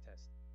Test, test.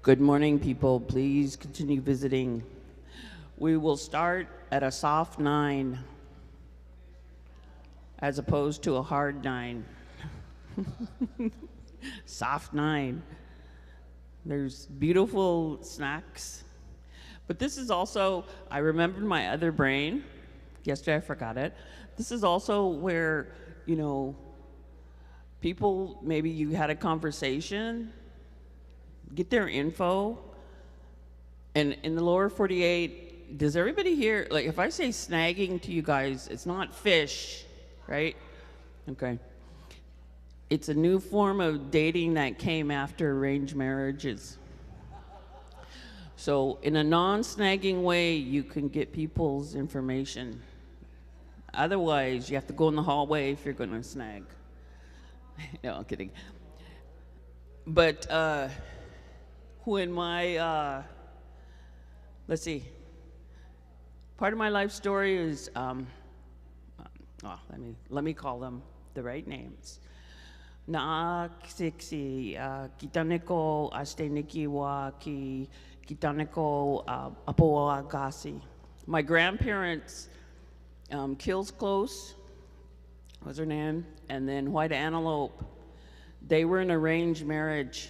Good morning, people. Please continue visiting. We will start at a soft 9 as opposed to a hard 9. Soft 9. There's beautiful snacks. But this is also, I remembered my other brain. Yesterday I forgot it. This is also where, people, maybe you had a conversation, get their info. And in the lower 48, does everybody here, like if I say snagging to you guys, it's not fish, right? Okay. It's a new form of dating that came after arranged marriages. So in a non-snagging way, you can get people's information. Otherwise, you have to go in the hallway if you're going to snag. No, I'm kidding. But when my, let's see, part of my life story is, let me call them the right names. Naksiksi, kitaneko astenikiwa ki kitaneko apoagasi. My grandparents, Kills Close was her name, and then White Antelope. They were in arranged marriage.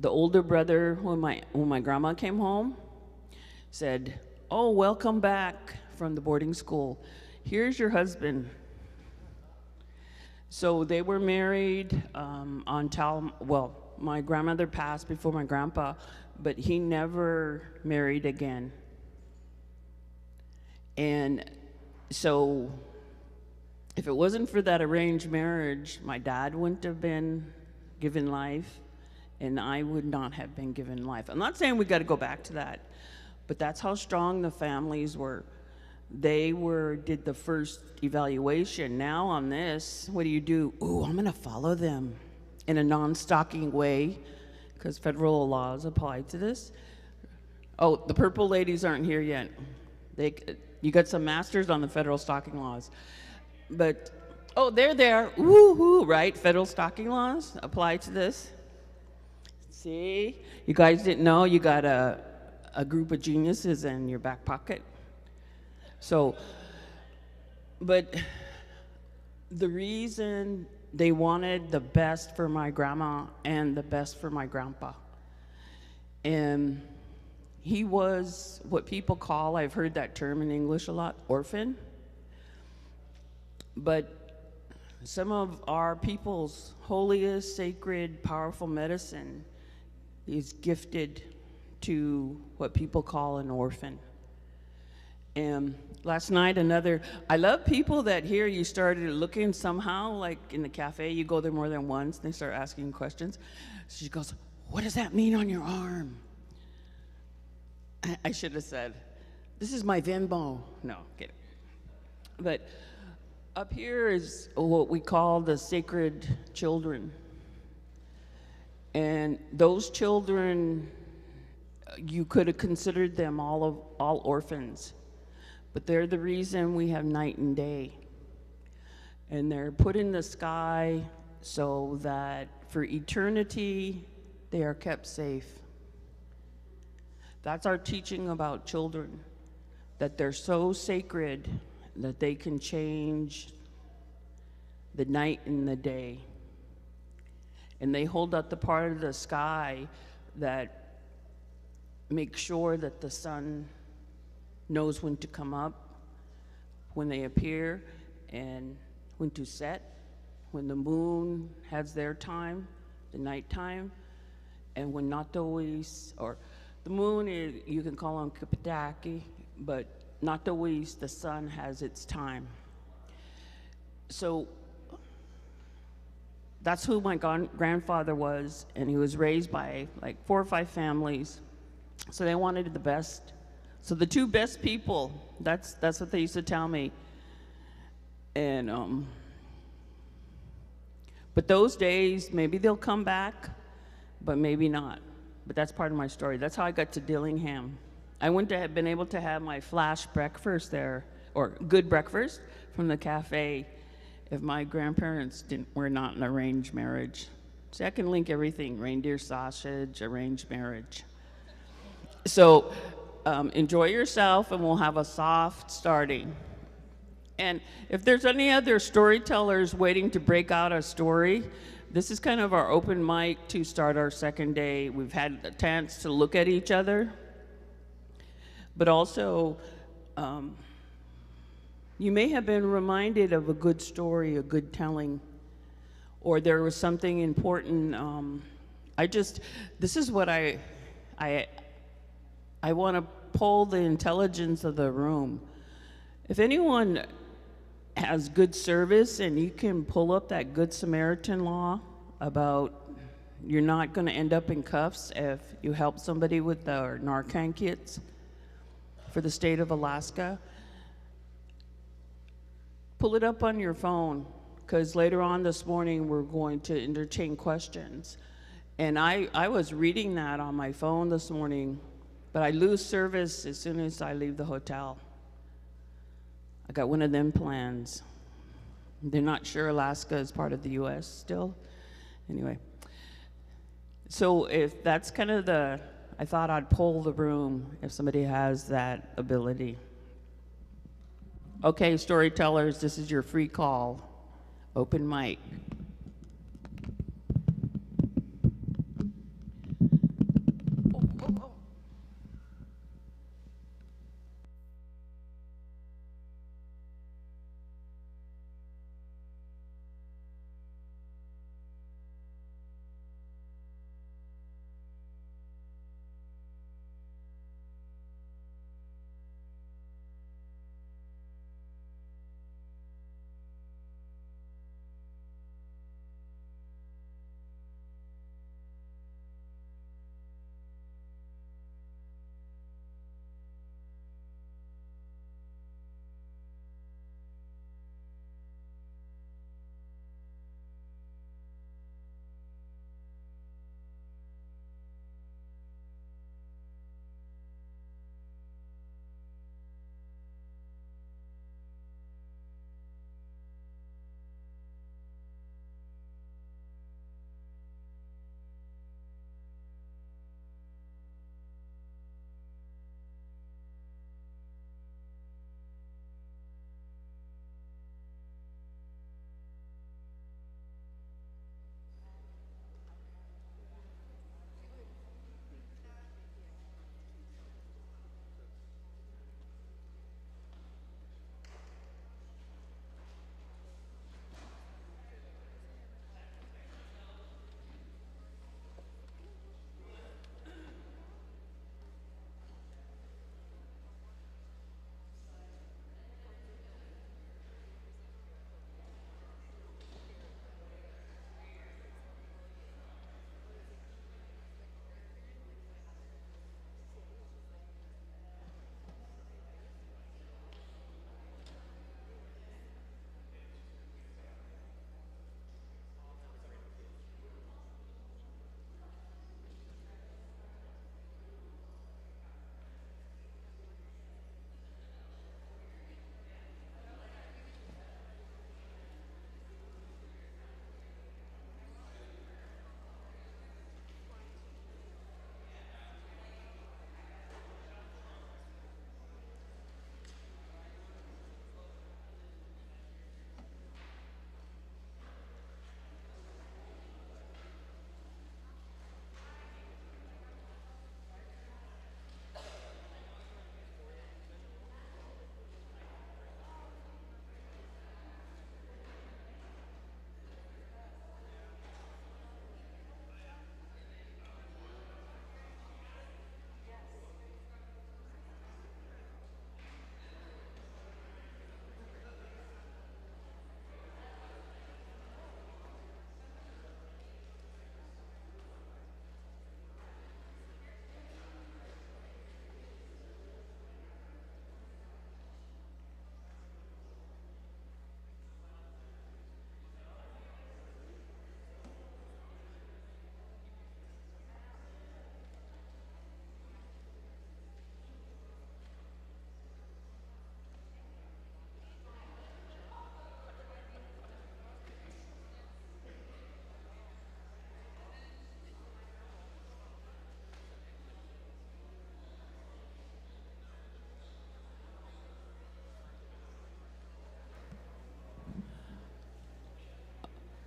The older brother, when my grandma came home, said, "Oh, welcome back from the boarding school. Here's your husband." So they were married well, my grandmother passed before my grandpa, but he never married again. And so if it wasn't for that arranged marriage, my dad wouldn't have been given life, and I would not have been given life. I'm not saying we got to go back to that, but that's how strong the families were. They did the first evaluation. Now on this, what do? Ooh, I'm gonna follow them in a non-stalking way, because federal laws apply to this. Oh, the purple ladies aren't here yet. You got some masters on the federal stalking laws. But, oh, they're there. Woo-hoo, right? Federal stalking laws apply to this. See? You guys didn't know you got a group of geniuses in your back pocket. So, but the reason they wanted the best for my grandma and the best for my grandpa, and he was what people call, I've heard that term in English a lot, orphan. But some of our people's holiest, sacred, powerful medicine is gifted to what people call an orphan. And last night, I love people that here you started looking somehow, like in the cafe, you go there more than once, they start asking questions. So she goes, "What does that mean on your arm?" I should have said, "This is my Venmo." No, get it. But up here is what we call the sacred children. And those children, you could have considered them all orphans. But they're the reason we have night and day. And they're put in the sky so that for eternity, they are kept safe. That's our teaching about children, that they're so sacred that they can change the night and the day. And they hold up the part of the sky that makes sure that the sun knows when to come up, when they appear, and when to set, when the moon has their time, the nighttime, and when not always, or the moon is, you can call on Qasataq, but not always the sun has its time. So that's who my grandfather was, and he was raised by like 4 or 5 families. So they wanted the best. So the 2 best people, that's what they used to tell me. And but those days, maybe they'll come back, but maybe not. But that's part of my story. That's how I got to Dillingham. I wouldn't have been able to have my flash breakfast there, or good breakfast from the cafe, if my grandparents were not in arranged marriage. See, I can link everything, reindeer sausage, arranged marriage. So enjoy yourself, and we'll have a soft starting. And if there's any other storytellers waiting to break out a story, this is kind of our open mic to start our second day. We've had a chance to look at each other, but also you may have been reminded of a good story, a good telling, or there was something important. This is what I want to pull the intelligence of the room. If anyone has good service and you can pull up that Good Samaritan law about you're not going to end up in cuffs if you help somebody with their Narcan kits for the state of Alaska, pull it up on your phone, because later on this morning we're going to entertain questions. And I was reading that on my phone this morning, but I lose service as soon as I leave the hotel. I got one of them plans. They're not sure Alaska is part of the U.S. still. Anyway, so if that's kind of I thought I'd poll the room if somebody has that ability. Okay, storytellers, this is your free call. Open mic.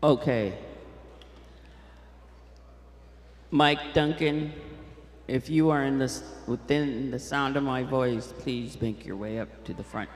Okay. Mike, Duncan, if you are in this, within the sound of my voice, please make your way up to the front.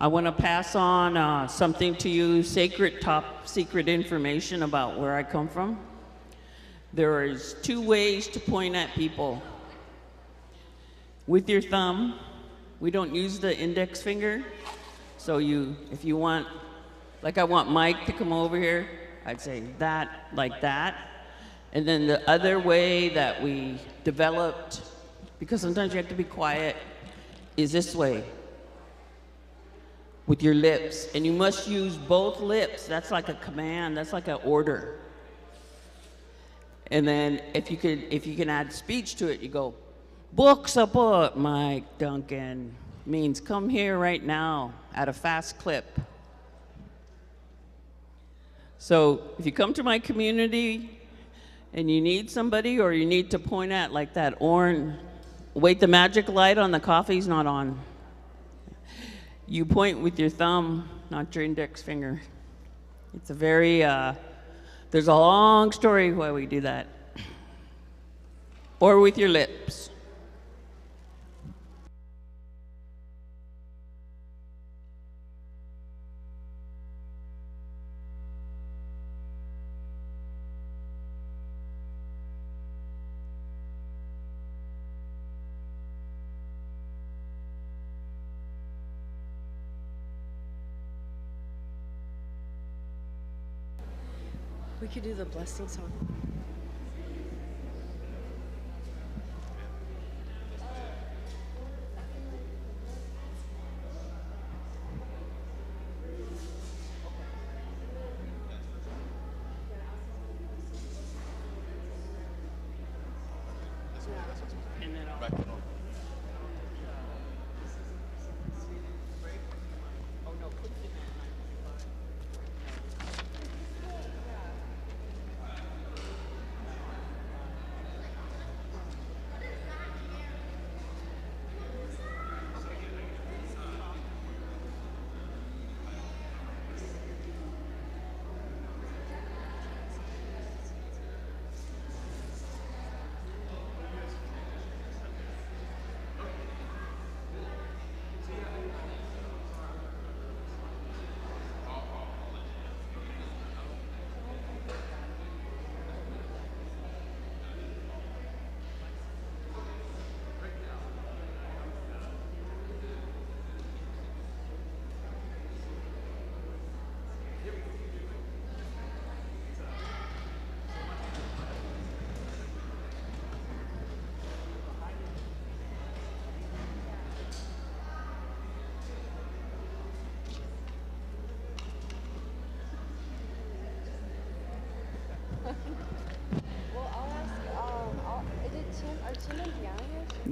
I want to pass on something to you, top secret information about where I come from. There is 2 ways to point at people. With your thumb, we don't use the index finger. So if you want, like I want Mike to come over here, I'd say that, like that. And then the other way that we developed, because sometimes you have to be quiet, is this way. With your lips, and you must use both lips. That's like a command, that's like an order. And then if you can add speech to it, you go, books about Mike Duncan, means come here right now at a fast clip. So if you come to my community and you need somebody or you need to point at like that orange, wait, the magic light on the coffee's not on. You point with your thumb, not your index finger. It's a very, there's a long story why we do that. Or with your lips. We could do the blessing song.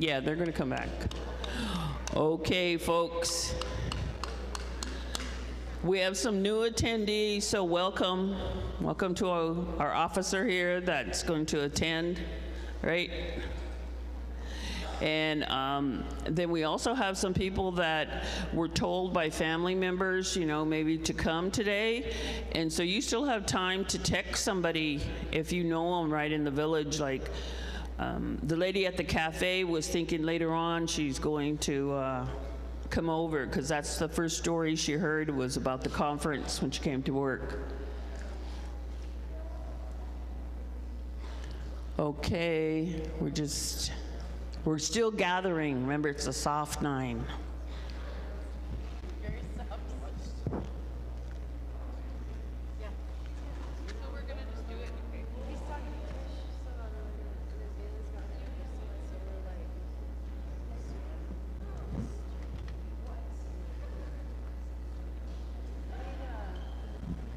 Yeah, they're gonna come back. Okay, folks. We have some new attendees, so welcome. Welcome to our officer here that's going to attend, right? And then we also have some people that were told by family members, you know, maybe to come today. And so you still have time to text somebody if you know them right in the village. Like the lady at the cafe was thinking later on she's going to come over because that's the first story she heard was about the conference when she came to work. Okay, we're still gathering. Remember, it's a soft 9. Very soft. Yeah. So we're gonna just do it. Okay. He's talking English, so Venezuela's got so we're like.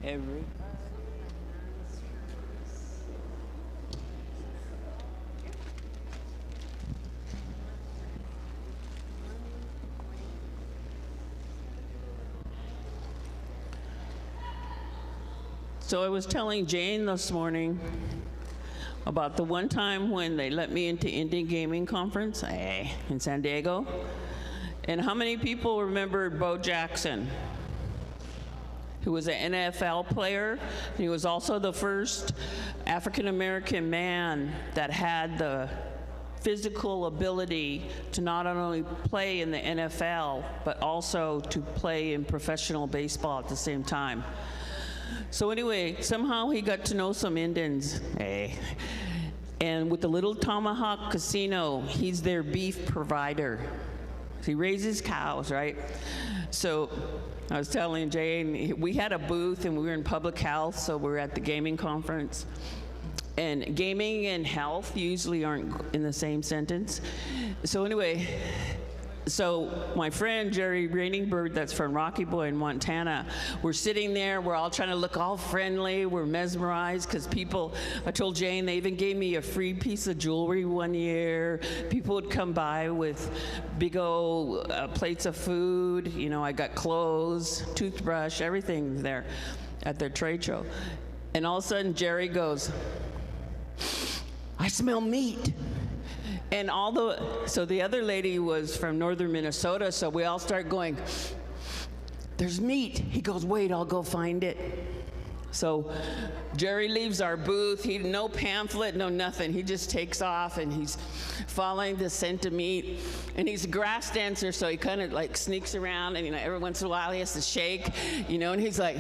Every. So I was telling Jane this morning about the one time when they let me into Indian Gaming Conference in San Diego. And how many people remember Bo Jackson, who was an NFL player? He was also the first African-American man that had the physical ability to not only play in the NFL, but also to play in professional baseball at the same time. So anyway, somehow he got to know some Indians. And with the Little Tomahawk Casino, he's their beef provider. He raises cows, right? So I was telling Jane, we had a booth and we were in public health, so we were at the gaming conference. And gaming and health usually aren't in the same sentence. So anyway, so my friend Jerry Rainingbird, that's from Rocky Boy in Montana, we're sitting there, we're all trying to look all friendly, we're mesmerized because people, I told Jane, they even gave me a free piece of jewelry one year. People would come by with big old plates of food, you know, I got clothes, toothbrush, everything there at their trade show. And all of a sudden Jerry goes, I smell meat. And so the other lady was from northern Minnesota, so we all start going, there's meat. He goes, wait, I'll go find it. So Jerry leaves our booth. No pamphlet, no nothing. He just takes off and he's following the scent of meat. And he's a grass dancer, so he kind of like sneaks around and, you know, every once in a while he has to shake, you know, and he's like,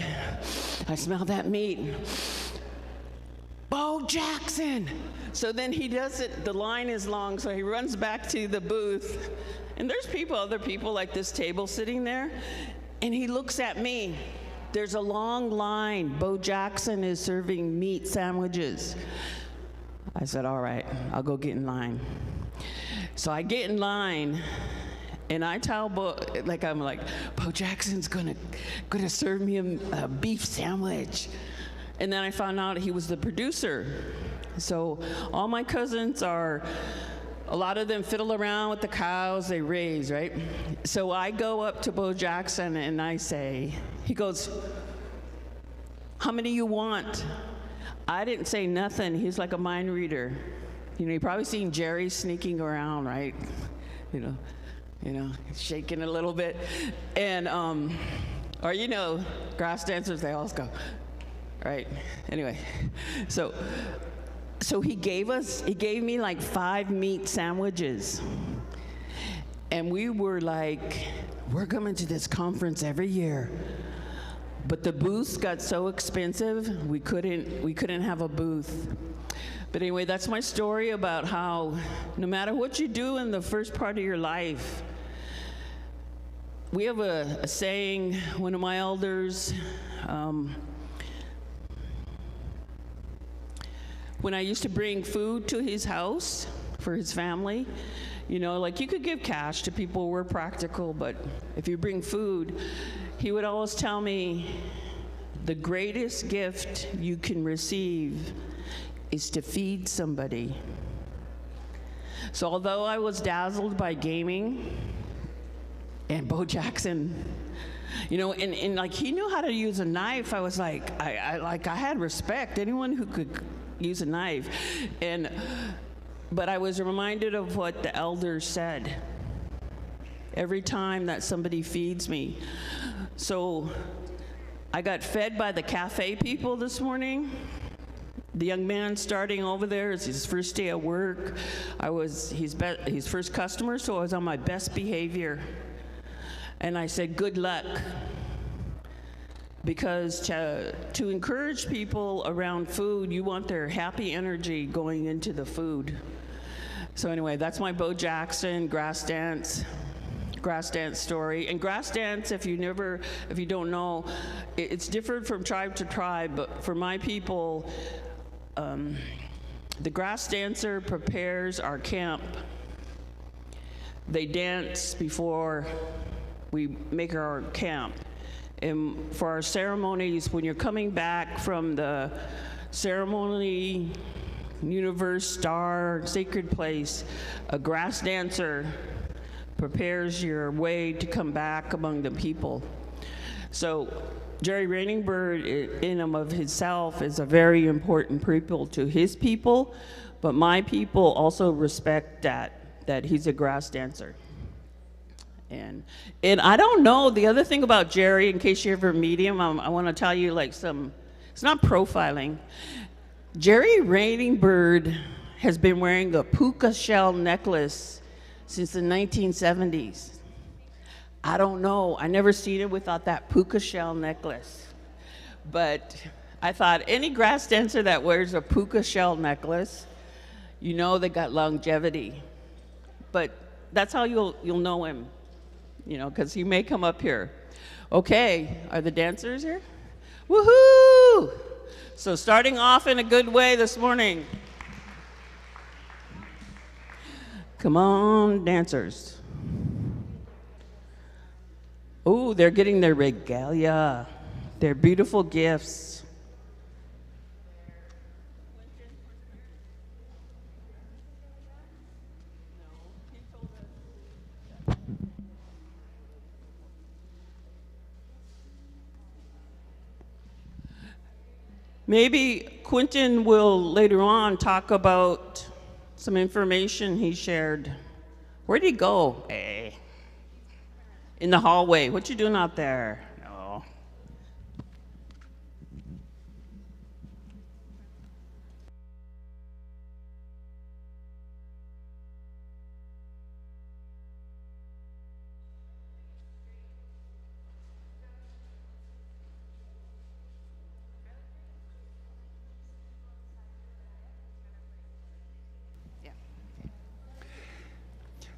I smell that meat. Bo Jackson. So then he does it, the line is long, so he runs back to the booth, and there's other people like this table sitting there, and he looks at me. There's a long line. Bo Jackson is serving meat sandwiches. I said, all right, I'll go get in line. So I get in line, and I tell Bo, I'm like, Bo Jackson's gonna serve me a beef sandwich. And then I found out he was the producer. So all my cousins a lot of them fiddle around with the cows they raise, right? So I go up to Bo Jackson and I say, he goes, how many you want? I didn't say nothing. He's like a mind reader. You know, you probably seen Jerry sneaking around, right? You know, shaking a little bit. And, or you know, grass dancers, they always go, right? Anyway, so he gave me like 5 meat sandwiches. And we were like, we're coming to this conference every year. But the booths got so expensive, we couldn't have a booth. But anyway, that's my story about how no matter what you do in the first part of your life, we have a saying, one of my elders, when I used to bring food to his house for his family, you know, like you could give cash to people who were practical, but if you bring food, he would always tell me, the greatest gift you can receive is to feed somebody. So although I was dazzled by gaming and Bo Jackson, you know, and like he knew how to use a knife, I was like, I had respect, anyone who could use a knife. But I was reminded of what the elders said every time that somebody feeds me. So I got fed by the cafe people this morning. The young man starting over there, it's his first day at work. I was his first customer, so I was on my best behavior. And I said, good luck. Because to encourage people around food, you want their happy energy going into the food. So anyway, that's my Bo Jackson grass dance story. And grass dance, if you don't know, it's different from tribe to tribe, but for my people, the grass dancer prepares our camp. They dance before we make our camp. And for our ceremonies, when you're coming back from the ceremony, universe, star, sacred place, a grass dancer prepares your way to come back among the people. So Jerry Rainingbird, in and of himself, is a very important people to his people, but my people also respect that he's a grass dancer. And I don't know, the other thing about Jerry, in case you ever meet him, I want to tell you like it's not profiling. Jerry Rainingbird has been wearing a puka shell necklace since the 1970s. I don't know, I never seen it without that puka shell necklace. But I thought any grass dancer that wears a puka shell necklace, you know they got longevity. But that's how you'll know him, you know, because he may come up here. Okay, are the dancers here? Woohoo! So starting off in a good way this morning. Come on, dancers. Oh, they're getting their regalia, their beautiful gifts. Maybe Quentin will later on talk about some information he shared. Where'd he go? Hey. In the hallway. What you doing out there? No.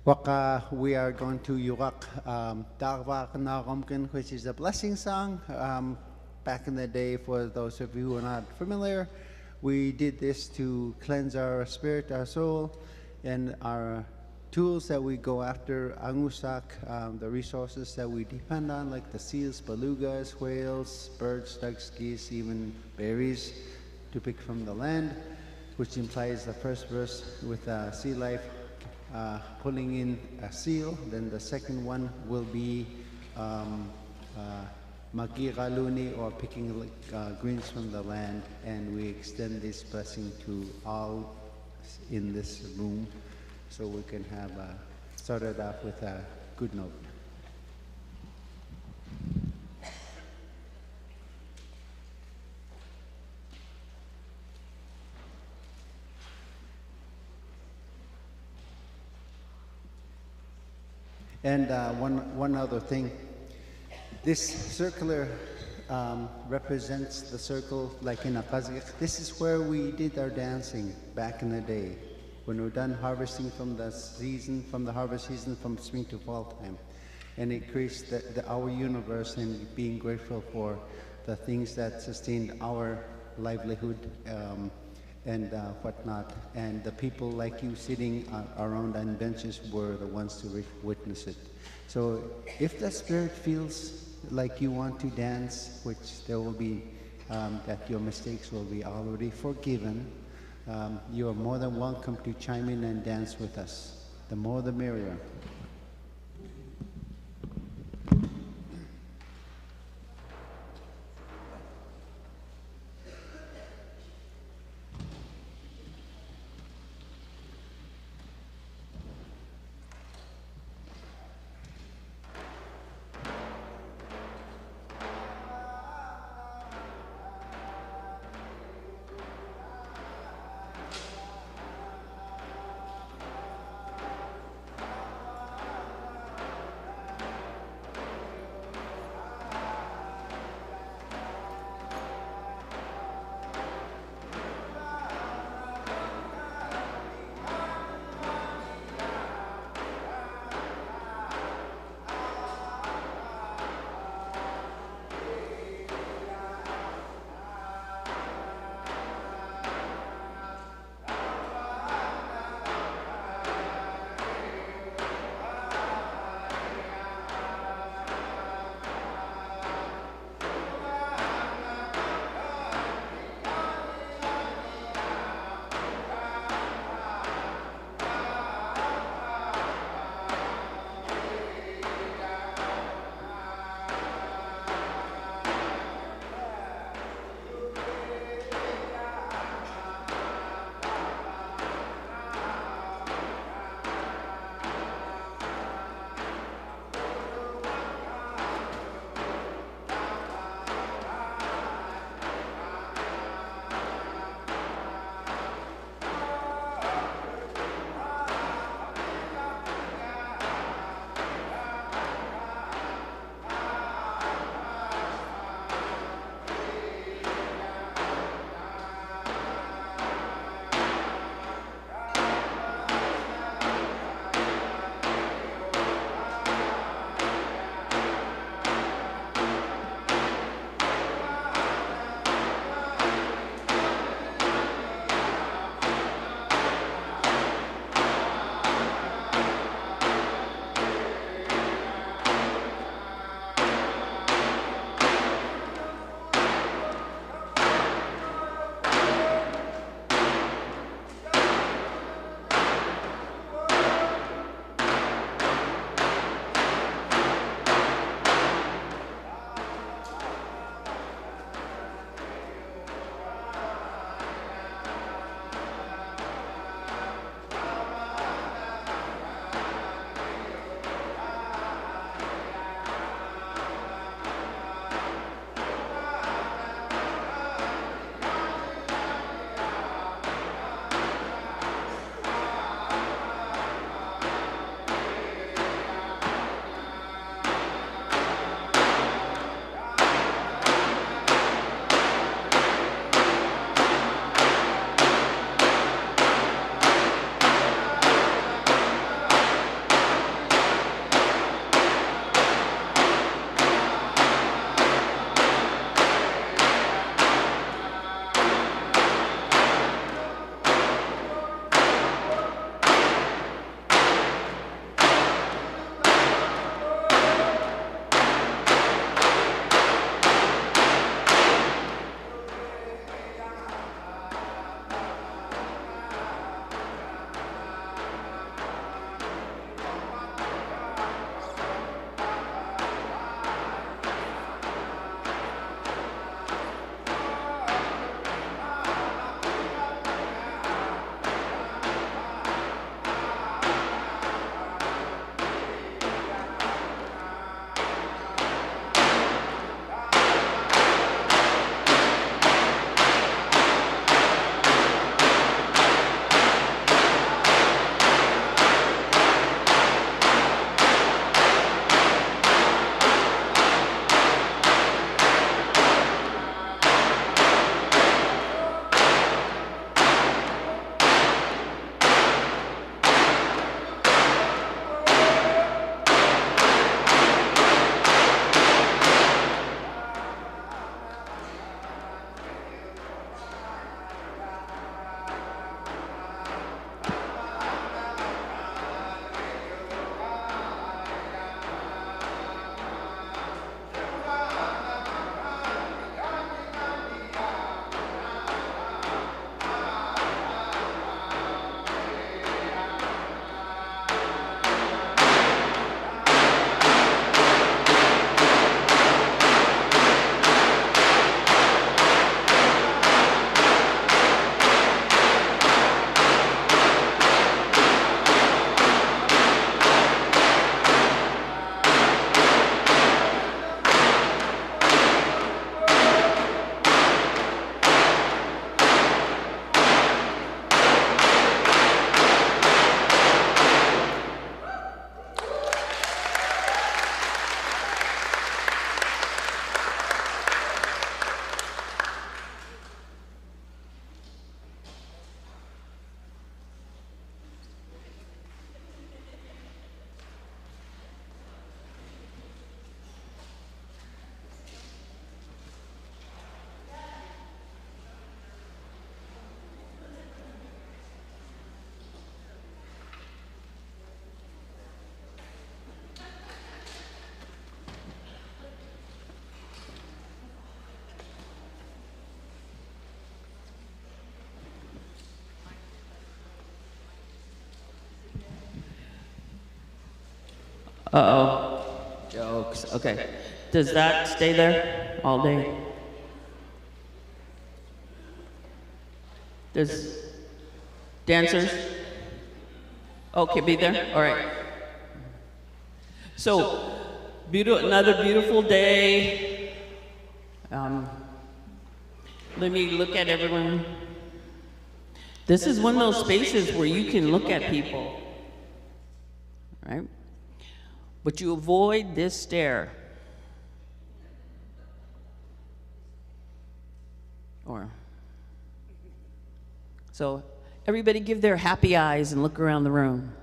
Waka, we are going to Yuraq, which is a blessing song. Back in the day, for those of you who are not familiar, we did this to cleanse our spirit, our soul, and our tools that we go after, angusak, the resources that we depend on, like the seals, belugas, whales, birds, ducks, geese, even berries to pick from the land, which implies the first verse with sea life, pulling in a seal. Then the second one will be magiraluni, or picking greens from the land, and we extend this blessing to all in this room, so we can have started off with a good note. And one other thing, this circular represents the circle like in a Qasataq. This is where we did our dancing back in the day, when we're done harvesting from the season, from the harvest season, from spring to fall time. And it creates our universe, and being grateful for the things that sustained our livelihood and whatnot. And the people like you sitting around on benches were the ones to witness it. So if the spirit feels like you want to dance, which there will be, that your mistakes will be already forgiven, you are more than welcome to chime in and dance with us. The more the merrier. Uh-oh. Jokes. Okay. Does that stay there all day? Does dancers? Okay, be there? All right. So, another beautiful day. Let me look at everyone. This is one of those spaces where you can look at people, right? But you avoid this stare. So everybody give their happy eyes and look around the room.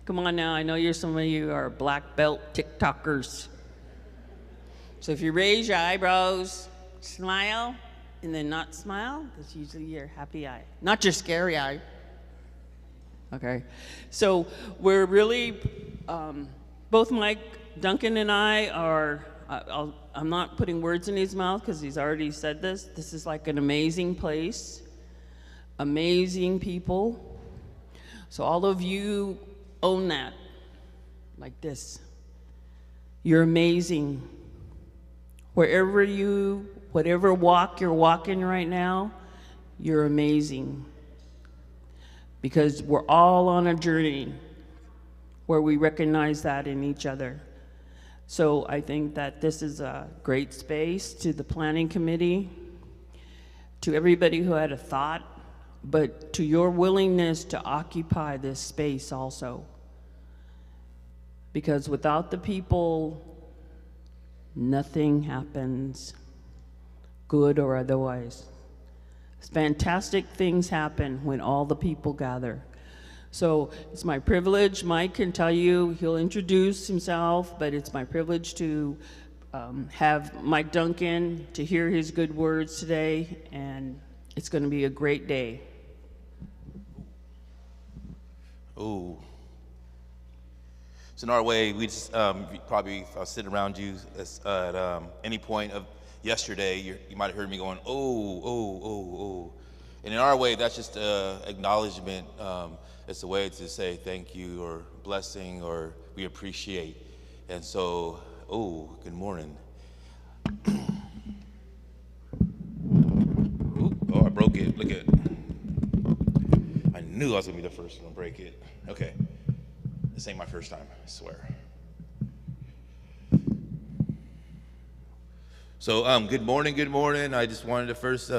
Come on now, I know some of you are black belt TikTokers. So if you raise your eyebrows, smile, and then not smile, that's usually your happy eye, not your scary eye. Okay, so we're really, both Duncan and I are, I'm not putting words in his mouth because he's already said this. This is like an amazing place, amazing people. So all of you own that, like this. You're amazing. Whatever walk you're walking right now, you're amazing. Because we're all on a journey where we recognize that in each other. So I think that this is a great space to the planning committee, to everybody who had a thought, but to your willingness to occupy this space also. Because without the people, nothing happens, good or otherwise. Fantastic things happen when all the people gather. So it's my privilege. Mike can tell you, he'll introduce himself, but it's my privilege to have Mike Duncan, to hear his good words today, and it's going to be a great day. Oh. So in our way, we just probably sitting around you at any point of yesterday, you might have heard me going, oh. And in our way, that's just acknowledgement. It's a way to say thank you or blessing or we appreciate. And so, good morning. I broke it. Look at. I knew I was going to be the first one to break it. Okay. This ain't my first time, I swear. So, good morning. I just wanted to first,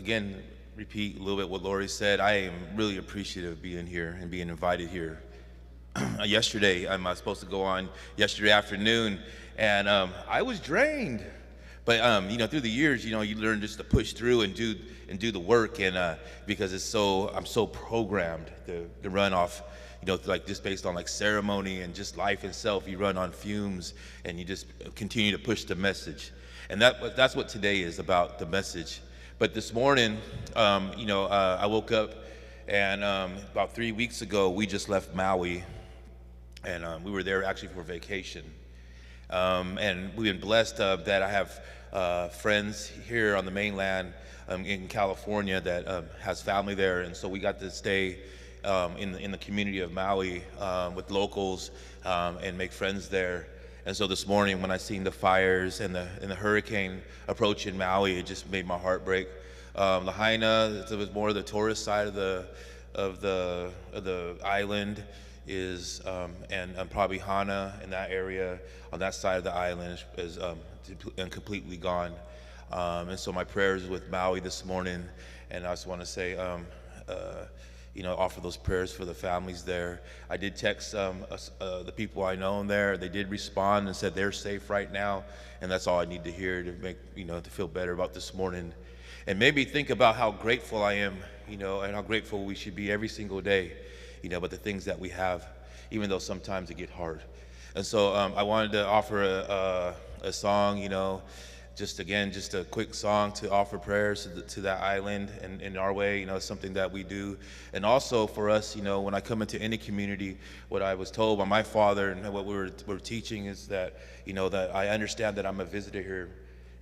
again, repeat a little bit what Lori said. I am really appreciative of being here and being invited here. Yesterday, I was supposed to go on yesterday afternoon, and I was drained. But through the years, you learn just to push through and do the work, and because I'm so programmed to run off, like just based on like ceremony and just life itself. You run on fumes, and you just continue to push the message. And that's what today is about, the message. But this morning, I woke up, and about 3 weeks ago, we just left Maui, and we were there actually for vacation. And we've been blessed that I have friends here on the mainland in California that has family there, and so we got to stay in the community of Maui with locals and make friends there. And so this morning, when I seen the fires and the hurricane approaching Maui, it just made my heart break. Lahaina, it was more the tourist side of the island, is and probably Hana in that area on that side of the island is completely gone. And so my prayers with Maui this morning, and I just want to say, offer those prayers for the families there. I did text the people I know there. They did respond and said they're safe right now, and that's all I need to hear to make to feel better about this morning, and maybe think about how grateful I am, and how grateful we should be every single day, about the things that we have, even though sometimes it get hard. And so I wanted to offer a song, just a quick song to offer prayers to that island and in our way, something that we do. And also for us, when I come into any community, what I was told by my father and what we're teaching is that, that I understand that I'm a visitor here,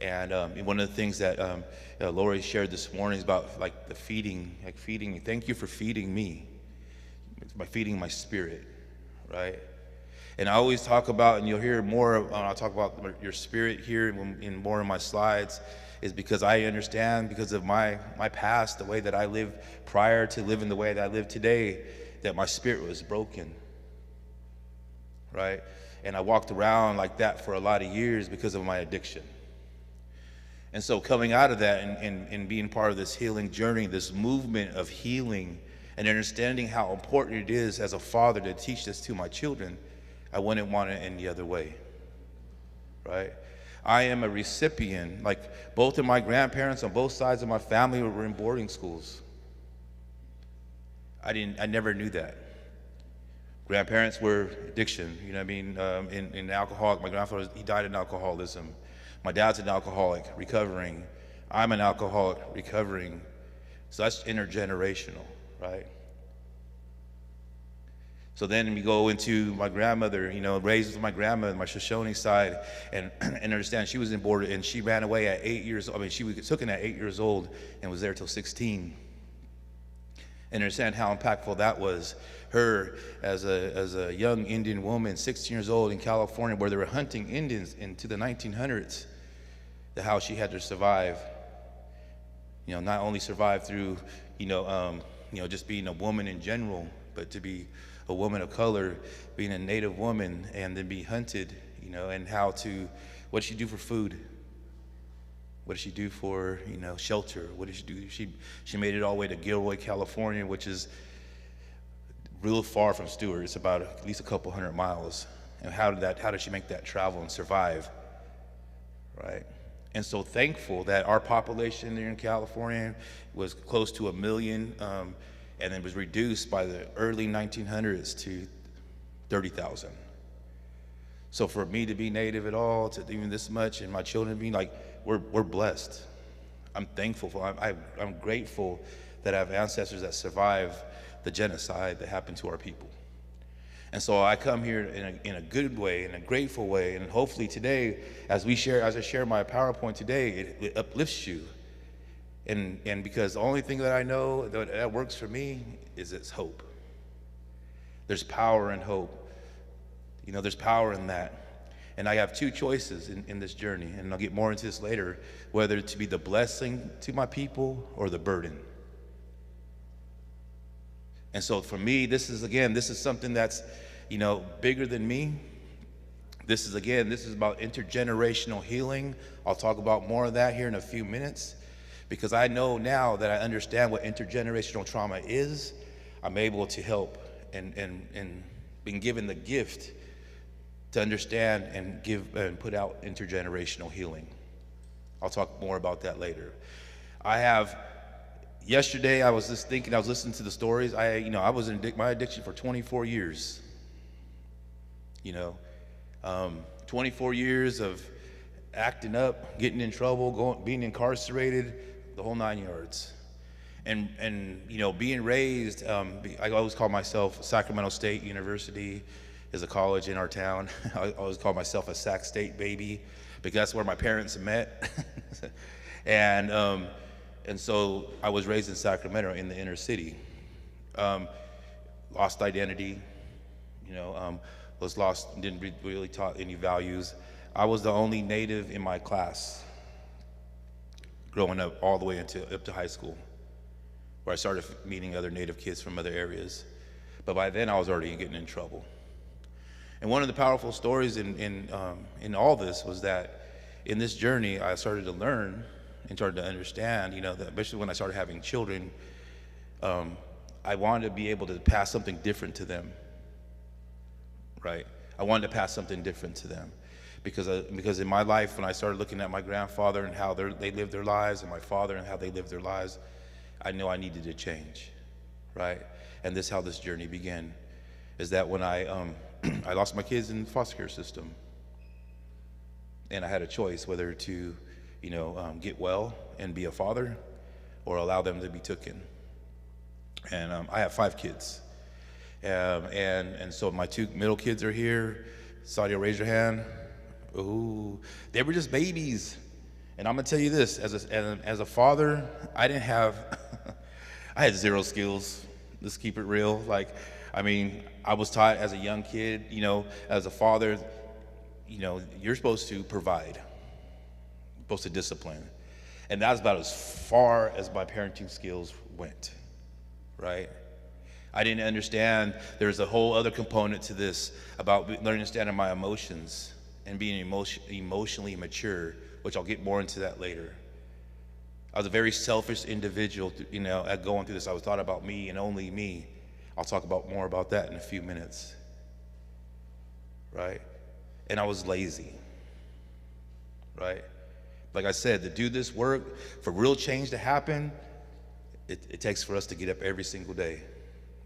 And one of the things that Lori shared this morning is about like the feeding, me. Thank you for feeding me, by feeding my spirit, right? And I always talk about, and you'll hear more when I talk about your spirit here in more of my slides, is because I understand, because of my past, the way that I lived prior to living the way that I live today, that my spirit was broken, right? And I walked around like that for a lot of years because of my addiction. And so coming out of that and being part of this healing journey, this movement of healing, and understanding how important it is as a father to teach this to my children, I wouldn't want it any other way, right? I am a recipient, like both of my grandparents on both sides of my family were in boarding schools. I never knew that. Grandparents were addiction, you know what I mean? In alcoholic, my grandfather, he died in alcoholism. My dad's an alcoholic, recovering. I'm an alcoholic, recovering. So that's intergenerational, right? So then we go into my grandmother, you know, raised with my grandmother, my Shoshone side, and understand she was in border, and she ran away at 8 years old. I mean, she was taken at 8 years old and was there till 16. And understand how impactful that was. Her as a young Indian woman, 16 years old in California, where they were hunting Indians into the 1900s, how she had to survive. You know, not only survive through, just being a woman in general, but to be a woman of color, being a Native woman, and then be hunted, you know, and what did she do for food? What did she do for, shelter? What did she do? She made it all the way to Gilroy, California, which is real far from Stewart. It's about at least a couple 100 miles. And how did she make that travel and survive, right? And so thankful that our population here in California was close to 1 million, and it was reduced by the early 1900s to 30,000. So for me to be Native at all, to even this much, and my children being like, we're blessed. I'm thankful for. I'm grateful that I have ancestors that survived the genocide that happened to our people. And so I come here in a good way, in a grateful way, and hopefully today, as I share my PowerPoint today, it uplifts you. And because the only thing that I know that works for me is it's hope. There's power in hope. You know, there's power in that. And I have two choices in this journey, and I'll get more into this later, whether to be the blessing to my people or the burden. And so for me, this is something that's, bigger than me. This is about intergenerational healing. I'll talk about more of that here in a few minutes, because I know now that I understand what intergenerational trauma is. I'm able to help and being given the gift to understand and give and put out intergenerational healing. I'll talk more about that later. Yesterday, I was listening to the stories. I was in my addiction for 24 years. 24 years of acting up, getting in trouble, being incarcerated, the whole 9 yards. And being raised, I always call myself Sacramento State University is a college in our town. I always call myself a Sac State baby, because that's where my parents met. And so I was raised in Sacramento in the inner city. Lost identity, was lost, didn't really taught any values. I was the only Native in my class growing up all the way up to high school, where I started meeting other Native kids from other areas. But by then I was already getting in trouble. And one of the powerful stories in all this was that in this journey I started to learn and started to understand, that especially when I started having children, I wanted to be able to pass something different to them, right? I wanted to pass something different to them because in my life, when I started looking at my grandfather and how they lived their lives, and my father and how they lived their lives, I knew I needed to change, right? And this is how this journey began, is that when I lost my kids in the foster care system, and I had a choice whether to get well and be a father, or allow them to be taken. And I have 5 kids, and so my 2 middle kids are here. Sadia, raise your hand. Ooh, they were just babies, And I'm gonna tell you this, as a father, I didn't have, I had zero skills. Let's keep it real. Like, I mean, I was taught as a young kid, you know, as a father, you know, you're supposed to provide, you're supposed to discipline. And that's about as far as my parenting skills went, right? I didn't understand there's a whole other component to this about learning to understand my emotions and being emotionally mature, which I'll get more into that later. I was a very selfish individual, you know, at going through this. I was thought about me and only me. I'll talk about more about that in a few minutes, right? And I was lazy, right? Like I said, to do this work, for real change to happen, it takes for us to get up every single day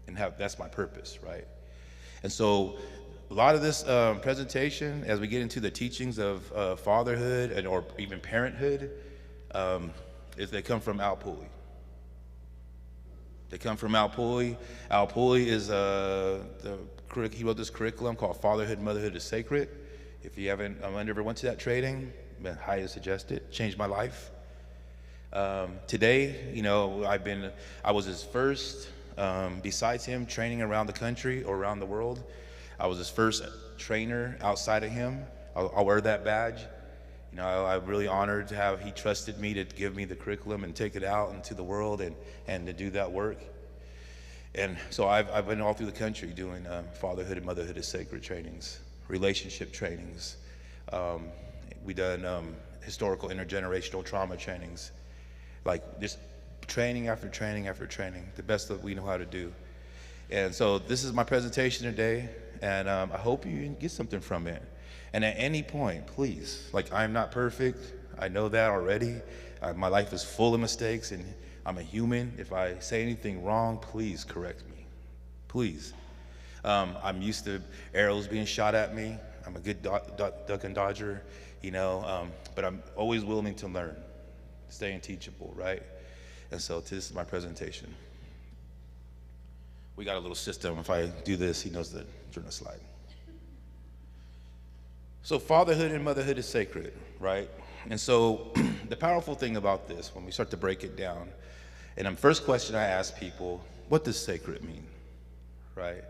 and that's my purpose, right? And so a lot of this presentation, as we get into the teachings of fatherhood or even parenthood, is they come from Al Pulley. They come from Al Pulley. Al Pulley is he wrote this curriculum called Fatherhood and Motherhood is Sacred. If you haven't ever went to that training, I highly suggest it. Changed my life. Today, you know, I was his first, besides him training around the country or around the world, I was his first trainer outside of him. I'll wear that badge. You know, I'm really honored to have, he trusted me to give me the curriculum and take it out into the world and to do that work. And so I've been all through the country doing fatherhood and motherhood is sacred trainings, relationship trainings. We done historical intergenerational trauma trainings, like just training after training after training, the best that we know how to do. And so this is my presentation today, and I hope you get something from it. And at any point, please, like, I'm not perfect. I know that already. My life is full of mistakes, and I'm a human. If I say anything wrong, please correct me, please. I'm used to arrows being shot at me. I'm a good duck and dodger, you know, but I'm always willing to learn, staying teachable, right? And so this is my presentation. We got a little system. If I do this, he knows to turn the slide. So fatherhood and motherhood is sacred, right? And so the powerful thing about this, when we start to break it down, and the first question I ask people, what does sacred mean, right?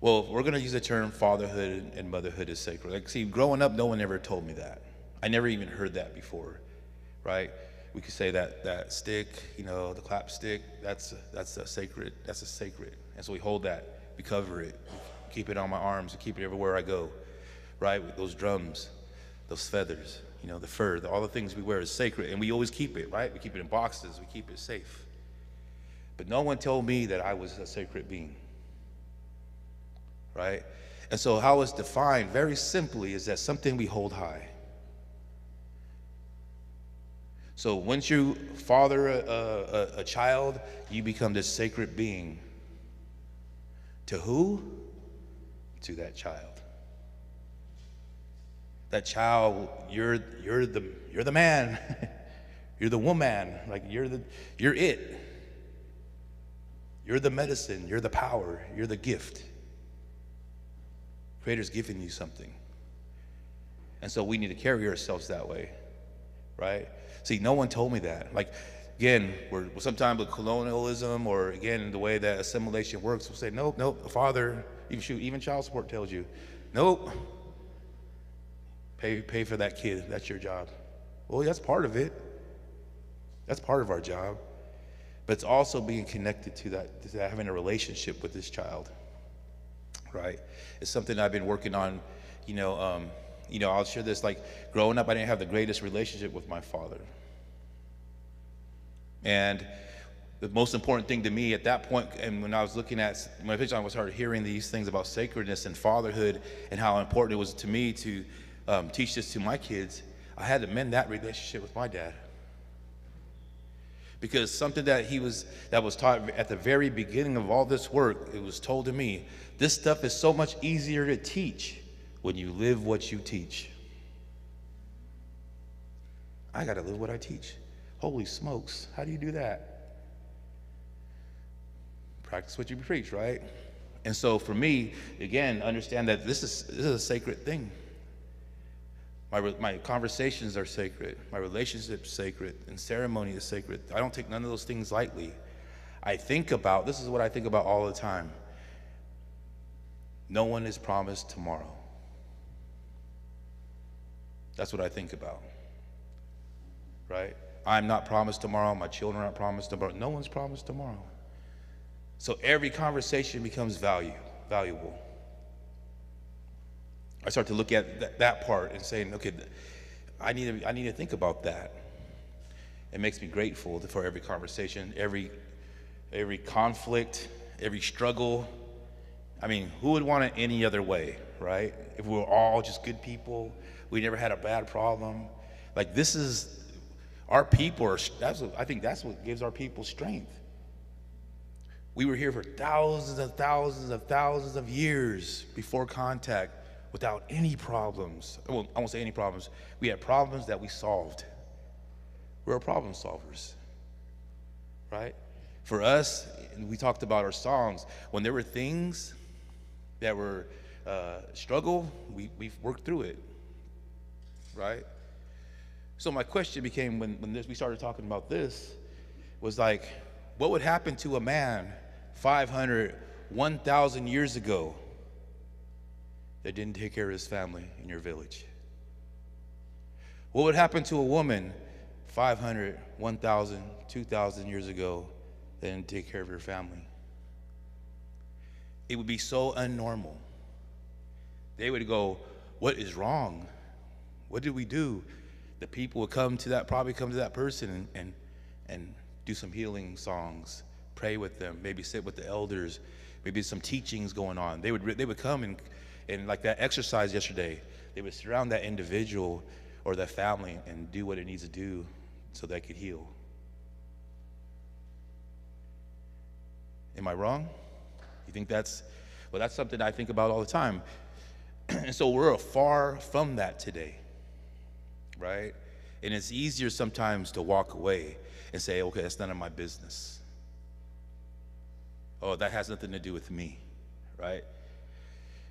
Well, we're gonna use the term fatherhood and motherhood is sacred. Like, see, growing up, no one ever told me that. I never even heard that before, right? We could say that stick, you know, the clap stick, that's a sacred. And so we hold that, we cover it, keep it on my arms, we keep it everywhere I go, right? With those drums, those feathers, you know, the fur, all the things we wear is sacred, and we always keep it, right? We keep it in boxes, we keep it safe. But no one told me that I was a sacred being, right? And so how it's defined very simply is that something we hold high. So once you father a child, you become this sacred being. To who? To that child. That child, you're the man. You're the woman. Like you're it. You're the medicine. You're the power. You're the gift. Creator's giving you something. And so we need to carry ourselves that way, right? See, no one told me that. Like, again, we're sometimes with colonialism or, again, the way that assimilation works, we'll say, nope, the father, even child support tells you, nope, pay for that kid, that's your job. Well, that's part of it. That's part of our job. But it's also being connected to that, having a relationship with this child, right? It's something I've been working on, you know, I'll share this, like, growing up, I didn't have the greatest relationship with my father. And the most important thing to me at that point, and when I was looking at, when I started hearing these things about sacredness and fatherhood and how important it was to me to teach this to my kids, I had to mend that relationship with my dad. Because something that was taught at the very beginning of all this work, it was told to me, this stuff is so much easier to teach when you live what you teach. I gotta live what I teach. Holy smokes, how do you do that? Practice what you preach, right? And so for me, again, understand that this is a sacred thing. My conversations are sacred. My relationship's sacred, and ceremony is sacred. I don't take none of those things lightly. This is what I think about all the time. No one is promised tomorrow. That's what I think about, right? I'm not promised tomorrow. My children aren't promised tomorrow. No one's promised tomorrow. So every conversation becomes valuable. I start to look at that part and saying, okay, I need to think about that. It makes me grateful for every conversation, every conflict, every struggle. I mean, who would want it any other way, right? If we were all just good people, we never had a bad problem. Like, this is, our people I think that's what gives our people strength. We were here for thousands of years before contact without any problems. Well, I won't say any problems. We had problems that we solved. We're problem solvers, right? For us, we talked about our songs. When there were things that were struggle, we've worked through it, right? So my question became, when we started talking about this, was like, what would happen to a man 500, 1,000 years ago that didn't take care of his family in your village? What would happen to a woman 500, 1,000, 2,000 years ago that didn't take care of her family? It would be so unnormal. They would go, what is wrong? What did we do? The people would probably come to that person and do some healing songs, pray with them, maybe sit with the elders, maybe some teachings going on. They would come and like that exercise yesterday, they would surround that individual or that family and do what it needs to do so they could heal. Am I wrong? You think that's something I think about all the time. And so we're far from that today, right? And it's easier sometimes to walk away and say, okay, that's none of my business. Oh, that has nothing to do with me, right?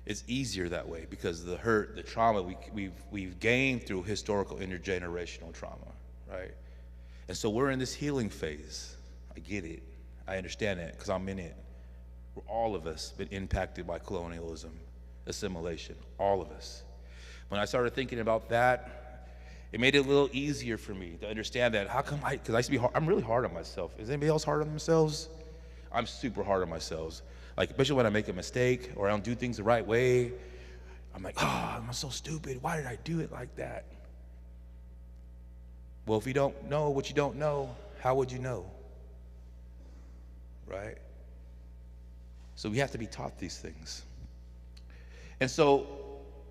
It's easier that way because the hurt, the trauma we've gained through historical intergenerational trauma, right? And so we're in this healing phase. I get it. I understand it because I'm in it. All of us been impacted by colonialism, assimilation, all of us. When I started thinking about that, it made it a little easier for me to understand that. How come because I used to be hard, I'm really hard on myself. Is anybody else hard on themselves? I'm super hard on myself. Like, especially when I make a mistake or I don't do things the right way, I'm like, oh, I'm so stupid. Why did I do it like that? Well, if you don't know what you don't know, how would you know? Right? So we have to be taught these things. And so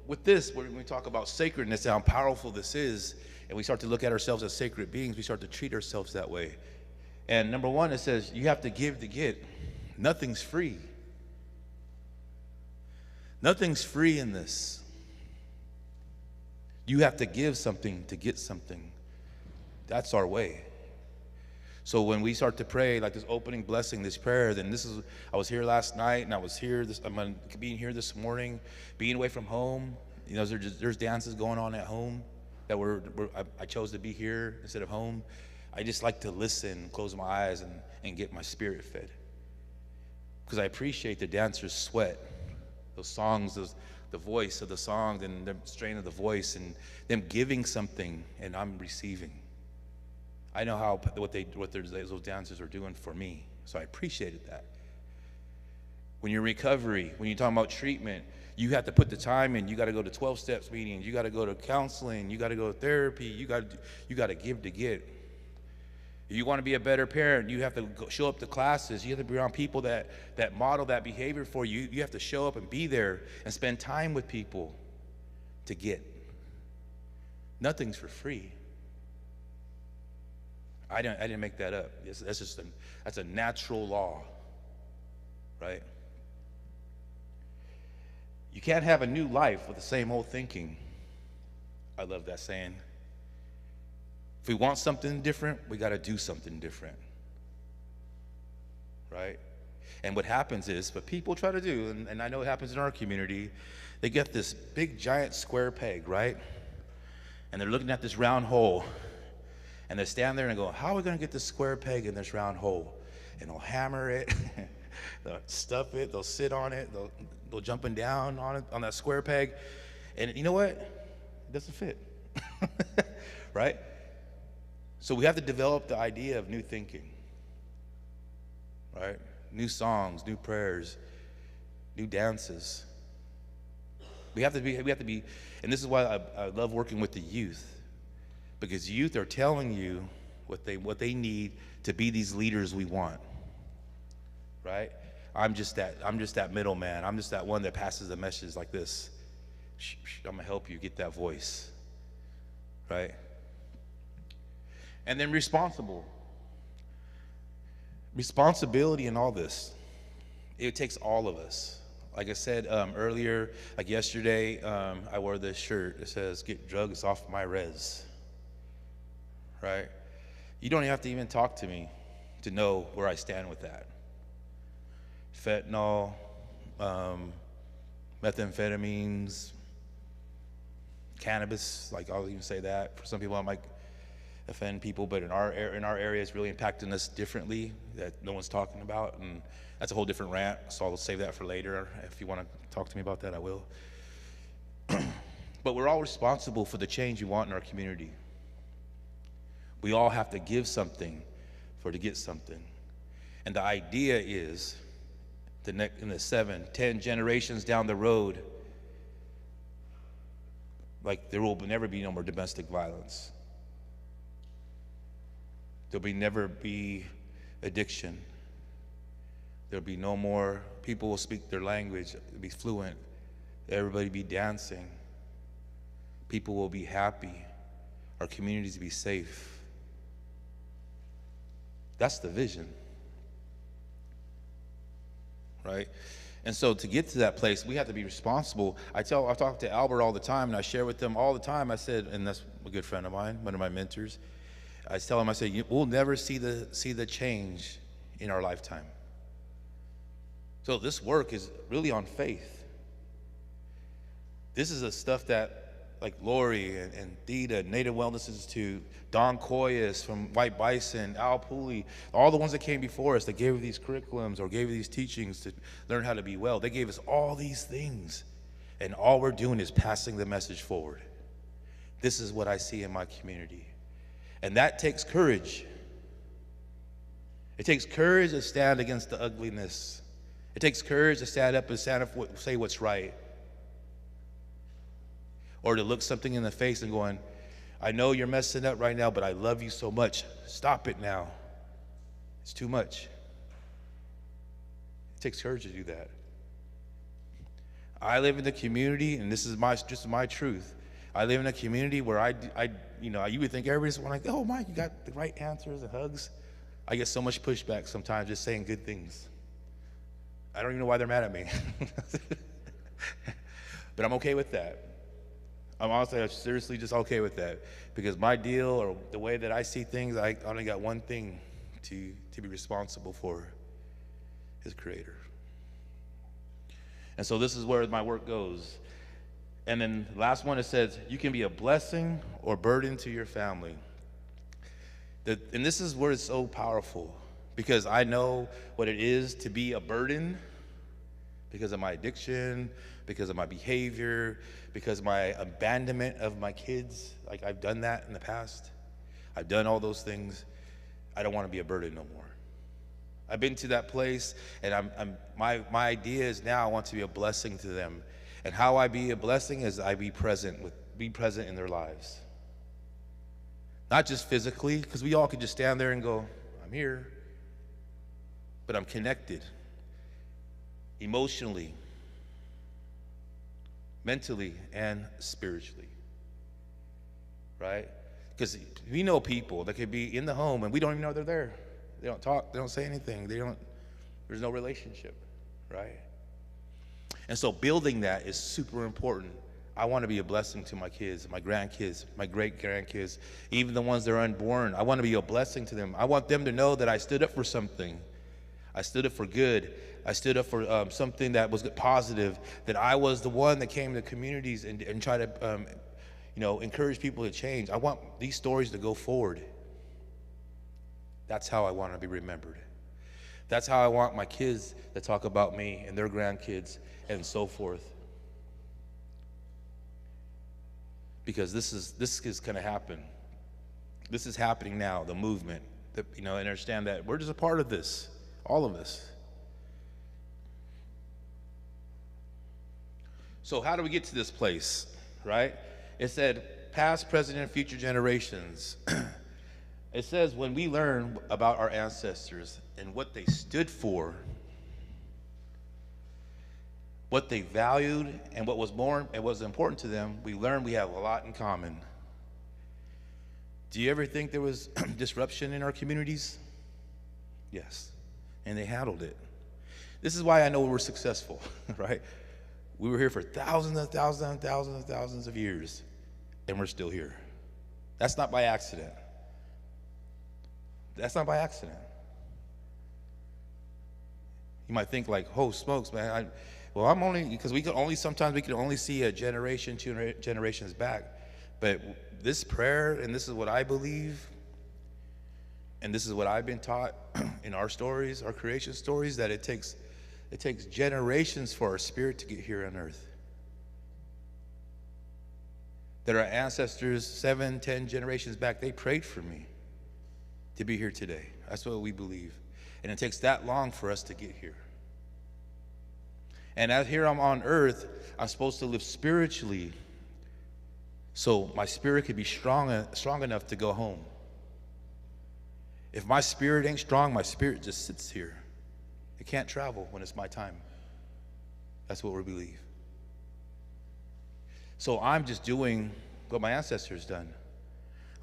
with this, when we talk about sacredness, how powerful this is, and we start to look at ourselves as sacred beings, we start to treat ourselves that way. And number one, it says you have to give to get. Nothing's free. Nothing's free in this. You have to give something to get something. That's our way. So when we start to pray, like this opening blessing, this prayer, then I was here last night, and I was here, I'm being here this morning, being away from home. You know, there's dances going on at home that I chose to be here instead of home. I just like to listen, close my eyes, and get my spirit fed. Because I appreciate the dancers' sweat, those songs, the voice of the song, and the strain of the voice, and them giving something, and I'm receiving. I know what those dancers are doing for me, so I appreciated that. When you're in recovery, when you're talking about treatment, you have to put the time in. You got to go to 12 steps meetings. You got to go to counseling. You got to go to therapy. You got to give to get. If you want to be a better parent, you have to show up to classes. You have to be around people that model that behavior for you. You have to show up and be there and spend time with people to get. Nothing's for free. I didn't make that up. That's a natural law, right? You can't have a new life with the same old thinking. I love that saying. If we want something different, we got to do something different, right? And what happens is, what people try to do, and I know it happens in our community, they get this big giant square peg, right? And they're looking at this round hole. And they stand there and go, how are we going to get this square peg in this round hole? And they'll hammer it, they'll stuff it, they'll sit on it, they'll go jumping down on it, on that square peg. And you know what? It doesn't fit, right? So we have to develop the idea of new thinking, right? New songs, new prayers, new dances. We have to be, and this is why I love working with the youth, because youth are telling you what they need to be these leaders we want, right? I'm just that middleman. I'm just that one that passes the message like this. I'm gonna help you get that voice, right? And then responsibility in all this. It takes all of us. Like I said earlier, like yesterday, I wore this shirt that says, "Get drugs off my res." Right? You don't have to even talk to me to know where I stand with that. Fentanyl, methamphetamines, cannabis, like I'll even say that. For some people, I might offend people, but in our area, it's really impacting us differently that no one's talking about, and that's a whole different rant, so I'll save that for later. If you want to talk to me about that, I will. But we're all responsible for the change we want in our community. We all have to give something to get something. And the idea is, in the 7-10 generations down the road, like there will never be no more domestic violence. There'll never be addiction. There'll be no more, people will speak their language, be fluent. Everybody be dancing. People will be happy. Our communities will be safe. That's the vision, right? And so to get to that place, we have to be responsible. I talk to Albert all the time, and I share with them all the time. I said, and that's a good friend of mine, one of my mentors. I tell him, I say, we'll never see the change in our lifetime. So this work is really on faith. This is the stuff that, like Lori and Theta, Native Wellness Institute, Don Coyas from White Bison, Al Pooley, all the ones that came before us that gave these curriculums or gave these teachings to learn how to be well. They gave us all these things, and all we're doing is passing the message forward. This is what I see in my community. And that takes courage. It takes courage to stand against the ugliness. It takes courage to stand up and say what's right. Or to look something in the face and going, I know you're messing up right now, but I love you so much. Stop it now. It's too much. It takes courage to do that. I live in the community, and this is just my truth. I live in a community where you would think everybody's like, oh, Mike, you got the right answers and hugs. I get so much pushback sometimes just saying good things. I don't even know why they're mad at me. But I'm okay with that. I'm seriously just okay with that, because my deal, or the way that I see things, I only got one thing to be responsible for, is Creator. And so this is where my work goes. And then the last one, it says, you can be a blessing or burden to your family. And this is where it's so powerful, because I know what it is to be a burden because of my addiction, because of my behavior, because of my abandonment of my kids. Like, I've done that in the past. I've done all those things. I don't want to be a burden no more. I've been to that place, and my idea is now I want to be a blessing to them. And how I be a blessing is I be present in their lives. Not just physically, because we all could just stand there and go, I'm here. But I'm connected. Emotionally, mentally, and spiritually. Right? Because we know people that could be in the home and we don't even know they're there. They don't talk, they don't say anything, there's no relationship, right? And so building that is super important. I want to be a blessing to my kids, my grandkids, my great-grandkids, even the ones that are unborn. I want to be a blessing to them. I want them to know that I stood up for something. I stood up for good. I stood up for something that was positive, that I was the one that came to communities and tried to, encourage people to change. I want these stories to go forward. That's how I want to be remembered. That's how I want my kids to talk about me and their grandkids and so forth. Because this is going to happen. This is happening now, the movement. And understand that we're just a part of this, all of us. So how do we get to this place, right? It said past, present, and future generations. It says when we learn about our ancestors and what they stood for, what they valued, and what was important to them, we learn we have a lot in common. Do you ever think there was disruption in our communities? Yes, and they handled it. This is why I know we're successful, right? We were here for thousands and thousands and thousands and thousands of years, and we're still here. That's not by accident. That's not by accident. You might think like, oh, smokes, man. Because sometimes we can only see a generation, 2 generations back. But this prayer, and this is what I believe, and this is what I've been taught in our stories, our creation stories, that it takes generations for our spirit to get here on earth. That our ancestors, 7, 10 generations back, they prayed for me to be here today. That's what we believe. And it takes that long for us to get here. And as here I'm on earth, I'm supposed to live spiritually so my spirit could be strong enough to go home. If my spirit ain't strong, my spirit just sits here. It can't travel when it's my time. That's what we believe. So I'm just doing what my ancestors done.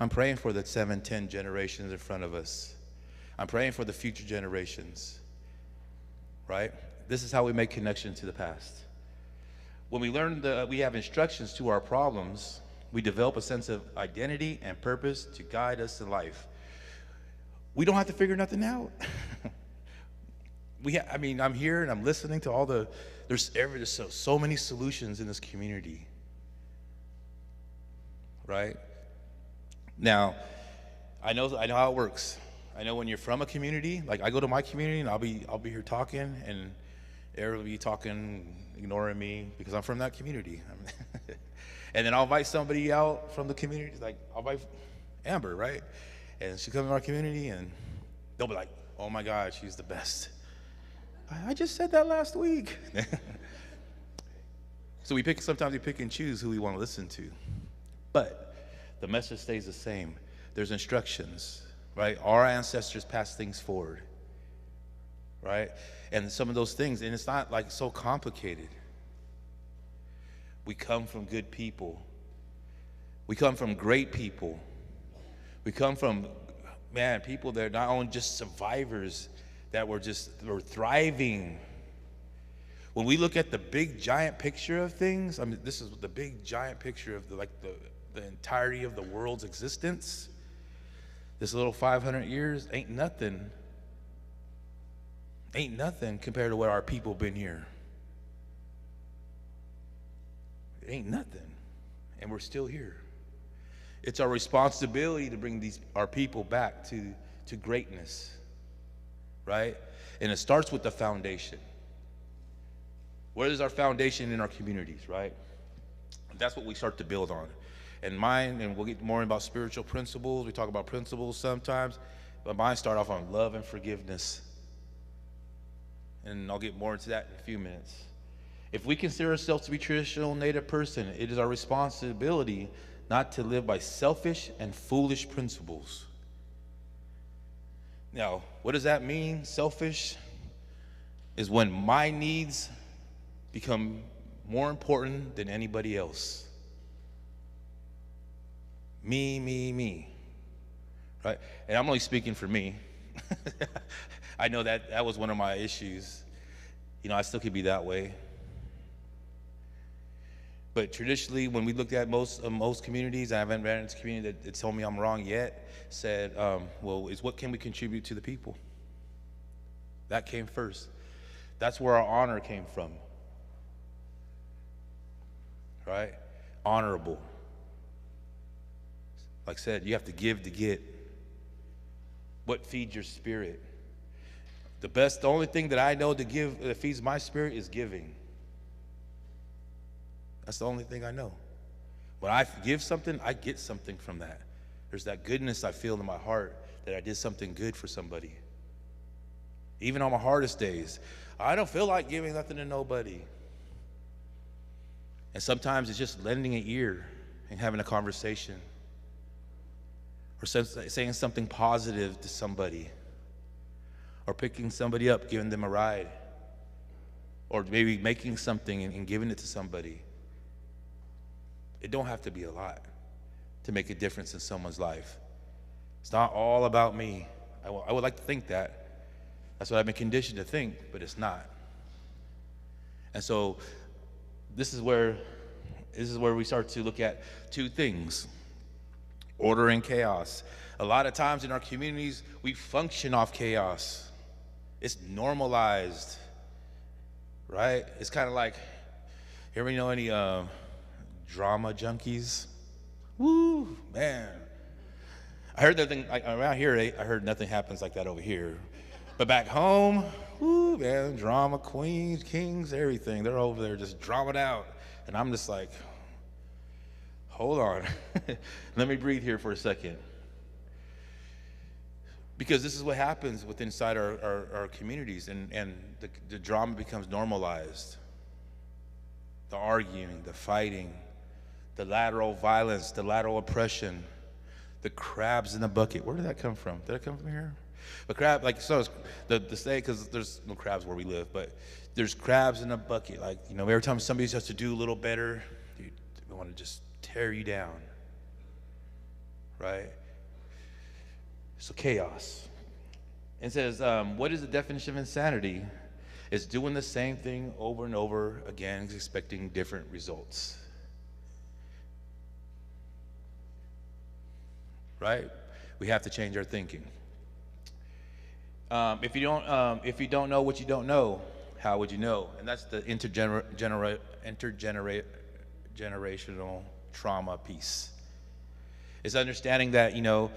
I'm praying for the 7, 10 generations in front of us. I'm praying for the future generations, right? This is how we make connection to the past. When we learn that we have instructions to our problems, we develop a sense of identity and purpose to guide us in life. We don't have to figure nothing out. I'm here and I'm listening to all there's so many solutions in this community, right? Now, I know how it works. I know when you're from a community, like I go to my community and I'll be here talking and everybody will be talking, ignoring me because I'm from that community. And then I'll invite somebody out from the community, like I'll invite Amber, right? And she comes to our community and they'll be like, oh my God, she's the best. I just said that last week. So sometimes we pick and choose who we want to listen to. But the message stays the same. There's instructions, right? Our ancestors passed things forward, right? And some of those things, and it's not like so complicated. We come from good people. We come from great people. We come from, people that are not only just survivors, that were thriving. When we look at the big giant picture of things, this is the big giant picture of the entirety of the world's existence. This little 500 years ain't nothing compared to what our people been here. It ain't nothing, and we're still here. It's our responsibility to bring our people back to greatness, right? And it starts with the foundation. What is our foundation in our communities, right? That's what we start to build on. And we'll get more about spiritual principles. We talk about principles sometimes, but mine start off on love and forgiveness. And I'll get more into that in a few minutes. If we consider ourselves to be traditional Native person, it is our responsibility not to live by selfish and foolish principles. Now, what does that mean? Selfish is when my needs become more important than anybody else. Me, right? And I'm only speaking for me. I know that was one of my issues. I still could be that way. But traditionally, when we looked at most communities, I haven't ran into a community that told me I'm wrong yet, said, what can we contribute to the people? That came first. That's where our honor came from, right? Honorable. Like I said, you have to give to get. What feeds your spirit? The only thing that I know to give that feeds my spirit is giving. That's the only thing I know. When I give something, I get something from that. There's that goodness I feel in my heart that I did something good for somebody. Even on my hardest days, I don't feel like giving nothing to nobody. And sometimes it's just lending an ear and having a conversation, or saying something positive to somebody, or picking somebody up, giving them a ride, or maybe making something and giving it to somebody. It don't have to be a lot to make a difference in someone's life. It's not all about me. I would like to think that. That's what I've been conditioned to think, but it's not. And so this is where we start to look at two things: order and chaos. A lot of times in our communities, we function off chaos. It's normalized, right? It's kind of like, you ever know any drama junkies? Woo, man. I heard that thing, like around here, I heard nothing happens like that over here. But back home, woo, man, drama queens, kings, everything. They're over there just draming out. And I'm just like, hold on. Let me breathe here for a second. Because this is what happens inside our communities, and the drama becomes normalized. The arguing, the fighting, the lateral violence, the lateral oppression, the crabs in the bucket. Where did that come from? Did it come from here? But crab, like, so the say, because there's no crabs where we live, but there's crabs in a bucket. Like, you know, every time somebody has to do a little better, dude, they want to just tear you down, right? So chaos. It says, what is the definition of insanity? It's doing the same thing over and over again, expecting different results. Right? We have to change our thinking. If you don't know what you don't know, how would you know? And that's the intergenerational trauma piece. It's understanding that, you know,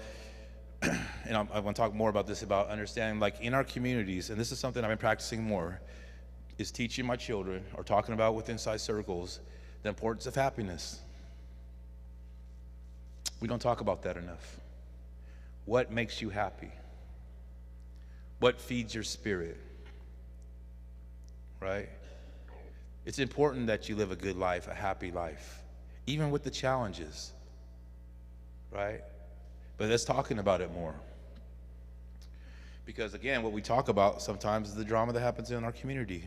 and I want to talk more about this, about understanding, like, in our communities, and this is something I've been practicing more, is teaching my children, or talking about with inside circles, the importance of happiness. We don't talk about that enough. What makes you happy? What feeds your spirit? Right? It's important that you live a good life, a happy life, even with the challenges. Right? But let's talking about it more. Because again, what we talk about sometimes is the drama that happens in our community.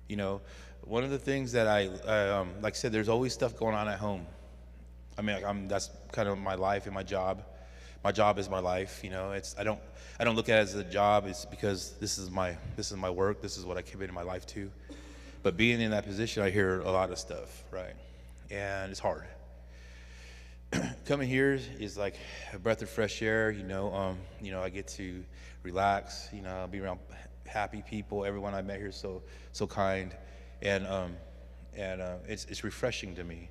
You know, one of the things that I like I said, there's always stuff going on at home. I mean, that's kind of my life and my job. My job is my life. You know, I don't look at it as a job. It's because this is my work. This is what I committed my life to. But being in that position, I hear a lot of stuff, right? And it's hard. Coming here is like a breath of fresh air. You know, I get to relax. You know, be around happy people. Everyone I met here is so kind, and it's refreshing to me.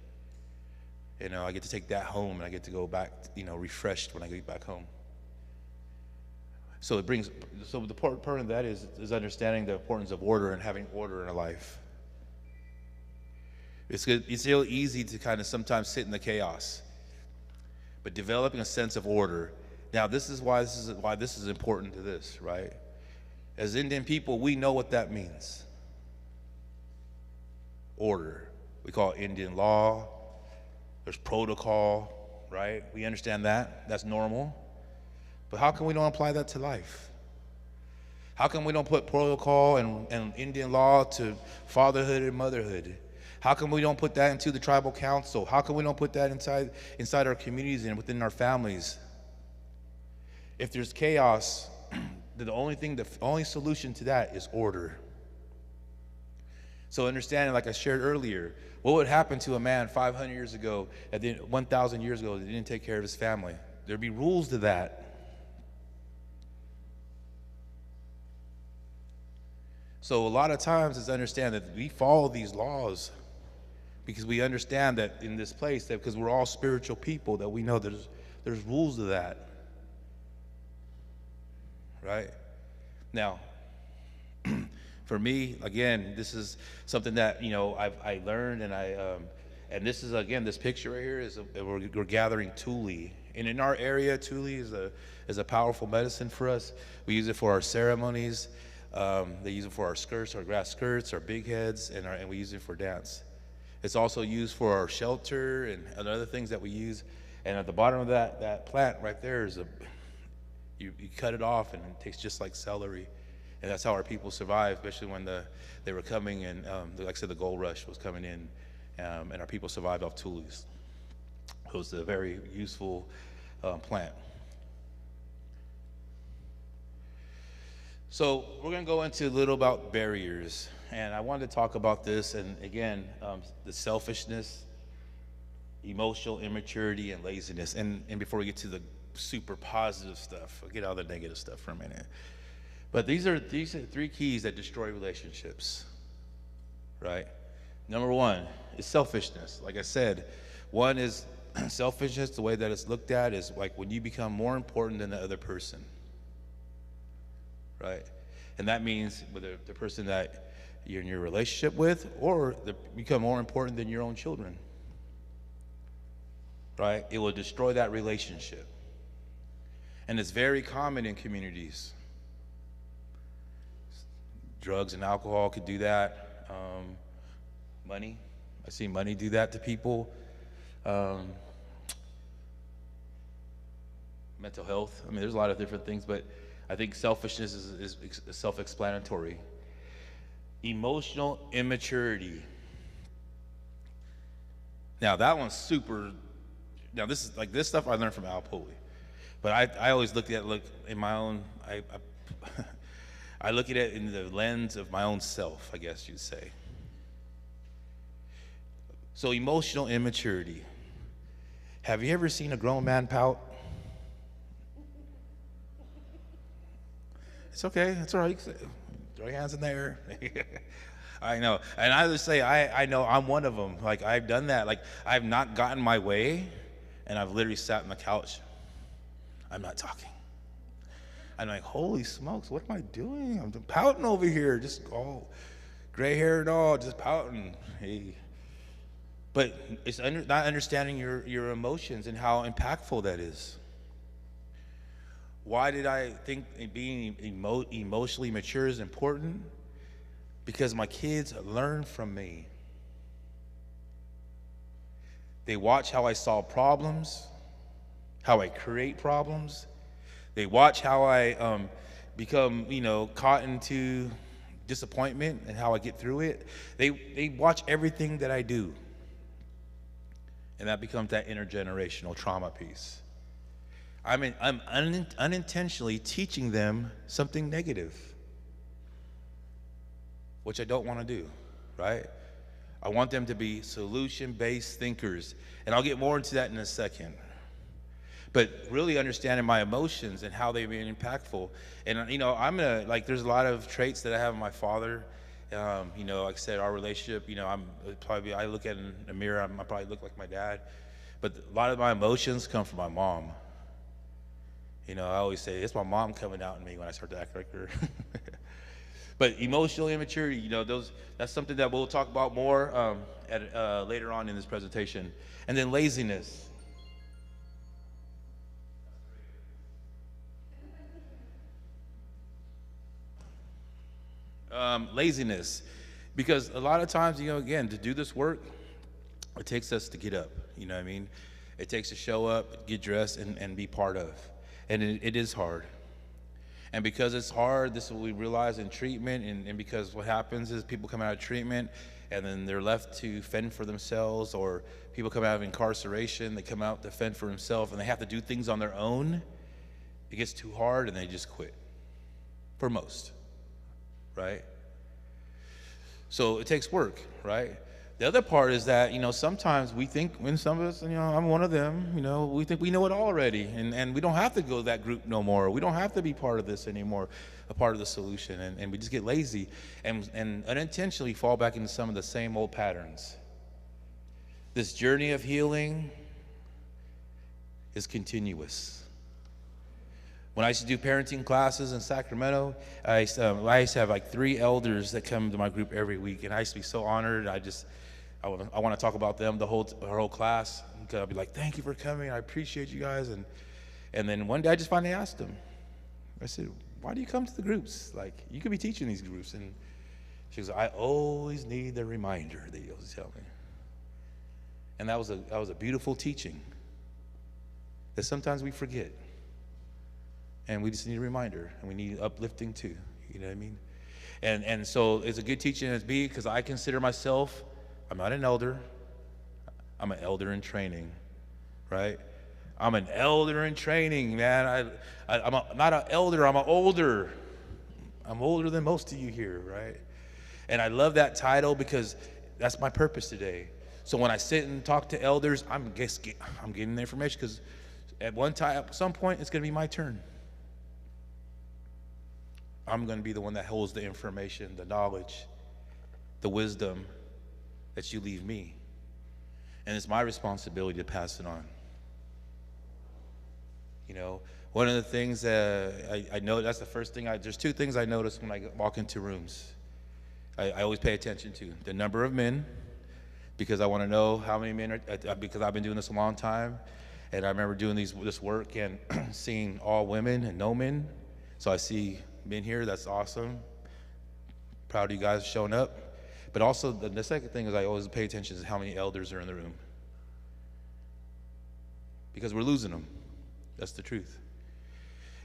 You know, I get to take that home, and I get to go back, you know, refreshed when I get back home. So the part of that is understanding the importance of order and having order in a life. It's real easy to kind of sometimes sit in the chaos, but developing a sense of order. Now, this is why this is important to this, right? As Indian people, we know what that means. Order. We call it Indian law. There's protocol, right? We understand that. That's normal. But how come we don't apply that to life? How come we don't put protocol and Indian law to fatherhood and motherhood? How come we don't put that into the tribal council? How come we don't put that inside our communities and within our families? If there's chaos, the only solution to that is order. So understanding, like I shared earlier, what would happen to a man 500 years ago, 1,000 years ago, that didn't take care of his family? There'd be rules to that. So a lot of times it's understand that we follow these laws, because we understand that in this place, that because we're all spiritual people, that we know there's rules to that, right? Now, for me, again, this is something that, you know, I learned, and and this is, again, this picture right here is we're gathering tule. And in our area, tule is a powerful medicine for us. We use it for our ceremonies. They use it for our skirts, our grass skirts, our big heads, and we use it for dance. It's also used for our shelter and other things that we use. And at the bottom of that plant right there is you cut it off, and it tastes just like celery. And that's how our people survived, especially when they were coming, and like I said, the gold rush was coming in, and our people survived off tules. It was a very useful plant. So we're going to go into a little about barriers, and I wanted to talk about this, and again, the selfishness, emotional immaturity, and laziness. And before we get to the super positive stuff, I'll get out of the negative stuff for a minute. But these are three keys that destroy relationships, right? Number one is selfishness. Like I said, one is selfishness. The way that it's looked at is like when you become more important than the other person, right? And that means whether the person that you're in your relationship with, or become more important than your own children, right? It will destroy that relationship. And it's very common in communities. Drugs and alcohol could do that. Money, I see money do that to people. Mental health, I mean, there's a lot of different things, but I think selfishness is self-explanatory. Emotional immaturity. Now that one's super, now this is like, this stuff I learned from Al Pulley. But I always look in my own, I look at it in the lens of my own self, I guess you'd say. So emotional immaturity. Have you ever seen a grown man pout? It's okay, it's all right. You can throw your hands in the air. I know, and I just say, I know I'm one of them. Like, I've done that. Like, I've not gotten my way, and I've literally sat on the couch. I'm not talking. I'm like, holy smokes, what am I doing? I'm pouting over here, just all gray hair and all, just pouting. Hey. But it's not understanding your emotions and how impactful that is. Why did I think being emotionally mature is important? Because my kids learn from me. They watch how I solve problems, how I create problems. They watch how I become, caught into disappointment and how I get through it. They watch everything that I do. And that becomes that intergenerational trauma piece. I'm unintentionally teaching them something negative, which I don't want to do, right? I want them to be solution-based thinkers. And I'll get more into that in a second. But really understanding my emotions and how they've been impactful. And, there's a lot of traits that I have in my father. Like I said, our relationship, I look at it in the mirror, I probably look like my dad. But a lot of my emotions come from my mom. I always say, it's my mom coming out in me when I start to act like her. But emotional immaturity, that's something that we'll talk about more later on in this presentation. And then laziness. Laziness, because a lot of times, again, to do this work, it takes us to get up, It takes to show up, get dressed, and be part of. And it is hard. And because it's hard, this is what we realize in treatment, and because what happens is people come out of treatment, and then they're left to fend for themselves, or people come out of incarceration, they come out to fend for themselves, and they have to do things on their own. It gets too hard, and they just quit, for most. Right? So it takes work, right? The other part is that, sometimes we think, when some of us, I'm one of them, we think we know it all already, and we don't have to go to that group no more. We don't have to be part of this anymore, a part of the solution, and we just get lazy and unintentionally fall back into some of the same old patterns, This journey of healing is continuous. When I used to do parenting classes in Sacramento, I used to have like 3 elders that come to my group every week, and I used to be so honored. I want to talk about them the whole class. I'd be like, thank you for coming. I appreciate you guys. And then one day I just finally asked them. I said, why do you come to the groups? Like, you could be teaching these groups. And she goes, I always need the reminder, they always tell me. And that was a beautiful teaching that sometimes we forget. And we just need a reminder, and we need uplifting too. You know what I mean? And so it's a good teaching as me, because I consider myself, I'm not an elder, I'm an elder in training, right? I'm an elder in training, man. I'm not an elder, I'm an older. I'm older than most of you here, right? And I love that title because that's my purpose today. So when I sit and talk to elders, I'm getting the information, because at some point, it's going to be my turn. I'm going to be the one that holds the information, the knowledge, the wisdom that you leave me. And it's my responsibility to pass it on. You know, one of the things I know, that's the first thing, there's 2 things I notice when I walk into rooms. I always pay attention to the number of men, because I want to know how many men are, because I've been doing this a long time. And I remember doing this work and seeing all women and no men. So I see men here, that's awesome. Proud of you guys showing up. But also the second thing is I always pay attention to how many elders are in the room. Because we're losing them. That's the truth.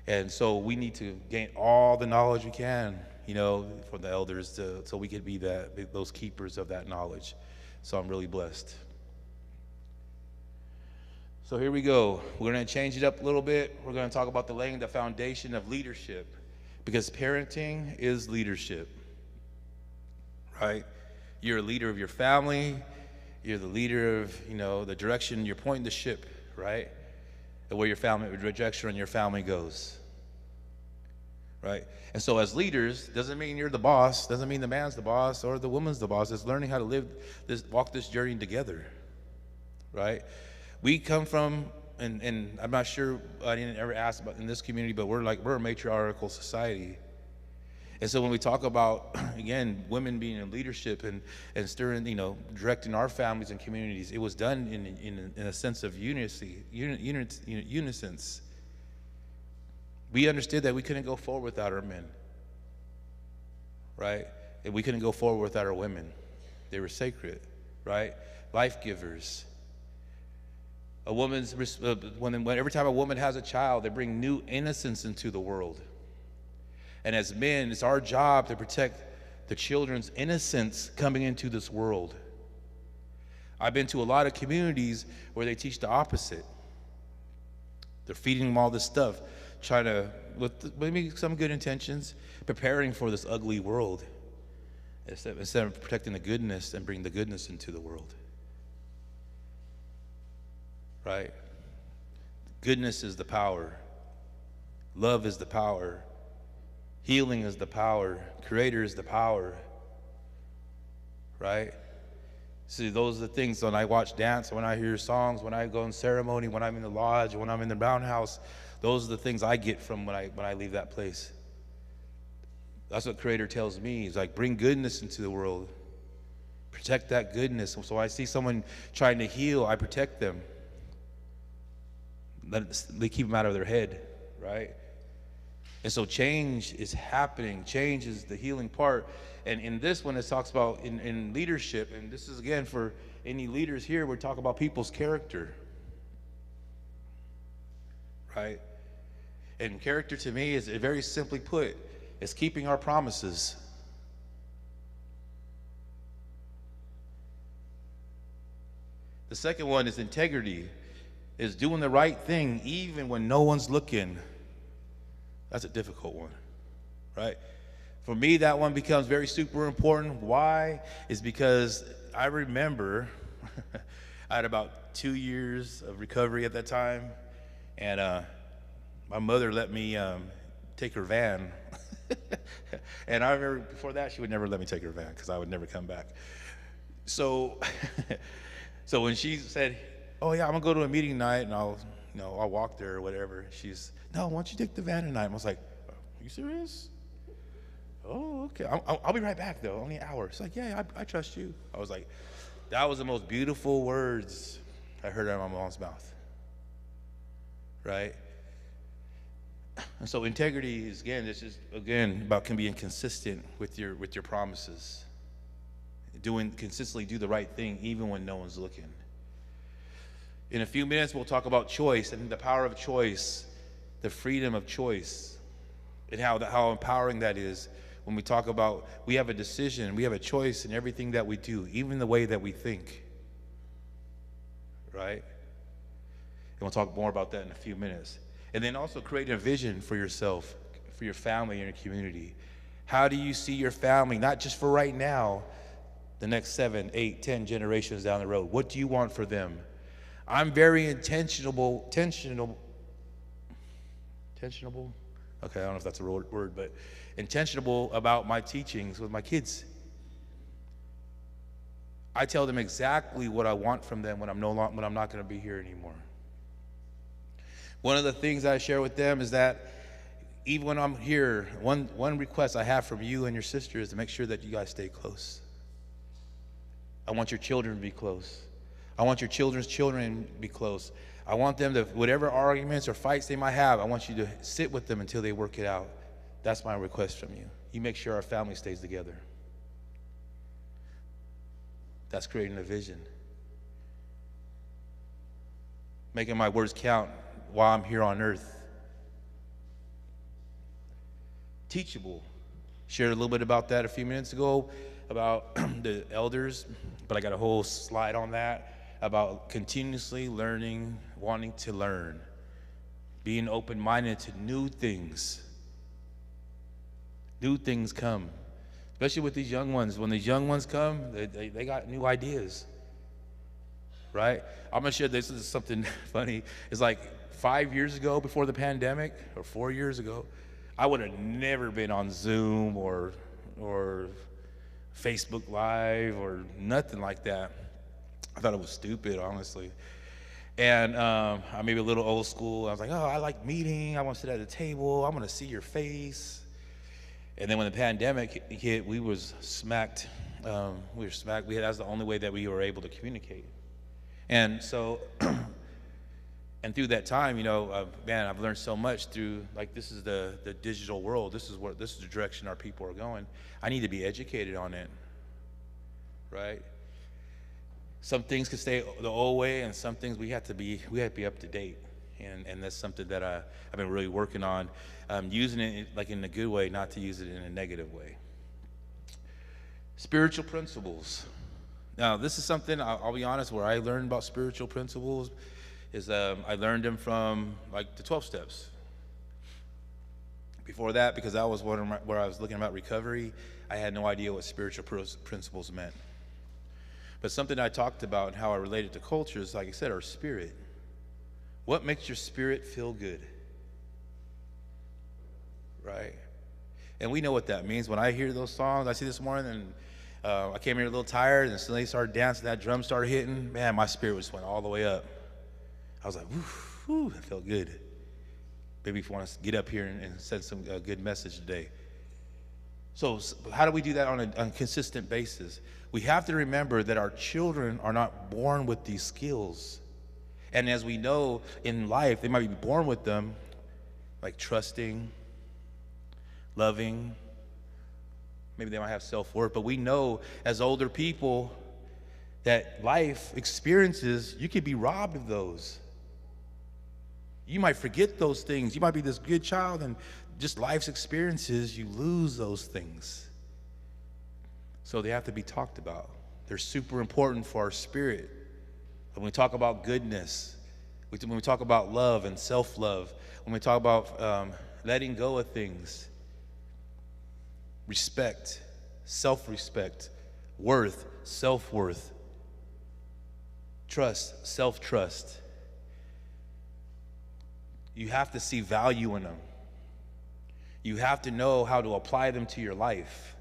And so we need to gain all the knowledge we can, you know, from the elders so we could be those keepers of that knowledge. So I'm really blessed. So here we go. We're going to change it up a little bit. We're going to talk about laying the foundation of leadership, because parenting is leadership, right? You're a leader of your family. You're the leader of, you know, the direction you're pointing the ship, right? And where the direction in your family goes, right? And so as leaders, doesn't mean you're the boss, doesn't mean the man's the boss or the woman's the boss. It's learning how to walk this journey together, right? We come from, and I'm not sure, I didn't ever ask about in this community, but we're a matriarchal society. And so when we talk about, again, women being in leadership and stirring, you know, directing our families and communities, it was done in a sense of unison. We understood that we couldn't go forward without our men, right? And we couldn't go forward without our women. They were sacred, right? Life givers. Every time a woman has a child, they bring new innocence into the world. And as men, it's our job to protect the children's innocence coming into this world. I've been to a lot of communities where they teach the opposite. They're feeding them all this stuff, trying to, with maybe some good intentions, preparing for this ugly world, instead of protecting the goodness and bringing the goodness into the world. Right? Goodness is the power. Love is the power. Healing is the power. Creator is the power. Right? See, those are the things when I watch dance, when I hear songs, when I go in ceremony, when I'm in the lodge, when I'm in the brown house, those are the things I get from when I leave that place. That's what Creator tells me. He's like, bring goodness into the world. Protect that goodness. So I see someone trying to heal, I protect them. They keep them out of their head, right? And so change is happening. Change is the healing part. And in this one, it talks about in leadership, and this is, again, for any leaders here, we're talking about people's character, right? And character to me is, very simply put, is keeping our promises. The second one is integrity, is doing the right thing even when no one's looking. That's a difficult one, right? For me, that one becomes very super important. Why? Is because I remember I had about 2 years of recovery at that time, and my mother let me take her van. And I remember before that, she would never let me take her van because I would never come back. So So when she said, oh yeah, I'm gonna go to a meeting tonight and I'll walk there or whatever. She's, no, why don't you take the van tonight? I was like, are you serious? Oh, okay. I'll be right back though, only an hour. It's like, yeah, I trust you. I was like, that was the most beautiful words I heard out of my mom's mouth, right? And so integrity is, again, this is again about being consistent with your promises, consistently do the right thing even when no one's looking. In a few minutes, we'll talk about choice and the power of choice, the freedom of choice, and how empowering that is. When we talk about, we have a decision, we have a choice in everything that we do, even the way that we think, right? And we'll talk more about that in a few minutes. And then also creating a vision for yourself, for your family and your community. How do you see your family, not just for right now, the next 7, 8, 10 generations down the road? What do you want for them? I'm very intentional. Okay, I don't know if that's a word, but intentional about my teachings with my kids. I tell them exactly what I want from them when I'm not going to be here anymore. One of the things I share with them is that even when I'm here, one request I have from you and your sister is to make sure that you guys stay close. I want your children to be close. I want your children's children to be close. I want them to, whatever arguments or fights they might have, I want you to sit with them until they work it out. That's my request from you. You make sure our family stays together. That's creating a vision. Making my words count while I'm here on earth. Teachable. Shared a little bit about that a few minutes ago, about the elders, but I got a whole slide on that, about continuously learning, wanting to learn, being open-minded to new things. New things come, especially with these young ones. When these young ones come, they got new ideas, right? I'm gonna share this is something funny. It's like 5 years ago, before the pandemic, or 4 years ago, I would have never been on Zoom or Facebook Live or nothing like that. I thought it was stupid, honestly. And I'm maybe a little old school. I was like, oh, I like meeting. I want to sit at a table. I want to see your face. And then when the pandemic hit, we was smacked. We were smacked. That's the only way that we were able to communicate. And so, and through that time, you know, man, I've learned so much through, like, this is the digital world. This is the direction our people are going. I need to be educated on it, right? Some things can stay the old way, and some things we have to be up to date. And that's something that I've been really working on, using it like in a good way, not to use it in a negative way. Spiritual principles. Now, this is something, I'll be honest, where I learned about spiritual principles is I learned them from like the 12 steps. Before that, because I was where I was looking about recovery, I had no idea what spiritual principles meant. But something I talked about and how I related to cultures, like I said, our spirit. What makes your spirit feel good? Right? And we know what that means. When I hear those songs, I see this morning, and I came here a little tired, and suddenly started dancing, that drum started hitting, man, my spirit just went all the way up. I was like, whew, that felt good. Maybe if you want to get up here and send some good message today. So how do we do that on a consistent basis? We have to remember that our children are not born with these skills. And as we know in life, they might be born with them, like trusting, loving. Maybe they might have self-worth, but we know as older people that life experiences, you could be robbed of those. You might forget those things. You might be this good child, and just life's experiences, you lose those things. So they have to be talked about. They're super important for our spirit. When we talk about goodness, when we talk about love and self-love, when we talk about letting go of things, respect, self-respect, worth, self-worth, trust, self-trust. You have to see value in them. You have to know how to apply them to your life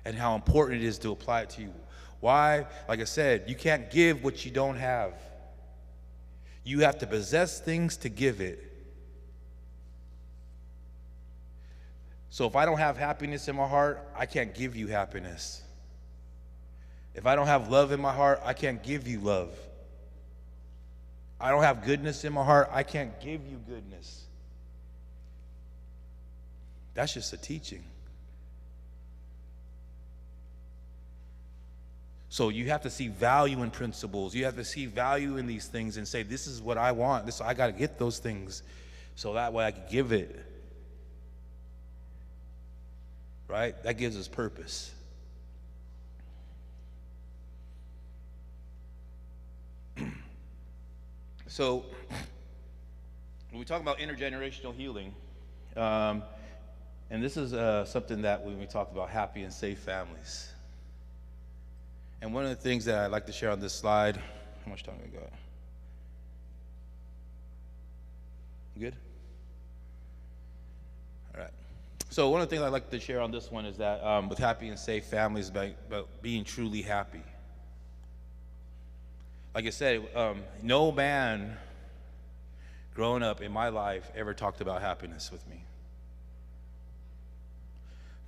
and how important it is to apply it to you. Why? Like I said, you can't give what you don't have. You have to possess things to give it. So if I don't have happiness in my heart, I can't give you happiness. If I don't have love in my heart, I can't give you love. I don't have goodness in my heart, I can't give you goodness. That's just a teaching. So you have to see value in principles. You have to see value in these things and say, this is what I want. I got to get those things so that way I can give it. Right? That gives us purpose. So when we talk about intergenerational healing, and this is something that when we talk about happy and safe families. And one of the things that I'd like to share on this slide, how much time we got? Good? All right. So one of the things I'd like to share on this one is that with happy and safe families, about being truly happy. Like I said, no man growing up in my life ever talked about happiness with me.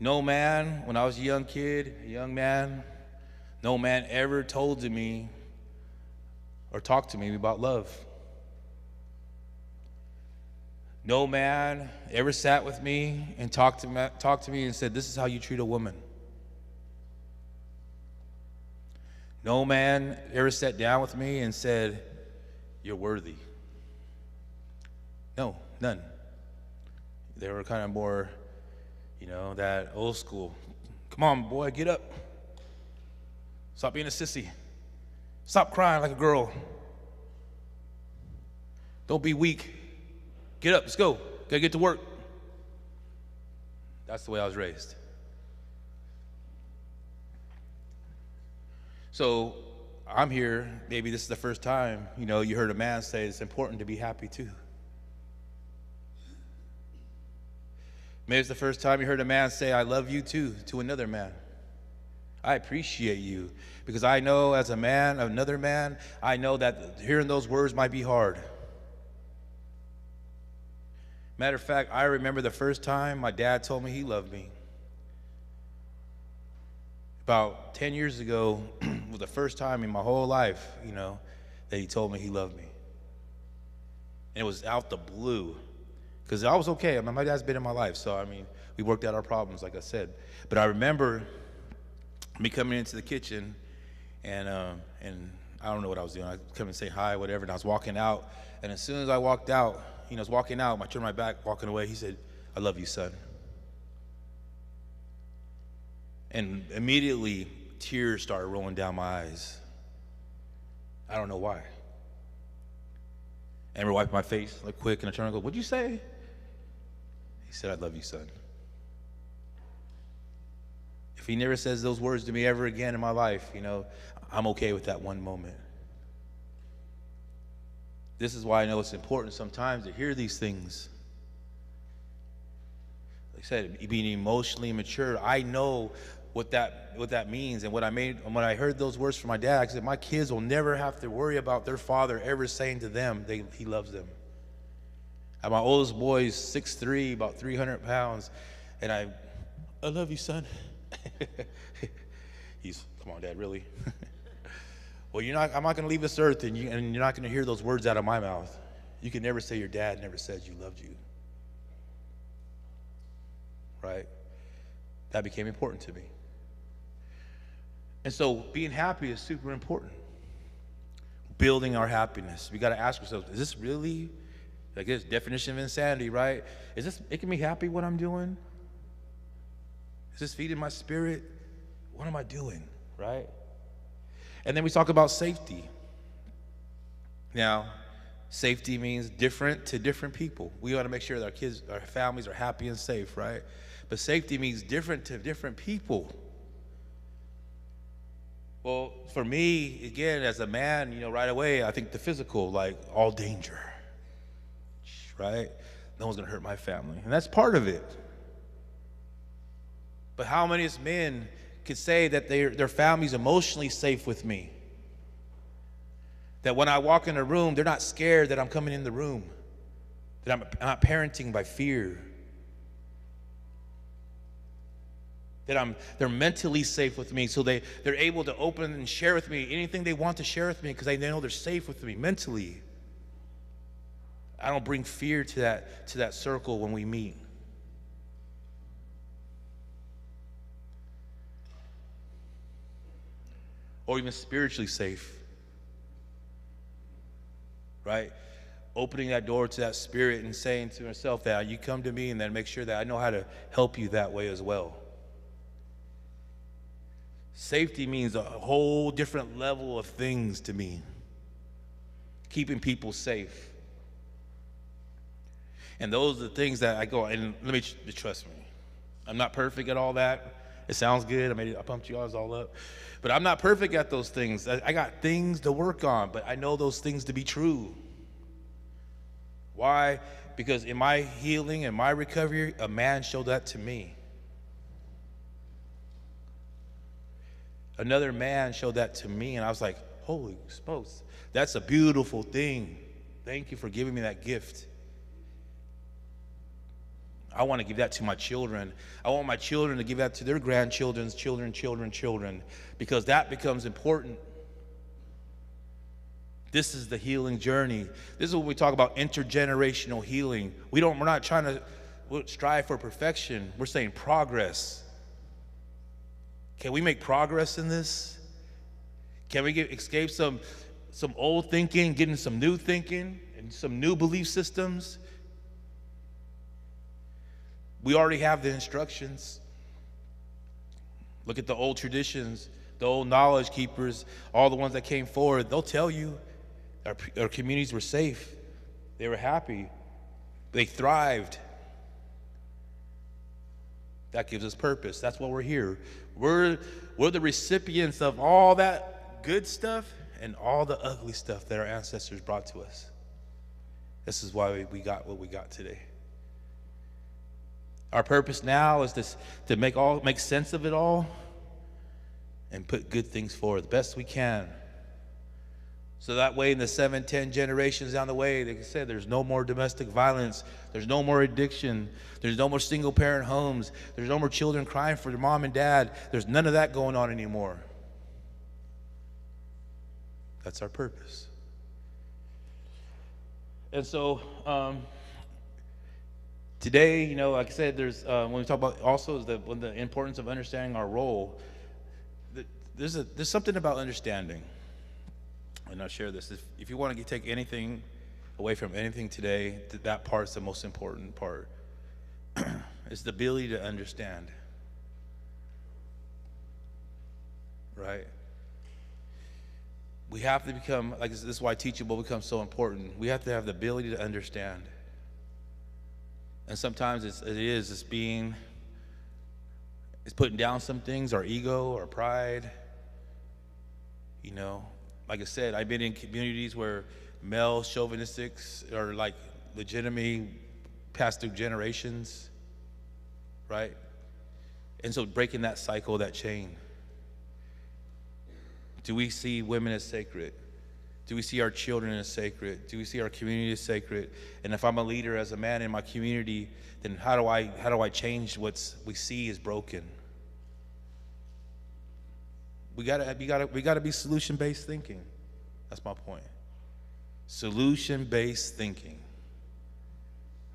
No man, when I was a young kid, a young man, no man ever told to me or talked to me about love. No man ever sat with me and talked to me and said, this is how you treat a woman. No man ever sat down with me and said, you're worthy. No, none. They were kind of more, that old school. Come on, boy, get up. Stop being a sissy. Stop crying like a girl. Don't be weak. Get up, let's go. Gotta get to work. That's the way I was raised. So I'm here, maybe this is the first time, you heard a man say it's important to be happy too. Maybe it's the first time you heard a man say, I love you too, to another man. I appreciate you, because I know as a man, another man, I know that hearing those words might be hard. Matter of fact, I remember the first time my dad told me he loved me. About 10 years ago was the first time in my whole life, that he told me he loved me. And it was out the blue, because I was okay. My dad's been in my life, so we worked out our problems, like I said. But I remember me coming into the kitchen, and I don't know what I was doing. I come and say hi, whatever, and I was walking out. And as soon as I walked out, I was walking out, I turned my back, walking away. He said, I love you, son. And immediately, tears started rolling down my eyes. I don't know why. Amber wiped my face like quick, and I turned and go, what'd you say? He said, I love you, son. If he never says those words to me ever again in my life, I'm okay with that one moment. This is why I know it's important sometimes to hear these things. Like I said, being emotionally mature, I know what that means. And when I heard those words from my dad, I said, my kids will never have to worry about their father ever saying to them he loves them. And my oldest boy is 6'3", about 300 pounds, and I love you, son. Come on, Dad, really? Well, I'm not going to leave this earth, and you're not going to hear those words out of my mouth. You can never say your dad never said you loved you. Right? That became important to me. And so being happy is super important. Building our happiness. We got to ask ourselves, is this really, like this definition of insanity, right? Is this making me happy what I'm doing? Is this feeding my spirit? What am I doing, right? And then we talk about safety. Now, safety means different to different people. We want to make sure that our families are happy and safe, right? But safety means different to different people. Well, for me, again, as a man, right away, I think the physical, like all danger, right? No one's going to hurt my family. And that's part of it. But how many men could say that their family's emotionally safe with me. That when I walk in a room, they're not scared that I'm coming in the room. That I'm not parenting by fear. That they're mentally safe with me, so they're able to open and share with me anything they want to share with me because they know they're safe with me mentally. I don't bring fear to that circle when we meet. Or even spiritually safe. Right? Opening that door to that spirit and saying to herself that you come to me, and then make sure that I know how to help you that way as well. Safety means a whole different level of things to me. Keeping people safe. And those are the things that I go, and let me trust me. I'm not perfect at all that. It sounds good. I pumped you guys all up. But I'm not perfect at those things. I got things to work on, but I know those things to be true. Why? Because in my healing and my recovery, a man showed that to me. Another man showed that to me, and I was like, holy smokes, that's a beautiful thing. Thank you for giving me that gift. I want to give that to my children. I want my children to give that to their grandchildren's children, because that becomes important. This is the healing journey. This is what we talk about, intergenerational healing. We're not trying to strive for perfection. We're saying progress. Can we make progress in this? Can we escape some old thinking, get into some new thinking and some new belief systems? We already have the instructions. Look at the old traditions, the old knowledge keepers, all the ones that came forward. They'll tell you our communities were safe. They were happy. They thrived. That gives us purpose. That's why we're here. We're the recipients of all that good stuff and all the ugly stuff that our ancestors brought to us. This is why we got what we got today. Our purpose now is to make sense of it all and put good things forward the best we can. So that way in the 7, 10 generations down the way, like I said, there's no more domestic violence, there's no more addiction, there's no more single parent homes, there's no more children crying for their mom and dad. There's none of that going on anymore. That's our purpose. And so today, like I said, there's when we talk about also is the importance of understanding our role. There's something about understanding, and I'll share this. If you want to take anything away from anything today, that part's the most important part. It's the ability to understand, right? We have to become, like this is why teachable becomes so important. We have to have the ability to understand. And sometimes it's putting down some things, our ego, our pride. Like I said, I've been in communities where male chauvinistics are like legitimately passed through generations, right? And so breaking that cycle, that chain. Do we see women as sacred? Do we see our children as sacred? Do we see our community as sacred? And if I'm a leader as a man in my community, then how do I change what we see is broken? We gotta be solution-based thinking. That's my point. Solution-based thinking,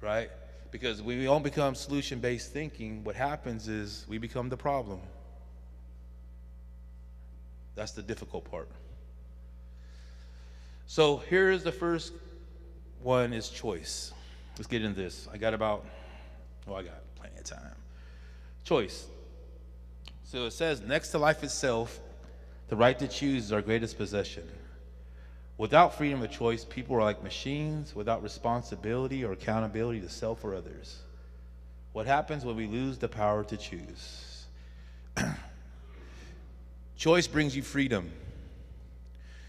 right? Because when we don't become solution-based thinking, what happens is we become the problem. That's the difficult part. So here's the first one, is choice. Let's get into this. I got plenty of time. Choice. So it says, next to life itself, the right to choose is our greatest possession. Without freedom of choice, people are like machines without responsibility or accountability to self or others. What happens when we lose the power to choose? Choice brings you freedom.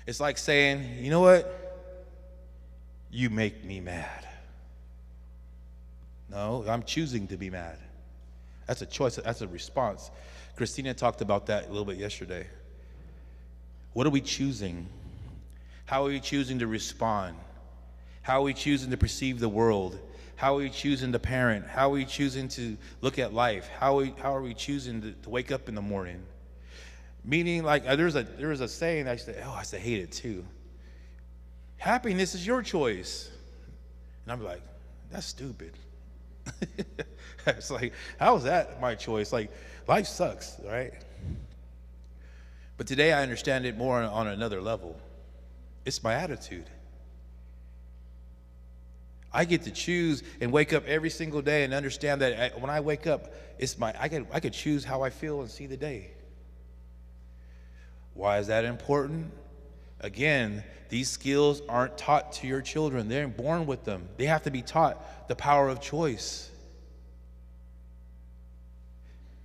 It's like saying, you know what? You make me mad. No, I'm choosing to be mad. That's a choice. That's a response. Christina talked about that a little bit yesterday. What are we choosing? How are we choosing to respond? How are we choosing to perceive the world? How are we choosing to parent? How are we choosing to look at life? How are we choosing to wake up in the morning? Meaning, like, there was a saying I used to hate it too. Happiness is your choice. And I'm like, that's stupid. It's like, how is that my choice? Like, life sucks, right? But today I understand it more on another level. It's my attitude. I get to choose and wake up every single day and understand that when I wake up, I could choose how I feel and see the day. Why is that important? Again, these skills aren't taught to your children. They're born with them. They have to be taught the power of choice.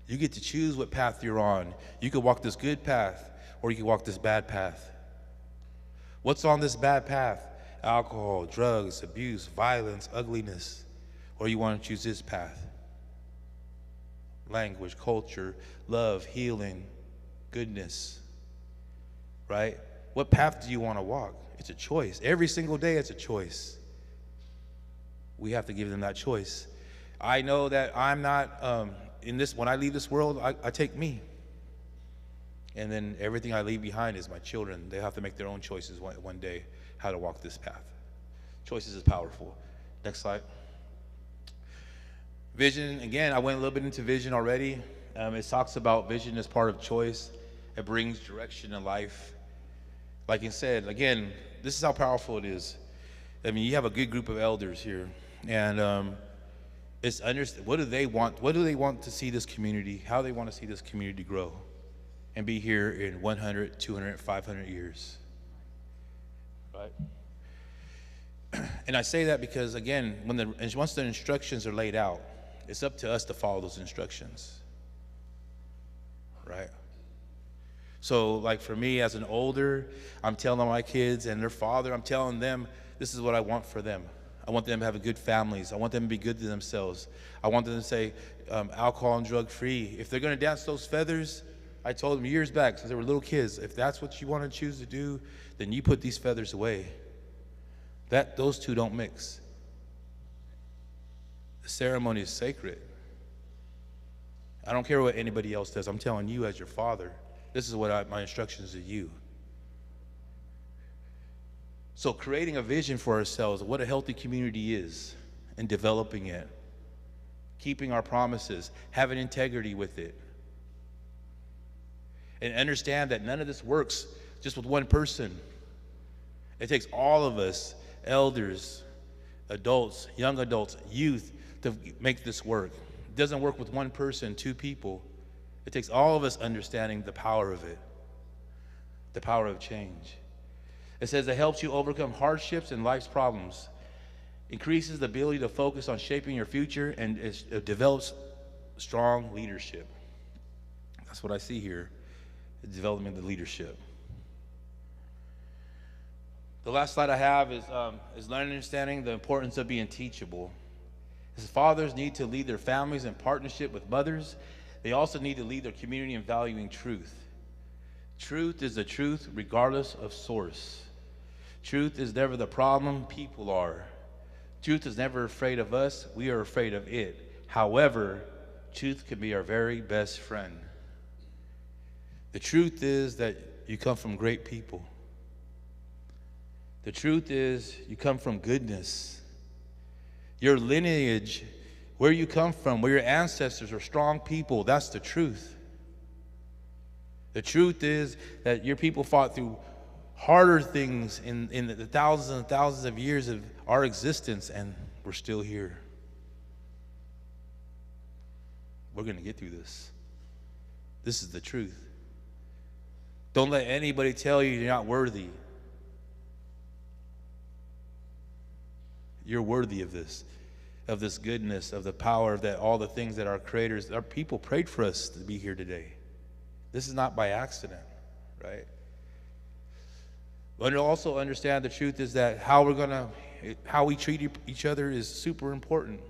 You get to choose what path you're on. You could walk this good path, or you could walk this bad path. What's on this bad path? Alcohol, drugs, abuse, violence, ugliness. Or you want to choose this path? Language, culture, love, healing, goodness. Right? What path do you want to walk? It's a choice. Every single day it's a choice. We have to give them that choice. I know that I'm not when I leave this world, I take me. And then everything I leave behind is my children. They have to make their own choices one day, how to walk this path. Choices is powerful. Next slide. Vision, again, I went a little bit into vision already. It talks about vision as part of choice. It brings direction in life. Like I said, again, this is how powerful it is. I mean, you have a good group of elders here. And it's what do they want? What do they want to see this community? How they want to see this community grow and be here in 100, 200, 500 years, right? And I say that because, again, once the instructions are laid out, it's up to us to follow those instructions, right? So, like, for me as an older, I'm telling my kids and their father, I'm telling them, this is what I want for them. I want them to have good families. I want them to be good to themselves. I want them to say alcohol and drug free. If they're going to dance those feathers, I told them years back, since they were little kids, if that's what you want to choose to do, then you put these feathers away. Those two don't mix. The ceremony is sacred. I don't care what anybody else does. I'm telling you as your father, this is what my instructions to you. So creating a vision for ourselves of what a healthy community is and developing it, keeping our promises, having integrity with it, and understand that none of this works just with one person. It takes all of us, elders, adults, young adults, youth, to make this work. It doesn't work with one person, two people. It takes all of us understanding the power of it, the power of change. It says it helps you overcome hardships and life's problems, increases the ability to focus on shaping your future, and it develops strong leadership. That's what I see here, the development of the leadership. The last slide I have is learning and understanding the importance of being teachable. As fathers need to lead their families in partnership with mothers, they also need to lead their community in valuing truth. Truth is the truth regardless of source. Truth is never the problem, people are. Truth is never afraid of us, we are afraid of it. However, truth can be our very best friend. The truth is that you come from great people. The truth is you come from goodness. Your lineage, where you come from, where your ancestors are strong people, that's the truth. The truth is that your people fought through harder things in the thousands and thousands of years of our existence, and we're still here. We're going to get through this. This is the truth. Don't let anybody tell you you're not worthy. You're worthy of this goodness, of the power, of that, all the things that our creators, our people prayed for us to be here today. This is not by accident, right? But also understand the truth is that how we treat each other is super important.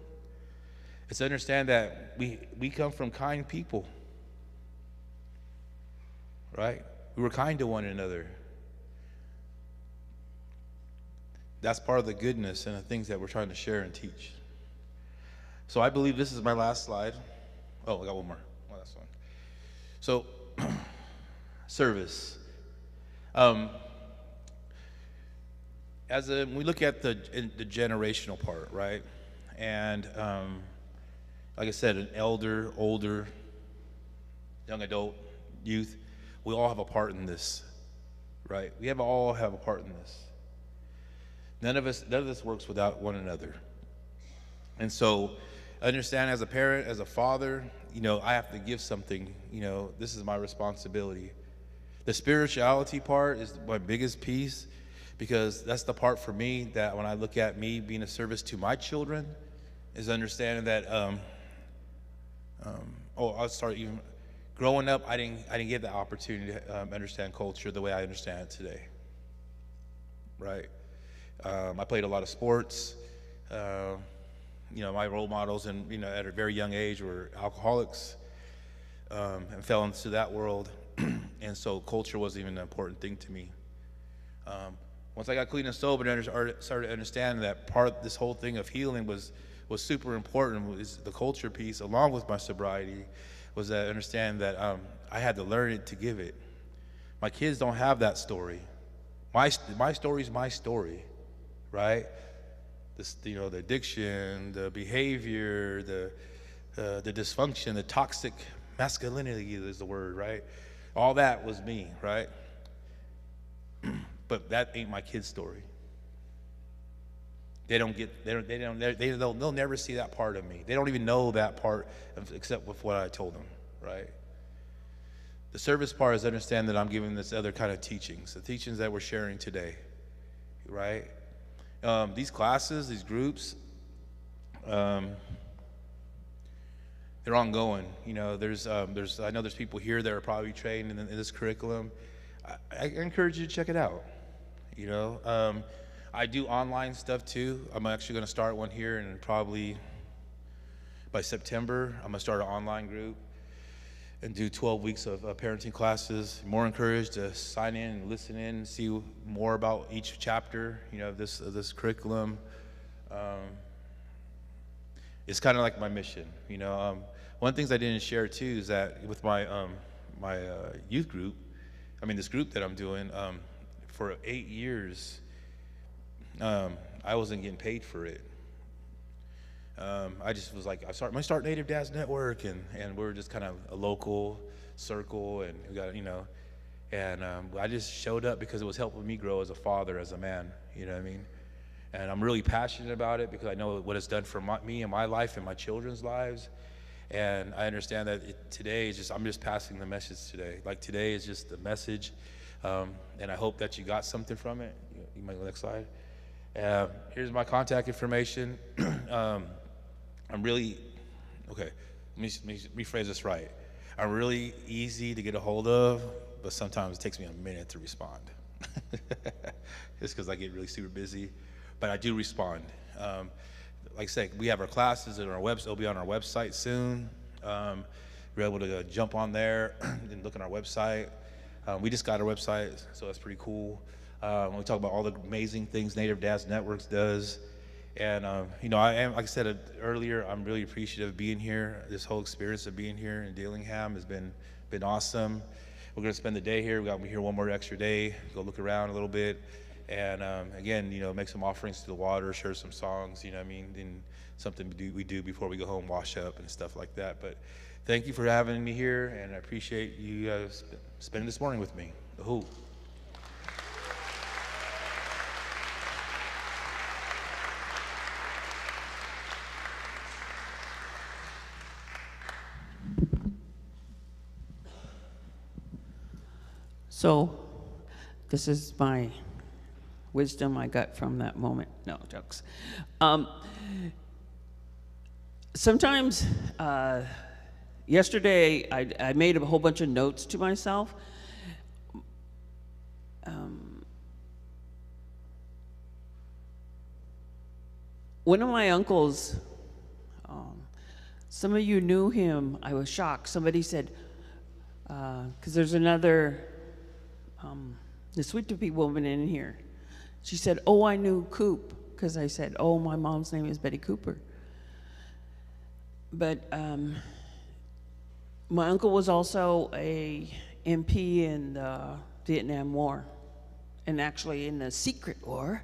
It's to understand that we come from kind people, right? We were kind to one another. That's part of the goodness and the things that we're trying to share and teach. So I believe this is my last slide. Oh, I got one more. One last one. So, service. We look at the generational part, right? And like I said, an elder, older, young adult, youth, we all have a part in this, right? All have a part in this. None of this works without one another. And so, understand as a parent, as a father, I have to give something. This is my responsibility. The spirituality part is my biggest piece, because that's the part for me that when I look at me being a service to my children, is understanding that. I'll start even growing up. I didn't get the opportunity to understand culture the way I understand it today. Right. I played a lot of sports. My role models and at a very young age were alcoholics, and fell into that world. And so culture wasn't even an important thing to me. Once I got clean and sober and started understanding that part of this whole thing of healing was super important, was the culture piece, along with my sobriety, was that understand that I had to learn it to give it. My kids don't have that story. My story is my story, right? The addiction, the behavior, the dysfunction, the toxic masculinity is the word, right? All that was me, right? But that ain't my kid's story. They'll never see that part of me. They don't even know that part except with what I told them, right? The service part is understand that I'm giving this other kind of teachings, the teachings that we're sharing today, right? These classes, these groups, they're ongoing. I know there's people here that are probably trained in this curriculum. I encourage you to check it out. I do online stuff too. I'm actually going to start one here, and probably by September, I'm going to start an online group and do 12 weeks of parenting classes. More encouraged to sign in and listen in and see more about each chapter, of this curriculum. It's kind of like my mission, One of the things I didn't share too is that with my youth group, this group that I'm doing, for 8 years, I wasn't getting paid for it. I just was like, I'm gonna start Native Dads Network, and we're just kind of a local circle, and we got, and I just showed up because it was helping me grow as a father, as a man, And I'm really passionate about it because I know what it's done for me and my life and my children's lives. And I understand that today is I'm just passing the message today. Like today is just the message, and I hope that you got something from it. You might go next slide. Here's my contact information. I'm really, okay, let me rephrase this right. I'm really easy to get a hold of, but sometimes it takes me a minute to respond. Just because I get really super busy, but I do respond. Like I said, we have our classes on our website. It'll be on our website soon. You're able to jump on there and look at our website. We just got our website, so that's pretty cool. We talk about all the amazing things Native Dads Networks does. And, I am, like I said earlier, I'm really appreciative of being here. This whole experience of being here in Dillingham has been awesome. We're going to spend the day here. We got to be here one more extra day, go look around a little bit. And, again, make some offerings to the water, share some songs, and something we do before we go home, wash up and stuff like that. But thank you for having me here, and I appreciate you spending this morning with me. Ahoo. So, this is my wisdom I got from that moment. No, jokes. Sometimes, yesterday, I made a whole bunch of notes to myself. One of my uncles, Some of you knew him. I was shocked. Somebody said, because there's another, the sweet to be woman in here. She said, oh, I knew Coop, because I said, oh, my mom's name is Betty Cooper. But my uncle was also a MP in the Vietnam War, and actually in the secret war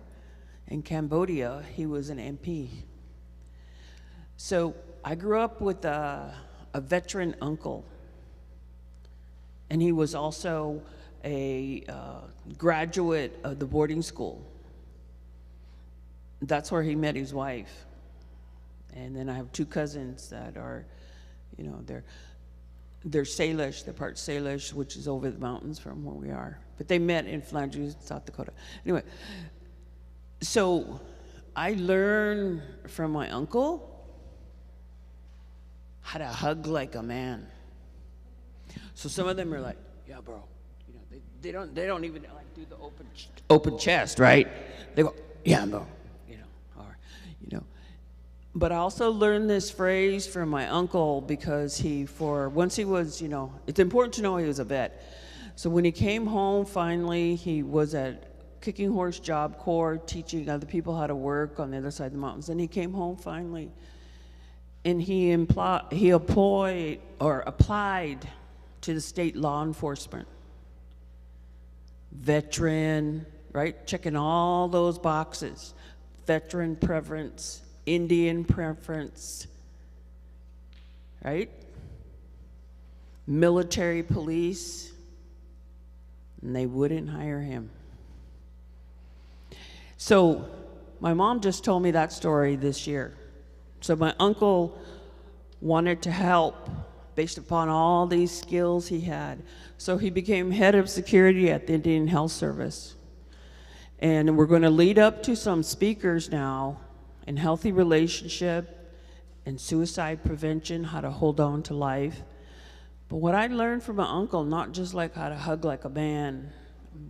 in Cambodia, he was an MP. So I grew up with a veteran uncle, and he was also a graduate of the boarding school. That's where he met his wife. And then I have 2 cousins that are, you know, they're Salish, they're part Salish, which is over the mountains from where we are. But they met in Flanders, South Dakota. Anyway, so I learned from my uncle how to hug like a man. So some of them are like, yeah, bro. You know, they don't even like do the open chest, right? They go, yeah, bro. You know, or, you know. But I also learned this phrase from my uncle because once he was, you know, it's important to know he was a vet. So when he came home, finally, he was at Kicking Horse Job Corps, teaching other people how to work on the other side of the mountains. And he came home finally, and he applied to the state law enforcement. Veteran, right? Checking all those boxes. Veteran preference, Indian preference, right? Military police, and they wouldn't hire him. So my mom just told me that story this year. So my uncle wanted to help based upon all these skills he had. So he became head of security at the Indian Health Service. And we're going to lead up to some speakers now in healthy relationship and suicide prevention, how to hold on to life. But what I learned from my uncle, not just like how to hug like a man,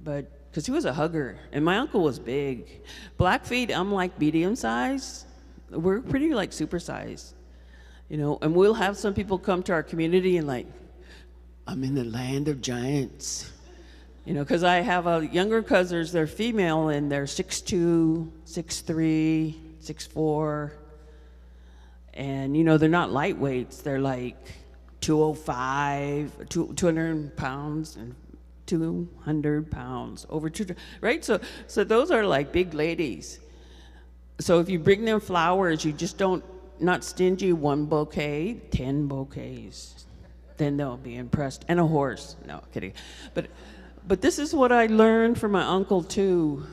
but because he was a hugger, and my uncle was big. Blackfeet, I'm like medium size. We're pretty like super size, you know, and we'll have some people come to our community and like, I'm in the land of giants. You know, because I have younger cousins, they're female, and they're 6'2", 6'3", 6'4", and you know, they're not lightweights. They're like 205, 200 pounds, and 200 pounds, over 200, right? So those are like big ladies. So if you bring them flowers, you just not stingy, 1 bouquet, 10 bouquets. Then they'll be impressed. And a horse. No, kidding. But this is what I learned from my uncle too,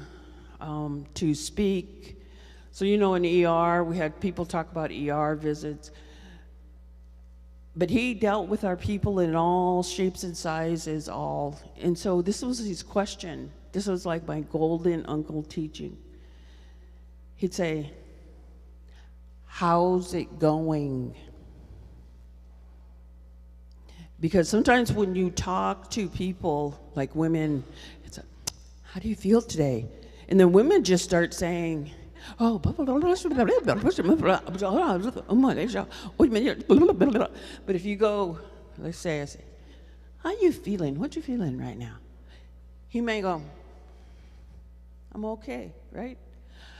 to speak. So you know, in ER, we had people talk about ER visits. But he dealt with our people in all shapes and sizes, and so this was his question. This was like my golden uncle teaching. He'd say, how's it going? Because sometimes when you talk to people, like women, it's like, how do you feel today? And then women just start saying, oh, but if you go, let's say, I say, how you feeling? What you feeling right now? He may go, I'm okay, right?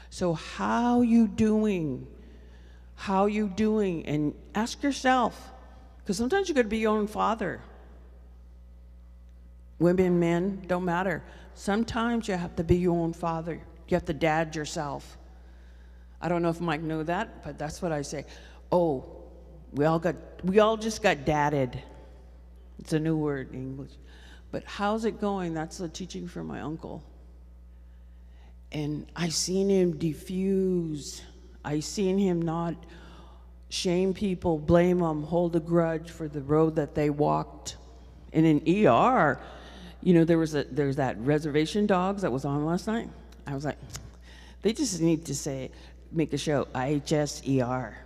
So how you doing? How you doing? And ask yourself, because sometimes you got to be your own father. Women, men, don't matter. Sometimes you have to be your own father. You have to dad yourself. I don't know if Mike knew that, but that's what I say. Oh, we all just got dadded. It's a new word in English. But how's it going? That's the teaching from my uncle. And I seen him diffuse. I seen him not shame people, blame them, hold a grudge for the road that they walked. And in ER, you know, there's that reservation dogs that was on last night. I was like, they just need to make a show, IHS ER.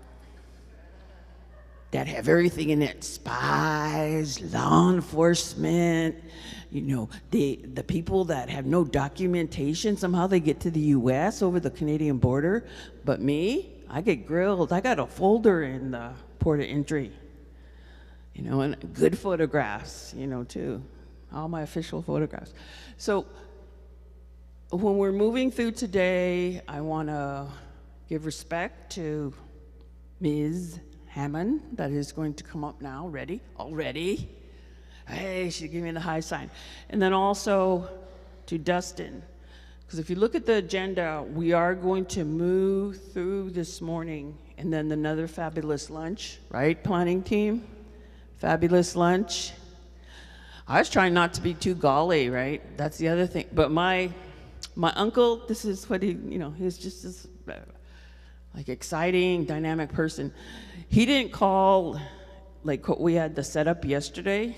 That have everything in it, spies, law enforcement, you know, the people that have no documentation, somehow they get to the US over the Canadian border, but me, I get grilled. I got a folder in the port of entry. You know, and good photographs, you know, too. All my official photographs. So when we're moving through today, I want to give respect to Ms. Hamon, that is going to come up now, ready, already. Hey, she gave me the high sign. And then also to Dustin, because if you look at the agenda, we are going to move through this morning, and then another fabulous lunch, right, planning team? Fabulous lunch. I was trying not to be too golly, right? That's the other thing. But my uncle, this is what he, you know, he's just this like exciting, dynamic person. He didn't call like what we had the setup yesterday.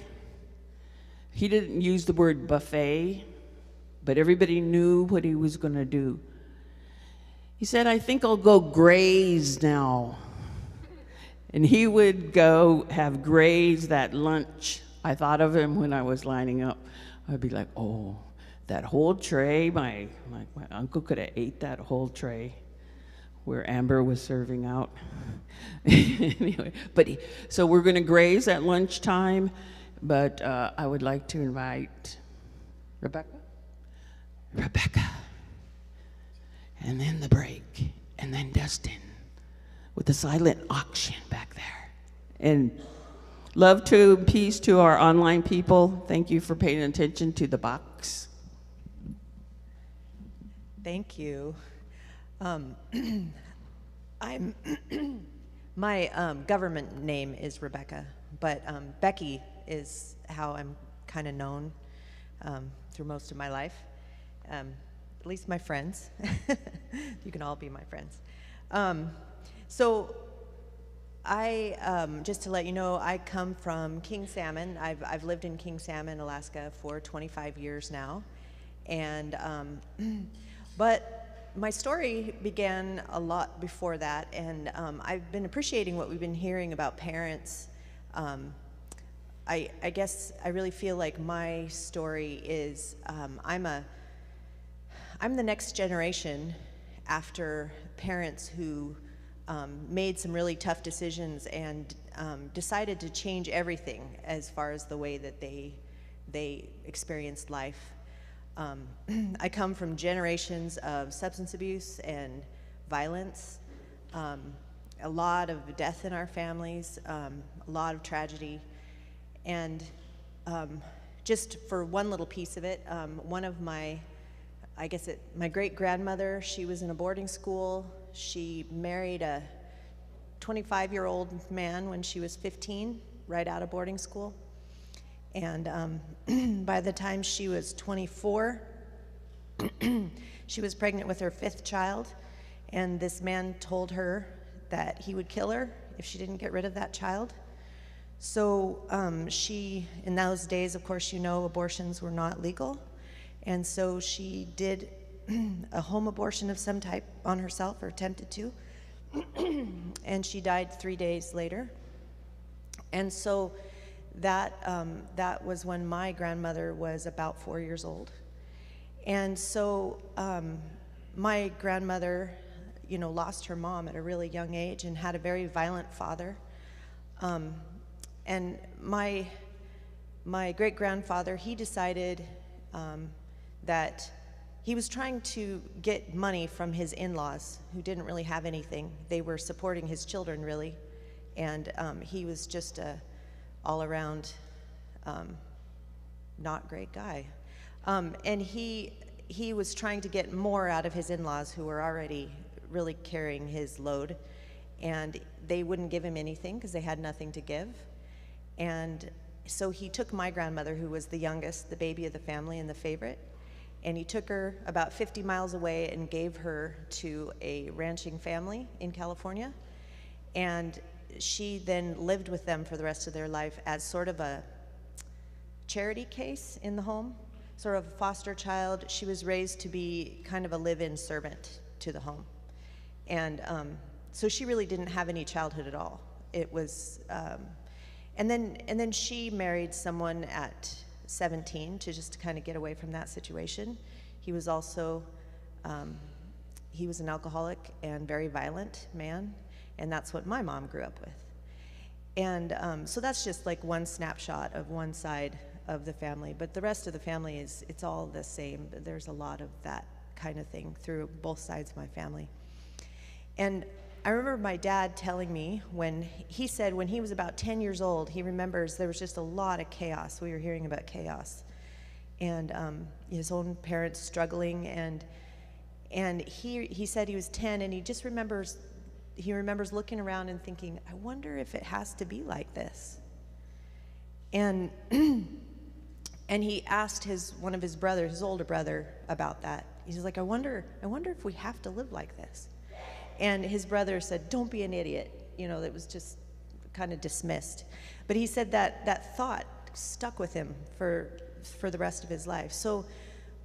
He didn't use the word buffet, but everybody knew what he was going to do. He said, I think I'll go graze now. And he would go have graze that lunch. I thought of him when I was lining up. I'd be like, oh, that whole tray, my uncle could have ate that whole tray where Amber was serving out. Anyway, so we're going to graze at lunchtime, but I would like to invite Rebecca, and then the break, and then Dustin with the silent auction back there. And love to peace to our online people. Thank you for paying attention to the box. Thank you. My government name is Rebecca, but Becky is how I'm kind of known through most of my life. At least my friends. You can all be my friends. So I, just to let you know, I come from King Salmon. I've lived in King Salmon, Alaska for 25 years now. And, but my story began a lot before that, and I've been appreciating what we've been hearing about parents. I guess I really feel like my story is, I'm the next generation after parents who made some really tough decisions and decided to change everything as far as the way that they experienced life. I come from generations of substance abuse and violence, a lot of death in our families, a lot of tragedy, and just for one little piece of it, one of my great-grandmother, she was in a boarding school. She married a 25-year-old man when she was 15, right out of boarding school. And by the time she was 24, she was pregnant with her 5th child, and this man told her that he would kill her if she didn't get rid of that child. So she, in those days, of course, you know, abortions were not legal, and so she did a home abortion of some type on herself, or attempted to, and she died 3 days later. And so that was when my grandmother was about 4 years old. And so my grandmother, you know, lost her mom at a really young age and had a very violent father. And my great-grandfather, he decided that he was trying to get money from his in-laws, who didn't really have anything. They were supporting his children, really. And he was just a all-around not great guy. And he was trying to get more out of his in-laws, who were already really carrying his load. And they wouldn't give him anything because they had nothing to give. And so he took my grandmother, who was the youngest, the baby of the family and the favorite, and he took her about 50 miles away and gave her to a ranching family in California. And she then lived with them for the rest of their life as sort of a charity case in the home, sort of a foster child. She was raised to be kind of a live-in servant to the home. And so she really didn't have any childhood at all. It was, and then she married someone at 17 to just kind of get away from that situation. He was also, he was an alcoholic and very violent man, and that's what my mom grew up with. And so that's just like one snapshot of one side of the family, but the rest of the family it's all the same. There's a lot of that kind of thing through both sides of my family. And I remember my dad telling me when he said when he was about 10 years old, he remembers there was just a lot of chaos. We were hearing about chaos. And his own parents struggling, and he said he was 10, and he just remembers looking around and thinking, I wonder if it has to be like this. And and he asked one of his brothers, his older brother, about that. He's like, I wonder if we have to live like this. And his brother said, don't be an idiot. You know, it was just kind of dismissed. But he said that thought stuck with him for the rest of his life. So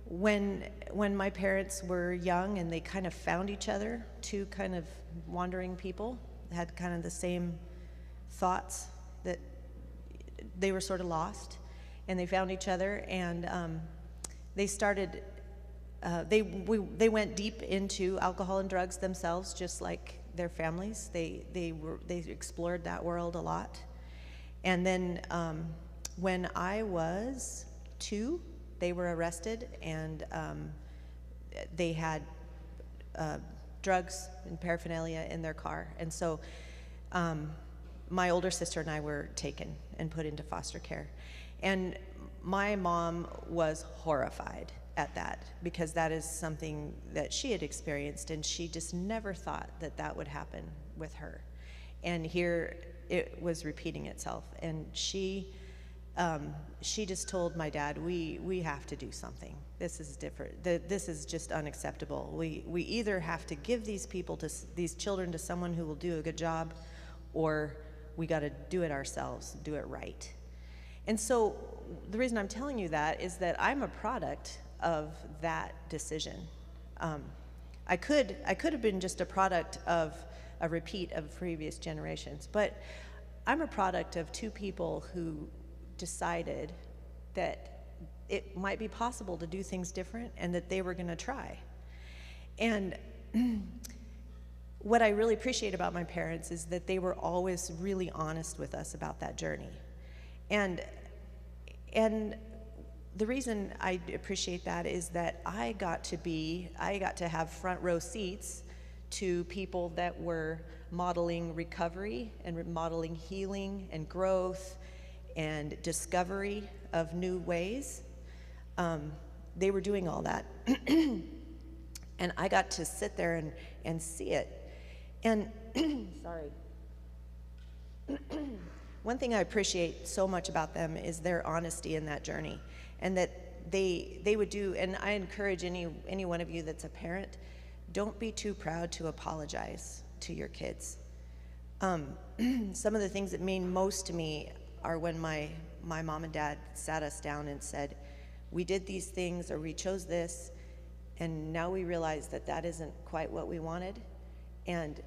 when my parents were young and they kind of found each other, two kind of wandering people, had kind of the same thoughts, that they were sort of lost, and they found each other, and they started, they went deep into alcohol and drugs themselves, just like their families. They explored that world a lot. And then when I was 2, they were arrested, and they had drugs and paraphernalia in their car. And so my older sister and I were taken and put into foster care. And my mom was horrified at that, because that is something that she had experienced, and she just never thought that that would happen with her. And here it was repeating itself. And she just told my dad, we have to do something. This is different. This is just unacceptable. We either have to give these children to someone who will do a good job, or we got to do it ourselves, do it right. And so the reason I'm telling you that is that I'm a product of that decision. I could have been just a product of a repeat of previous generations, but I'm a product of 2 people who decided that it might be possible to do things different, and that they were going to try. And what I really appreciate about my parents is that they were always really honest with us about that journey. And the reason I appreciate that is that I got to have front row seats to people that were modeling recovery and modeling healing and growth and discovery of new ways. They were doing all that. And I got to sit there and see it. And, sorry. One thing I appreciate so much about them is their honesty in that journey, and that they would do, and I encourage any one of you that's a parent, don't be too proud to apologize to your kids. Some of the things that mean most to me are when my mom and dad sat us down and said, we did these things, or we chose this, and now we realize that that isn't quite what we wanted, and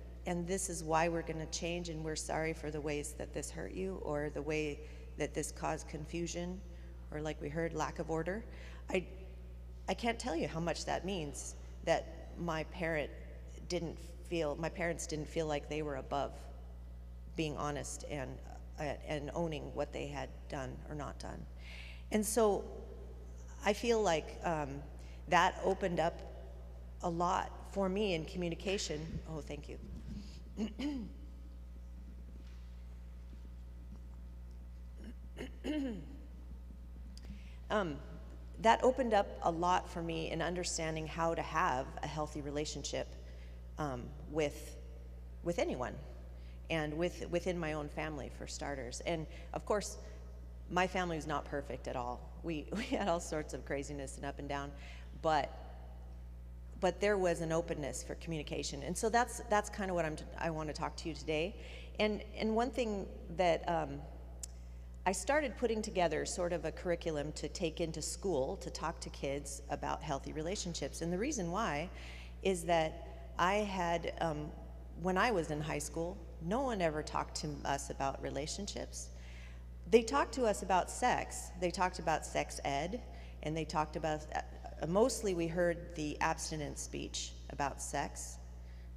this is why we're going to change, and we're sorry for the ways that this hurt you, or the way that this caused confusion, or, like we heard, lack of order. I can't tell you how much that means, that my parents didn't feel like they were above being honest and owning what they had done or not done. And so I feel like that opened up a lot for me in communication. Oh, thank you. That opened up a lot for me in understanding how to have a healthy relationship with anyone, and within my own family, for starters. And of course, my family was not perfect at all. We had all sorts of craziness and up and down, but there was an openness for communication. And so that's kind of what I want to talk to you today. And one thing that I started putting together sort of a curriculum to take into school to talk to kids about healthy relationships. And the reason why is that I had, when I was in high school, no one ever talked to us about relationships. They talked to us about sex. They talked about sex ed, and they talked about, mostly we heard the abstinence speech about sex,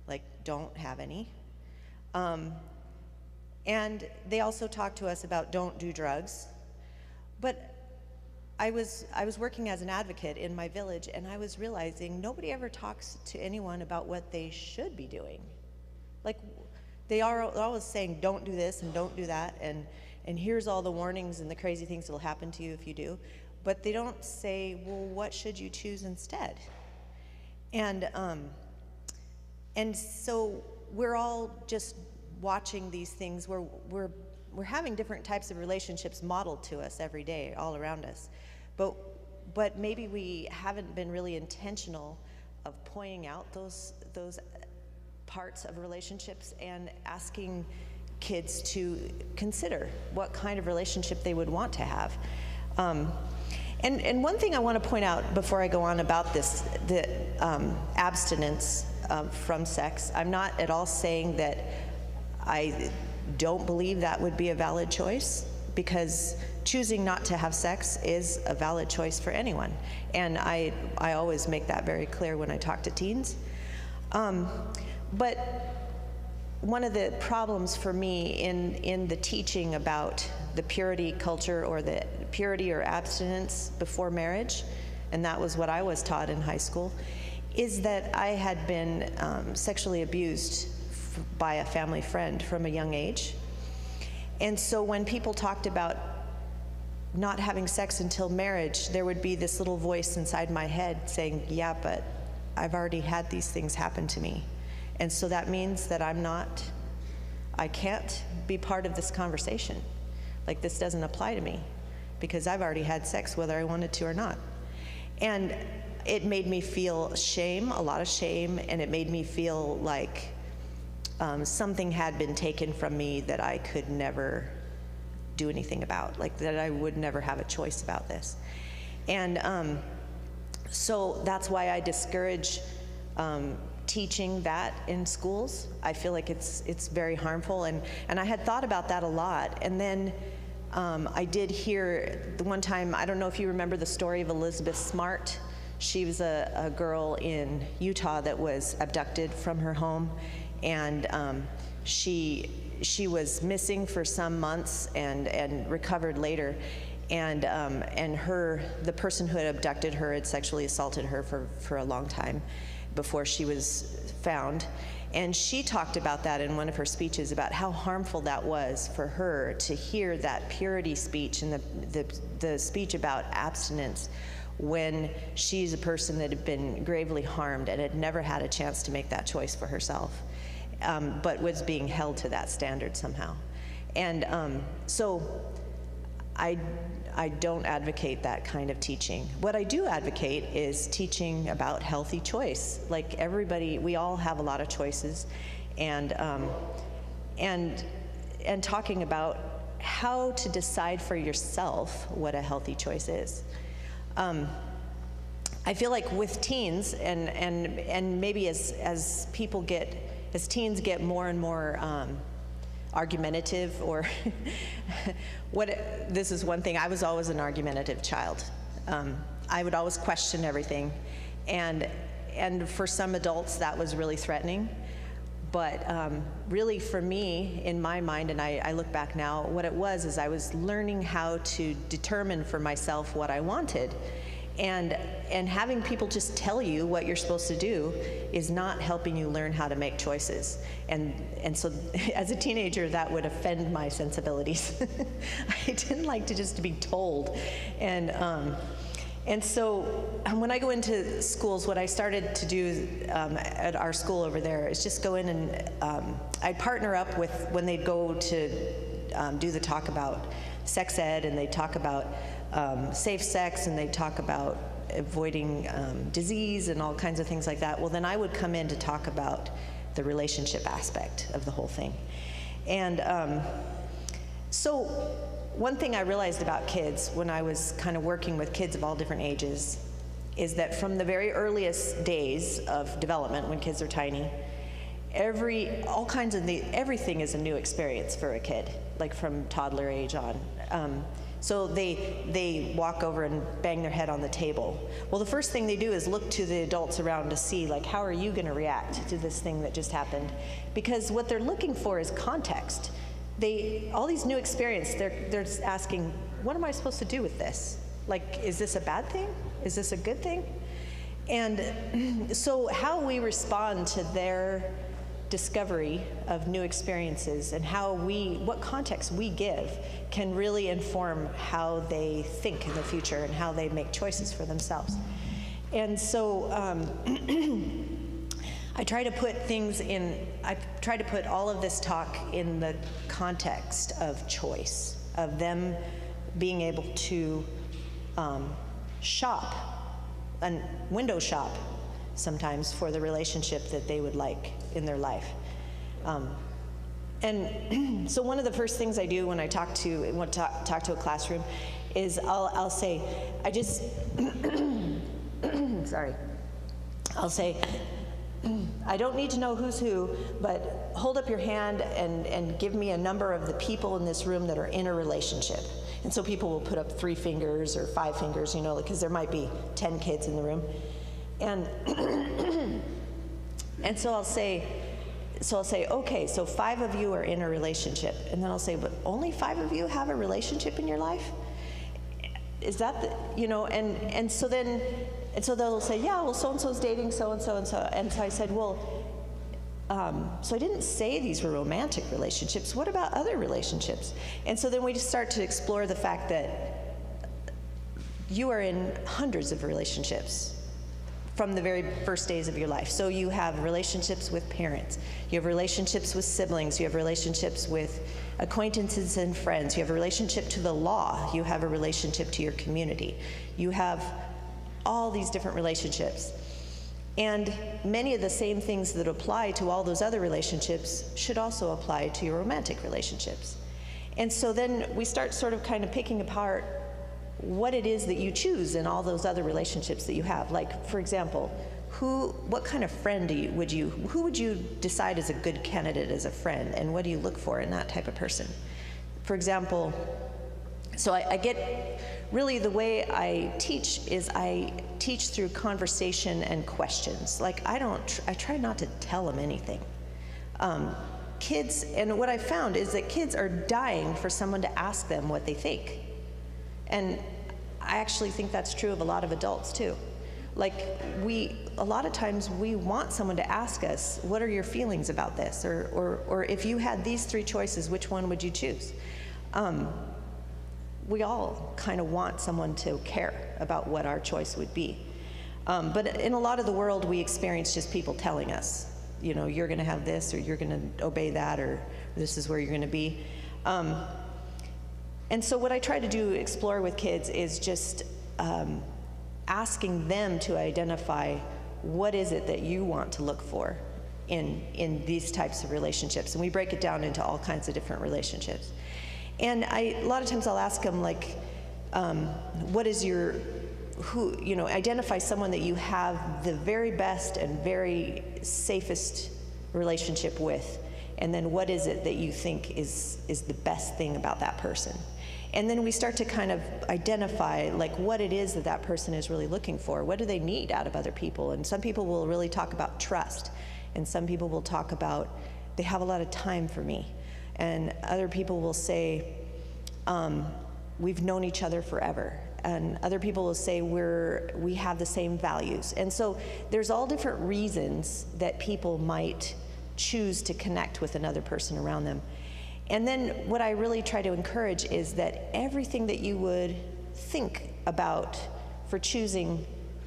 like don't have any. And they also talked to us about don't do drugs. But I was working as an advocate in my village, and I was realizing nobody ever talks to anyone about what they should be doing. Like, they are always saying, don't do this and don't do that, and here's all the warnings and the crazy things that will happen to you if you do. But they don't say, well, what should you choose instead? And so we're all just watching these things where we're having different types of relationships modeled to us every day, all around us. But maybe we haven't been really intentional of pointing out those parts of relationships and asking kids to consider what kind of relationship they would want to have. And one thing I want to point out before I go on about this, the abstinence from sex, I'm not at all saying that I don't believe that would be a valid choice, because choosing not to have sex is a valid choice for anyone. And I always make that very clear when I talk to teens. But one of the problems for me in the teaching about the purity culture, or the purity or abstinence before marriage, and that was what I was taught in high school, is that I had been sexually abused by a family friend from a young age. And so when people talked about not having sex until marriage, there would be this little voice inside my head saying, yeah, but I've already had these things happen to me. And so that means that I can't be part of this conversation. Like, this doesn't apply to me because I've already had sex whether I wanted to or not. And it made me feel shame, a lot of shame, and it made me feel like something had been taken from me that I could never do anything about, like that I would never have a choice about this. And so that's why I discourage teaching that in schools. I feel like it's very harmful, and I had thought about that a lot. And then I did hear the one time, I don't know if you remember the story of Elizabeth Smart. She was a girl in Utah that was abducted from her home, and she was missing for some months and recovered later. And the person who had abducted her had sexually assaulted her for a long time before she was found. And she talked about that in one of her speeches, about how harmful that was for her to hear that purity speech and the speech about abstinence when she's a person that had been gravely harmed and had never had a chance to make that choice for herself, but was being held to that standard somehow. And so I don't advocate that kind of teaching. What I do advocate is teaching about healthy choice. Like, everybody, we all have a lot of choices, and talking about how to decide for yourself what a healthy choice is. I feel like with teens, and maybe as teens get more and more argumentative, or this is one thing, I was always an argumentative child. I would always question everything, and for some adults that was really threatening. But really for me, in my mind, and I look back now, what it was is I was learning how to determine for myself what I wanted. And having people just tell you what you're supposed to do is not helping you learn how to make choices. And so as a teenager, that would offend my sensibilities. I didn't like to just be told. And so when I go into schools, what I started to do at our school over there is just go in and I'd partner up with, when they'd go to do the talk about sex ed, and they'd talk about safe sex, and they'd talk about avoiding disease and all kinds of things like that. Well, then I would come in to talk about the relationship aspect of the whole thing. And so one thing I realized about kids when I was kind of working with kids of all different ages is that from the very earliest days of development, when kids are tiny, everything is a new experience for a kid, like from toddler age on. So they walk over and bang their head on the table. Well, the first thing they do is look to the adults around to see, like, how are you going to react to this thing that just happened? Because what they're looking for is context. all these new experience, they're just asking, what am I supposed to do with this? Like, is this a bad thing? Is this a good thing? And so how we respond to their discovery of new experiences and what context we give can really inform how they think in the future and how they make choices for themselves. And so I try to put all of this talk in the context of choice, of them being able to shop, and window shop sometimes for the relationship that they would like in their life. And so one of the first things I do when I talk to a classroom is I'll say, sorry, I'll say, I don't need to know who's who, but hold up your hand and give me a number of the people in this room that are in a relationship. And so people will put up 3 fingers or 5 fingers, because there might be 10 kids in the room. And and so I'll say, okay, so 5 of you are in a relationship. And then I'll say, but only 5 of you have a relationship in your life? Is that and so they'll say, yeah, well, so-and-so's dating so-and-so and so. And so I said, well, so I didn't say these were romantic relationships. What about other relationships? And so then we just start to explore the fact that you are in hundreds of relationships from the very first days of your life. So you have relationships with parents, you have relationships with siblings, you have relationships with acquaintances and friends, you have a relationship to the law, you have a relationship to your community, you have all these different relationships. And many of the same things that apply to all those other relationships should also apply to your romantic relationships. And so then we start sort of kind of picking apart what it is that you choose in all those other relationships that you have. Like, for example, what kind of friend who would you decide is a good candidate as a friend, and what do you look for in that type of person? For example, so I get, really the way I teach is I teach through conversation and questions. Like, I try not to tell them anything. Kids, and what I found is that kids are dying for someone to ask them what they think. And I actually think that's true of a lot of adults too. Like, a lot of times we want someone to ask us, what are your feelings about this? Or if you had these 3 choices, which one would you choose? We all kind of want someone to care about what our choice would be. But in a lot of the world, we experience just people telling us, you're gonna have this, or you're gonna obey that, or this is where you're gonna be. And so what I try to explore with kids is just asking them to identify what is it that you want to look for in these types of relationships. And we break it down into all kinds of different relationships. And a lot of times I'll ask them, like, what is identify someone that you have the very best and very safest relationship with, and then what is it that you think is the best thing about that person? And then we start to kind of identify, like, what it is that person is really looking for. What do they need out of other people? And some people will really talk about trust, and some people will talk about they have a lot of time for me. And other people will say, we've known each other forever. And other people will say we have the same values. And so there's all different reasons that people might choose to connect with another person around them. And then what I really try to encourage is that everything that you would think about for choosing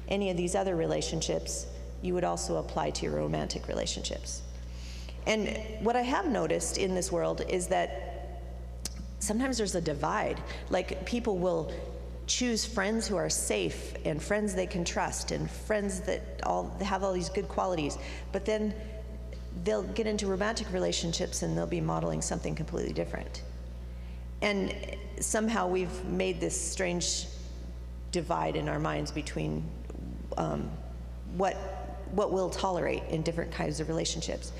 any of these other relationships, you would also apply to your romantic relationships. And what I have noticed in this world is that sometimes there's a divide. Like, people will choose friends who are safe and friends they can trust and friends that have all these good qualities, but then they'll get into romantic relationships and they'll be modeling something completely different. And somehow we've made this strange divide in our minds between what we'll tolerate in different kinds of relationships.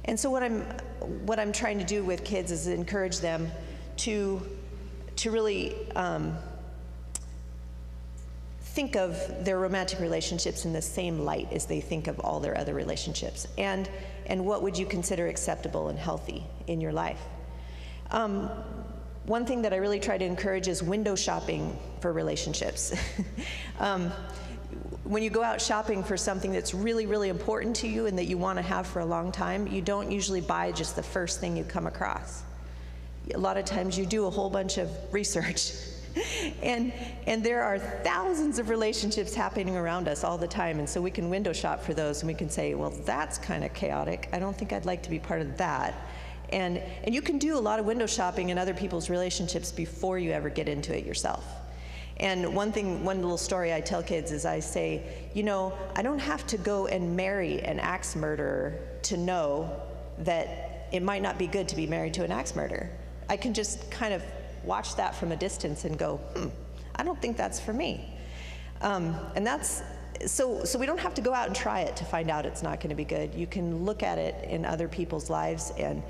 And so what I'm trying to do with kids is encourage them to really think of their romantic relationships in the same light as they think of all their other relationships, and what would you consider acceptable and healthy in your life. One thing that I really try to encourage is window shopping for relationships. When you go out shopping for something that's really, really important to you and that you want to have for a long time, you don't usually buy just the first thing you come across. A lot of times you do a whole bunch of research. And there are thousands of relationships happening around us all the time, and so we can window shop for those, and we can say, well, that's kind of chaotic. I don't think I'd like to be part of that. And you can do a lot of window shopping in other people's relationships before you ever get into it yourself. And one little story I tell kids is I say, you know, I don't have to go and marry an axe murderer to know that it might not be good to be married to an axe murderer. I can just kind of watch that from a distance and go, I don't think that's for me. And that's, so we don't have to go out and try it to find out it's not going to be good. You can look at it in other people's lives and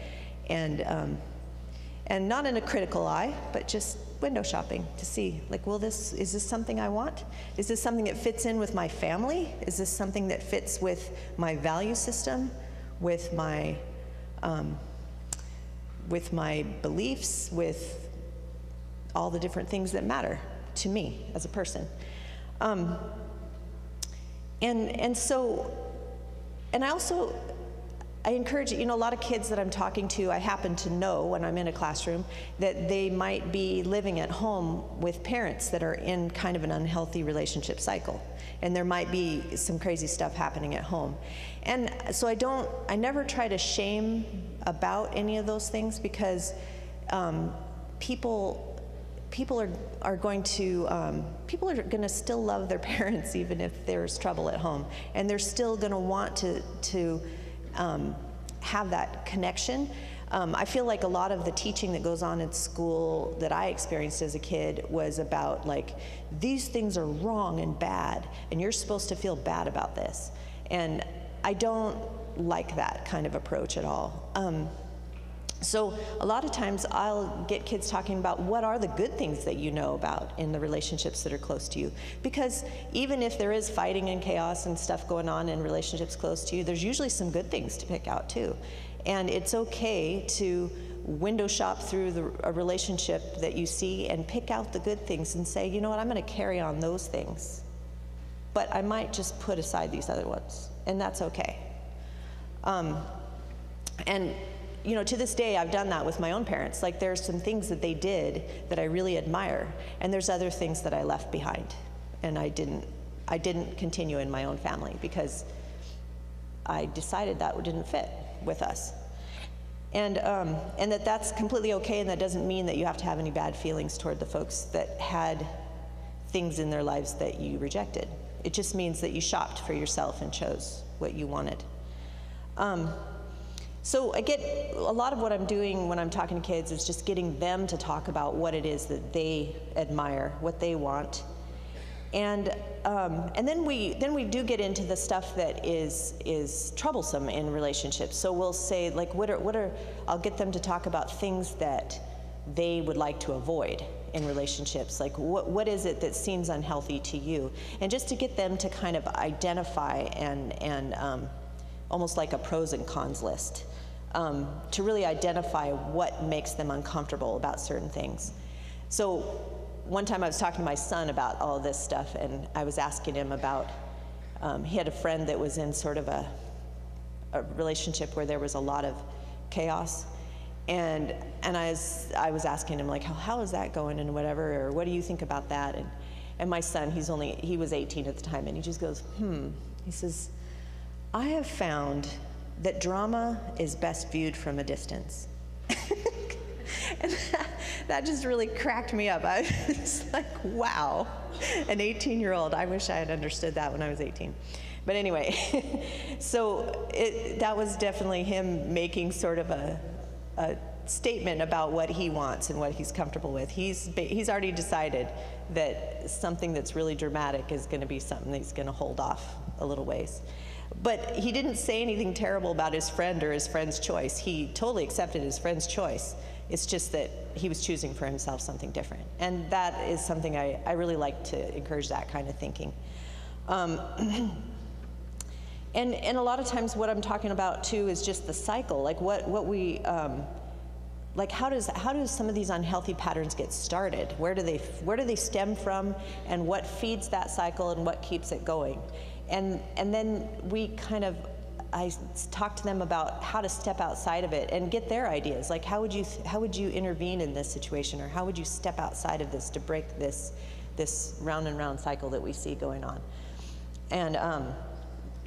not in a critical eye, but just window shopping to see, like, is this something I want? Is this something that fits in with my family? Is this something that fits with my value system, with my beliefs, with all the different things that matter to me as a person? And I encourage, you know, a lot of kids that I'm talking to, I happen to know when I'm in a classroom that they might be living at home with parents that are in kind of an unhealthy relationship cycle. And there might be some crazy stuff happening at home. And so I never try to shame about any of those things, because people are going to still love their parents even if there's trouble at home, and they're still going to want to have that connection. I feel like a lot of the teaching that goes on in school that I experienced as a kid was about, like, these things are wrong and bad, and you're supposed to feel bad about this. And I don't like that kind of approach at all. So a lot of times I'll get kids talking about what are the good things that you know about in the relationships that are close to you. Because even if there is fighting and chaos and stuff going on in relationships close to you, there's usually some good things to pick out too. And it's okay to window shop through a relationship that you see and pick out the good things and say, you know what, I'm going to carry on those things, but I might just put aside these other ones, and that's okay. And you know, to this day, I've done that with my own parents. Like, there's some things that they did that I really admire, and there's other things that I left behind, and I didn't continue in my own family because I decided that didn't fit with us. And that's completely okay, and that doesn't mean that you have to have any bad feelings toward the folks that had things in their lives that you rejected. It just means that you shopped for yourself and chose what you wanted. So I get a lot of what I'm doing when I'm talking to kids is just getting them to talk about what it is that they admire, what they want. And then we do get into the stuff that is troublesome in relationships. So we'll say, like, I'll get them to talk about things that they would like to avoid in relationships. Like, what is it that seems unhealthy to you? And just to get them to kind of identify and almost like a pros and cons list, to really identify what makes them uncomfortable about certain things. So one time I was talking to my son about all of this stuff, and I was asking him about, he had a friend that was in sort of a relationship where there was a lot of chaos, and I was asking him, like, how is that going and whatever, or what do you think about that? And my son, he was 18 at the time, and he just goes, he says, I have found that drama is best viewed from a distance. And that just really cracked me up. I was like, wow, an 18-year-old. I wish I had understood that when I was 18. But anyway, so that was definitely him making sort of a statement about what he wants and what he's comfortable with. He's already decided that something that's really dramatic is going to be something that he's going to hold off a little ways. But he didn't say anything terrible about his friend or his friend's choice. He totally accepted his friend's choice. It's just that he was choosing for himself something different. And that is something I really like to encourage, that kind of thinking. And a lot of times what I'm talking about too is just the cycle, like what we like how does some of these unhealthy patterns get started? Where do they stem from, and what feeds that cycle and what keeps it going? And then I talk to them about how to step outside of it and get their ideas. Like how would you intervene in this situation, or how would you step outside of this to break this round and round cycle that we see going on? And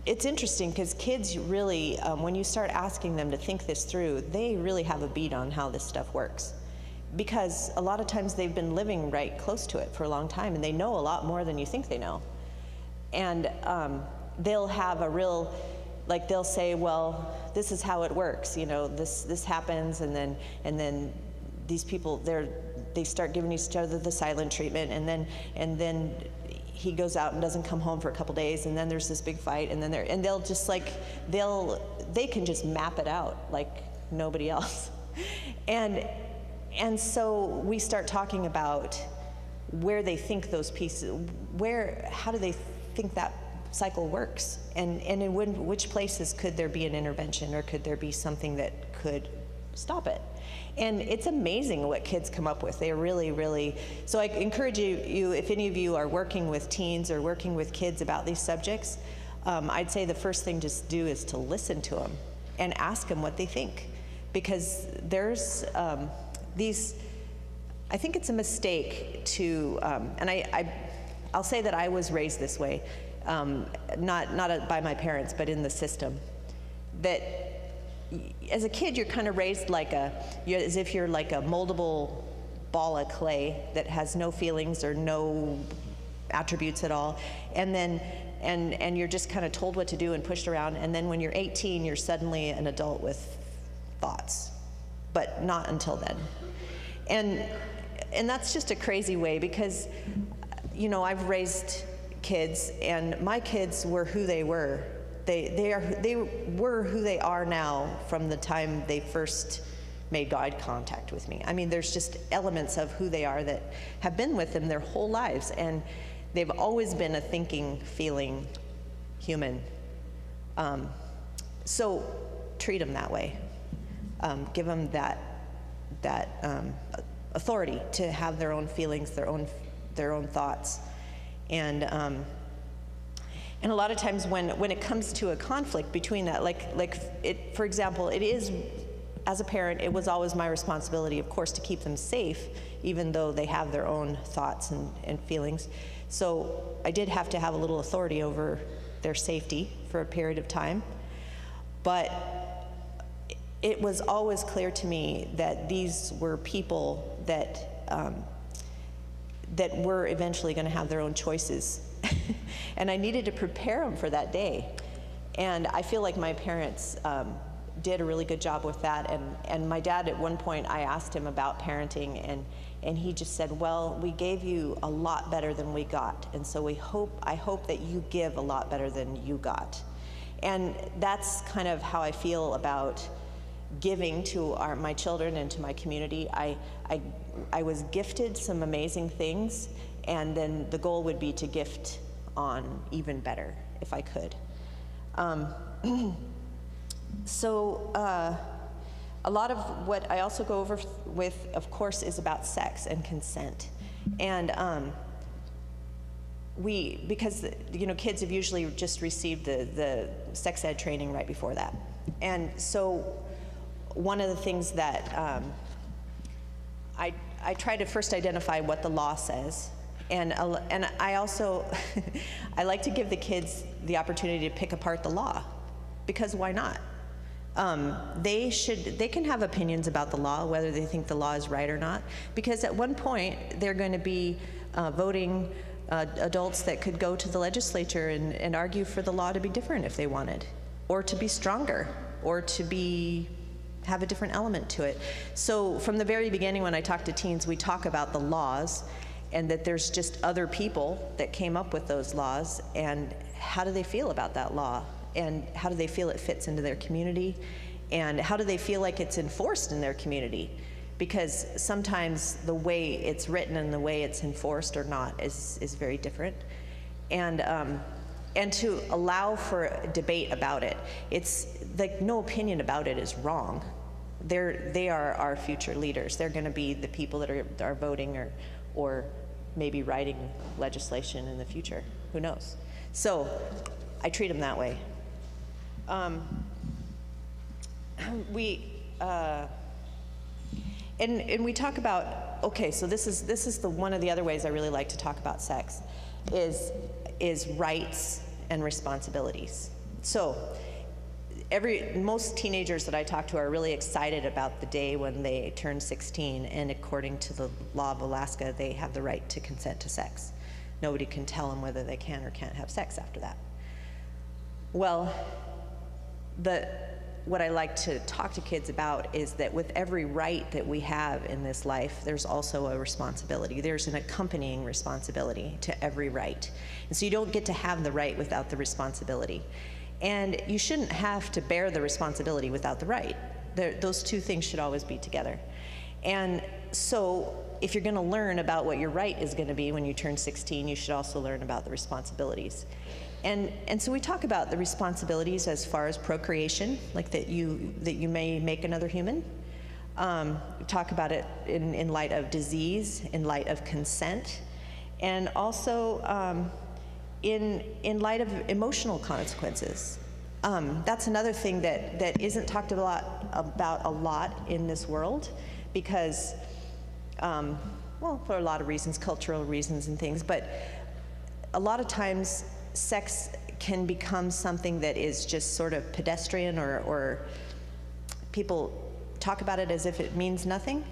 it's interesting because kids really, when you start asking them to think this through, they really have a beat on how this stuff works. Because a lot of times they've been living right close to it for a long time, and they know a lot more than you think they know. And they'll have a real, like they'll say, well, this is how it works, you know, this happens, and then these people, they start giving each other the silent treatment, and then he goes out and doesn't come home for a couple days, and then there's this big fight, and then they'll just like, they can just map it out like nobody else. And so we start talking about where they think those pieces, how do they think that cycle works, and in which places could there be an intervention, or could there be something that could stop it? And it's amazing what kids come up with. They're really, really, so I encourage you, if any of you are working with teens or working with kids about these subjects, I'd say the first thing to do is to listen to them and ask them what they think. Because there's these, I think it's a mistake to, and I'll say that I was raised this way, not by my parents, but in the system, that as a kid, you're kind of raised like as if you're like a moldable ball of clay that has no feelings or no attributes at all, and you're just kind of told what to do and pushed around. And then when you're 18, you're suddenly an adult with thoughts, but not until then. And that's just a crazy way, because, you know, I've raised kids, and my kids were who they were. They were who they are now from the time they first made eye contact with me. I mean, there's just elements of who they are that have been with them their whole lives, and they've always been a thinking, feeling human. So treat them that way. Give them that authority to have their own feelings, their own thoughts, and a lot of times when it comes to a conflict between that, for example, it is, as a parent, it was always my responsibility, of course, to keep them safe, even though they have their own thoughts and feelings. So I did have to have a little authority over their safety for a period of time. But it was always clear to me that these were people that were eventually going to have their own choices. And I needed to prepare them for that day. And I feel like my parents did a really good job with that. And my dad, at one point, I asked him about parenting, and he just said, well, we gave you a lot better than we got. And so I hope that you give a lot better than you got. And that's kind of how I feel about giving to my children and to my community. I was gifted some amazing things, and then the goal would be to gift on even better if I could. So a lot of what I also go over with, of course, is about sex and consent. And because you know, kids have usually just received the sex ed training right before that. And so one of the things that I try to first identify what the law says. And I also, I like to give the kids the opportunity to pick apart the law, because why not? They can have opinions about the law, whether they think the law is right or not, because at one point they're going to be voting adults that could go to the legislature and argue for the law to be different if they wanted, or to be stronger, or to have a different element to it. So from the very beginning, when I talk to teens, we talk about the laws, and that there's just other people that came up with those laws, and how do they feel about that law, and how do they feel it fits into their community, and how do they feel like it's enforced in their community, because sometimes the way it's written and the way it's enforced or not is very different. And to allow for debate about it. It's like no opinion about it is wrong. They are our future leaders. They're going to be the people that are voting or maybe writing legislation in the future. Who knows? So I treat them that way. And we talk about, okay, so this is one of the other ways I really like to talk about sex is rights and responsibilities. So most teenagers that I talk to are really excited about the day when they turn 16, and according to the law of Alaska, they have the right to consent to sex. Nobody can tell them whether they can or can't have sex after that. Well, what I like to talk to kids about is that with every right that we have in this life, there's also a responsibility. There's an accompanying responsibility to every right. And so you don't get to have the right without the responsibility. And you shouldn't have to bear the responsibility without the right. Those two things should always be together. And so if you're going to learn about what your right is going to be when you turn 16, you should also learn about the responsibilities. And so we talk about the responsibilities as far as procreation, like that you may make another human. We talk about it in light of disease, in light of consent, and also in light of emotional consequences. That's another thing that isn't talked about a lot in this world, because, well, for a lot of reasons, cultural reasons and things, but a lot of times sex can become something that is just sort of pedestrian, or people talk about it as if it means nothing,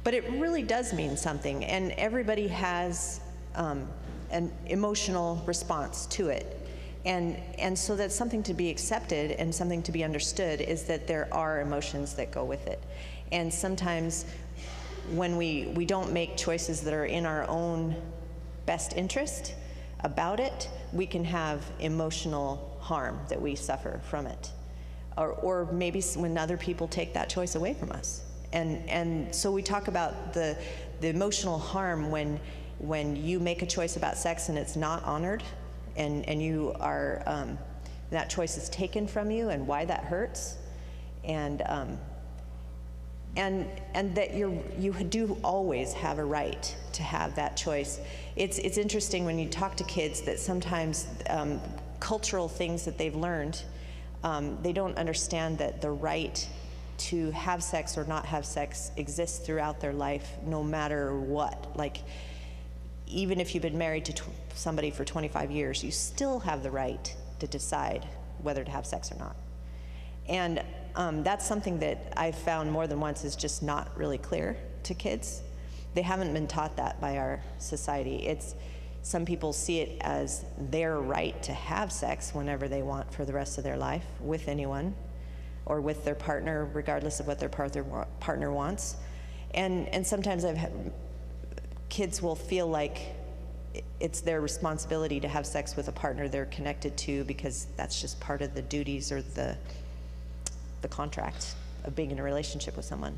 but it really does mean something, and everybody has an emotional response to it. And so that's something to be accepted and something to be understood, is that there are emotions that go with it. And sometimes when we don't make choices that are in our own best interest about it, we can have emotional harm that we suffer from it. Or maybe when other people take that choice away from us. And so we talk about the emotional harm when you make a choice about sex and it's not honored, and you are, that choice is taken from you, and why that hurts, and that you do always have a right to have that choice. It's interesting when you talk to kids that sometimes cultural things that they've learned, they don't understand that the right to have sex or not have sex exists throughout their life, no matter what. Like, even if you've been married to somebody for 25 years, you still have the right to decide whether to have sex or not. And that's something that I've found more than once is just not really clear to kids. They haven't been taught that by our society. Some people see it as their right to have sex whenever they want for the rest of their life, with anyone, or with their partner, regardless of what their partner wants. And sometimes kids will feel like it's their responsibility to have sex with a partner they're connected to, because that's just part of the duties or the contract of being in a relationship with someone.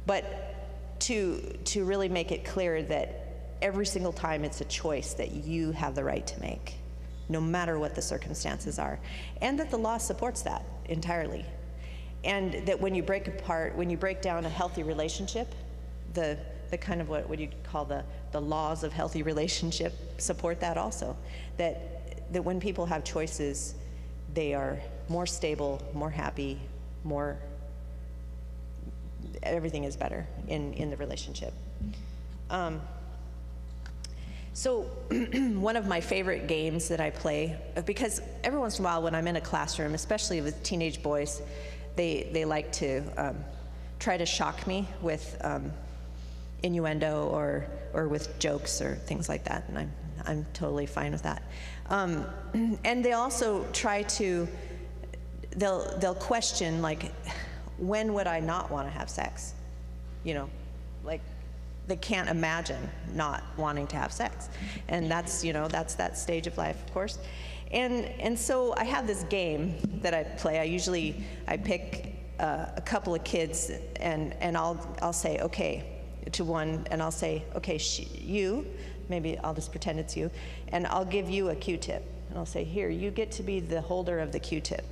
But to really make it clear that every single time it's a choice that you have the right to make, no matter what the circumstances are, and that the law supports that entirely. And that when you break down a healthy relationship, the kind of what you call the laws of healthy relationship support that also. That when people have choices, they are more stable, more happy, everything is better in the relationship. So one of my favorite games that I play, because every once in a while when I'm in a classroom, especially with teenage boys, they like to try to shock me with innuendo or with jokes or things like that, and I'm totally fine with that. And they also try to, they'll question, like, when would I not want to have sex? Like, they can't imagine not wanting to have sex. And that's that stage of life, of course. And so I have this game that I play. I pick a couple of kids, and I'll say, okay, to one, and I'll say, okay, you, maybe I'll just pretend it's you, and I'll give you a Q-tip. And I'll say, here, you get to be the holder of the Q-tip.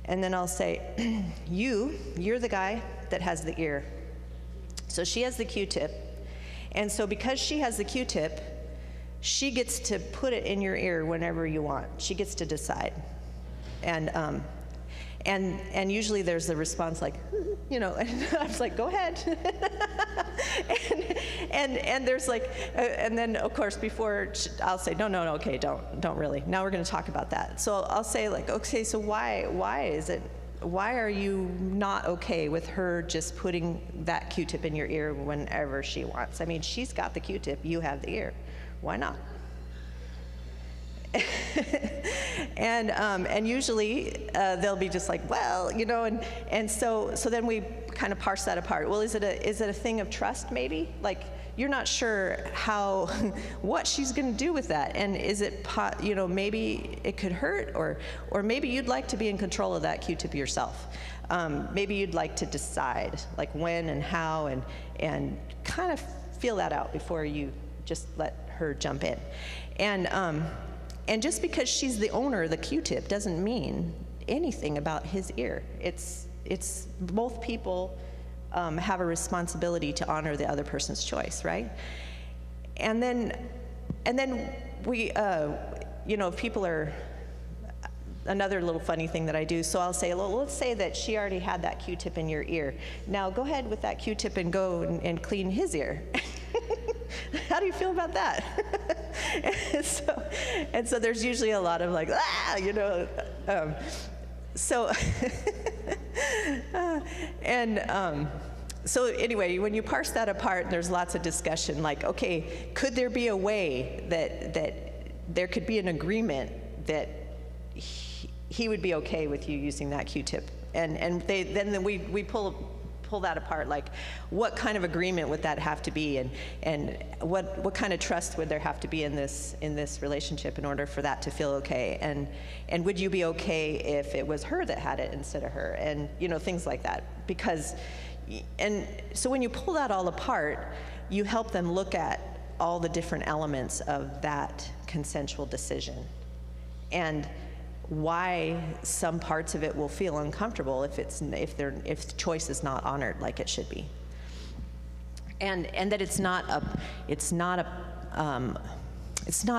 And then I'll say, you're the guy that has the ear. So she has the Q-tip. And so because she has the Q-tip, she gets to put it in your ear whenever you want. She gets to decide. And usually there's the response like, you know, and I was like, go ahead. and there's like, and then of course before I'll say, no, okay, don't really. Now we're going to talk about that. So I'll say like, okay, so why are you not okay with her just putting that Q-tip in your ear whenever she wants? I mean, she's got the Q-tip, you have the ear. Why not? And usually they'll be just like, well, you know, and so then we kind of parse that apart. Well, is it a thing of trust maybe? Like you're not sure what she's going to do with that, and is it, you know, maybe it could hurt, or maybe you'd like to be in control of that Q-tip yourself. Maybe you'd like to decide like when and how, and kind of feel that out before you just let her jump in. And just because she's the owner of the Q-tip doesn't mean anything about his ear. It's both people have a responsibility to honor the other person's choice, right? And then we, you know, if people are, another little funny thing that I do, so I'll say, well, let's say that she already had that Q-tip in your ear. Now go ahead with that Q-tip and go and clean his ear. How do you feel about that? and so there's usually a lot of like, you know, so so anyway, when you parse that apart, there's lots of discussion like, okay, could there be a way that there could be an agreement that he would be okay with you using that Q-tip? And then we pull that apart, like what kind of agreement would that have to be, and what kind of trust would there have to be in this relationship in order for that to feel okay, and would you be okay if it was her that had it instead of her, and you know, things like that. Because, and so when you pull that all apart, you help them look at all the different elements of that consensual decision, and why some parts of it will feel uncomfortable if the choice is not honored like it should be, and that it's not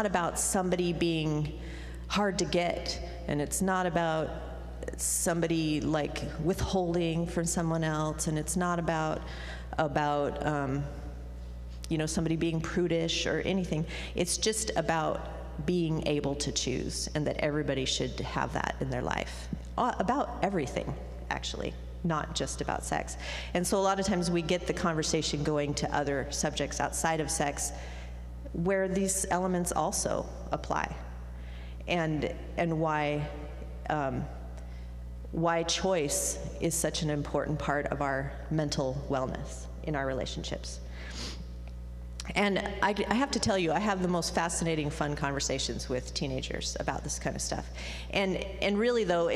about somebody being hard to get, and it's not about somebody like withholding from someone else, and it's not about you know, somebody being prudish or anything. It's just about being able to choose, and that everybody should have that in their life, about everything actually, not just about sex. And so a lot of times we get the conversation going to other subjects outside of sex where these elements also apply, and why choice is such an important part of our mental wellness in our relationships. And I have to tell you, I have the most fascinating, fun conversations with teenagers about this kind of stuff. And really, though,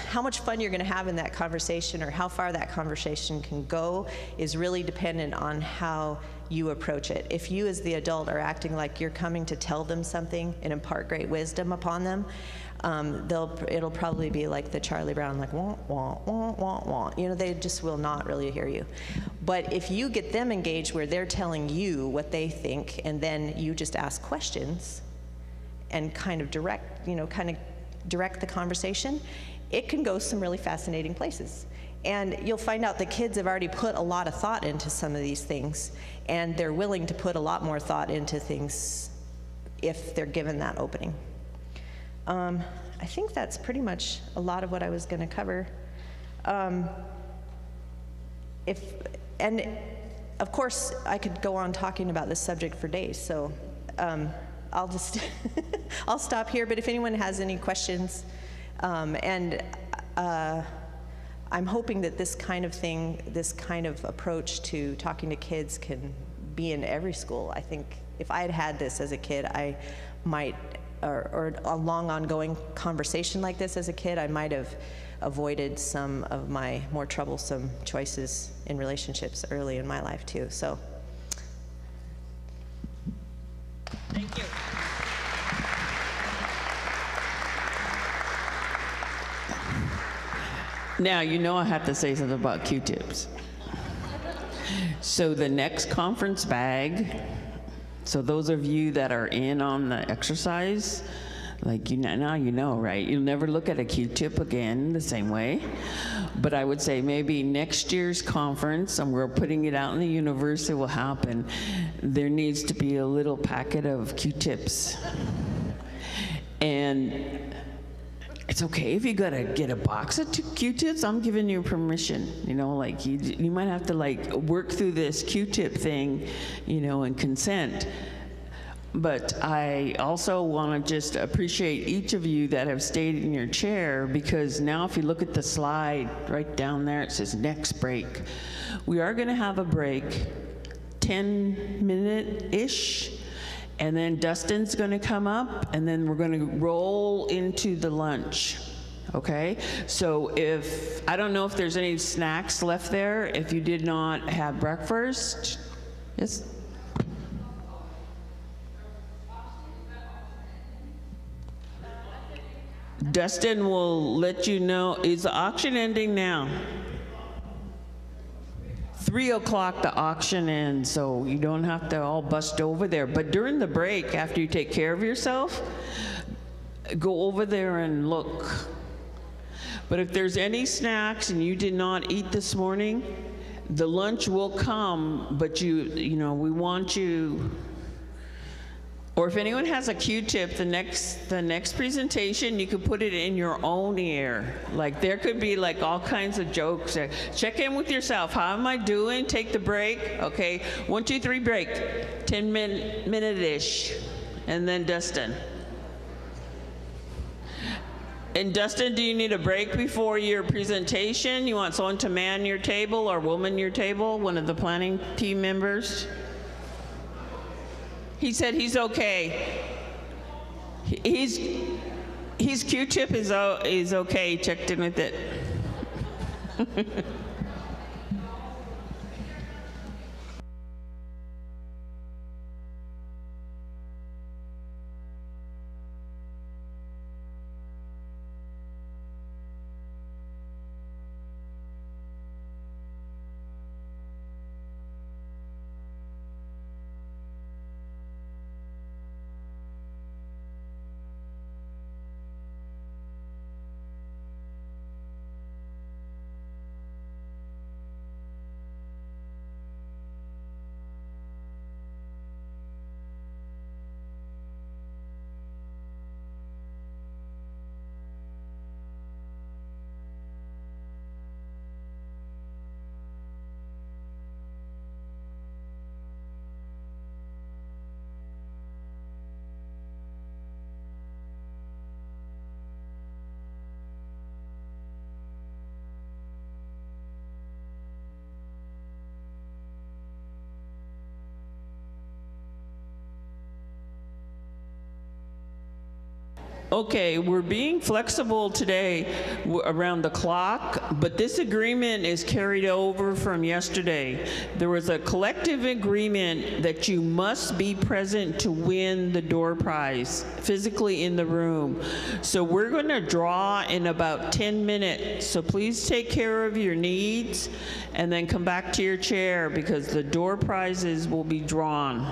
how much fun you're going to have in that conversation, or how far that conversation can go, is really dependent on how you approach it. If you, as the adult, are acting like you're coming to tell them something and impart great wisdom upon them, it'll probably be like the Charlie Brown, like, wah, wah, wah, wah, wah. You know, they just will not really hear you. But if you get them engaged where they're telling you what they think, and then you just ask questions and kind of direct the conversation, it can go some really fascinating places. And you'll find out the kids have already put a lot of thought into some of these things, and they're willing to put a lot more thought into things if they're given that opening. I think that's pretty much a lot of what I was going to cover. And of course, I could go on talking about this subject for days, so I'll just I'll stop here. But if anyone has any questions, and I'm hoping that this kind of thing, this kind of approach to talking to kids, can be in every school. I think if I had had this as a kid, I might, or a long ongoing conversation like this as a kid, I might have avoided some of my more troublesome choices in relationships early in my life too. So, thank you. Now, you know I have to say something about Q-tips. So the next conference bag, so those of you that are in on the exercise, like now you know, right? You'll never look at a Q-tip again the same way. But I would say maybe next year's conference, and we're putting it out in the universe, it will happen. There needs to be a little packet of Q-tips. And it's okay if you gotta get a box of Q-tips. I'm giving you permission. You know, like you might have to like work through this Q-tip thing, you know, and consent. But I also want to just appreciate each of you that have stayed in your chair, because now if you look at the slide right down there, it says next break. We are going to have a break, 10-minute-ish, and then Dustin's going to come up, and then we're going to roll into the lunch. Okay, so I don't know if there's any snacks left there. If you did not have breakfast, yes? Dustin will let you know. Is the auction ending now? 3 o'clock the auction ends, so you don't have to all bust over there. But during the break, after you take care of yourself, go over there and look. But if there's any snacks and you did not eat this morning, the lunch will come, but you know, we want you. Or if anyone has a Q-tip, the next presentation, you could put it in your own ear. Like there could be like all kinds of jokes. Check in with yourself. How am I doing? Take the break. Okay, 1, 2, 3, break. 10-minute-ish. And then Dustin. And Dustin, do you need a break before your presentation? You want someone to man your table or woman your table? One of the planning team members? He said he's okay. His Q-tip is okay. He checked in with it. Okay, we're being flexible today around the clock, but this agreement is carried over from yesterday. There was a collective agreement that you must be present to win the door prize, physically in the room. So we're going to draw in about 10 minutes. So please take care of your needs and then come back to your chair, because the door prizes will be drawn.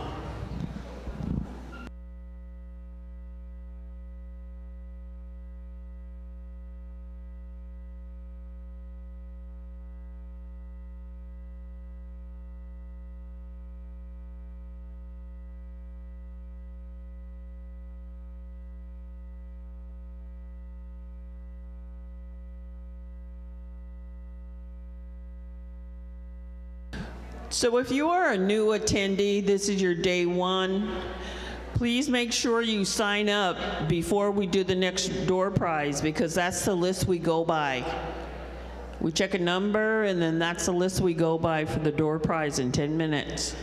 So if you are a new attendee, this is your day 1. Please make sure you sign up before we do the next door prize, because that's the list we go by. We check a number, and then that's the list we go by for the door prize in 10 minutes.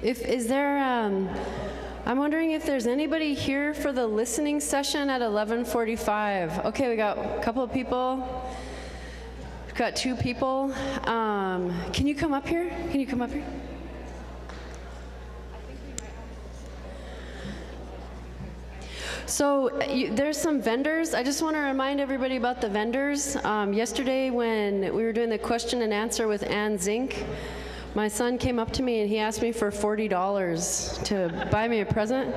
Is there, I'm wondering if there's anybody here for the listening session at 11:45. Okay, we got a couple of people. We've got 2 people. Can you come up here? Can you come up here? So there's some vendors. I just want to remind everybody about the vendors. Yesterday when we were doing the question and answer with Ann Zink, my son came up to me and he asked me for $40 to buy me a present.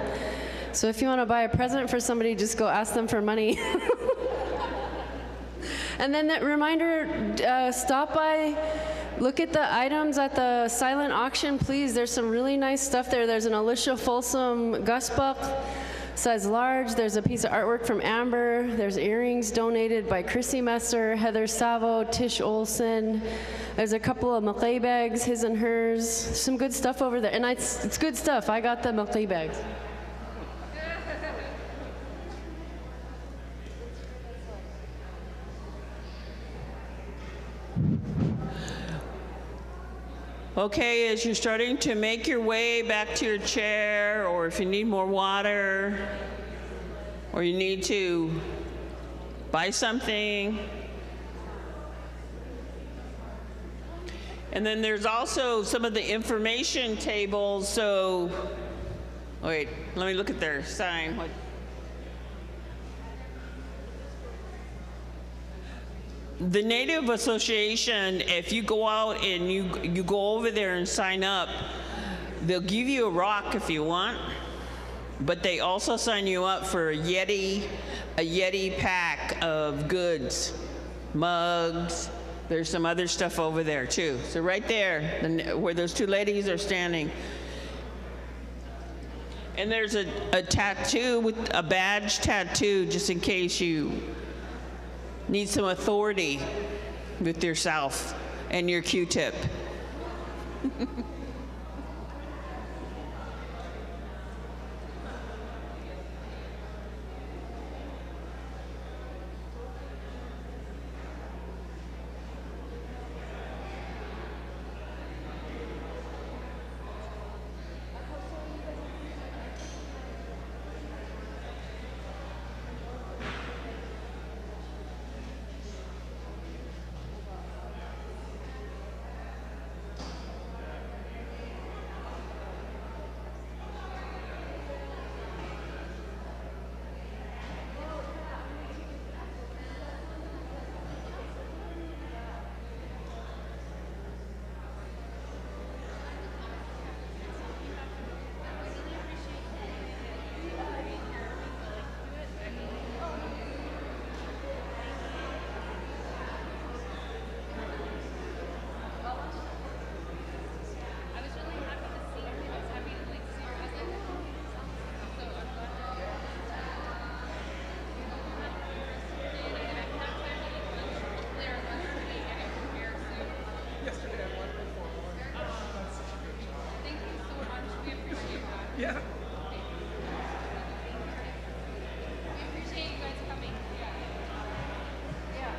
So if you want to buy a present for somebody, just go ask them for money. And then that reminder, stop by, look at the items at the silent auction, please. There's some really nice stuff there. There's an Alicia Folsom Gusbuck, size large. There's a piece of artwork from Amber. There's earrings donated by Chrissy Messer, Heather Savo, Tish Olson. There's a couple of McClay bags, his and hers. Some good stuff over there. And it's good stuff. I got the McClay bags. Okay, as you're starting to make your way back to your chair, or if you need more water, or you need to buy something. And then there's also some of the information tables, so, wait, let me look at their sign. The Native Association, if you go out and you go over there and sign up, they'll give you a rock if you want, but they also sign you up for a Yeti pack of goods, mugs. There's some other stuff over there too. So right there, where those 2 ladies are standing. And there's a tattoo, with a badge tattoo, just in case you need some authority with yourself and your Q-tip. Yeah. We appreciate you guys coming. Yeah.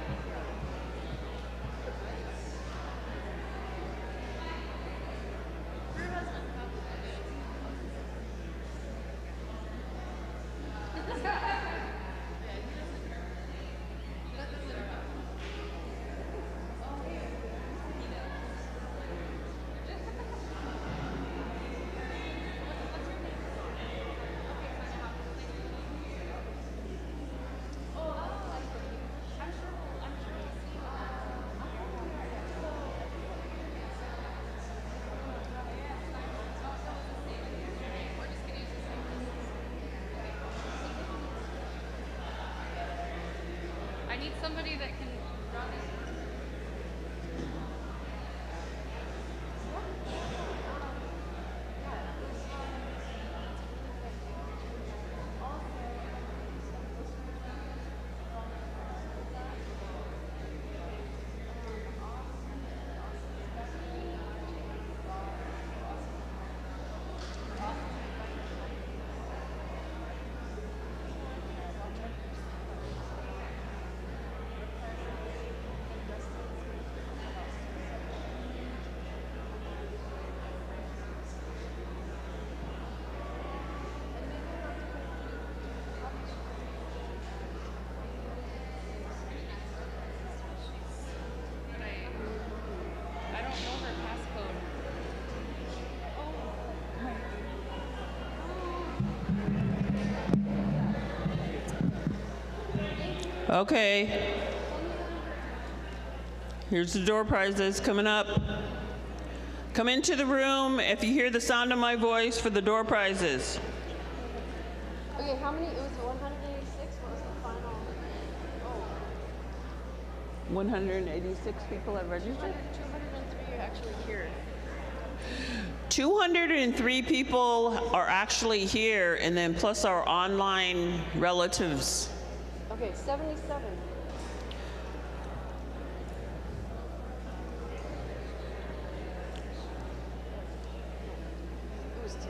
I need somebody that can run it. Okay. Here's the door prizes coming up. Come into the room if you hear the sound of my voice for the door prizes. Okay, how many? It was 186. What was the final? 186 people have registered? 203 are actually here. 203 people are actually here, and then plus our online relatives. Okay, 77. It was Tish.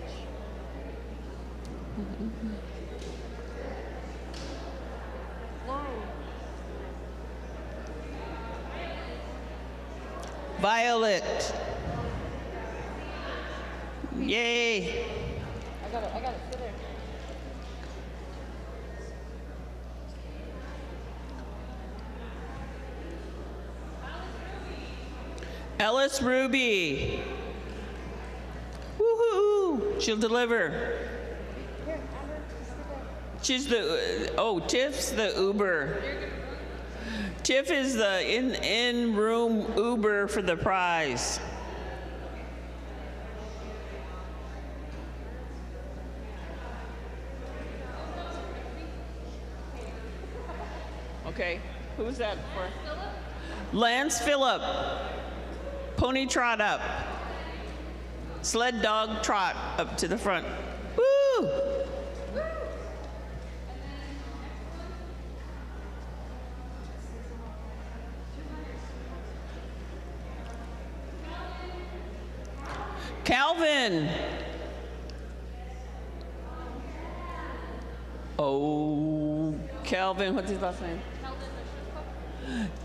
Violet. Yay. I got it, sit there. Ellis Ruby. Woohoo! She'll deliver. Here, Amber, sit there. She's the, oh, Tiff's the Uber. Tiff is the in-room Uber for the prize. Okay, who's that for? Lance Phillip. Pony trot up. Sled dog trot up to the front. Woo! Calvin. Oh, Calvin, what's his last name?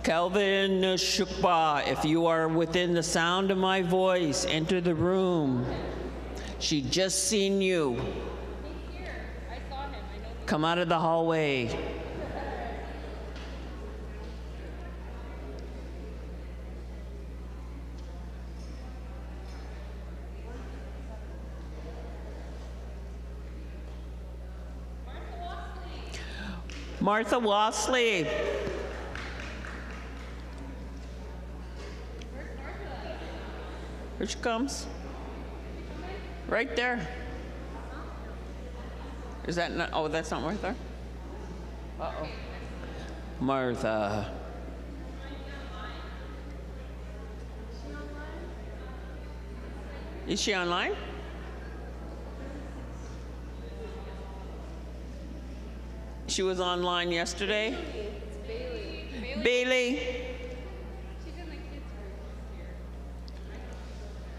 Calvin Shukba. If you are within the sound of my voice, enter the room. She just seen you. Come out of the hallway. Martha Wasley. Here she comes. Right there. Is that not, oh, that's not Martha? Uh-oh. Martha. Is she online? She was online yesterday. It's Bailey. Bailey. She's in the kids' room here.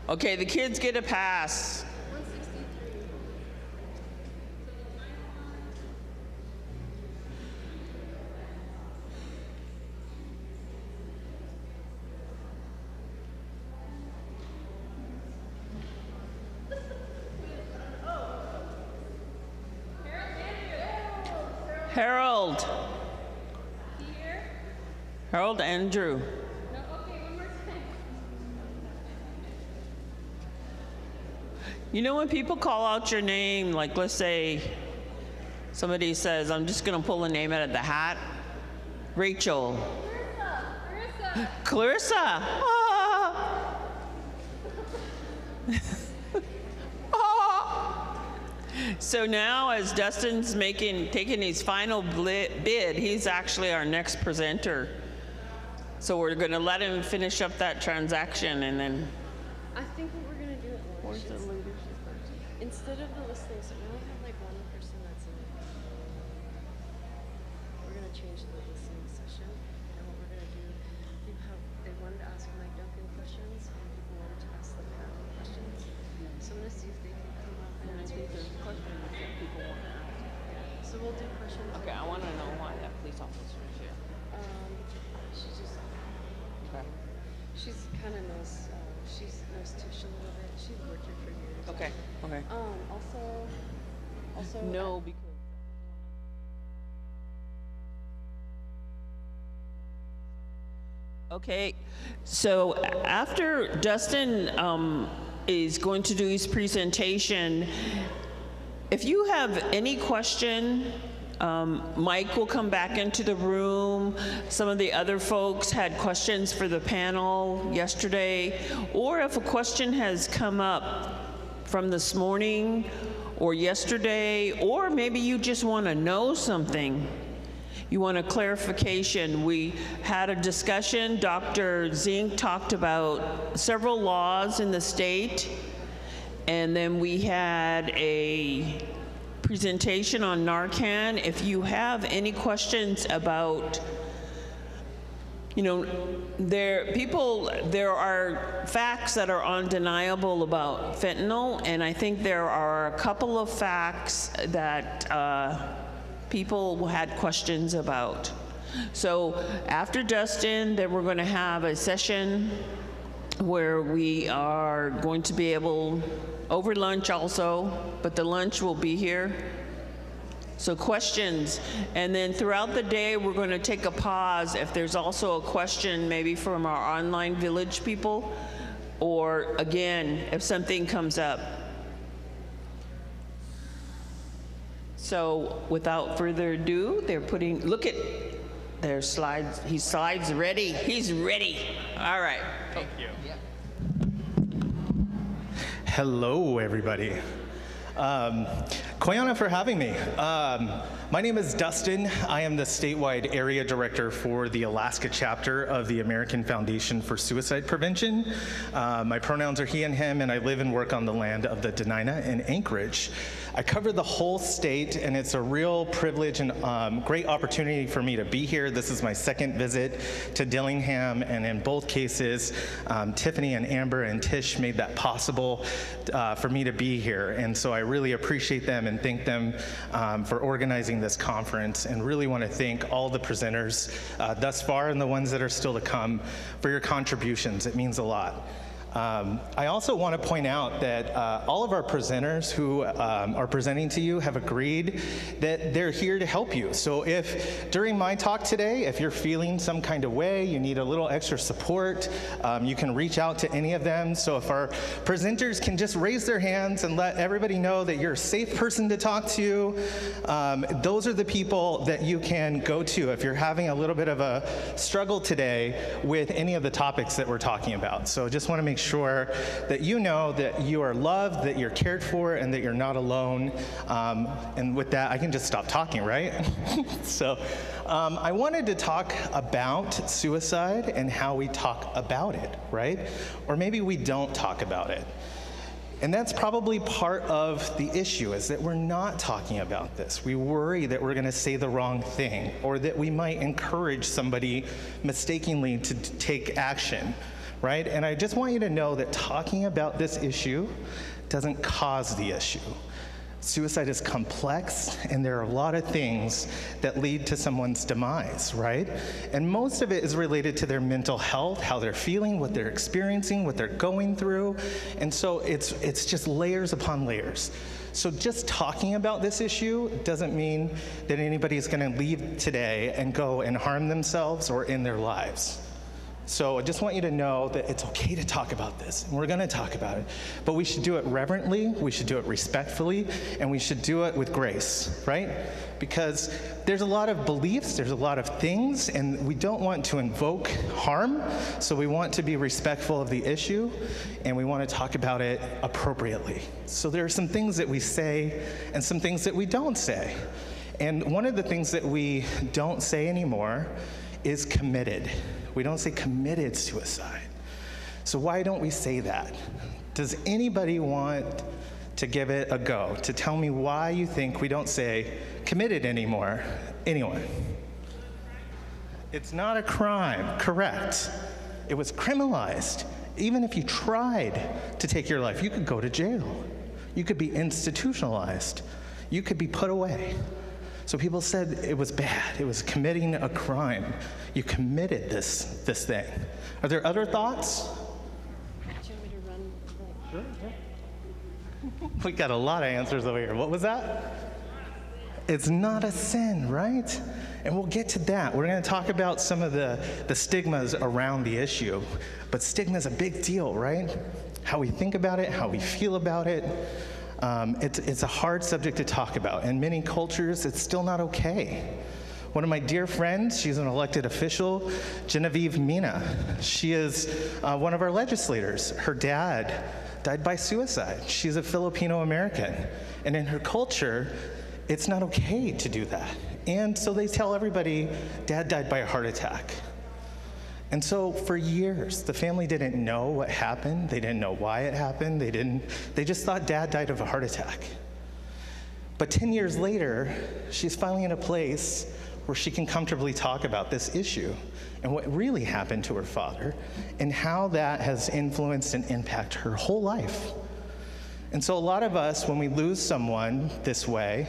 Okay, the kids get a pass. 163. Harold. Harold Andrew. No, okay, one more time. You know when people call out your name, like let's say somebody says, I'm just gonna pull a name out of the hat. Rachel. Clarissa. Ah. So now as Dustin's taking his final bid, he's actually our next presenter. So we're gonna let him finish up that transaction and then. I think what we're gonna do at lunch Where's the is, leadership person? instead of the listing, so we only have like one person that's in it. We're gonna change the listening session, and what we're gonna do, they wanted to ask Mike Duncan questions, and people wanted to ask the panel questions. So I'm gonna see if they can come up and answer. Questions that people want to ask. So we'll do questions. Okay, I want to know why that police officer is here. She's just, Okay. she's kind of knows, she knows Tish a little bit. She's worked here for years. Okay. Okay. Also. No, because. Okay, so after Dustin is going to do his presentation, if you have any question Mike will come back into the room. Some of the other folks had questions for the panel yesterday, or if a question has come up from this morning or yesterday, or maybe you just want to know something. You want a clarification. We had a discussion. Dr. Zink talked about several laws in the state, and then we had a presentation on Narcan. If you have any questions about, there are facts that are undeniable about fentanyl, and I think there are a couple of facts that people had questions about. So after Dustin, then we're going to have a session where we are going to be able, over lunch also, but the lunch will be here. So questions, and then throughout the day, we're going to take a pause if there's also a question maybe from our online village people, or again, if something comes up. So without further ado, they're putting, look at their slides. He's slides ready. He's ready. All right. Thank you. Hello, everybody. Koyana for having me. My name is Dustin. I am the statewide area director for the Alaska chapter of the American Foundation for Suicide Prevention. My pronouns are he and him, and I live and work on the land of the Dena'ina in Anchorage. I cover the whole state, and it's a real privilege and great opportunity for me to be here. This is my second visit to Dillingham, and in both cases, Tiffany and Amber and Tish made that possible for me to be here. And so I really appreciate them and thank them for organizing this conference, and really want to thank all the presenters thus far and the ones that are still to come for your contributions. It means a lot. I also want to point out that all of our presenters who are presenting to you have agreed that they're here to help you. So if during my talk today, if you're feeling some kind of way, you need a little extra support, you can reach out to any of them. So if our presenters can just raise their hands and let everybody know that you're a safe person to talk to, those are the people that you can go to if you're having a little bit of a struggle today with any of the topics that we're talking about. So just want to make sure that you know that you are loved, that you're cared for, and that you're not alone. And with that, I can just stop talking, right? So I wanted to talk about suicide and how we talk about it, right? Or maybe we don't talk about it. And that's probably part of the issue, is that we're not talking about this. We worry that we're going to say the wrong thing, or that we might encourage somebody mistakenly to take action. Right? And I just want you to know that talking about this issue doesn't cause the issue. Suicide is complex, and there are a lot of things that lead to someone's demise, right? And most of it is related to their mental health, how they're feeling, what they're experiencing, what they're going through. And so it's just layers upon layers. So just talking about this issue doesn't mean that anybody's going to leave today and go and harm themselves or end their lives. So I just want you to know that it's okay to talk about this, and we're going to talk about it. But we should do it reverently, we should do it respectfully, and we should do it with grace, right? Because there's a lot of beliefs, there's a lot of things, and we don't want to invoke harm, so we want to be respectful of the issue, and we want to talk about it appropriately. So there are some things that we say and some things that we don't say. And one of the things that we don't say anymore is committed. We don't say committed suicide. So why don't we say that? Does anybody want to give it a go, to tell me why you think we don't say committed anymore? Anyone? It's not a crime, correct. It was criminalized. Even if you tried to take your life, you could go to jail. You could be institutionalized. You could be put away. So people said it was bad. It was committing a crime. You committed this thing. Are there other thoughts? Do you want me to run? Sure. We got a lot of answers over here. What was that? It's not a sin, right? And we'll get to that. We're going to talk about some of the stigmas around the issue. But stigma is a big deal, right? How we think about it, how we feel about it. It's a hard subject to talk about. In many cultures, it's still not okay. One of my dear friends, she's an elected official, Genevieve Mina. She is one of our legislators. Her dad died by suicide. She's a Filipino American. And in her culture, it's not okay to do that. And so they tell everybody, Dad died by a heart attack. And so for years, the family didn't know what happened. They didn't know why it happened. They just thought Dad died of a heart attack. But 10 years later, she's finally in a place where she can comfortably talk about this issue and what really happened to her father and how that has influenced and impacted her whole life. And so a lot of us, when we lose someone this way,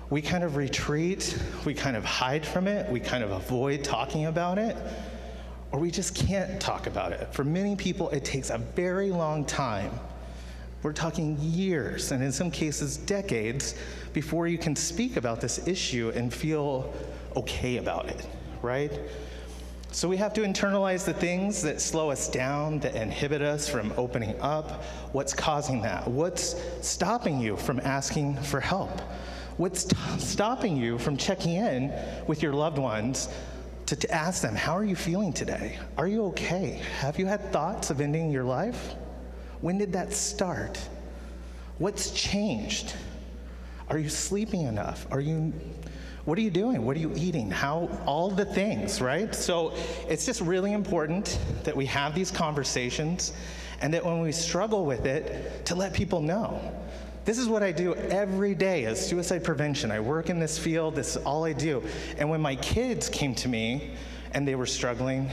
we kind of retreat, we kind of hide from it, we kind of avoid talking about it, or we just can't talk about it. For many people, it takes a very long time. We're talking years, and in some cases, decades, before you can speak about this issue and feel okay about it, right? So we have to internalize the things that slow us down, that inhibit us from opening up. What's causing that? What's stopping you from asking for help? What's stopping you from checking in with your loved ones to ask them, how are you feeling today? Are you okay? Have you had thoughts of ending your life? When did that start? What's changed? Are you sleeping enough? What are you doing? What are you eating? All the things, right? So it's just really important that we have these conversations and that when we struggle with it, to let people know. This is what I do every day as suicide prevention. I work in this field, this is all I do. And when my kids came to me and they were struggling,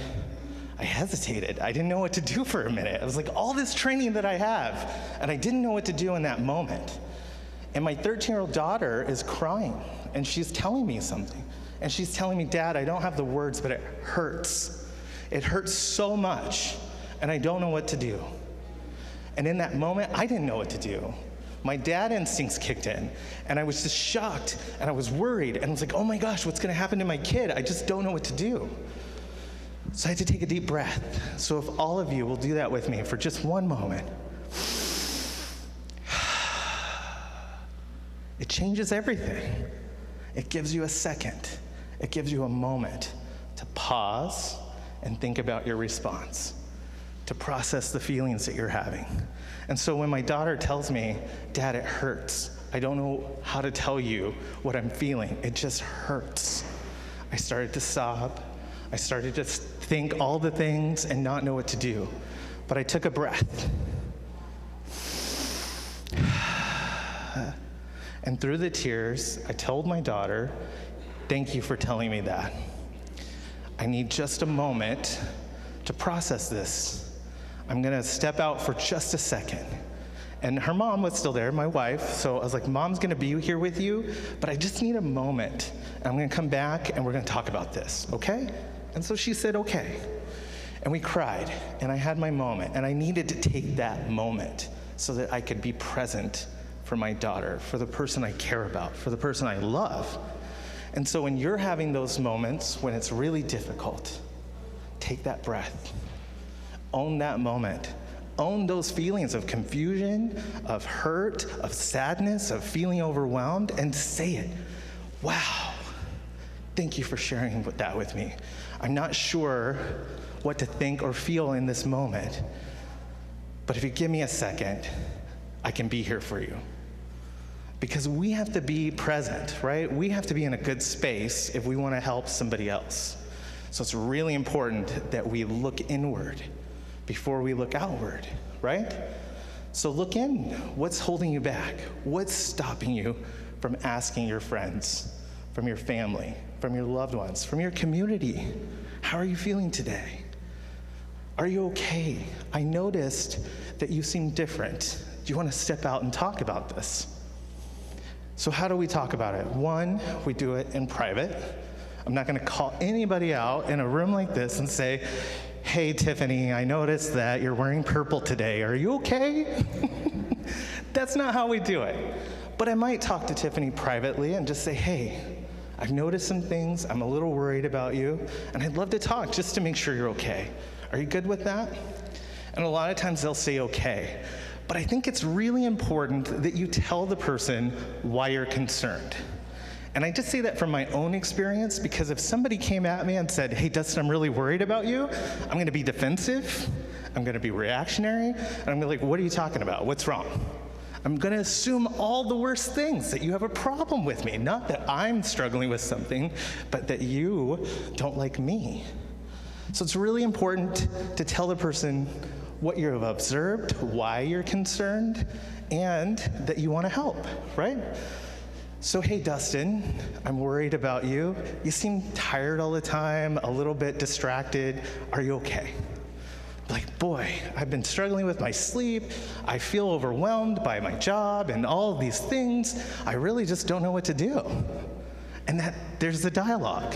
I hesitated. I didn't know what to do for a minute. I was like, all this training that I have, and I didn't know what to do in that moment. And my 13-year-old daughter is crying, and she's telling me something. And she's telling me, Dad, I don't have the words, but it hurts. It hurts so much, and I don't know what to do. And in that moment, I didn't know what to do. My dad instincts kicked in, and I was just shocked, and I was worried, and I was like, oh my gosh, what's gonna happen to my kid? I just don't know what to do. So I had to take a deep breath. So if all of you will do that with me for just one moment, it changes everything. It gives you a second. It gives you a moment to pause and think about your response, to process the feelings that you're having. And so when my daughter tells me, Dad, it hurts, I don't know how to tell you what I'm feeling, it just hurts. I started to sob. I started to think all the things and not know what to do. But I took a breath. And through the tears, I told my daughter, thank you for telling me that. I need just a moment to process this. I'm gonna step out for just a second. And her mom was still there, my wife, so I was like, Mom's gonna be here with you, but I just need a moment. And I'm gonna come back and we're gonna talk about this, okay? And so she said, okay. And we cried, and I had my moment, and I needed to take that moment so that I could be present for my daughter, for the person I care about, for the person I love. And so when you're having those moments, when it's really difficult, take that breath. Own that moment. Own those feelings of confusion, of hurt, of sadness, of feeling overwhelmed, and say it. Wow, thank you for sharing that with me. I'm not sure what to think or feel in this moment, but if you give me a second, I can be here for you. Because we have to be present, right? We have to be in a good space if we want to help somebody else. So it's really important that we look inward before we look outward, right? So look in. What's holding you back? What's stopping you from asking your friends, from your family, from your loved ones, from your community? How are you feeling today? Are you okay? I noticed that you seem different. Do you want to step out and talk about this? So how do we talk about it? One, we do it in private. I'm not going to call anybody out in a room like this and say, hey, Tiffany, I noticed that you're wearing purple today. Are you okay? That's not how we do it. But I might talk to Tiffany privately and just say, hey, I've noticed some things. I'm a little worried about you, and I'd love to talk just to make sure you're okay. Are you good with that? And a lot of times they'll say okay. But I think it's really important that you tell the person why you're concerned. And I just say that from my own experience, because if somebody came at me and said, hey, Dustin, I'm really worried about you, I'm going to be defensive, I'm going to be reactionary, and I'm going to be like, what are you talking about? What's wrong? I'm going to assume all the worst things, that you have a problem with me, not that I'm struggling with something, but that you don't like me. So it's really important to tell the person what you have observed, why you're concerned, and that you want to help, right? So, hey, Dustin, I'm worried about you. You seem tired all the time, a little bit distracted. Are you okay? Like, boy, I've been struggling with my sleep. I feel overwhelmed by my job and all of these things. I really just don't know what to do. And that there's the dialogue.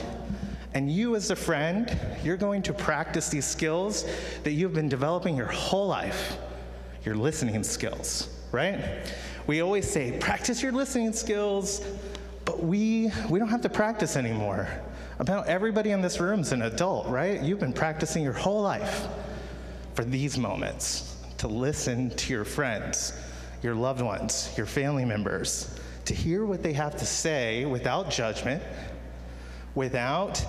And you as a friend, you're going to practice these skills that you've been developing your whole life, your listening skills, right? We always say, practice your listening skills, but we don't have to practice anymore. About everybody in this room is an adult, right? You've been practicing your whole life for these moments, to listen to your friends, your loved ones, your family members, to hear what they have to say without judgment, without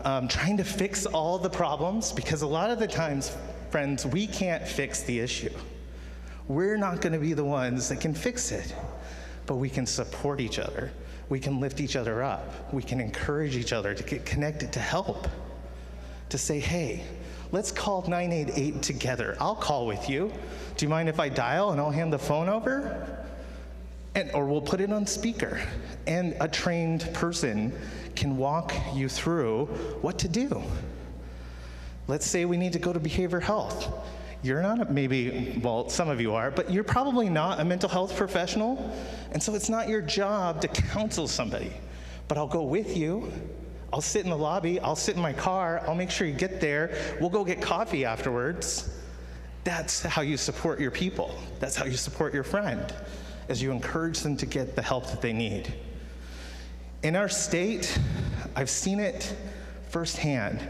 trying to fix all the problems, because a lot of the times, friends, we can't fix the issue. We're not going to be the ones that can fix it, but we can support each other. We can lift each other up. We can encourage each other to get connected, to help, to say, hey, let's call 988 together. I'll call with you. Do you mind if I dial and I'll hand the phone over? Or we'll put it on speaker, and a trained person can walk you through what to do. Let's say we need to go to behavioral health. You're not well, some of you are, but you're probably not a mental health professional, and so it's not your job to counsel somebody. But I'll go with you. I'll sit in the lobby. I'll sit in my car. I'll make sure you get there. We'll go get coffee afterwards. That's how you support your people. That's how you support your friend, as you encourage them to get the help that they need. In our state, I've seen it firsthand.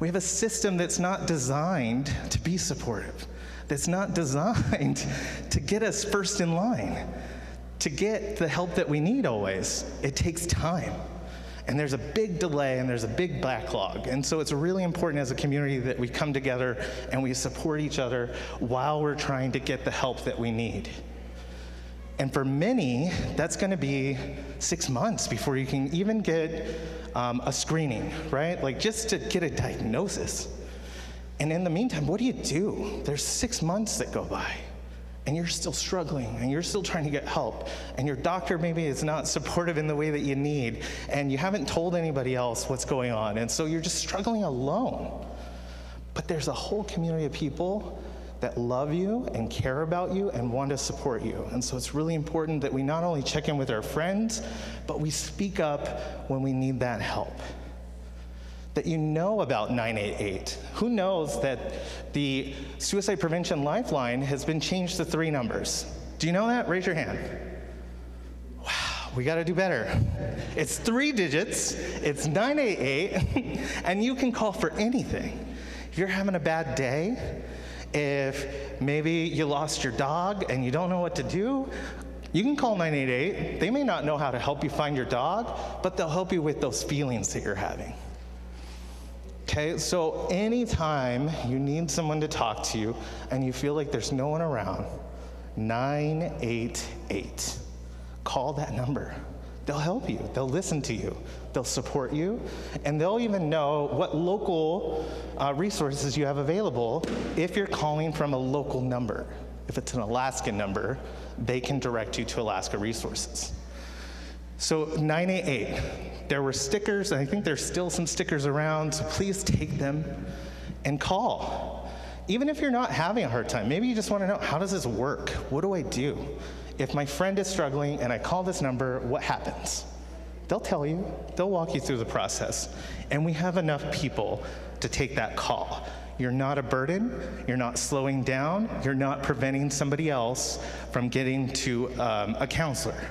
We have a system that's not designed to be supportive, that's not designed to get us first in line, to get the help that we need always. It takes time. And there's a big delay and there's a big backlog. And so it's really important as a community that we come together and we support each other while we're trying to get the help that we need. And for many, that's going to be 6 months before you can even get a screening, right? Like just to get a diagnosis. And in the meantime, what do? There's 6 months that go by, and you're still struggling, and you're still trying to get help, and your doctor maybe is not supportive in the way that you need, and you haven't told anybody else what's going on, and so you're just struggling alone. But there's a whole community of people that love you and care about you and want to support you. And so it's really important that we not only check in with our friends, but we speak up when we need that help. That you know about 988. Who knows that the Suicide Prevention Lifeline has been changed to 3 numbers? Do you know that? Raise your hand. Wow, we gotta do better. It's 3 digits, it's 988, and you can call for anything. If you're having a bad day, if maybe you lost your dog and you don't know what to do, you can call 988. They may not know how to help you find your dog, but they'll help you with those feelings that you're having. Okay, so anytime you need someone to talk to you and you feel like there's no one around, 988. Call that number. They'll help you, they'll listen to you, they'll support you, and they'll even know what local resources you have available if you're calling from a local number. If it's an Alaskan number, they can direct you to Alaska resources. So 988, there were stickers, and I think there's still some stickers around, so please take them and call. Even if you're not having a hard time, maybe you just want to know, how does this work? What do I do? If my friend is struggling and I call this number, what happens? They'll tell you, they'll walk you through the process. And we have enough people to take that call. You're not a burden, you're not slowing down, you're not preventing somebody else from getting to a counselor.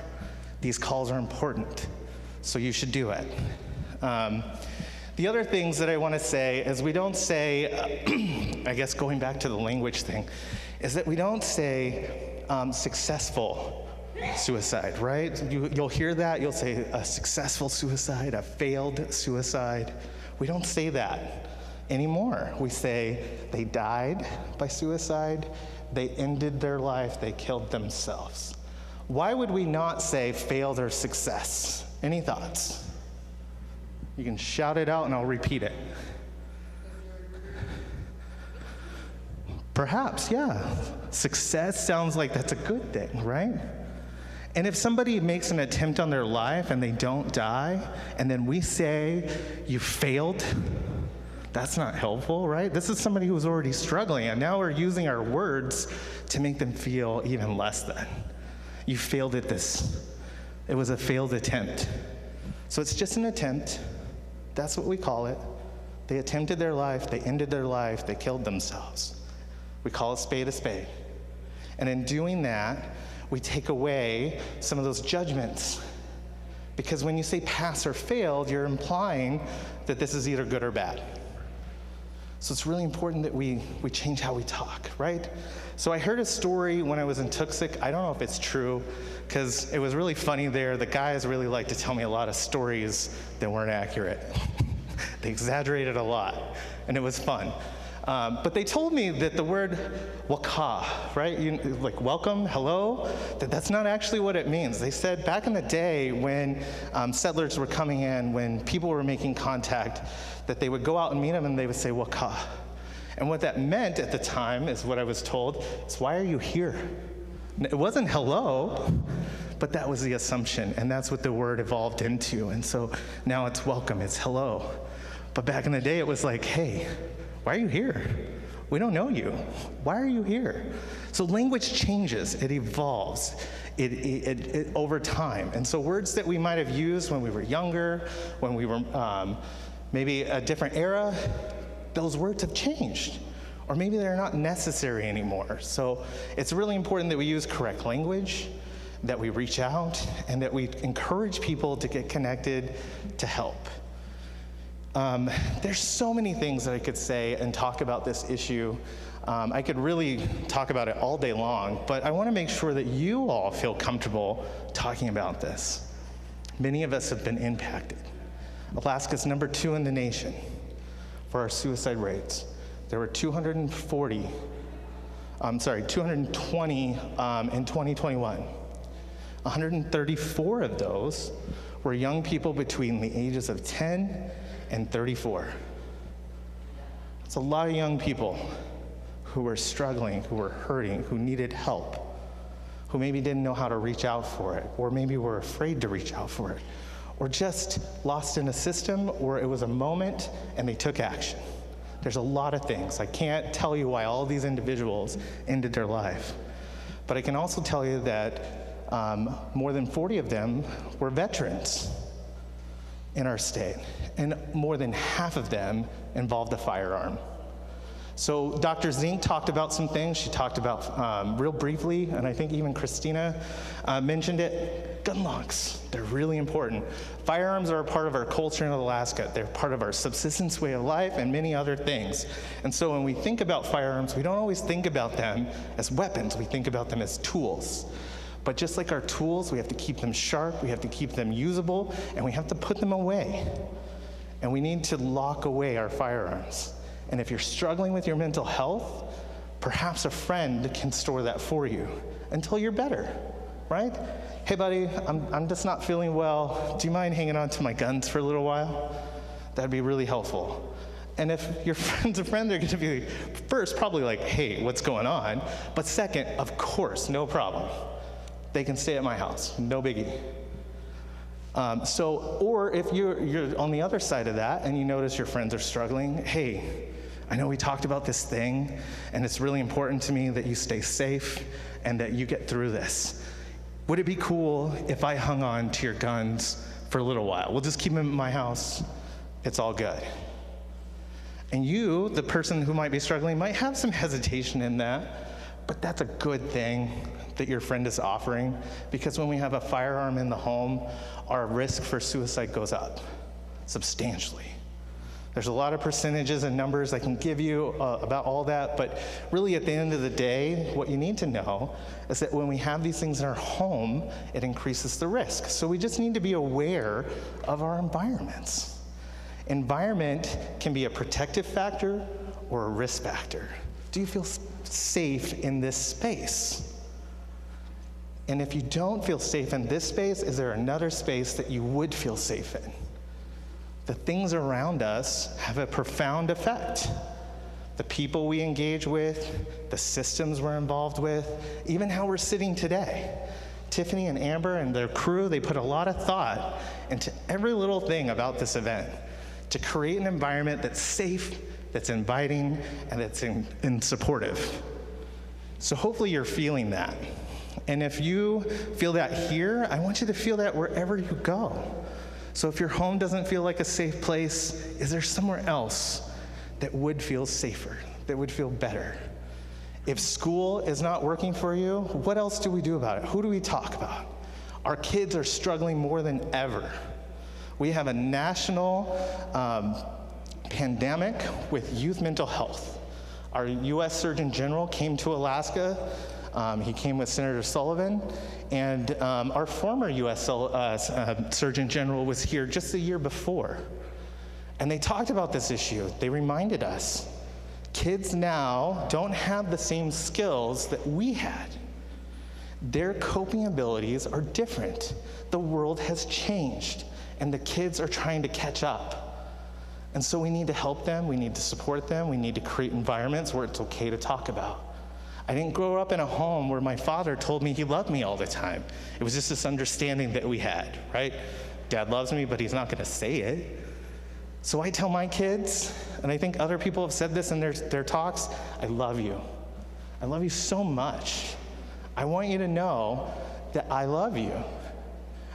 These calls are important, so you should do it. The other things that I want to say is we don't say, I guess going back to the language thing, is that we don't say, successful suicide, right? You'll hear that. You'll say a successful suicide, a failed suicide. We don't say that anymore. We say they died by suicide, they ended their life, they killed themselves. Why would we not say failed or success? Any thoughts? You can shout it out and I'll repeat it. Perhaps, yeah. Success sounds like that's a good thing, right? And if somebody makes an attempt on their life and they don't die, and then we say, you failed, that's not helpful, right? This is somebody who's already struggling, and now we're using our words to make them feel even less than. You failed at this. It was a failed attempt. So it's just an attempt. That's what we call it. They attempted their life, they ended their life, they killed themselves. We call a spade a spade. And in doing that, we take away some of those judgments. Because when you say pass or failed, you're implying that this is either good or bad. So it's really important that we change how we talk, right? So I heard a story when I was in Uqiquq. I don't know if it's true, because it was really funny there. The guys really like to tell me a lot of stories that weren't accurate. They exaggerated a lot, and it was fun. But they told me that the word waka, right, like welcome, hello, that's not actually what it means. They said back in the day when settlers were coming in, when people were making contact, that they would go out and meet them and they would say waka. And what that meant at the time, is what I was told, is why are you here? It wasn't hello, but that was the assumption, and that's what the word evolved into. And so now it's welcome, it's hello. But back in the day, it was like, hey, why are you here? We don't know you. Why are you here? So language changes, it evolves it over time. And so words that we might have used when we were younger, when we were maybe a different era, those words have changed. Or maybe they're not necessary anymore. So it's really important that we use correct language, that we reach out, and that we encourage people to get connected to help. There's so many things that I could say and talk about this issue. I could really talk about it all day long, but I want to make sure that you all feel comfortable talking about this. Many of us have been impacted. Alaska's #2 in the nation for our suicide rates. There were 220 in 2021. 134 of those were young people between the ages of 10 and 34. It's a lot of young people who were struggling, who were hurting, who needed help, who maybe didn't know how to reach out for it, or maybe were afraid to reach out for it, or just lost in a system, or it was a moment and they took action. There's a lot of things. I can't tell you why all these individuals ended their life, but I can also tell you that more than 40 of them were veterans in our state, and more than half of them involved a firearm. So Dr. Zink talked about some things. She talked about real briefly, and I think even Christina mentioned it, gun locks. They're really important. Firearms are a part of our culture in Alaska. They're part of our subsistence way of life and many other things. And so when we think about firearms, we don't always think about them as weapons. We think about them as tools. But just like our tools, we have to keep them sharp, we have to keep them usable, and we have to put them away. And we need to lock away our firearms. And if you're struggling with your mental health, perhaps a friend can store that for you until you're better, right? Hey buddy, I'm just not feeling well. Do you mind hanging on to my guns for a little while? That'd be really helpful. And if your friend's a friend, they're gonna be first probably like, hey, what's going on? But second, of course, no problem. They can stay at my house, no biggie. Or if you're on the other side of that and you notice your friends are struggling, hey, I know we talked about this thing and it's really important to me that you stay safe and that you get through this. Would it be cool if I hung on to your guns for a little while? We'll just keep them in my house, it's all good. And you, the person who might be struggling, might have some hesitation in that, but that's a good thing that your friend is offering, because when we have a firearm in the home, our risk for suicide goes up substantially. There's a lot of percentages and numbers I can give you about all that, but really at the end of the day, what you need to know is that when we have these things in our home, it increases the risk. So we just need to be aware of our environments. Environment can be a protective factor or a risk factor. Do you feel safe in this space? And if you don't feel safe in this space, is there another space that you would feel safe in? The things around us have a profound effect. The people we engage with, the systems we're involved with, even how we're sitting today. Tiffany and Amber and their crew, they put a lot of thought into every little thing about this event to create an environment that's safe, that's inviting, and that's supportive. So hopefully you're feeling that. And if you feel that here, I want you to feel that wherever you go. So if your home doesn't feel like a safe place, is there somewhere else that would feel safer, that would feel better? If school is not working for you, what else do we do about it? Who do we talk about? Our kids are struggling more than ever. We have a national pandemic with youth mental health. Our US Surgeon General came to Alaska. He came with Senator Sullivan, and our former US Surgeon General was here just the year before. And they talked about this issue. They reminded us, kids now don't have the same skills that we had. Their coping abilities are different. The world has changed, and the kids are trying to catch up. And so we need to help them, we need to support them, we need to create environments where it's okay to talk about. I didn't grow up in a home where my father told me he loved me all the time. It was just this understanding that we had, right? Dad loves me, but he's not gonna say it. So I tell my kids, and I think other people have said this in their talks, I love you. I love you so much. I want you to know that I love you.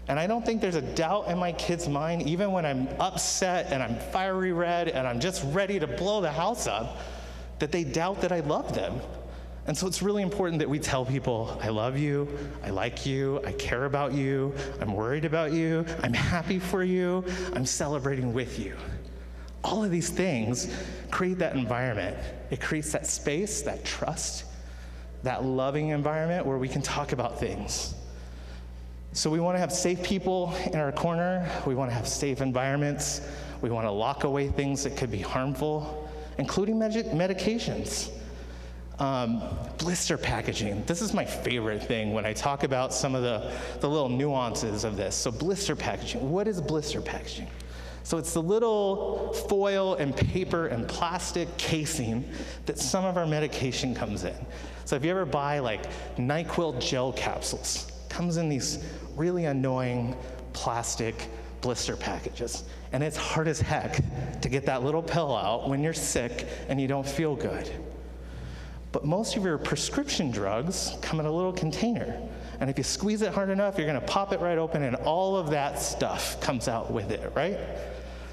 And I don't think there's a doubt in my kids' mind, even when I'm upset and I'm fiery red and I'm just ready to blow the house up, that they doubt that I love them. And so it's really important that we tell people, I love you, I like you, I care about you, I'm worried about you, I'm happy for you, I'm celebrating with you. All of these things create that environment. It creates that space, that trust, that loving environment where we can talk about things. So we want to have safe people in our corner. We want to have safe environments. We want to lock away things that could be harmful, including medications. Blister packaging. This is my favorite thing when I talk about some of the little nuances of this. So blister packaging. What is blister packaging? So it's the little foil and paper and plastic casing that some of our medication comes in. So if you ever buy like NyQuil gel capsules, it comes in these really annoying plastic blister packages. And it's hard as heck to get that little pill out when you're sick and you don't feel good. But most of your prescription drugs come in a little container. And if you squeeze it hard enough, you're gonna pop it right open and all of that stuff comes out with it, right?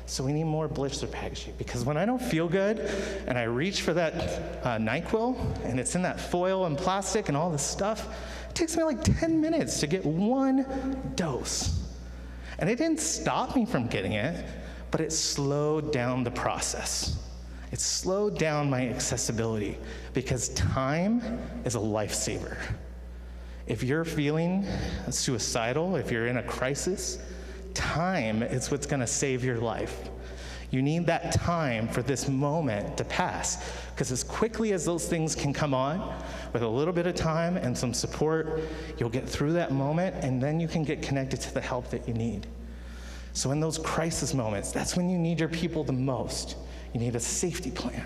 So we need more blister packaging, because when I don't feel good and I reach for that NyQuil and it's in that foil and plastic and all this stuff, it takes me like 10 minutes to get one dose. And it didn't stop me from getting it, but it slowed down the process. It slowed down my accessibility, because time is a lifesaver. If you're feeling suicidal, if you're in a crisis, time is what's gonna save your life. You need that time for this moment to pass, because as quickly as those things can come on, with a little bit of time and some support, you'll get through that moment, and then you can get connected to the help that you need. So in those crisis moments, that's when you need your people the most. You need a safety plan.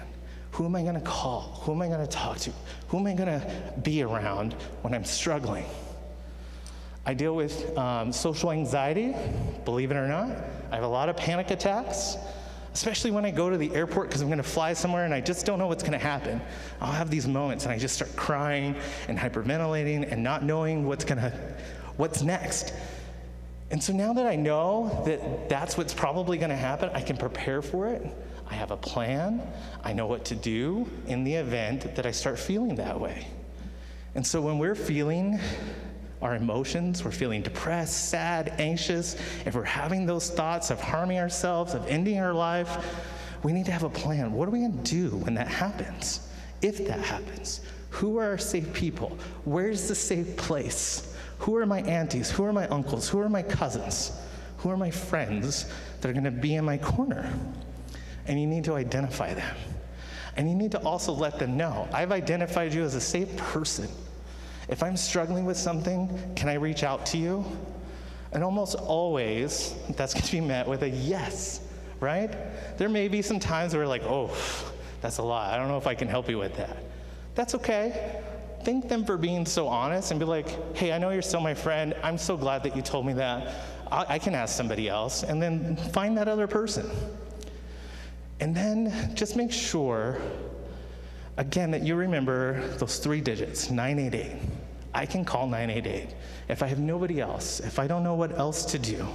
Who am I gonna call? Who am I gonna talk to? Who am I gonna be around when I'm struggling? I deal with social anxiety, believe it or not. I have a lot of panic attacks, especially when I go to the airport because I'm gonna fly somewhere and I just don't know what's gonna happen. I'll have these moments and I just start crying and hyperventilating and not knowing what's next. And so now that I know that that's what's probably gonna happen, I can prepare for it. I have a plan. I know what to do in the event that I start feeling that way. And so when we're feeling our emotions, we're feeling depressed, sad, anxious, if we're having those thoughts of harming ourselves, of ending our life, We need to have a plan. What are we going to do when that happens? If that happens? Who are our safe people? Where's the safe place? Who are my aunties? Who are my uncles? Who are my cousins? Who are my friends that are going to be in my corner? And you need to identify them. And you need to also let them know, I've identified you as a safe person. If I'm struggling with something, can I reach out to you? And almost always, that's going to be met with a yes, right? There may be some times where we're like, oh, that's a lot. I don't know if I can help you with that. That's okay. Thank them for being so honest and be like, hey, I know you're still my friend. I'm so glad that you told me that. I can ask somebody else, and then find that other person. And then just make sure, again, that you remember those 3 digits, 988. I can call 988. If I have nobody else, if I don't know what else to do,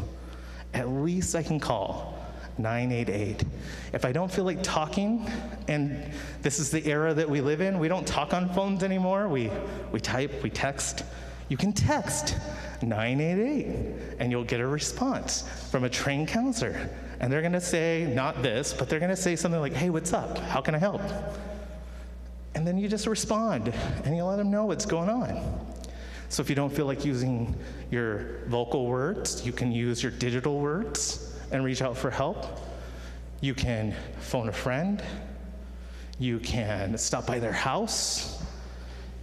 at least I can call 988. If I don't feel like talking, and this is the era that we live in, we don't talk on phones anymore. We type, we text. You can text 988, and you'll get a response from a trained counselor. And they're gonna say, not this, but they're gonna say something like, hey, what's up? How can I help? And then you just respond, and you let them know what's going on. So if you don't feel like using your vocal words, you can use your digital words and reach out for help. You can phone a friend. You can stop by their house.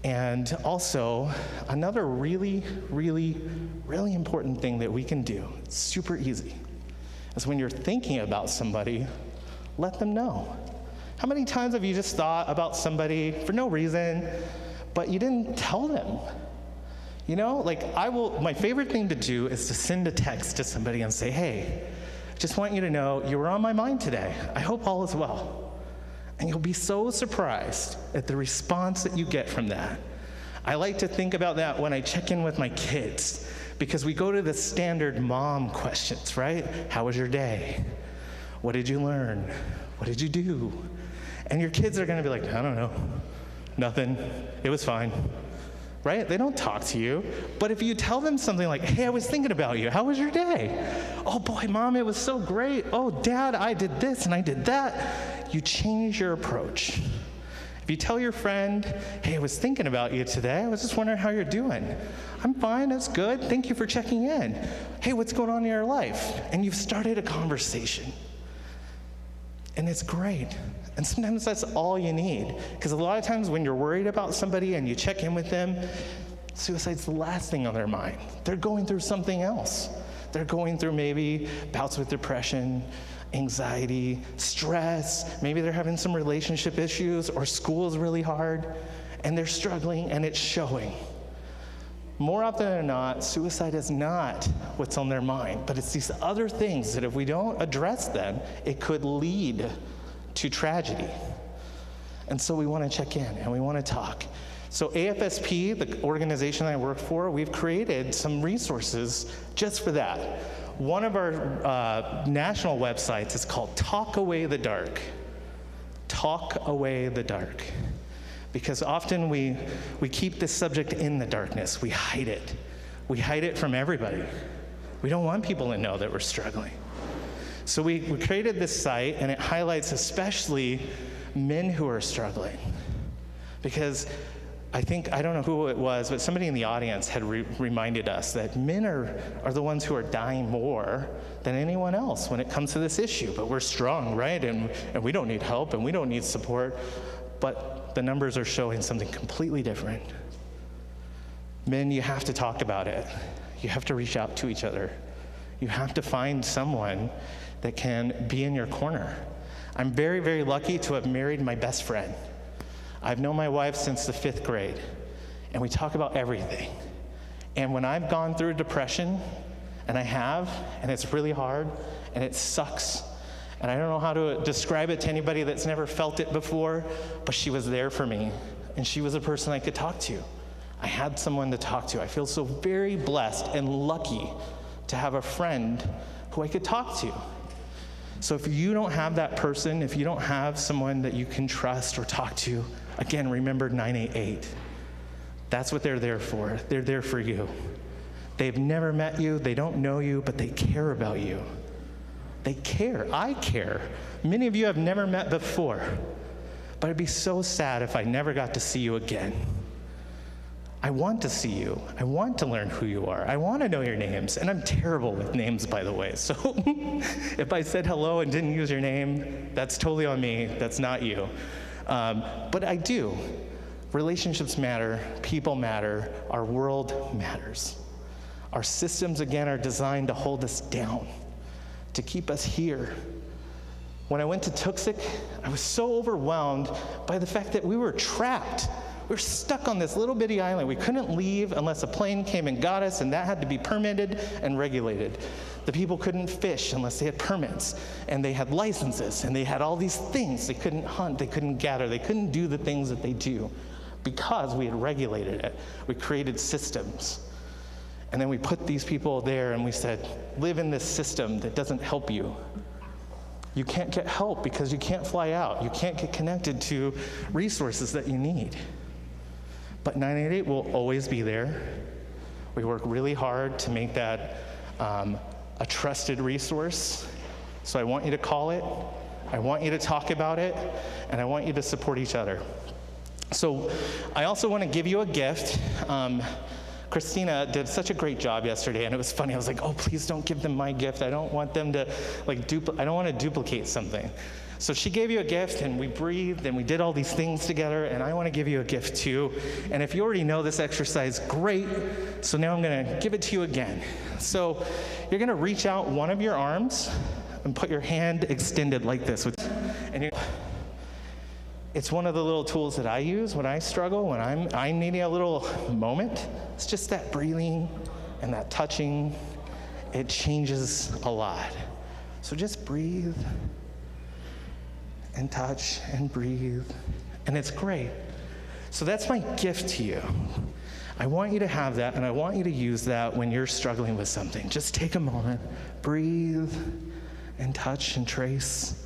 And also, another really, really, really important thing that we can do, it's super easy, is when you're thinking about somebody, let them know. How many times have you just thought about somebody for no reason, but you didn't tell them? You know, like my favorite thing to do is to send a text to somebody and say, hey, just want you to know you were on my mind today. I hope all is well. And you'll be so surprised at the response that you get from that. I like to think about that when I check in with my kids, because we go to the standard mom questions, right? How was your day? What did you learn? What did you do? And your kids are gonna be like, I don't know, nothing, it was fine, right? They don't talk to you. But if you tell them something like, hey, I was thinking about you, how was your day? Oh boy, Mom, it was so great. Oh, Dad, I did this and I did that. You change your approach. If you tell your friend, hey, I was thinking about you today, I was just wondering how you're doing. I'm fine, that's good, thank you for checking in. Hey, what's going on in your life? And you've started a conversation. And it's great. And sometimes that's all you need. Because a lot of times when you're worried about somebody and you check in with them, suicide's the last thing on their mind. They're going through something else. They're going through maybe bouts with depression, anxiety, stress. Maybe they're having some relationship issues, or school is really hard, and they're struggling, and it's showing. More often than not, suicide is not what's on their mind, but it's these other things that if we don't address them, it could lead to tragedy. And so we want to check in and we want to talk. So AFSP, the organization I work for, we've created some resources just for that. One of our national websites is called Talk Away the Dark. Talk Away the Dark. Because often we keep this subject in the darkness. We hide it. We hide it from everybody. We don't want people to know that we're struggling. So we created this site, and it highlights especially men who are struggling. Because I don't know who it was, but somebody in the audience had reminded us that men are the ones who are dying more than anyone else when it comes to this issue. But we're strong, right? And we don't need help, and we don't need support. But the numbers are showing something completely different. Men, you have to talk about it. You have to reach out to each other. You have to find someone that can be in your corner. I'm very, very lucky to have married my best friend. I've known my wife since the 5th grade, and we talk about everything. And when I've gone through depression, and I have, and it's really hard, and it sucks, and I don't know how to describe it to anybody that's never felt it before, but she was there for me, and she was a person I could talk to. I had someone to talk to. I feel so very blessed and lucky to have a friend who I could talk to. So if you don't have that person, if you don't have someone that you can trust or talk to, again, remember 988. That's what they're there for. They're there for you. They've never met you, they don't know you, but they care about you. They care. I care Many of you I've never met before, but I'd be so sad if I never got to see you again. I want to see you. I want to learn who you are. I want to know your names. And I'm terrible with names, by the way. So if I said hello and didn't use your name, that's totally on me. That's not you. But I do. Relationships matter. People matter. Our world matters. Our systems, again, are designed to hold us down, to keep us here. When I went to Uqiquq, I was so overwhelmed by the fact that we were trapped. We were stuck on this little bitty island. We couldn't leave unless a plane came and got us, and that had to be permitted and regulated. The people couldn't fish unless they had permits, and they had licenses, and they had all these things. They couldn't hunt, they couldn't gather, they couldn't do the things that they do because we had regulated it. We created systems. And then we put these people there and we said, live in this system that doesn't help you. You can't get help because you can't fly out. You can't get connected to resources that you need. But 988 will always be there. We work really hard to make that a trusted resource. So I want you to call it, I want you to talk about it, and I want you to support each other. So I also want to give you a gift. Christina did such a great job yesterday, and it was funny. I was like, oh, please don't give them my gift. I don't want them to, like, I don't want to duplicate something. So she gave you a gift, and we breathed, and we did all these things together, and I want to give you a gift too. And if you already know this exercise, great. So now I'm going to give it to you again. So you're going to reach out one of your arms and put your hand extended like this. And it's one of the little tools that I use when I struggle, when I'm needing a little moment. It's just that breathing and that touching. It changes a lot. So just breathe and touch and breathe, and it's great. So that's my gift to you. I want you to have that, and I want you to use that when you're struggling with something. Just take a moment, breathe, and touch and trace.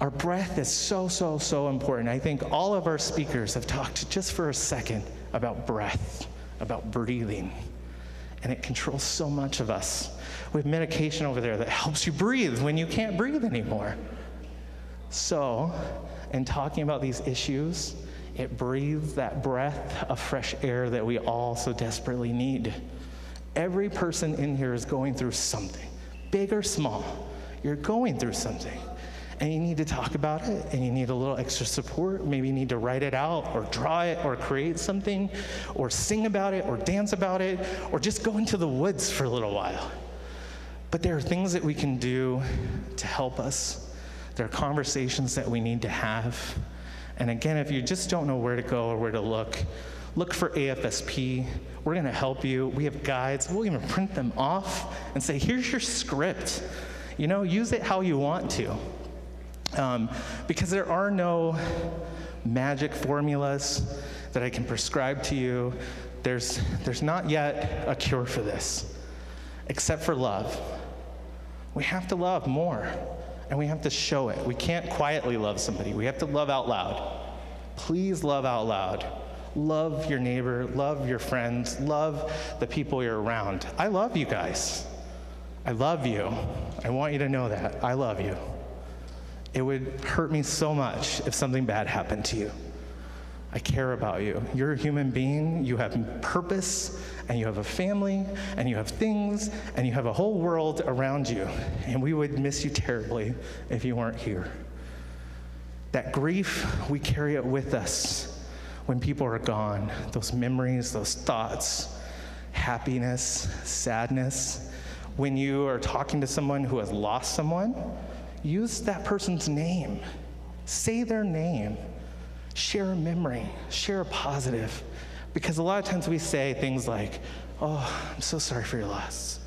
Our breath is so, so, so important. I think all of our speakers have talked just for a second about breath, about breathing, and it controls so much of us. We have medication over there that helps you breathe when you can't breathe anymore. So, in talking about these issues, it breathes that breath of fresh air that we all so desperately need. Every person in here is going through something, big or small. You're going through something, and you need to talk about it, and you need a little extra support. Maybe you need to write it out, or draw it, or create something, or sing about it, or dance about it, or just go into the woods for a little while. But there are things that we can do to help us. There are conversations that we need to have. And again, if you just don't know where to go or where to look for AFSP. We're going to help you. We have guides. We'll even print them off and say, here's your script. You know, use it how you want to. Because there are no magic formulas that I can prescribe to you. There's not yet a cure for this, except for love. We have to love more. And we have to show it. We can't quietly love somebody. We have to love out loud. Please love out loud. Love your neighbor, love your friends, love the people you're around. I love you guys. I love you. I want you to know that. I love you. It would hurt me so much if something bad happened to you. I care about you. You're a human being. You have purpose, and you have a family, and you have things, and you have a whole world around you. And we would miss you terribly if you weren't here. That grief, we carry it with us when people are gone. Those memories, those thoughts, happiness, sadness. When you are talking to someone who has lost someone, use that person's name. Say their name. Share a memory, share a positive. Because a lot of times we say things like, oh, I'm so sorry for your loss.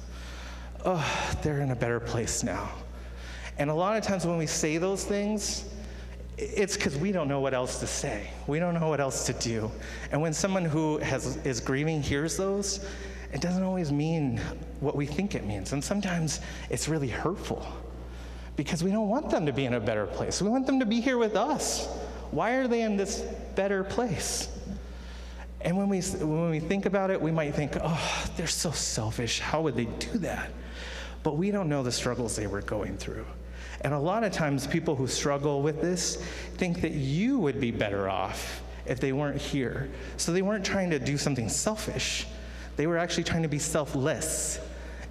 Oh, they're in a better place now. And a lot of times when we say those things, it's because we don't know what else to say. We don't know what else to do. And when someone who is grieving hears those, it doesn't always mean what we think it means. And sometimes it's really hurtful because we don't want them to be in a better place. We want them to be here with us. Why are they in this better place? And when we think about it, we might think, oh, they're so selfish. How would they do that? But we don't know the struggles they were going through. And a lot of times people who struggle with this think that you would be better off if they weren't here. So they weren't trying to do something selfish. They were actually trying to be selfless,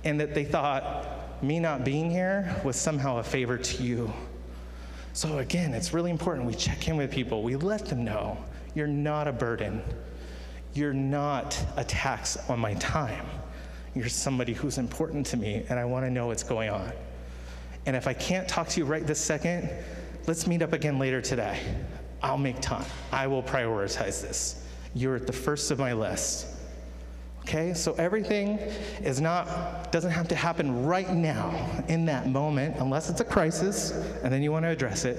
and that they thought me not being here was somehow a favor to you. So again, it's really important we check in with people. We let them know you're not a burden. You're not a tax on my time. You're somebody who's important to me, and I want to know what's going on. And if I can't talk to you right this second, let's meet up again later today. I'll make time. I will prioritize this. You're at the first of my list. Okay, so everything doesn't have to happen right now in that moment, unless it's a crisis, and then you want to address it.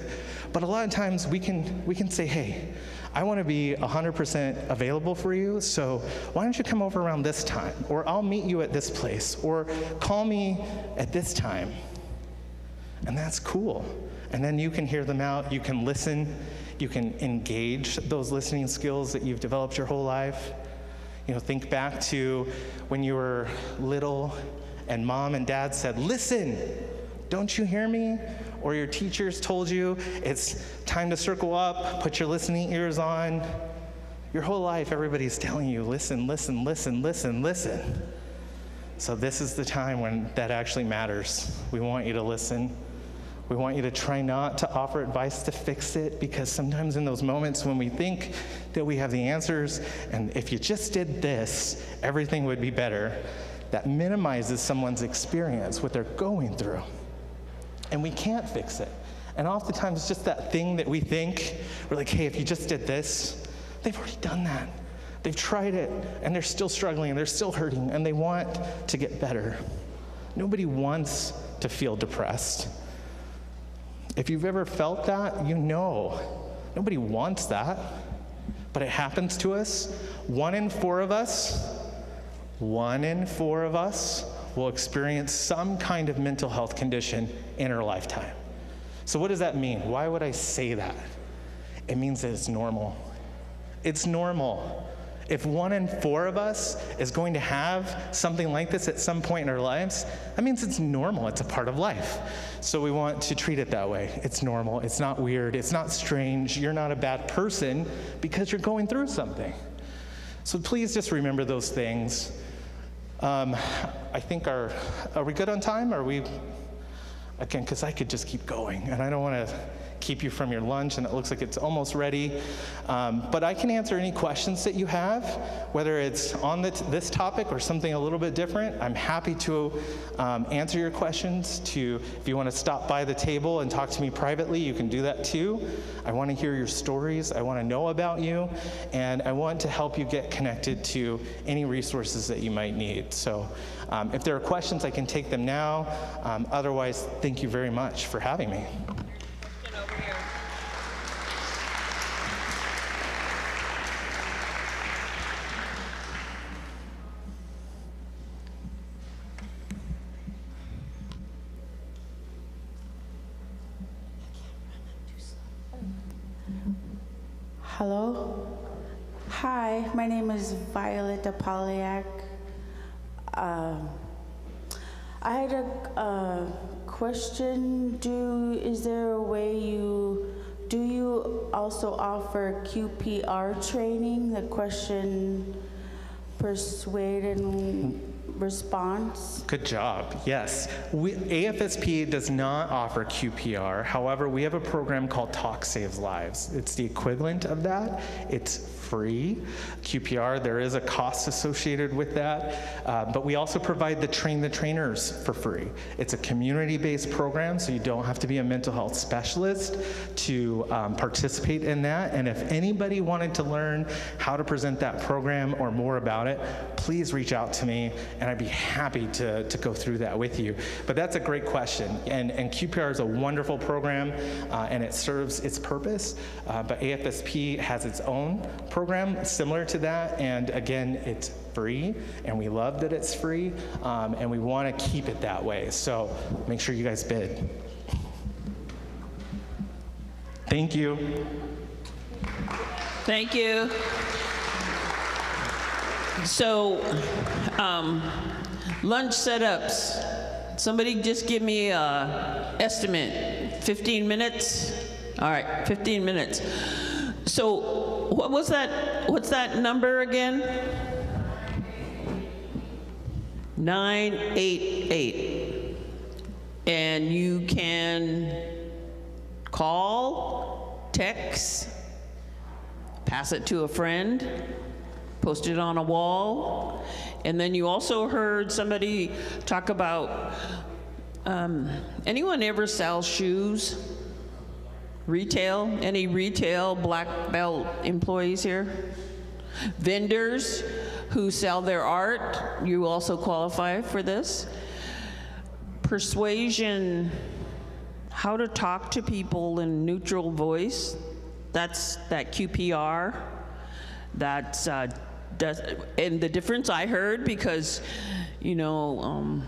But a lot of times we can say, hey, I want to be 100% available for you, so why don't you come over around this time? Or I'll meet you at this place, or call me at this time. And that's cool. And then you can hear them out, you can listen, you can engage those listening skills that you've developed your whole life. You know, think back to when you were little and mom and dad said, listen, don't you hear me? Or your teachers told you it's time to circle up, put your listening ears on. Your whole life, everybody's telling you, listen, listen, listen, listen, listen. So this is the time when that actually matters. We want you to listen. We want you to try not to offer advice to fix it, because sometimes in those moments when we think that we have the answers, and if you just did this, everything would be better, that minimizes someone's experience, what they're going through. And we can't fix it. And oftentimes it's just that thing that we think, we're like, hey, if you just did this, they've already done that. They've tried it, and they're still struggling, and they're still hurting, and they want to get better. Nobody wants to feel depressed. If you've ever felt that, you know. Nobody wants that, but it happens to us. 1 in 4 of us will experience some kind of mental health condition in our lifetime. So what does that mean? Why would I say that? It means that it's normal. It's normal. If 1 in 4 of us is going to have something like this at some point in our lives, that means it's normal. It's a part of life. So we want to treat it that way. It's normal. It's not weird. It's not strange. You're not a bad person because you're going through something. So please just remember those things. I think are we good on time? Are we, again, because I could just keep going, and I don't want to keep you from your lunch, and it looks like it's almost ready. But I can answer any questions that you have, whether it's on this topic or something a little bit different. I'm happy to answer your questions. If you want to stop by the table and talk to me privately, you can do that too. I want to hear your stories. I want to know about you, and I want to help you get connected to any resources that you might need. So if there are questions, I can take them now. Otherwise, thank you very much for having me. Hello. Hi, my name is Violet Polyak. I had a question. Is there a way do you also offer QPR training? The question, persuade and response? Good job, yes. AFSP does not offer QPR. However, we have a program called Talk Saves Lives. It's the equivalent of that. It's free. QPR, there is a cost associated with that, but we also provide the Train the Trainers for free. It's a community-based program, so you don't have to be a mental health specialist to participate in that. And if anybody wanted to learn how to present that program or more about it, please reach out to me, and I'd be happy to go through that with you. But that's a great question, and QPR is a wonderful program, and it serves its purpose, but AFSP has its own program similar to that, and again, it's free, and we love that it's free, and we want to keep it that way. So make sure you guys bid. Thank you. Thank you. So, lunch setups. Somebody just give me a estimate. 15 minutes? All right, 15 minutes. So what was that? What's that number again? 988. And you can call, text, pass it to a friend, post it on a wall. And then you also heard somebody talk about, anyone ever sell shoes? Retail? Any retail black belt employees here? Vendors who sell their art, you also qualify for this. Persuasion, how to talk to people in neutral voice, that's that QPR. That's, and the difference I heard, because, you know,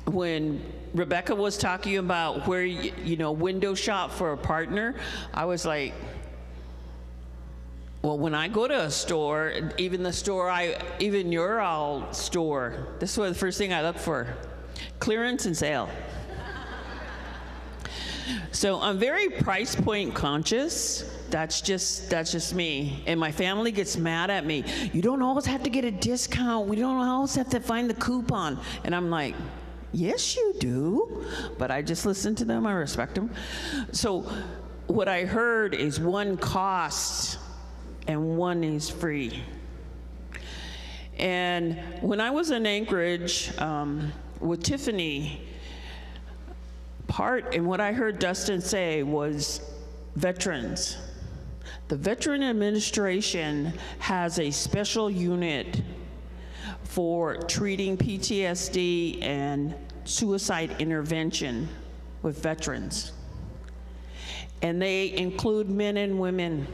when Rebecca was talking about where, you know, window shop for a partner, I was like, well, when I go to a store, even the store even Yuraq store, this was the first thing I look for, clearance and sale. So I'm very price point conscious. That's just me. And my family gets mad at me. You don't always have to get a discount. We don't always have to find the coupon. And I'm like, yes, you do. But I just listen to them. I respect them. So what I heard is one costs and one is free. And when I was in Anchorage with Tiffany, and what I heard Dustin say was veterans. The Veteran Administration has a special unit for treating PTSD and suicide intervention with veterans. And they include men and women,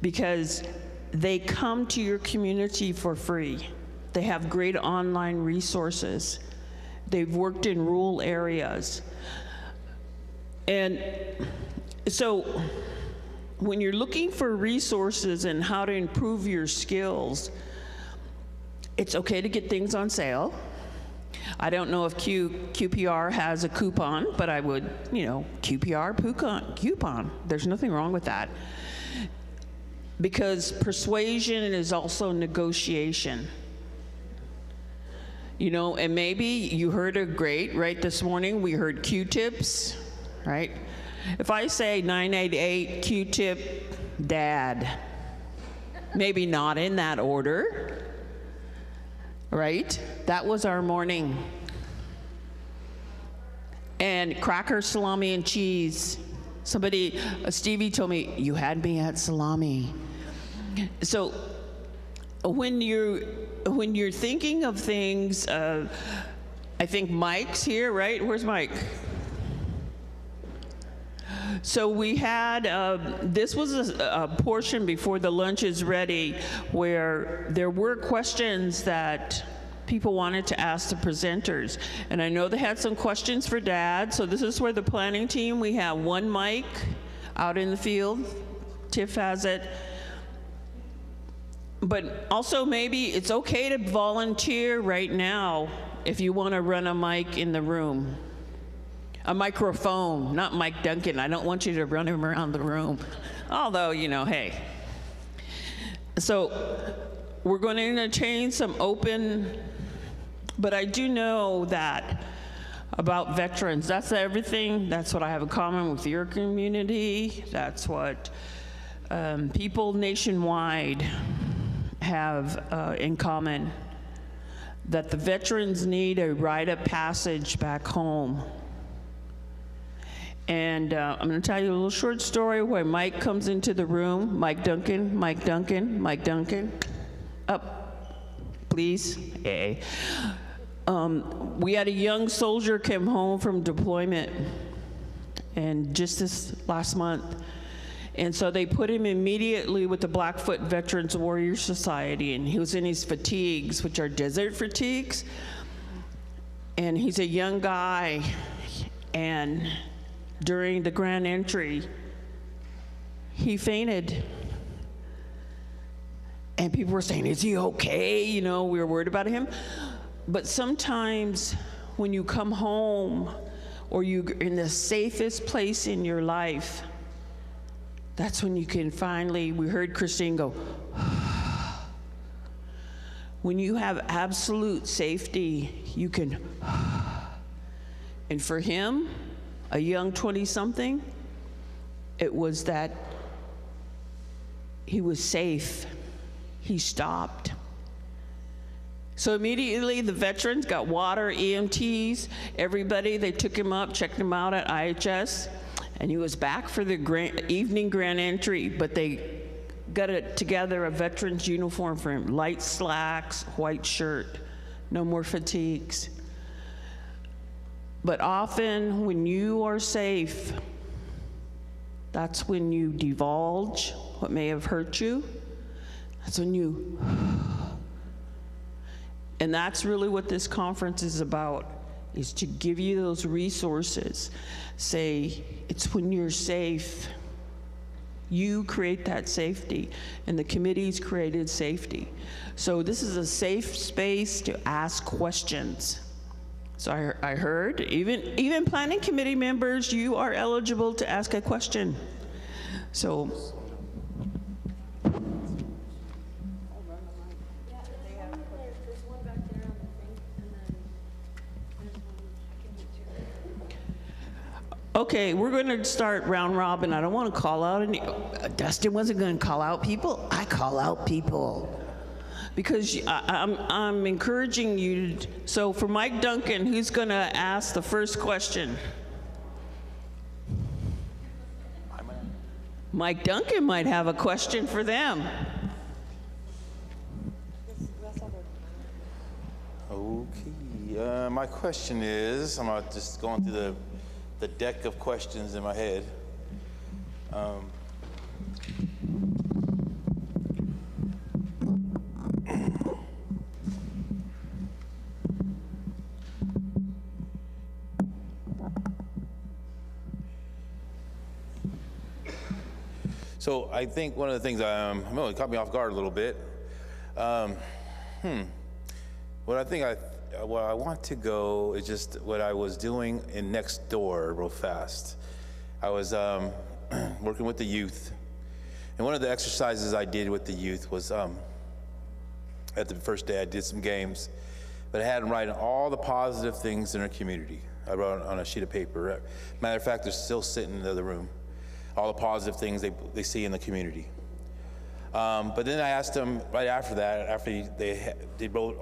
because they come to your community for free. They have great online resources. They've worked in rural areas. And so when you're looking for resources and how to improve your skills, it's okay to get things on sale. I don't know if QPR has a coupon, but I would, you know, QPR coupon. There's nothing wrong with that. Because persuasion is also negotiation. You know, and maybe you heard a great, right, this morning we heard Q-tips, right? If I say 988 Q-tip dad, maybe not in that order, right? That was our morning. And cracker, salami, and cheese. Somebody, Stevie told me, you had me at salami. So when you're thinking of things, I think Mike's here, right? Where's Mike? So we had, this was a portion before the lunch is ready where there were questions that people wanted to ask the presenters. And I know they had some questions for Dad, so this is where the planning team, we have one mic out in the field. Tiff has it. But also maybe it's okay to volunteer right now if you want to run a mic in the room. A microphone, not Mike Duncan. I don't want you to run him around the room. Although, you know, hey. So we're going to entertain some open, but I do know that about veterans, that's everything. That's what I have in common with your community. That's what people nationwide have in common, that the veterans need a rite of passage back home. And I'm going to tell you a little short story where Mike comes into the room. Mike Duncan, Mike Duncan, Mike Duncan. Up, please. Hey. We had a young soldier come home from deployment, and just this last month. And so they put him immediately with the Blackfoot Veterans Warrior Society, and he was in his fatigues, which are desert fatigues. And he's a young guy, and during the grand entry, he fainted. And people were saying, is he okay? You know, we were worried about him. But sometimes when you come home or you're in the safest place in your life, that's when you can finally, we heard Christine go, when you have absolute safety, you can, and for him, a young 20-something, it was that he was safe. He stopped. So immediately the veterans got water, EMTs, everybody, they took him up, checked him out at IHS, and he was back for the evening grand entry, but they got it together, a veteran's uniform for him, light slacks, white shirt, no more fatigues. But often when you are safe, that's when you divulge what may have hurt you. That's when you, and that's really what this conference is about, is to give you those resources. Say, it's when you're safe. You create that safety, and the committee's created safety. So this is a safe space to ask questions. So I heard, even planning committee members, you are eligible to ask a question. So. Okay, we're going to start round robin. I don't want to call out any. Dustin wasn't going to call out people. I call out people because I'm encouraging you. So for Mike Duncan, who's going to ask the first question? Mike Duncan might have a question for them. Okay, my question is, I'm just going through the deck of questions in my head. So I think one of the things it caught me off guard a little bit. What I want to go is just what I was doing in next door real fast. I was working with the youth, and one of the exercises I did with the youth was at the first day I did some games, but I had them write all the positive things in our community. I wrote it on a sheet of paper. Matter of fact, they're still sitting in the other room. All the positive things they see in the community. But then I asked them right after that, after they wrote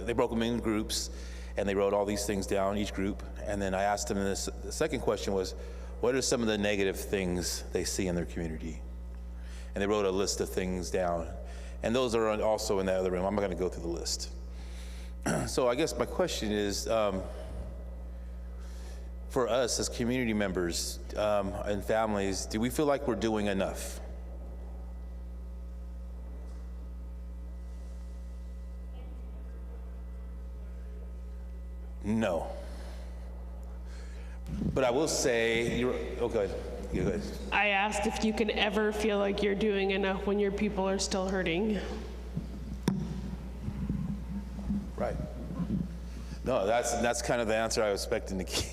they broke them in groups, and they wrote all these things down, each group. And then I asked them, the second question was, what are some of the negative things they see in their community? And they wrote a list of things down. And those are also in that other room. I'm not gonna go through the list. So I guess my question is, for us as community members and families, do we feel like we're doing enough? No. But I will say, go ahead. I asked if you can ever feel like you're doing enough when your people are still hurting. Right. No, that's kind of the answer I was expecting to get.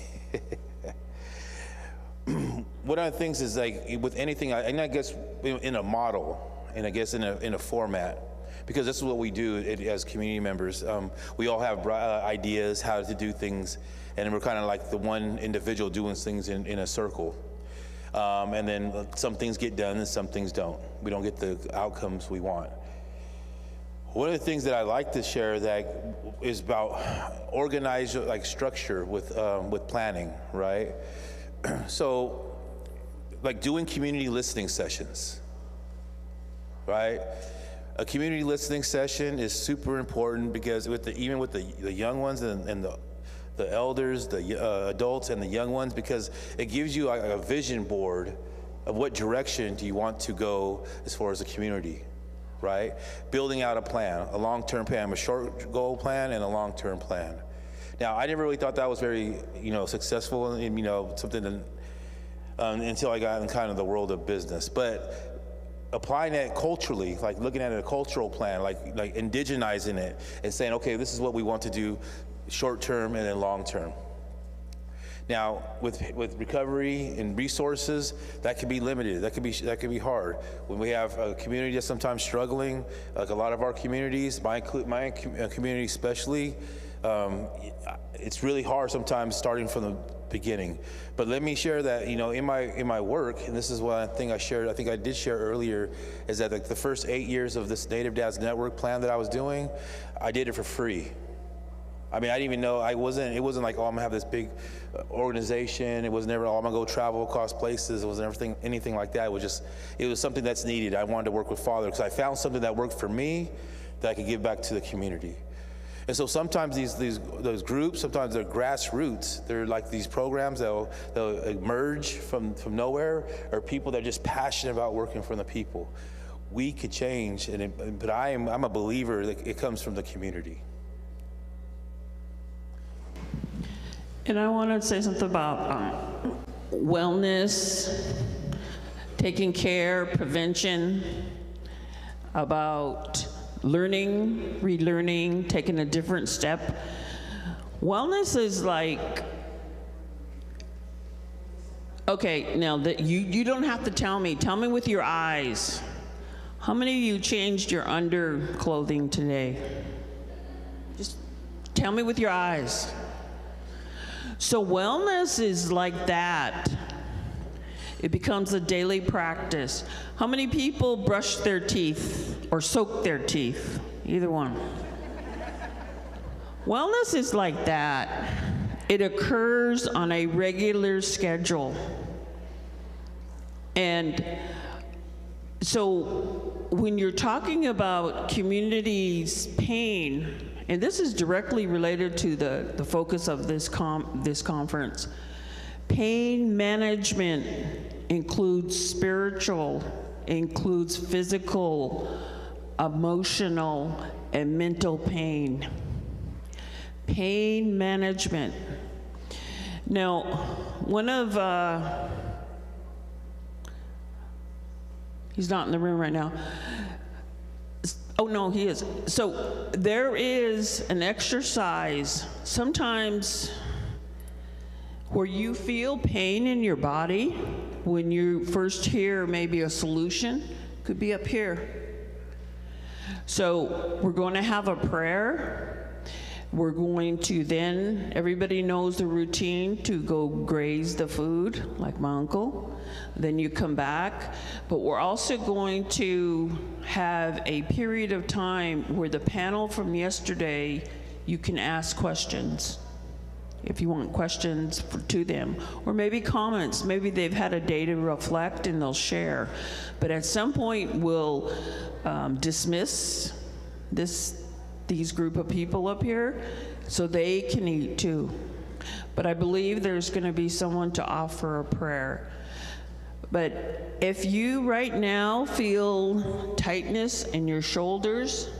One of the things is, like, with anything, and I guess in a model, and I guess in a format, because this is what we do as community members. We all have ideas how to do things, and we're kind of like the one individual doing things in a circle. And then some things get done and some things don't. We don't get the outcomes we want. One of the things that I like to share that is about organized, like, structure with planning, right? So, like, doing community listening sessions, right? A community listening session is super important because even with the young ones and the elders, the adults and the young ones, because it gives you a vision board of what direction do you want to go as far as a community, right? Building out a plan, a long-term plan, a short goal plan and a long-term plan. Now, I never really thought that was very, successful in, something that, until I got in kind of the world of business. But applying that culturally, like looking at a cultural plan, like indigenizing it and saying, okay, this is what we want to do short term and then long term. Now, with recovery and resources, that can be limited. That can be hard. When we have a community that's sometimes struggling, like a lot of our communities, my community especially, it's really hard sometimes starting from the beginning. But let me share that, you know, in my work, and this is one thing I shared. I think I did share earlier, is that like the first 8 years of this Native Dads Network plan that I was doing, I did it for free. I mean, I didn't even know, it wasn't like, oh, I'm gonna have this big organization. It was never, oh, I'm gonna go travel across places. It wasn't anything like that. It was something that's needed. I wanted to work with Father because I found something that worked for me that I could give back to the community. And so sometimes those groups, sometimes they're grassroots. They're like these programs that'll emerge from nowhere, or people that are just passionate about working for the people. We could change, but I'm a believer that it comes from the community. And I want to say something about wellness, taking care, prevention, about learning, relearning, taking a different step. Wellness is like, okay, now that you don't have to tell me with your eyes. How many of you changed your underclothing today? Just tell me with your eyes. So wellness is like that. It becomes a daily practice. How many people brush their teeth or soak their teeth? Either one. Wellness is like that. It occurs on a regular schedule. And so when you're talking about communities' pain, and this is directly related to the focus of this conference. Pain management includes spiritual, includes physical, emotional, and mental pain. Pain management. Now, one of, he's not in the room right now. Oh, no, he is. So there is an exercise sometimes where you feel pain in your body when you first hear maybe a solution. Could be up here. So we're going to have a prayer. We're going to then, everybody knows the routine, to go graze the food, like my uncle. Then you come back. But we're also going to have a period of time where the panel from yesterday, you can ask questions. If you want questions to them, or maybe comments. Maybe they've had a day to reflect and they'll share. But at some point, we'll dismiss these group of people up here so they can eat too. But I believe there's going to be someone to offer a prayer. But if you right now feel tightness in your shoulders,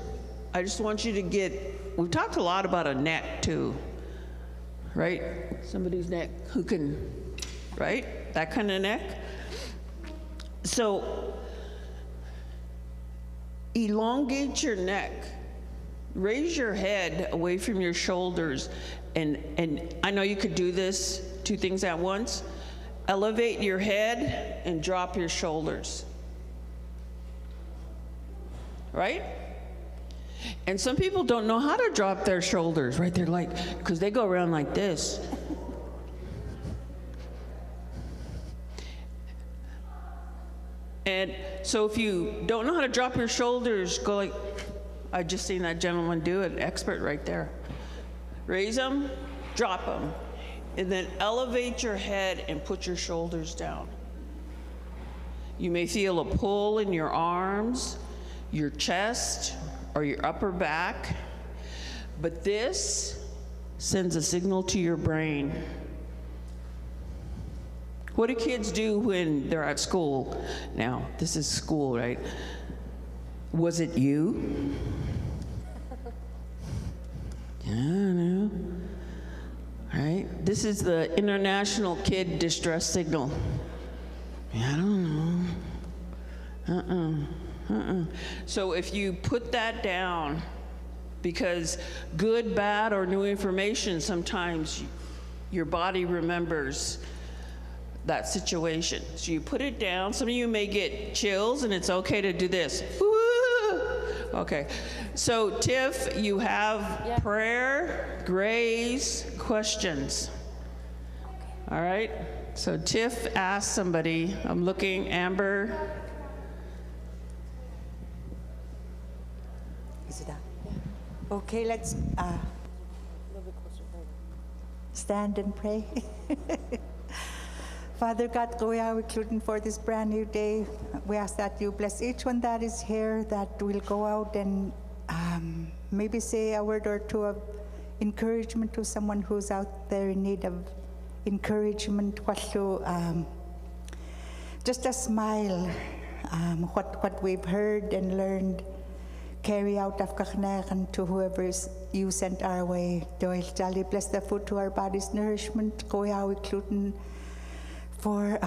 I just want you to we've talked a lot about a neck too, right? Somebody's neck who can, right? That kind of neck. So elongate your neck. Raise your head away from your shoulders. And I know you could do this, 2 things at once. Elevate your head and drop your shoulders. Right? And some people don't know how to drop their shoulders, right? They're like, because they go around like this. And so if you don't know how to drop your shoulders, go like, I just seen that gentleman do it, expert right there. Raise them, drop them, and then elevate your head and put your shoulders down. You may feel a pull in your arms, your chest, or your upper back, but this sends a signal to your brain. What do kids do when they're at school? Now, this is school, right? Was it you? I don't know. Right? This is the International Kid Distress Signal. I don't know. So if you put that down because good, bad, or new information, sometimes your body remembers that situation. So you put it down. Some of you may get chills, and it's okay to do this. Woo! Okay. So Tiff, you have prayer, grace, questions. All right. So Tiff asked somebody. I'm looking, Amber. Is it on? Yeah. Okay, let's stand and pray. Father God, we are including for this brand new day. We ask that you bless each one that is here, that will go out and maybe say a word or two of encouragement to someone who's out there in need of encouragement. Just a smile. What we've heard and learned, carry out of Kaknakan to whoever you sent our way. Doyle Jolly, bless the food to our body's nourishment. Go out including for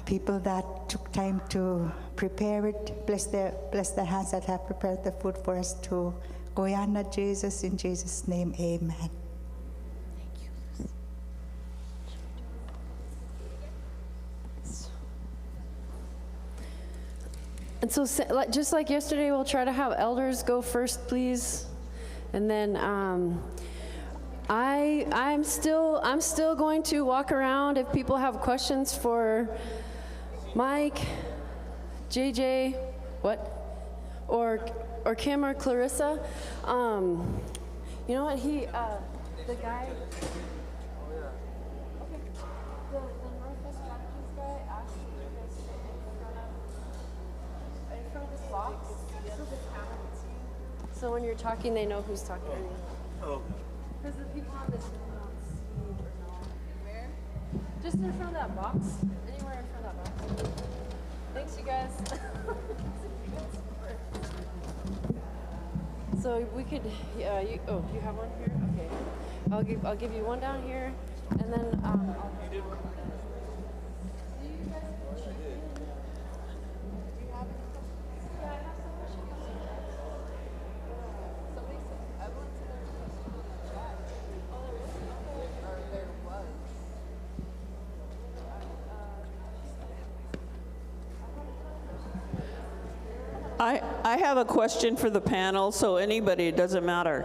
people that took time to prepare it. Bless the hands that have prepared the food for us to Goyana Jesus, in Jesus' name, amen. Thank you. And so just like yesterday, we'll try to have elders go first, please. And then I'm still going to walk around if people have questions for Mike, JJ, or Kim or Clarissa. You know what, the guy, okay, the Northwest Strategies guy asked you guys to sit in front of this box, so the camera can see you. So when you're talking, they know who's talking to you. Oh. Because the people on this don't see or know. Where? Just in front of that box. Anywhere in front of that box. Thanks, you guys. So we could, you have one here? Okay. I'll give you one down here, and then you did one. Do you guys do you have any questions? Yeah, I have some questions. Somebody said, everyone said there was a question in the chat. Oh, there is? Okay. Or there was. I have a question for the panel, so anybody, it doesn't matter.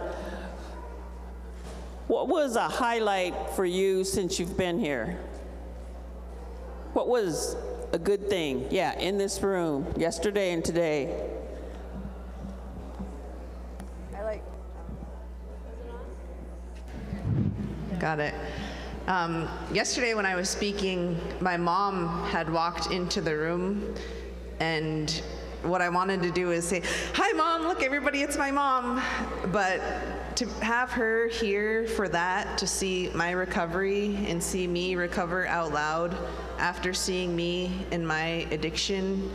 What was a highlight for you since you've been here? What was a good thing? Yeah, in this room, yesterday and today. Got it. Yesterday when I was speaking, my mom had walked into the room, and what I wanted to do is say, "Hi, Mom, look, everybody, it's my mom." But to have her here for that, to see my recovery and see me recover out loud after seeing me and my addiction,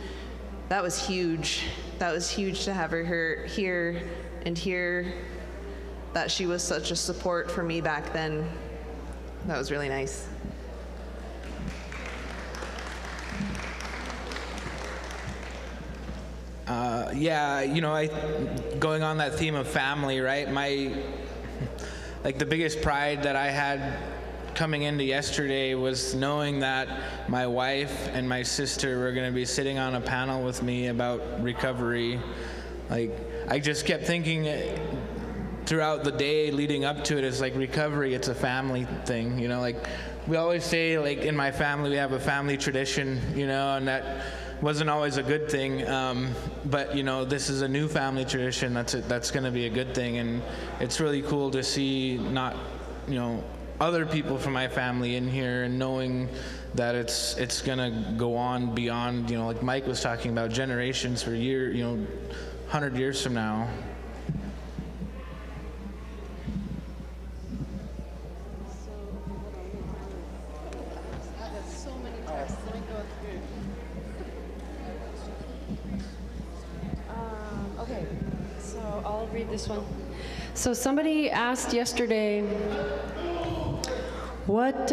that was huge. That was huge to have her here and hear that she was such a support for me back then. That was really nice. Going on that theme of family, right? The biggest pride that I had coming into yesterday was knowing that my wife and my sister were going to be sitting on a panel with me about recovery. I just kept thinking throughout the day leading up to it, it's like recovery, it's a family thing, we always say, in my family, we have a family tradition, and that wasn't always a good thing, but this is a new family tradition that's going to be a good thing, and it's really cool to see not other people from my family in here, and knowing that it's going to go on beyond, like Mike was talking about, generations for 100 years from now. This one. So somebody asked yesterday, what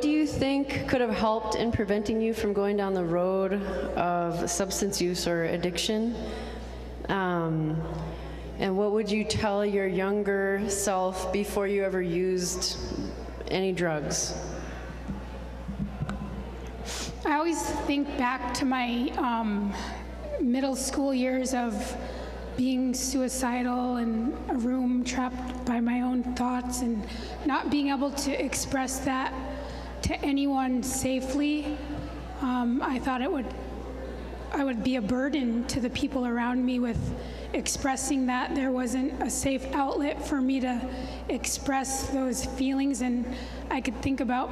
do you think could have helped in preventing you from going down the road of substance use or addiction? And what would you tell your younger self before you ever used any drugs? I always think back to my middle school years of being suicidal in a room trapped by my own thoughts and not being able to express that to anyone safely. I thought I would be a burden to the people around me with expressing that. There wasn't a safe outlet for me to express those feelings, and I could think about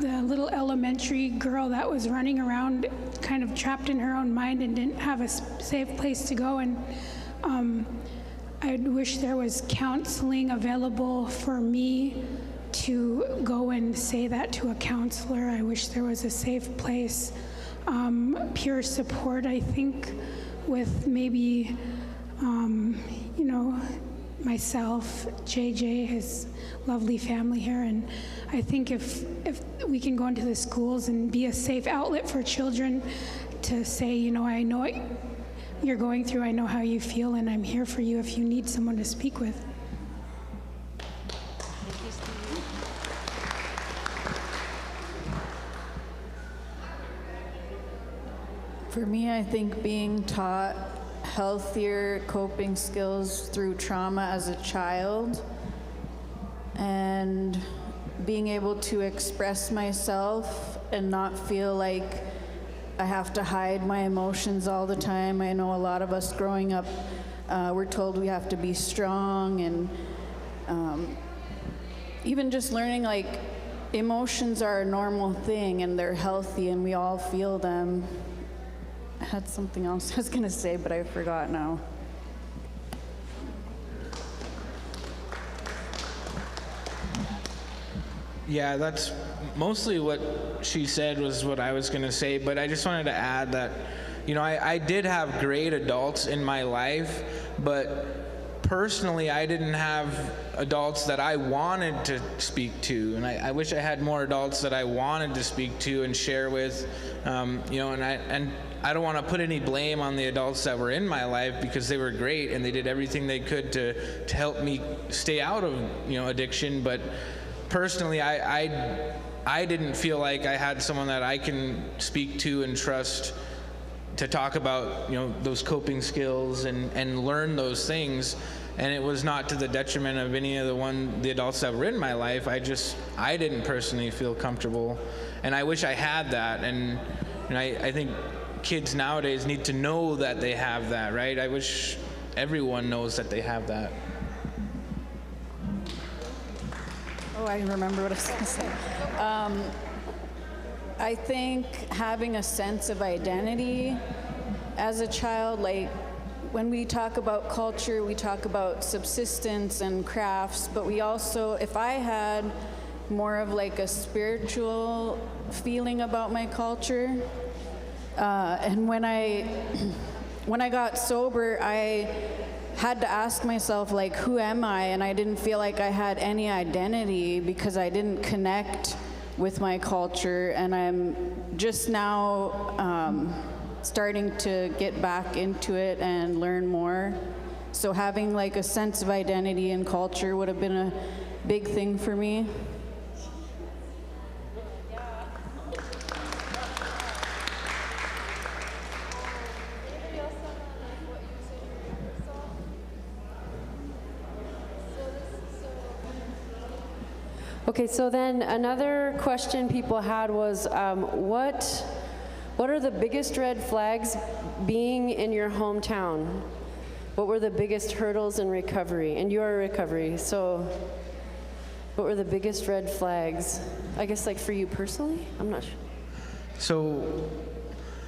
the little elementary girl that was running around kind of trapped in her own mind and didn't have a safe place to go. And I wish there was counseling available for me to go and say that to a counselor. I wish there was a safe place, peer support, I think, with maybe, you know, myself, JJ, his lovely family here. And I think if we can go into the schools and be a safe outlet for children to say, you know, I know what you're going through, I know how you feel, and I'm here for you if you need someone to speak with. For me, I think being taught healthier coping skills through trauma as a child and being able to express myself and not feel like I have to hide my emotions all the time. I know a lot of us growing up, we're told we have to be strong, and even just learning like emotions are a normal thing and they're healthy and we all feel them. I had something else I was gonna say, but I forgot now. Yeah, that's mostly what she said was what I was gonna say, but I just wanted to add that, you know, I did have great adults in my life, but personally I didn't have adults that I wanted to speak to, and I wish I had more adults that I wanted to speak to and share with, you know, and I don't want to put any blame on the adults that were in my life because they were great and they did everything they could to help me stay out of, you know, addiction. But personally, I didn't feel like I had someone that I can speak to and trust to talk about, you know, those coping skills and learn those things. And it was not to the detriment of any of the adults that were in my life. I didn't personally feel comfortable, and I wish I had that. And I think kids nowadays need to know that they have that, right? I wish everyone knows that they have that. Oh, I remember what I was going to say. I think having a sense of identity as a child, like when we talk about culture, we talk about subsistence and crafts, but we also, if I had more of like a spiritual feeling about my culture, and when I got sober, I had to ask myself, like, who am I? And I didn't feel like I had any identity because I didn't connect with my culture. And I'm just now starting to get back into it and learn more. So having like a sense of identity and culture would have been a big thing for me. Okay, so then another question people had was, what are the biggest red flags being in your hometown? What were the biggest hurdles in recovery, in your recovery? So what were the biggest red flags? I guess like for you personally? I'm not sure. So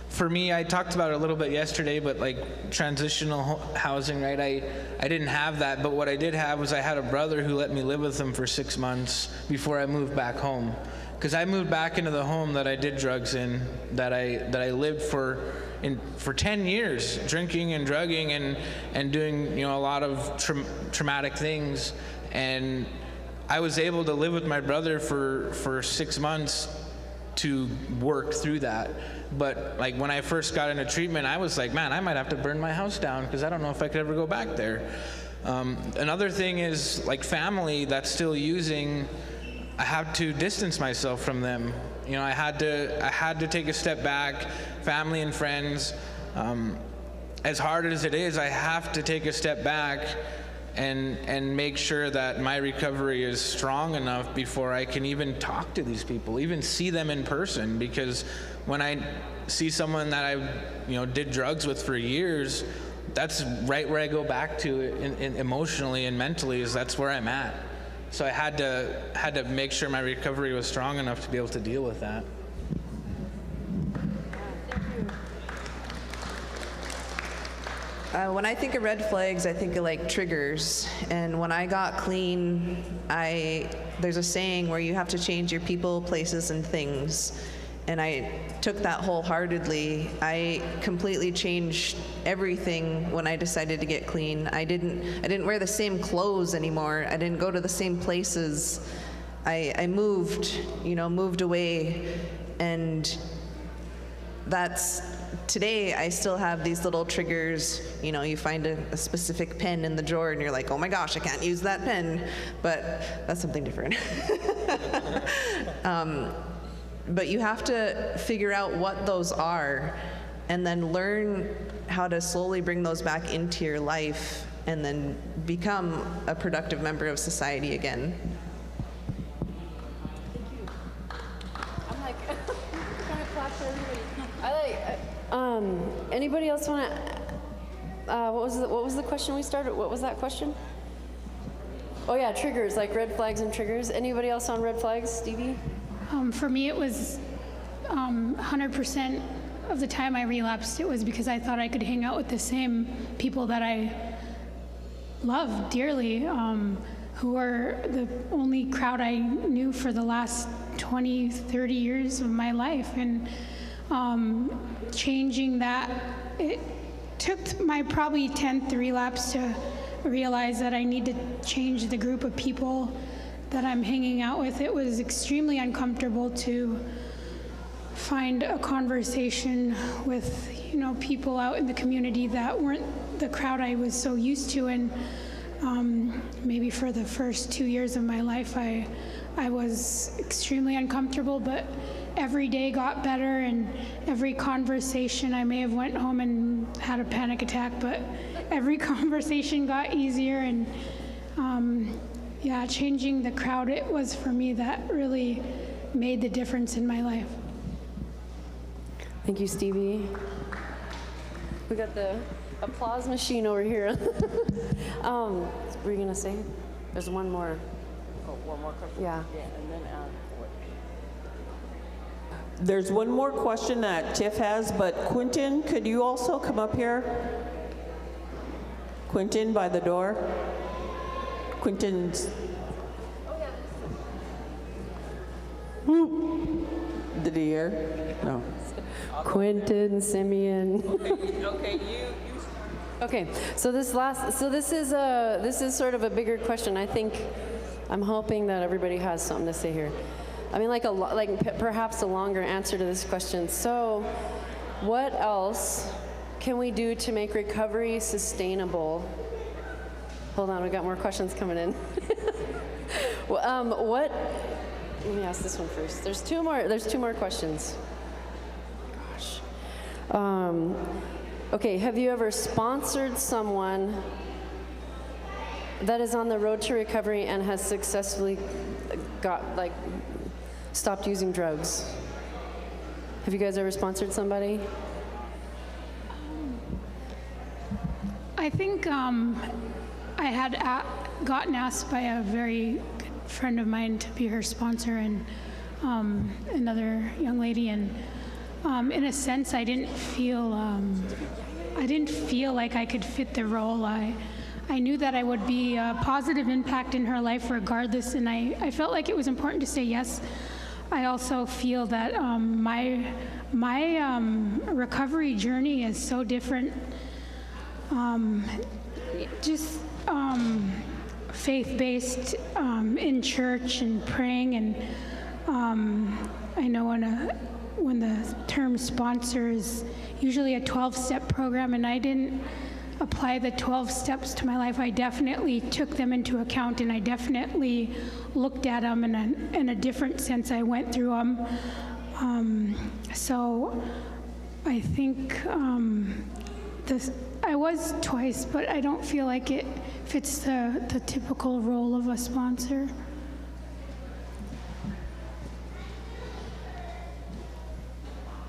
for me, I talked about it a little bit yesterday, but like transitional housing, right? I didn't have that, but what I did have was I had a brother who let me live with him for 6 months before I moved back home. Because I moved back into the home that I did drugs in, that I lived for 10 years, drinking and drugging and doing, you know, a lot of traumatic things. And I was able to live with my brother for 6 months to work through that. But like when I first got into treatment, I was like, man, I might have to burn my house down because I don't know if I could ever go back there. Another thing is like family that's still using, I have to distance myself from them. You know, I had to take a step back. Family and friends, as hard as it is, I have to take a step back and make sure that my recovery is strong enough before I can even talk to these people, even see them in person. Because when I see someone that I did drugs with for years, that's right where I go back to emotionally and mentally, is that's where I'm at. So I had to make sure my recovery was strong enough to be able to deal with that. When I think of red flags, I think of like triggers. And when I got clean, there's a saying where you have to change your people, places, and things. And I took that wholeheartedly. I completely changed everything when I decided to get clean. I didn't wear the same clothes anymore. I didn't go to the same places. I moved away. And today I still have these little triggers. You find a specific pen in the drawer and you're like, oh my gosh, I can't use that pen. But that's something different. But you have to figure out what those are and then learn how to slowly bring those back into your life and then become a productive member of society again. I'm like, kind of clap for everybody. Anybody else want to, what was the question we started? What was that question? Oh yeah, triggers, like red flags and triggers. Anybody else on red flags? Stevie? For me, it was 100% of the time I relapsed, it was because I thought I could hang out with the same people that I love dearly, who were the only crowd I knew for the last 20, 30 years of my life. And changing that, it took my probably 10th relapse to realize that I need to change the group of people that I'm hanging out with. It was extremely uncomfortable to find a conversation with, people out in the community that weren't the crowd I was so used to. And maybe for the first 2 years of my life, I was extremely uncomfortable, but every day got better, and every conversation, I may have went home and had a panic attack, but every conversation got easier. And changing the crowd, it was for me that really made the difference in my life. Thank you, Stevie. We got the applause machine over here. What were you gonna say? There's one more. Oh, one more question? Yeah. And then there's one more question that Tiff has, but Quentin, could you also come up here? Quentin by the door. Quentin's. Did he hear? No. Quentin, Simeon. Okay, you. Okay, so this is sort of a bigger question. I'm hoping that everybody has something to say here. I mean, perhaps a longer answer to this question. So, what else can we do to make recovery sustainable? Hold on, we got more questions coming in. Let me ask this one first. There's two more questions. Gosh. Okay, have you ever sponsored someone that is on the road to recovery and has successfully stopped using drugs? Have you guys ever sponsored somebody? I think I had gotten asked by a very good friend of mine to be her sponsor, and another young lady, and in a sense I didn't feel like I could fit the role. I knew that I would be a positive impact in her life regardless, and I felt like it was important to say yes. I also feel that my recovery journey is so different. Faith-based in church and praying, and I know when the term sponsor is usually a 12-step program, and I didn't apply the 12 steps to my life. I definitely took them into account, and I definitely looked at them in a different sense. I went through them. So I think I was twice, but I don't feel like it fits the typical role of a sponsor.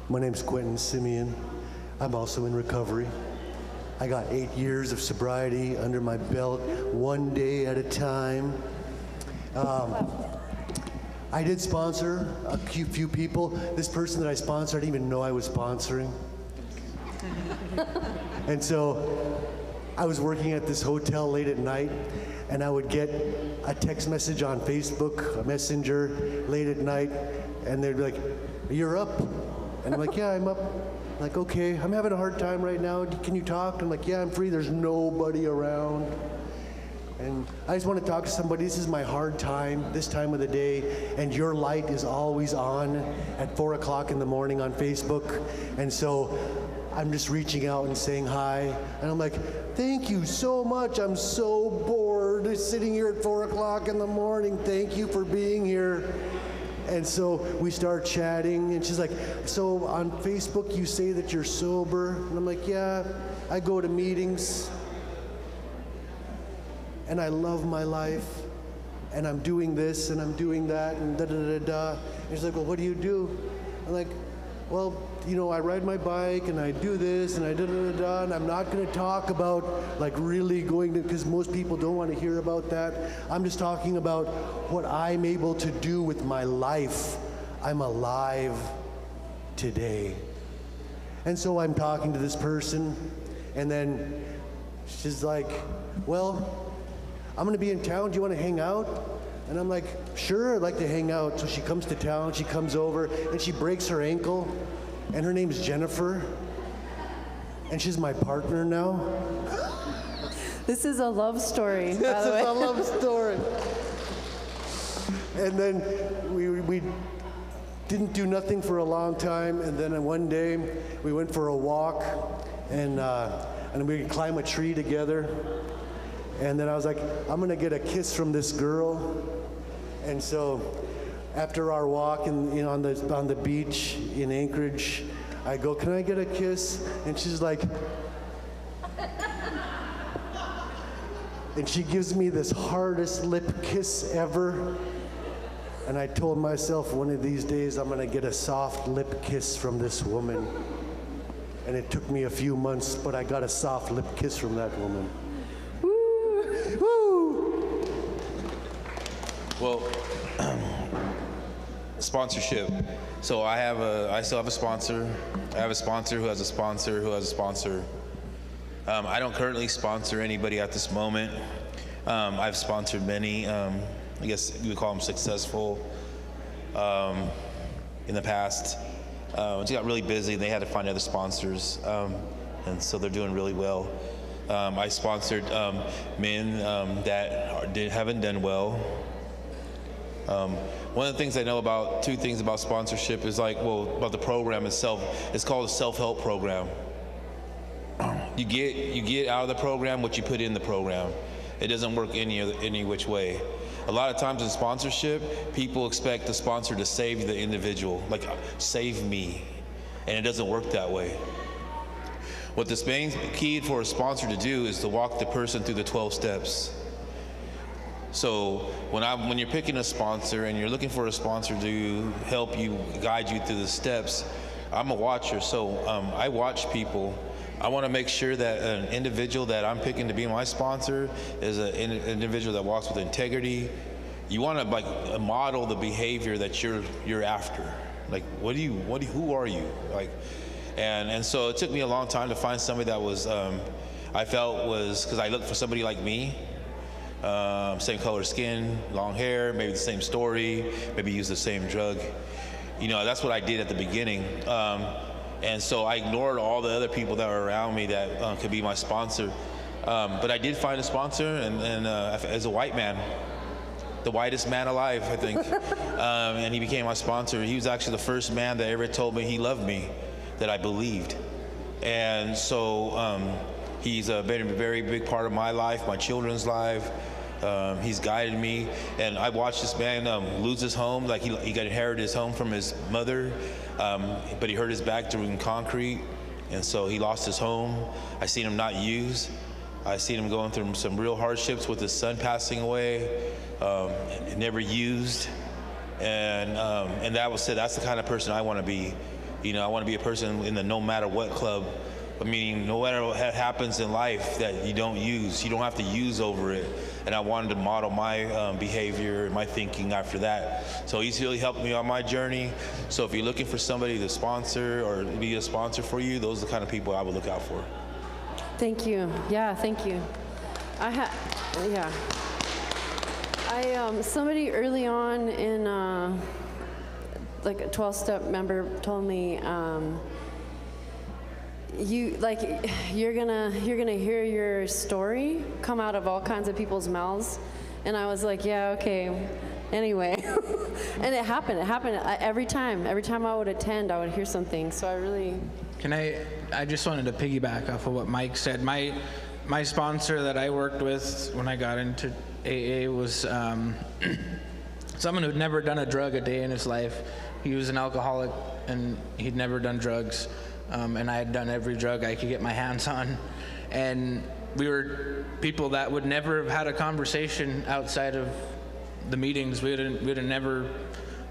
My name's Quentin Simeon. I'm also in recovery. I got 8 years of sobriety under my belt, one day at a time. I did sponsor a few people. This person that I sponsored, I didn't even know I was sponsoring. And so I was working at this hotel late at night, and I would get a text message on Facebook, a messenger, late at night, and they'd be like, "You're up?" And I'm like, "Yeah, I'm up." Like, "Okay, I'm having a hard time right now. Can you talk?" I'm like, "Yeah, I'm free. There's nobody around. And I just want to talk to somebody. This is my hard time, this time of the day, and your light is always on at 4 o'clock in the morning on Facebook." And so I'm just reaching out and saying hi. And I'm like, "Thank you so much. I'm so bored sitting here at 4 o'clock in the morning. Thank you for being here." And so we start chatting, and she's like, "So on Facebook you say that you're sober?" And I'm like, "Yeah, I go to meetings, and I love my life, and I'm doing this, and I'm doing that, and da-da-da-da." And she's like, "Well, what do you do?" I'm like, "Well, you know, I ride my bike, and I do this, and I da-da-da-da," and I'm not going to talk about, like, really going to, because most people don't want to hear about that. I'm just talking about what I'm able to do with my life. I'm alive today. And so I'm talking to this person, and then she's like, "Well, I'm going to be in town. Do you want to hang out?" And I'm like, "Sure, I'd like to hang out." So she comes to town, she comes over, and she breaks her ankle, and her name's Jennifer, and she's my partner now. This is a love story, by the way. This is a love story. And then we didn't do nothing for a long time, and then one day we went for a walk, and we could climb a tree together. And then I was like, "I'm gonna get a kiss from this girl." And so after our walk on the beach in Anchorage, I go, "Can I get a kiss?" And she's like, and she gives me this hardest lip kiss ever. And I told myself, one of these days I'm gonna get a soft lip kiss from this woman. And it took me a few months, but I got a soft lip kiss from that woman. Well, sponsorship. So I still have a sponsor. I have a sponsor who has a sponsor who has a sponsor. I don't currently sponsor anybody at this moment. I've sponsored many, I guess you would call them successful, in the past. It got really busy, they had to find other sponsors, and so they're doing really well. I sponsored men that haven't done well. One of the things I know about, two things about sponsorship is about the program itself. It's called a self-help program. You get out of the program what you put in the program. It doesn't work any which way. A lot of times in sponsorship, people expect the sponsor to save the individual, like save me, and it doesn't work that way. What the main key for a sponsor to do is to walk the person through the 12 steps. So when you're picking a sponsor and you're looking for a sponsor to help you, guide you through the steps, I'm a watcher, so I watch people. I want to make sure that an individual that I'm picking to be my sponsor is an individual that walks with integrity. You want to model the behavior that you're after. Like, who are you? And so it took me a long time to find somebody that was, I felt was, because I looked for somebody like me, same color skin, long hair, maybe the same story, maybe use the same drug. That's what I did at the beginning. And so I ignored all the other people that were around me that could be my sponsor. But I did find a sponsor, and as a white man. the whitest man alive, I think. And he became my sponsor. He was actually the first man that ever told me he loved me, that I believed. And so he's been a very big part of my life, my children's life. He's guided me, and I watched this man lose his home. Like he got inherited his home from his mother, but he hurt his back doing concrete, and so he lost his home. I seen him not used. I seen him going through some real hardships with his son passing away, never used, and that was said. That's the kind of person I want to be. You know, I want to be a person in the no matter what club. Meaning, no matter what happens in life that you don't use, you don't have to use over it. And I wanted to model my behavior and my thinking after that. So he's really helped me on my journey. So if you're looking for somebody to sponsor or be a sponsor for you, those are the kind of people I would look out for. Thank you. Yeah, thank you. Somebody early on in like a 12-step member told me, you're gonna hear your story come out of all kinds of people's mouths, and I was like, yeah, okay, anyway. And it happened every time I would attend, I would hear something. So I just wanted to piggyback off of what Mike said. My sponsor that I worked with when I got into AA was someone who'd never done a drug a day in his life. He was an alcoholic and he'd never done drugs. And I had done every drug I could get my hands on. And we were people that would never have had a conversation outside of the meetings. We'd have never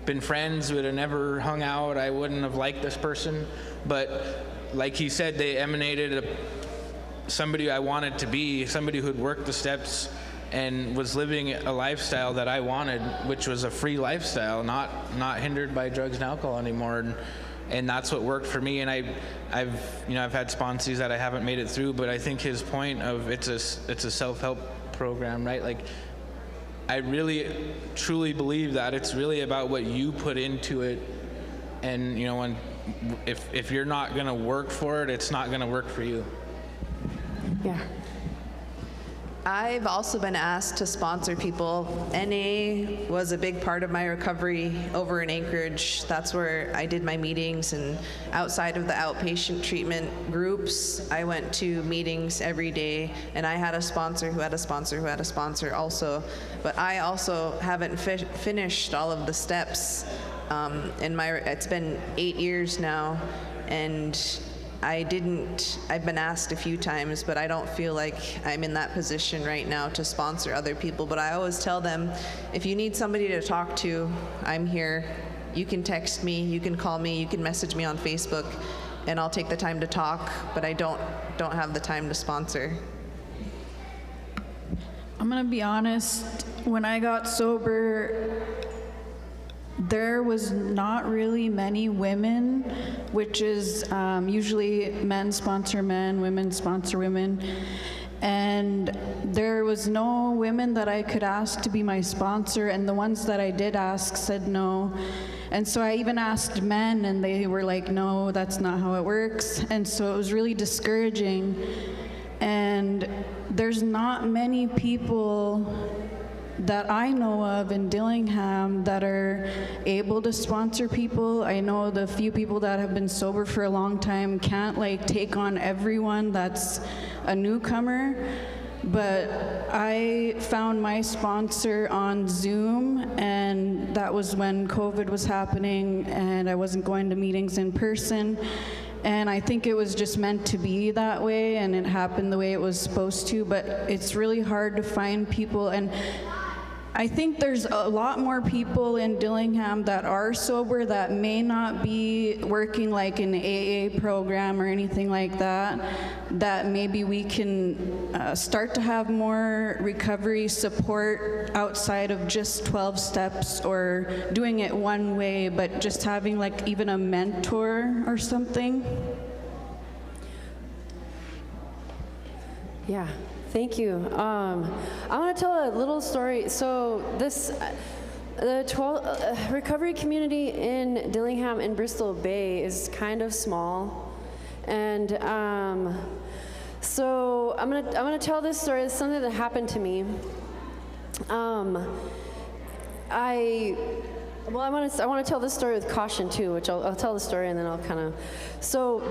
been friends. We'd have never hung out. I wouldn't have liked this person. But like he said, they emanated somebody I wanted to be, somebody who'd worked the steps and was living a lifestyle that I wanted, which was a free lifestyle, not hindered by drugs and alcohol anymore. And that's what worked for me. And I've had sponsees that I haven't made it through, but I think his point of it's a self-help program, right? Like, I really truly believe that it's really about what you put into it. And if you're not gonna work for it, it's not gonna work for you. Yeah. I've also been asked to sponsor people. NA was a big part of my recovery over in Anchorage. That's where I did my meetings, and outside of the outpatient treatment groups, I went to meetings every day, and I had a sponsor who had a sponsor who had a sponsor also. But I also haven't finished all of the steps. It's been 8 years now, and I've been asked a few times, but I don't feel like I'm in that position right now to sponsor other people. But I always tell them, if you need somebody to talk to, I'm here. You can text me, you can call me, you can message me on Facebook, and I'll take the time to talk, but I don't have the time to sponsor. I'm gonna be honest, when I got sober, there was not really many women, which is usually men sponsor men, women sponsor women. And there was no women that I could ask to be my sponsor, and the ones that I did ask said no. And so I even asked men, and they were like, no, that's not how it works. And so it was really discouraging. And there's not many people that I know of in Dillingham that are able to sponsor people. I know the few people that have been sober for a long time can't take on everyone that's a newcomer. But I found my sponsor on Zoom, and that was when COVID was happening and I wasn't going to meetings in person. And I think it was just meant to be that way, and it happened the way it was supposed to. But it's really hard to find people, and I think there's a lot more people in Dillingham that are sober that may not be working like an AA program or anything like that, that maybe we can start to have more recovery support outside of just 12 steps or doing it one way, but just having even a mentor or something. Yeah. Thank you. I want to tell a little story. So the recovery community in Dillingham and Bristol Bay is kind of small, and so I'm gonna tell this story. It's something that happened to me. Well, I want to tell this story with caution too, which I'll tell the story and then I'll kind of. So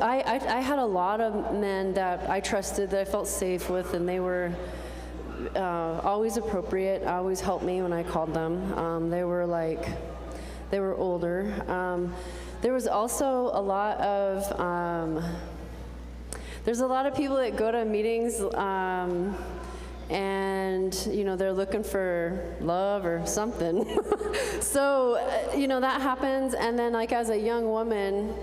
I had a lot of men that I trusted, that I felt safe with, and they were always appropriate, always helped me when I called them. They were older. There was also a lot of there's a lot of people that go to meetings. And they're looking for love or something. So that happens, and then like as a young woman,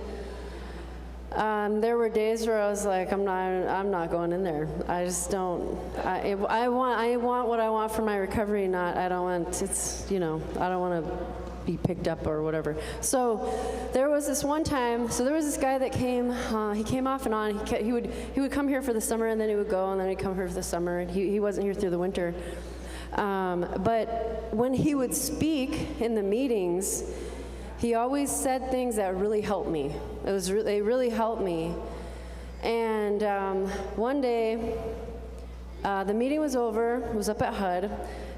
there were days where I was like, I'm not going in there. I just don't. I want what I want for my recovery. I don't want to be picked up or whatever. So there was this one time, there was this guy that came, he came off and on. He would come here for the summer, and then he would go, and then he'd come here for the summer, and he wasn't here through the winter. But when he would speak in the meetings, he always said things that really helped me. They really helped me. And one day, the meeting was over, it was up at HUD.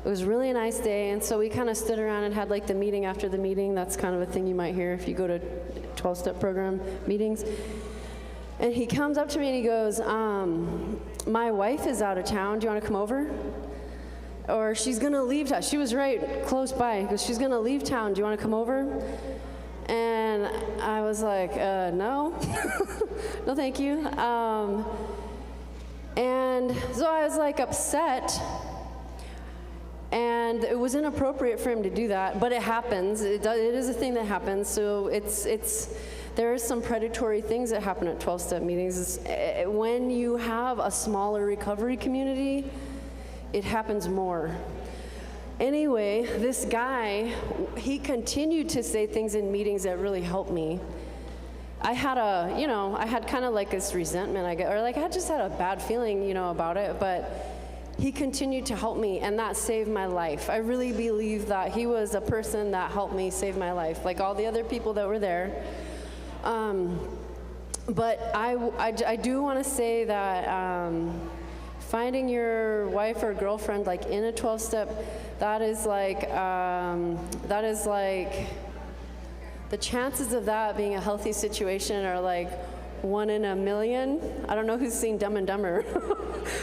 It was a really nice day, and so we kind of stood around and had like the meeting after the meeting. That's kind of a thing you might hear if you go to 12-step program meetings. And he comes up to me and he goes, my wife is out of town. Do you want to come over? Or she's going to leave town. She was right close by. He goes, she's going to leave town. Do you want to come over? And I was like, no. No, thank you. And so I was like upset. And it was inappropriate for him to do that, but it happens. It is a thing that happens. So there are some predatory things that happen at 12-step meetings. When you have a smaller recovery community, it happens more. Anyway, this guy, he continued to say things in meetings that really helped me. I had kind of like this resentment, I just had a bad feeling, about it, but he continued to help me, and that saved my life. I really believe that he was a person that helped me save my life, like all the other people that were there. But I do want to say that finding your wife or girlfriend like in a 12-step, that is like the chances of that being a healthy situation are like 1 in a million. I don't know who's seen Dumb and Dumber.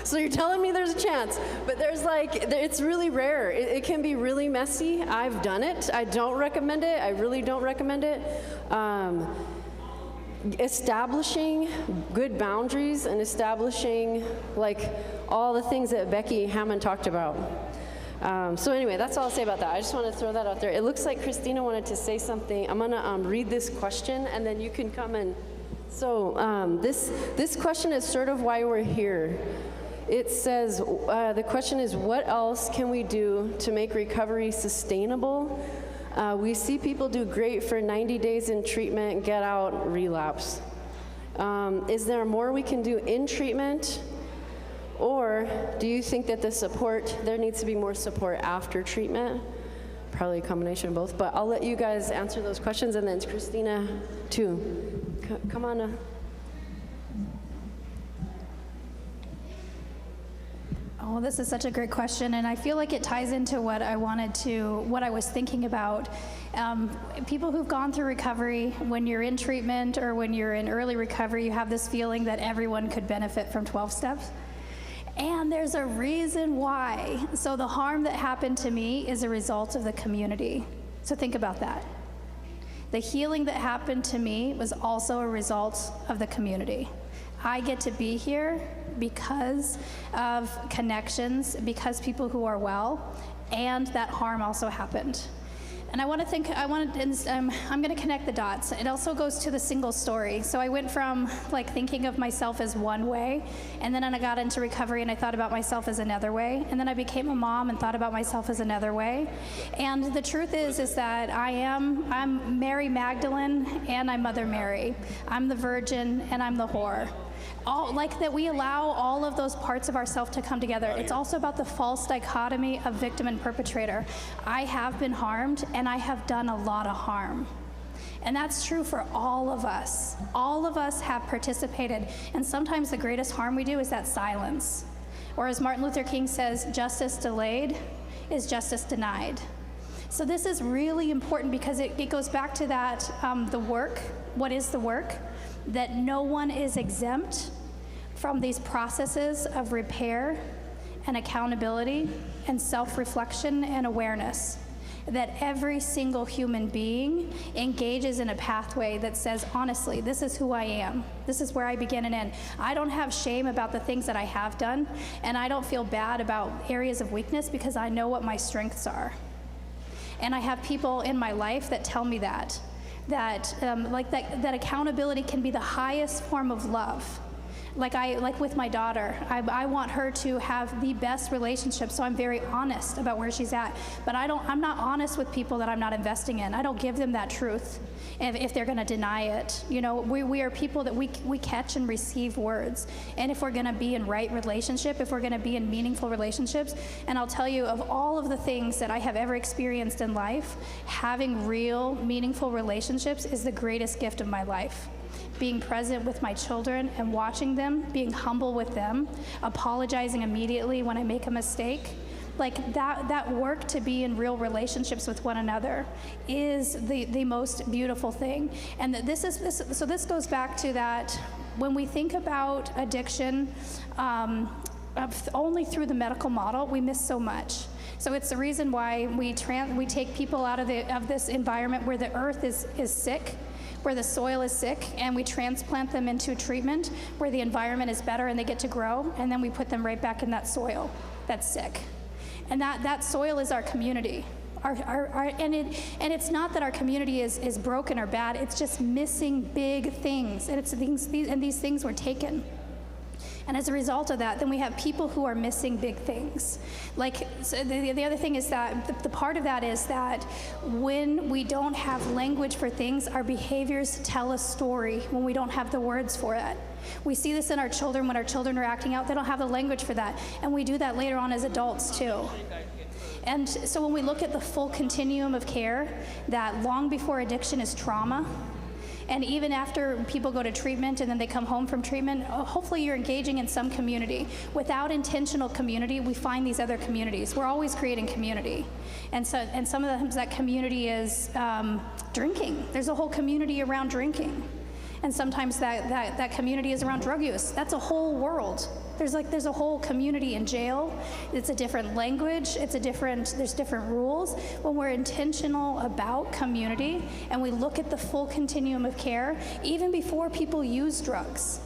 So you're telling me there's a chance, but it's really rare. It can be really messy. I've done it. I don't recommend it. I really don't recommend it. Establishing good boundaries and establishing like all the things that Becky Hamon talked about. So anyway, that's all I'll say about that. I just want to throw that out there. It looks like Christina wanted to say something. I'm going to read this question, and then you can come and... So this question is sort of why we're here. It says, the question is, what else can we do to make recovery sustainable? We see people do great for 90 days in treatment, get out, relapse. Is there more we can do in treatment? Or do you think that there needs to be more support after treatment? Probably a combination of both, but I'll let you guys answer those questions, and then it's Christina too. Come on. Oh, this is such a great question, and I feel like it ties into what I was thinking about. People who've gone through recovery, when you're in treatment or when you're in early recovery, you have this feeling that everyone could benefit from 12 steps. And there's a reason why. So the harm that happened to me is a result of the community. So think about that. The healing that happened to me was also a result of the community. I get to be here because of connections, because people who are well, and that harm also happened. And I'm going to connect the dots. It also goes to the single story. So I went from like thinking of myself as one way, and then I got into recovery and I thought about myself as another way, and then I became a mom and thought about myself as another way. And the truth is that I'm Mary Magdalene and I'm Mother Mary. I'm the virgin and I'm the whore. Like that we allow all of those parts of ourselves to come together. It's also about the false dichotomy of victim and perpetrator. I have been harmed and I have done a lot of harm. And that's true for all of us. All of us have participated. And sometimes the greatest harm we do is that silence. Or as Martin Luther King says, justice delayed is justice denied. So this is really important because it goes back to that, the work. What is the work? That no one is exempt from these processes of repair and accountability and self-reflection and awareness. That every single human being engages in a pathway that says, honestly, this is who I am. This is where I begin and end. I don't have shame about the things that I have done, and I don't feel bad about areas of weakness because I know what my strengths are. And I have people in my life that tell me that accountability can be the highest form of love. Like with my daughter, I want her to have the best relationship, so I'm very honest about where she's at. But I'm not honest with people that I'm not investing in. I don't give them that truth if they're going to deny it. You know, we are people that we catch and receive words. And if we're going to be in right relationship, if we're going to be in meaningful relationships, and I'll tell you, of all of the things that I have ever experienced in life, having real, meaningful relationships is the greatest gift of my life. Being present with my children and watching them, being humble with them, apologizing immediately when I make a mistake. Like that work to be in real relationships with one another is the most beautiful thing. And so this goes back to that when we think about addiction only through the medical model, we miss so much. So it's the reason why we take people out of this environment where the earth is sick, where the soil is sick, and we transplant them into treatment where the environment is better and they get to grow, and then we put them right back in that soil that's sick. And that soil is our community. And it's not that our community is broken or bad, it's just missing big things, and these things were taken. And as a result of that, then we have people who are missing big things. Like, so the other thing is that, the part of that is that when we don't have language for things, our behaviors tell a story when we don't have the words for it. We see this in our children when our children are acting out, they don't have the language for that. And we do that later on as adults too. And so when we look at the full continuum of care, that long before addiction is trauma, and even after people go to treatment and then they come home from treatment, hopefully you're engaging in some community. Without intentional community, we find these other communities. We're always creating community. And sometimes that community is drinking. There's a whole community around drinking. And sometimes that community is around drug use. That's a whole world. There's a whole community in jail. It's a different language. There's different rules. When we're intentional about community and we look at the full continuum of care, even before people use drugs,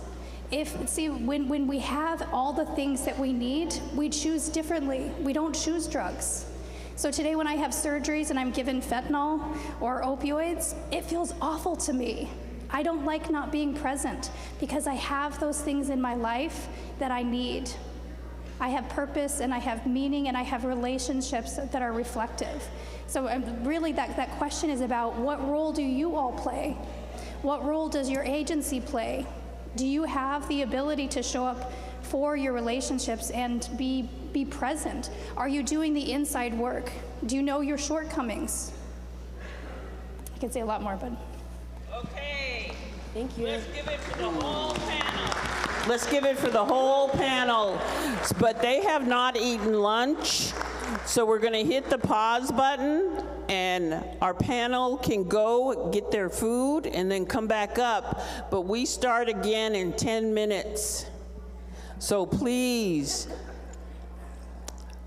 when we have all the things that we need, we choose differently. We don't choose drugs. So today when I have surgeries and I'm given fentanyl or opioids, it feels awful to me. I don't like not being present because I have those things in my life that I need. I have purpose and I have meaning and I have relationships that are reflective. So really that question is about what role do you all play? What role does your agency play? Do you have the ability to show up for your relationships and be present? Are you doing the inside work? Do you know your shortcomings? I can say a lot more, but. Okay. Thank you. Let's give it for the whole panel. Let's give it for the whole panel. But they have not eaten lunch, so we're going to hit the pause button, and our panel can go get their food and then come back up. But we start again in 10 minutes. So please,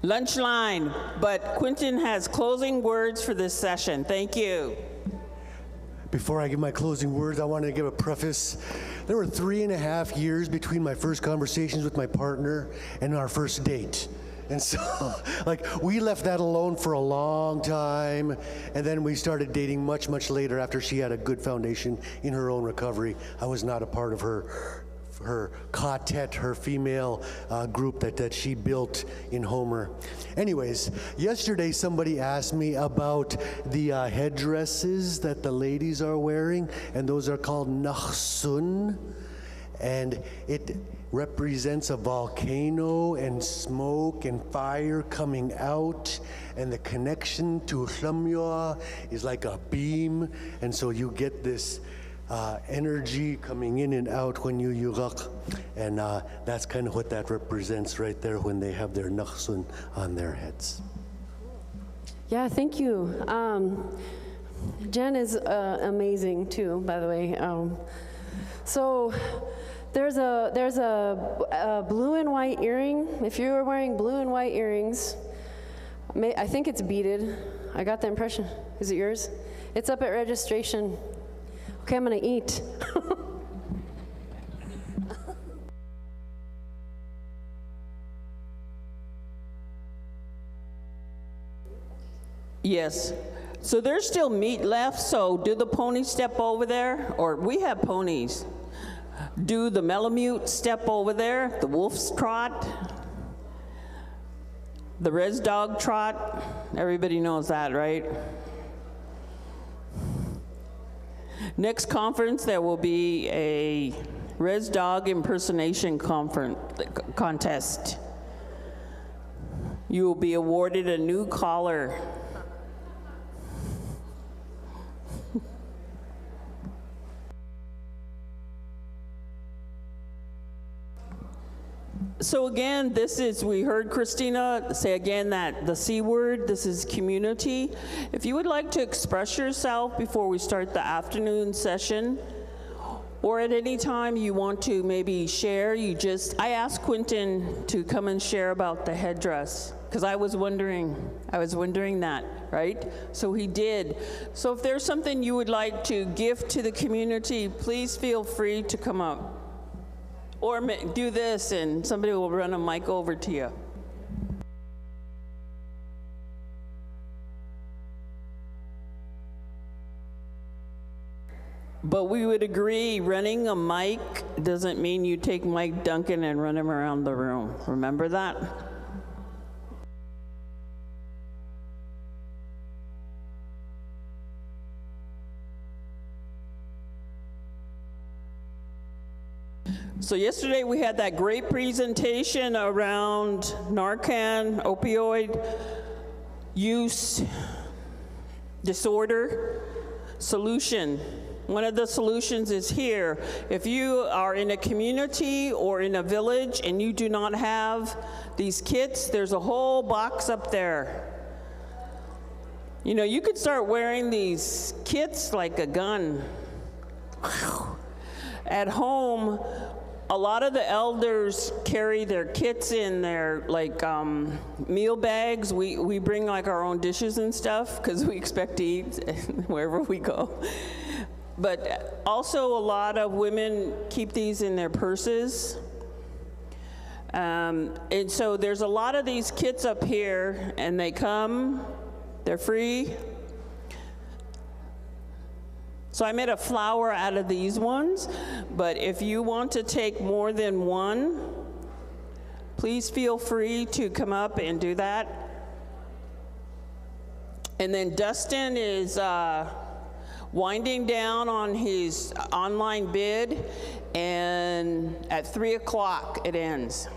lunch line. But Quentin has closing words for this session. Thank you. Before I give my closing words, I want to give a preface. There were 3.5 years between my first conversations with my partner and our first date. And so, we left that alone for a long time, and then we started dating much, much later after she had a good foundation in her own recovery. I was not a part of her quartet, her female group that she built in Homer. Anyways, yesterday somebody asked me about the headdresses that the ladies are wearing, and those are called nakhsun, and it represents a volcano and smoke and fire coming out, and the connection to Hlamyoa is like a beam, and so you get this energy coming in and out when you Yuraq, and that's kind of what that represents right there when they have their nakhsun on their heads. Yeah, thank you. Jen is amazing too, by the way. So there's a blue and white earring. If you were wearing blue and white earrings, I think it's beaded. I got the impression. Is it yours? It's up at registration. Okay, I'm gonna eat. Yes. So there's still meat left, so do the ponies step over there? Or we have ponies. Do the Malamute step over there, the wolf's trot, the res dog trot. Everybody knows that, right? Next conference, there will be a res dog impersonation contest. You will be awarded a new collar. So again, we heard Christina say again that the C word, this is community. If you would like to express yourself before we start the afternoon session, or at any time you want to maybe share, I asked Quentin to come and share about the headdress, because I was wondering that, right? So he did. So if there's something you would like to give to the community, please feel free to come up. Or do this and somebody will run a mic over to you. But we would agree, running a mic doesn't mean you take Mike Duncan and run him around the room. Remember that? So yesterday we had that great presentation around Narcan, opioid use disorder solution. One of the solutions is here. If you are in a community or in a village and you do not have these kits, there's a whole box up there. You know, you could start wearing these kits like a gun. At home, a lot of the elders carry their kits in their meal bags. We bring like our own dishes and stuff because we expect to eat wherever we go. But also a lot of women keep these in their purses. And so there's a lot of these kits up here, and they're free. So I made a flower out of these ones, but if you want to take more than one, please feel free to come up and do that. And then Dustin is winding down on his online bid, and at 3 o'clock it ends.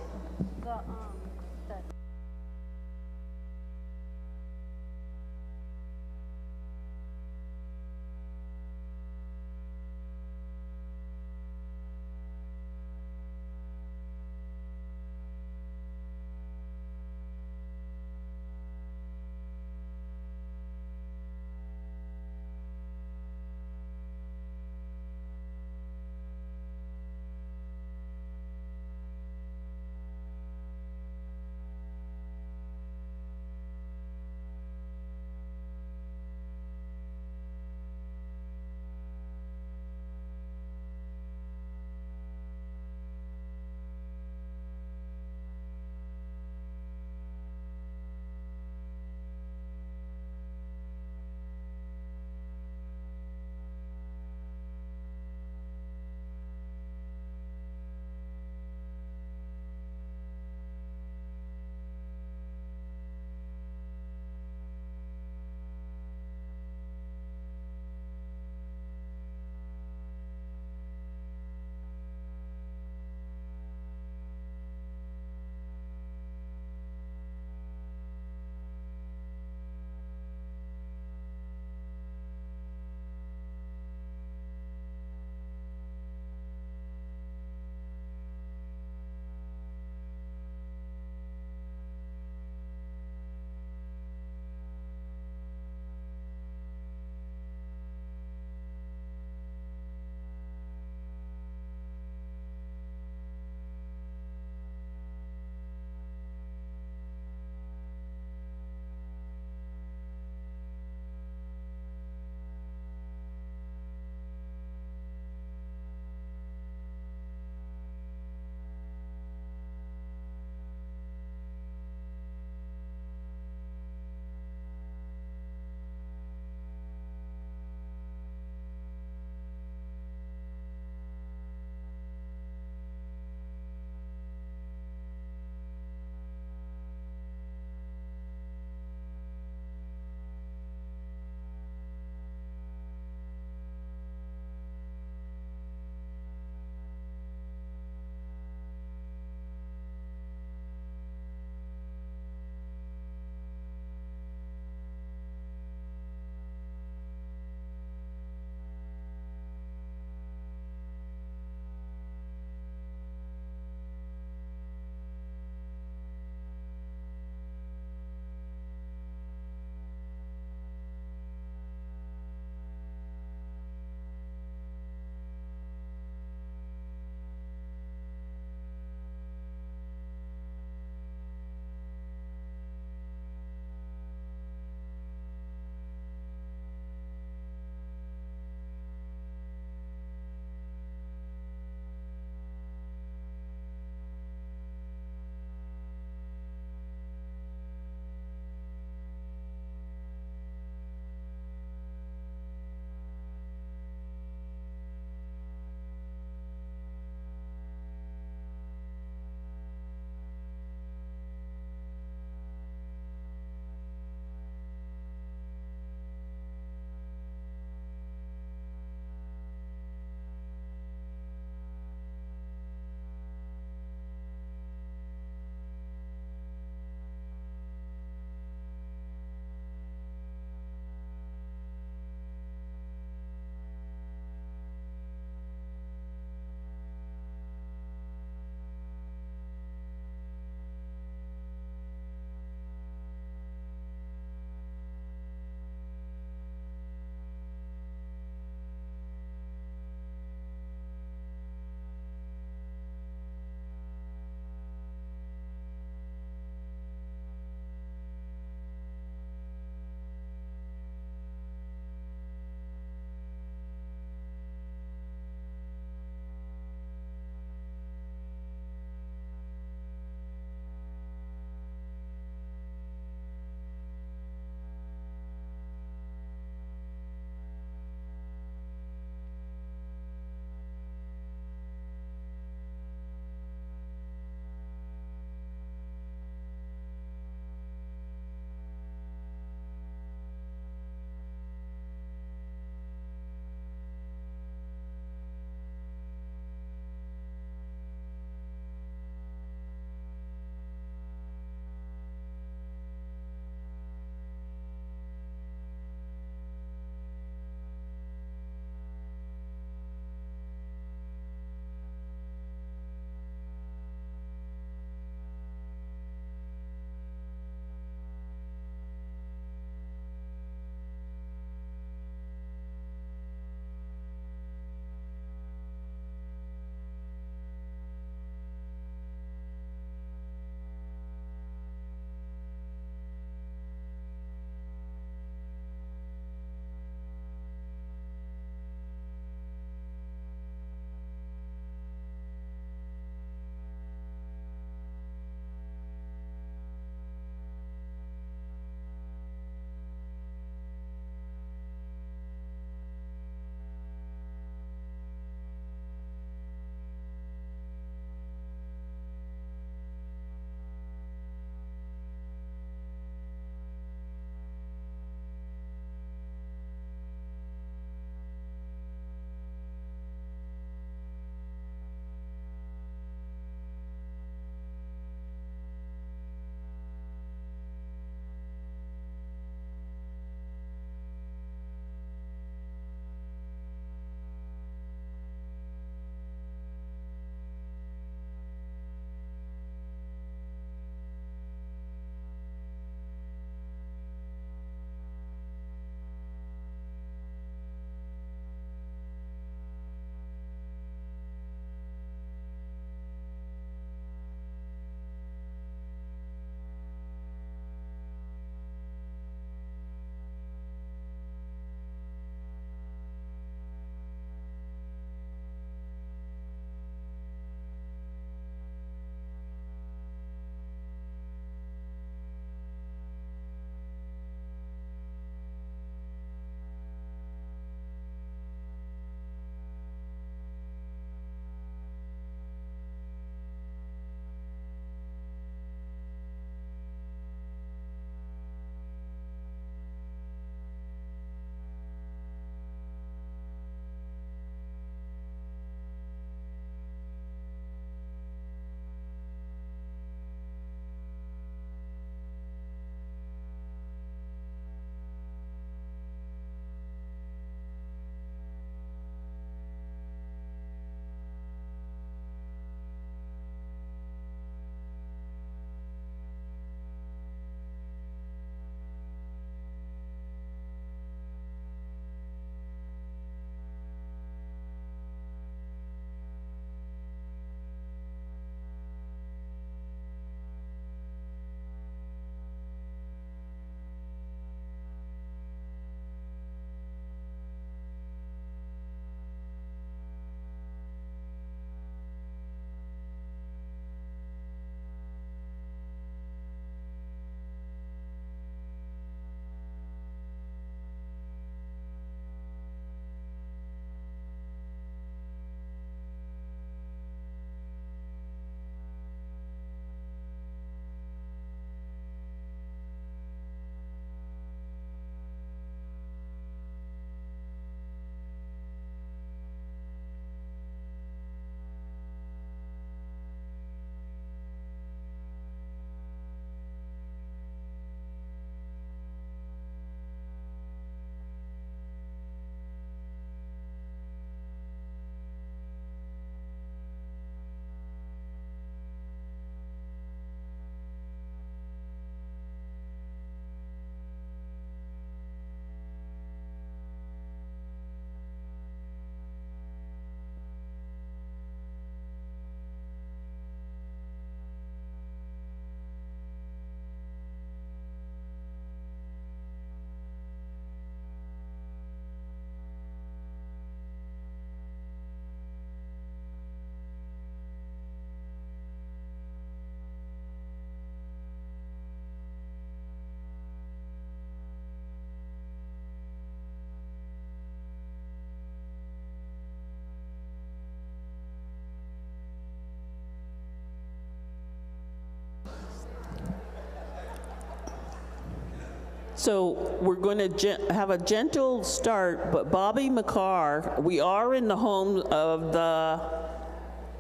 So we're going to have a gentle start, but Bobby McCarr, we are in the home of the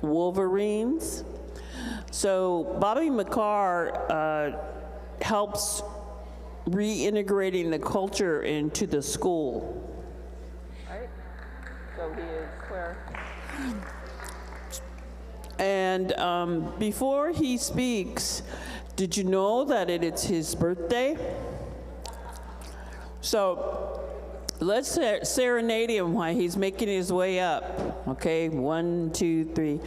Wolverines. So Bobby McCarr helps reintegrating the culture into the school. Right? So he is where? And before he speaks, did you know that it's his birthday? So let's serenade him while he's making his way up. Okay, 1, 2, 3.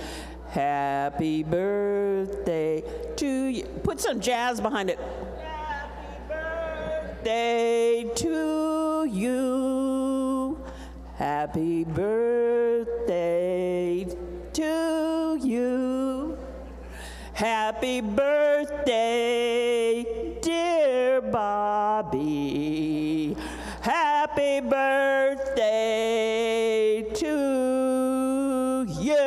Happy birthday to you. Put some jazz behind it. Happy birthday to you. Happy birthday to you. Happy birthday, dear Bobby. Happy birthday to you.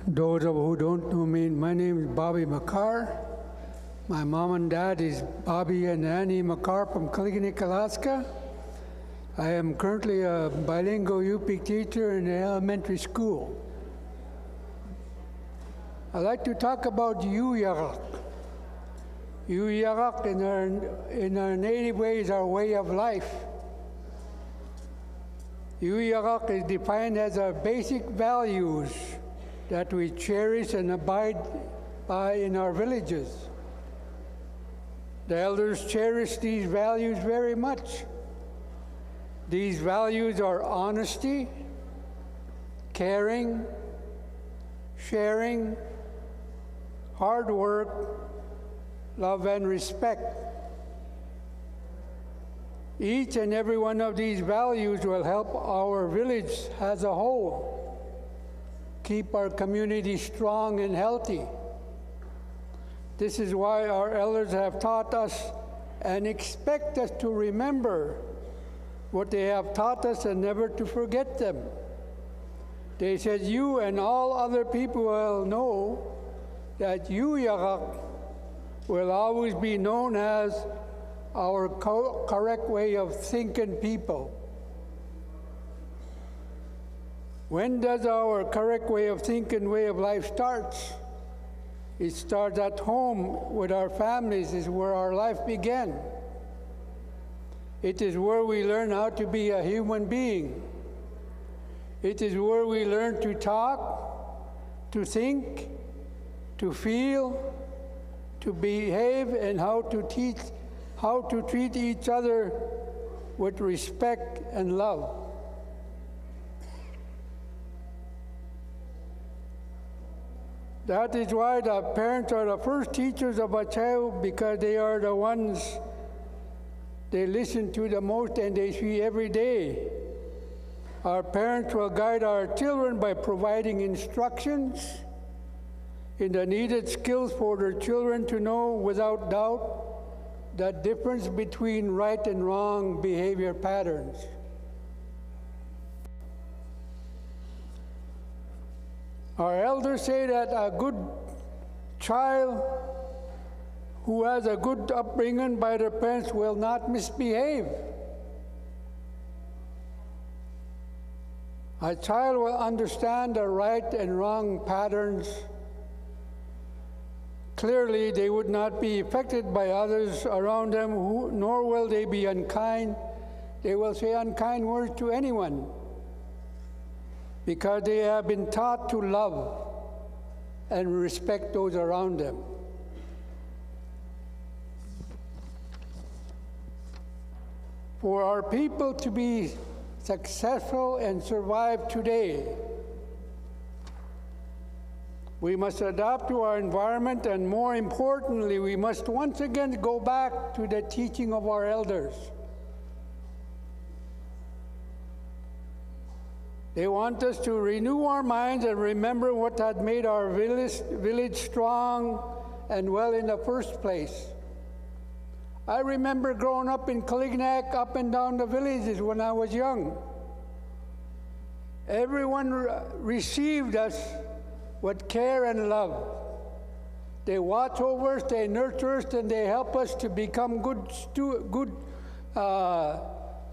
Those of who don't know me, my name is Bobby McCarr. My mom and dad is Bobby and Annie McCarr from Uqiquq, Alaska. I am currently a bilingual Yupik teacher in the elementary school. I'd like to talk about Yuraq. Yuraq in our native way is our way of life. Yuraq is defined as our basic values that we cherish and abide by in our villages. The elders cherish these values very much. These values are honesty, caring, sharing, hard work, love, and respect. Each and every one of these values will help our village as a whole keep our community strong and healthy. This is why our elders have taught us and expect us to remember what they have taught us and never to forget them. They said, you and all other people will know that Yuraq will always be known as our correct way of thinking people. When does our correct way of thinking, way of life starts? It starts at home with our families, is where our life began. It is where we learn how to be a human being. It is where we learn to talk, to think, to feel, to behave, and how to treat each other with respect and love. That is why the parents are the first teachers of a child, because they are the ones they listen to the most and they see every day. Our parents will guide our children by providing instructions in the needed skills for their children to know without doubt the difference between right and wrong behavior patterns. Our elders say that a good child who has a good upbringing by their parents will not misbehave. A child will understand the right and wrong patterns. Clearly, they would not be affected by others around them, nor will they be unkind. They will say unkind words to anyone, because they have been taught to love and respect those around them. For our people to be successful and survive today, we must adapt to our environment, and more importantly, we must once again go back to the teaching of our elders. They want us to renew our minds and remember what had made our village strong and well in the first place. I remember growing up in Uqiquq, up and down the villages when I was young. Everyone received us with care and love. They watch over us, they nurture us, and they help us to become good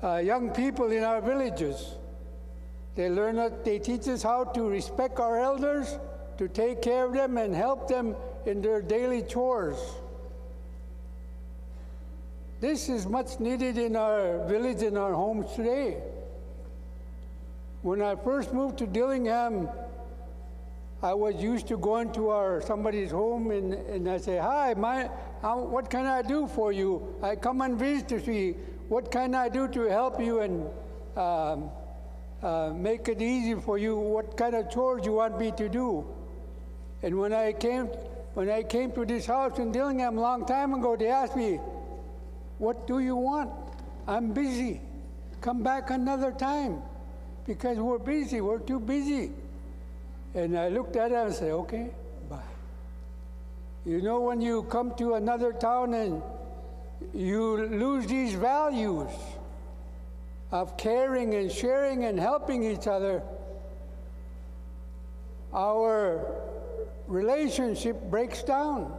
young people in our villages. They teach us how to respect our elders, to take care of them and help them in their daily chores. This is much needed in our village and our homes today. When I first moved to Dillingham, I was used to going to somebody's home and I say, "Hi, what can I do for you? I come and visit to see what can I do to help you and make it easy for you. What kind of chores you want me to do?" And when I came to this house in Dillingham a long time ago, they asked me, "What do you want?" "I'm busy. Come back another time because we're busy. We're too busy." And I looked at her and said, "Okay, bye." You know, when you come to another town and you lose these values of caring and sharing and helping each other, our relationship breaks down.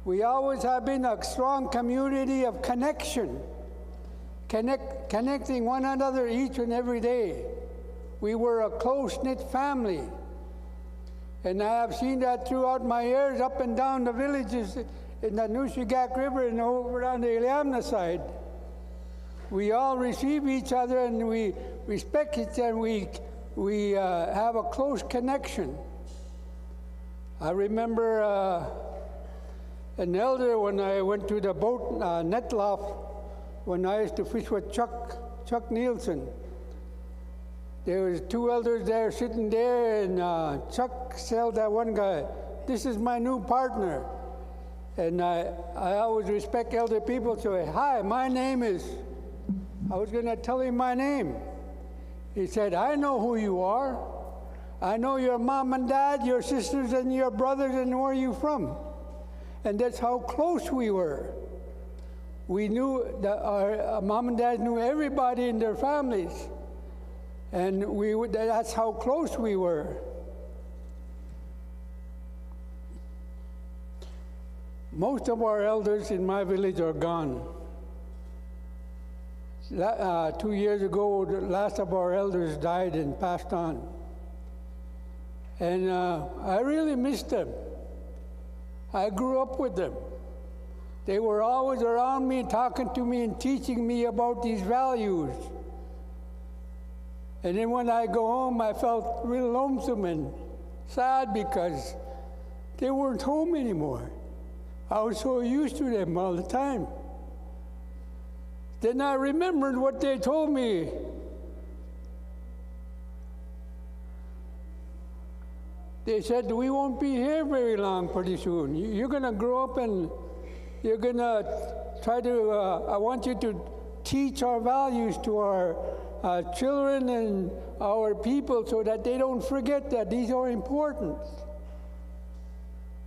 We always have been a strong community of connection, connecting one another each and every day. We were a close-knit family. And I have seen that throughout my years up and down the villages in the Uqiquq River and over on the Iliamna side. We all receive each other and we respect each other and we have a close connection. I remember an elder when I went to the boat net loft when I used to fish with Chuck Nielsen. There was two elders there sitting there, and Chuck told that one guy, "This is my new partner." And I always respect elder people, so "Hi, my name is," I was going to tell him my name. He said, "I know who you are. I know your mom and dad, your sisters and your brothers, and where you from." And that's how close we were. We knew that our mom and dad knew everybody in their families. And that's how close we were. Most of our elders in my village are gone. 2 years ago, the last of our elders died and passed on. And I really miss them. I grew up with them. They were always around me, talking to me and teaching me about these values. And then when I go home, I felt real lonesome and sad because they weren't home anymore. I was so used to them all the time. Then I remembered what they told me. They said, "We won't be here very long pretty soon. You're going to grow up and you're going to try to, I want you to teach our values to our children and our people so that they don't forget that these are important.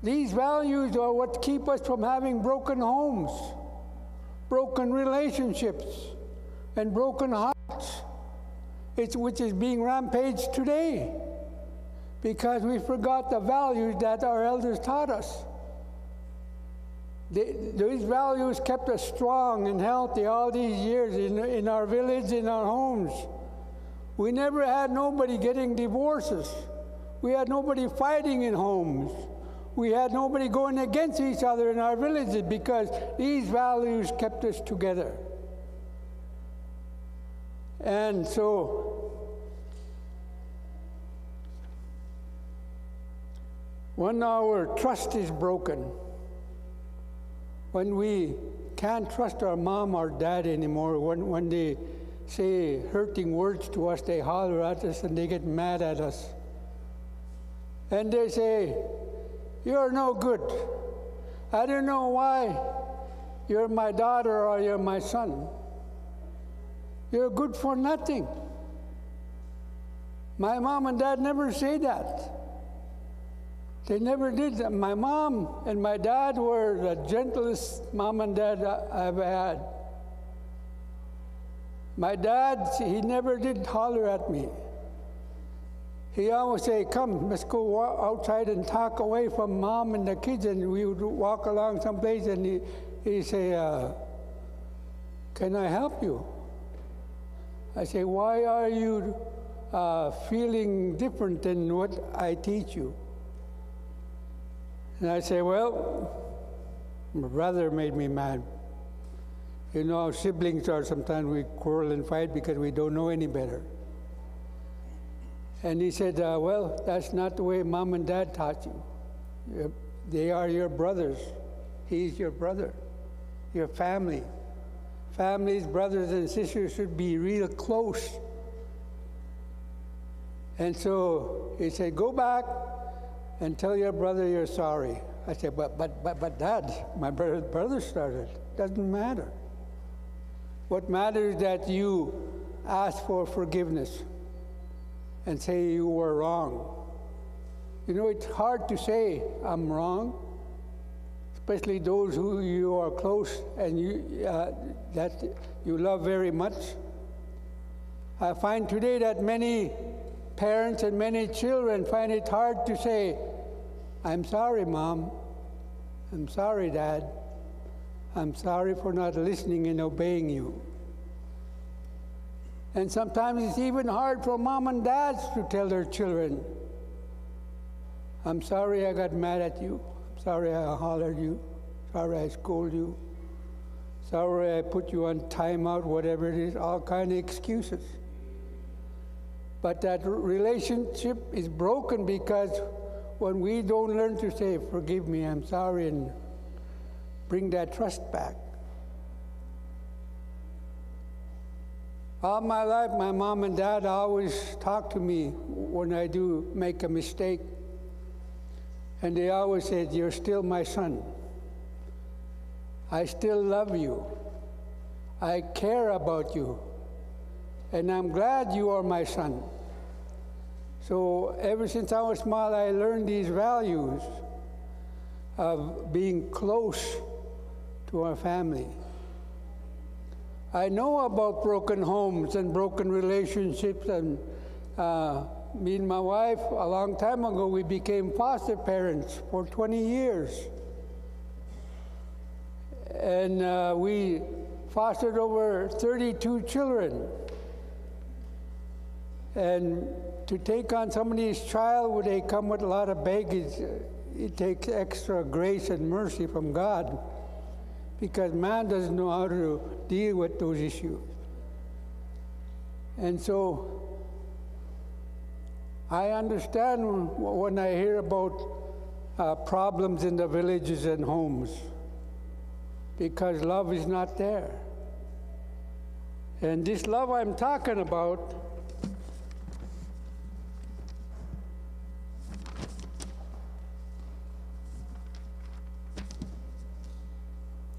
These values are what keep us from having broken homes, broken relationships, and broken hearts, which is being rampaged today because we forgot the values that our elders taught us. These values kept us strong and healthy all these years in our village, in our homes. We never had nobody getting divorces. We had nobody fighting in homes. We had nobody going against each other in our villages because these values kept us together. And so, when our trust is broken, when we can't trust our mom or dad anymore, when they say hurting words to us, they holler at us and they get mad at us. And they say, "You're no good. I don't know why you're my daughter or you're my son. You're good for nothing." My mom and dad never say that. They never did that. My mom and my dad were the gentlest mom and dad I've had. My dad, he never did holler at me. He always say, come, let's go outside and talk away from mom and the kids. And we would walk along someplace and he'd say, can I help you? I say, why are you feeling different than what I teach you? And I say, well, my brother made me mad. You know, siblings are sometimes we quarrel and fight because we don't know any better. And he said, well, that's not the way mom and dad taught you. They are your brothers. He's your brother, your family. Families, brothers and sisters should be real close. And so he said, go back and tell your brother you're sorry. I said, but Dad, my brother started. Doesn't matter. What matters is that you ask for forgiveness and say you were wrong. You know, it's hard to say I'm wrong, especially those who you are close and that you love very much. I find today that many parents and many children find it hard to say, I'm sorry, Mom. I'm sorry, Dad. I'm sorry for not listening and obeying you. And sometimes it's even hard for mom and dads to tell their children, I'm sorry I got mad at you. I'm sorry I hollered you. Sorry I scolded you. Sorry I put you on timeout, whatever it is, all kind of excuses. But that relationship is broken because when we don't learn to say, forgive me, I'm sorry, and bring that trust back. All my life, my mom and dad always talk to me when I do make a mistake. And they always said, you're still my son. I still love you. I care about you. And I'm glad you are my son. So ever since I was small, I learned these values of being close to our family. I know about broken homes and broken relationships, and me and my wife, a long time ago, we became foster parents for 20 years. And we fostered over 32 children. And to take on somebody's child where they come with a lot of baggage, it takes extra grace and mercy from God, because man doesn't know how to deal with those issues. And so I understand when I hear about problems in the villages and homes, because love is not there. And this love I'm talking about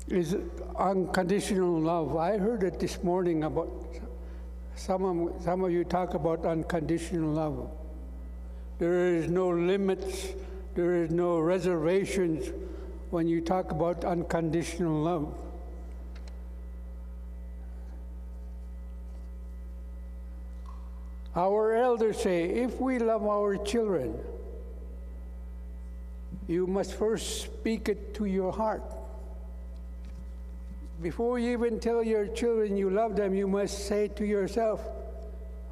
is unconditional love. I heard it this morning about some of you talk about unconditional love. There is no limits, there is no reservations when you talk about unconditional love. Our elders say, if we love our children, you must first speak it to your heart. Before you even tell your children you love them, you must say to yourself,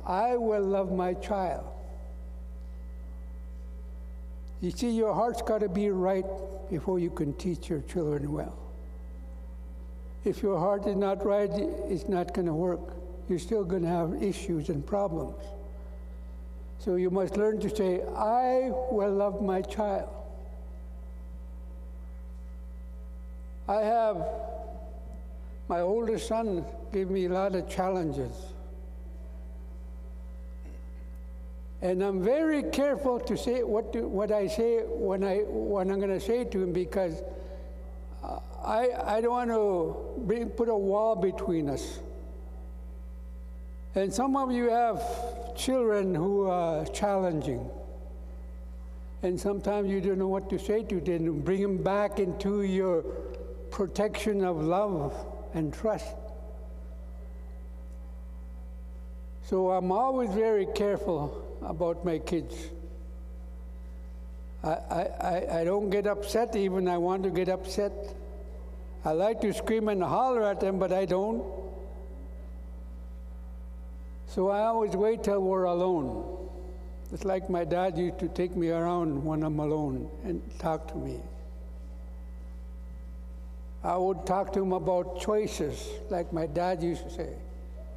I will love my child. You see, your heart's got to be right before you can teach your children well. If your heart is not right, it's not going to work. You're still going to have issues and problems. So you must learn to say, I will love my child. I have my oldest son gave me a lot of challenges. And I'm very careful to say what I say when I'm going to say to him, because I don't want to put a wall between us. And some of you have children who are challenging. And sometimes you don't know what to say to them. Bring them back into your protection of love and trust. So I'm always very careful about my kids. I don't get upset even I want to get upset. I like to scream and holler at them, but I don't. So I always wait till we're alone. It's like my dad used to take me around when I'm alone and talk to me. I would talk to him about choices, like my dad used to say.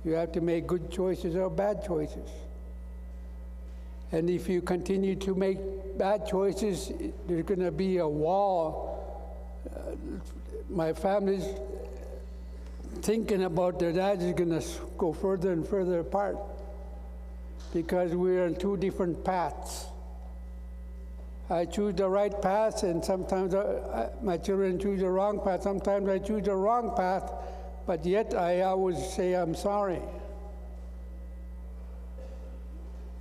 You have to make good choices or bad choices. And if you continue to make bad choices, there's going to be a wall. My family's thinking about their dad is going to go further and further apart because we're on two different paths. I choose the right path, and sometimes my children choose the wrong path. Sometimes I choose the wrong path, but yet I always say I'm sorry.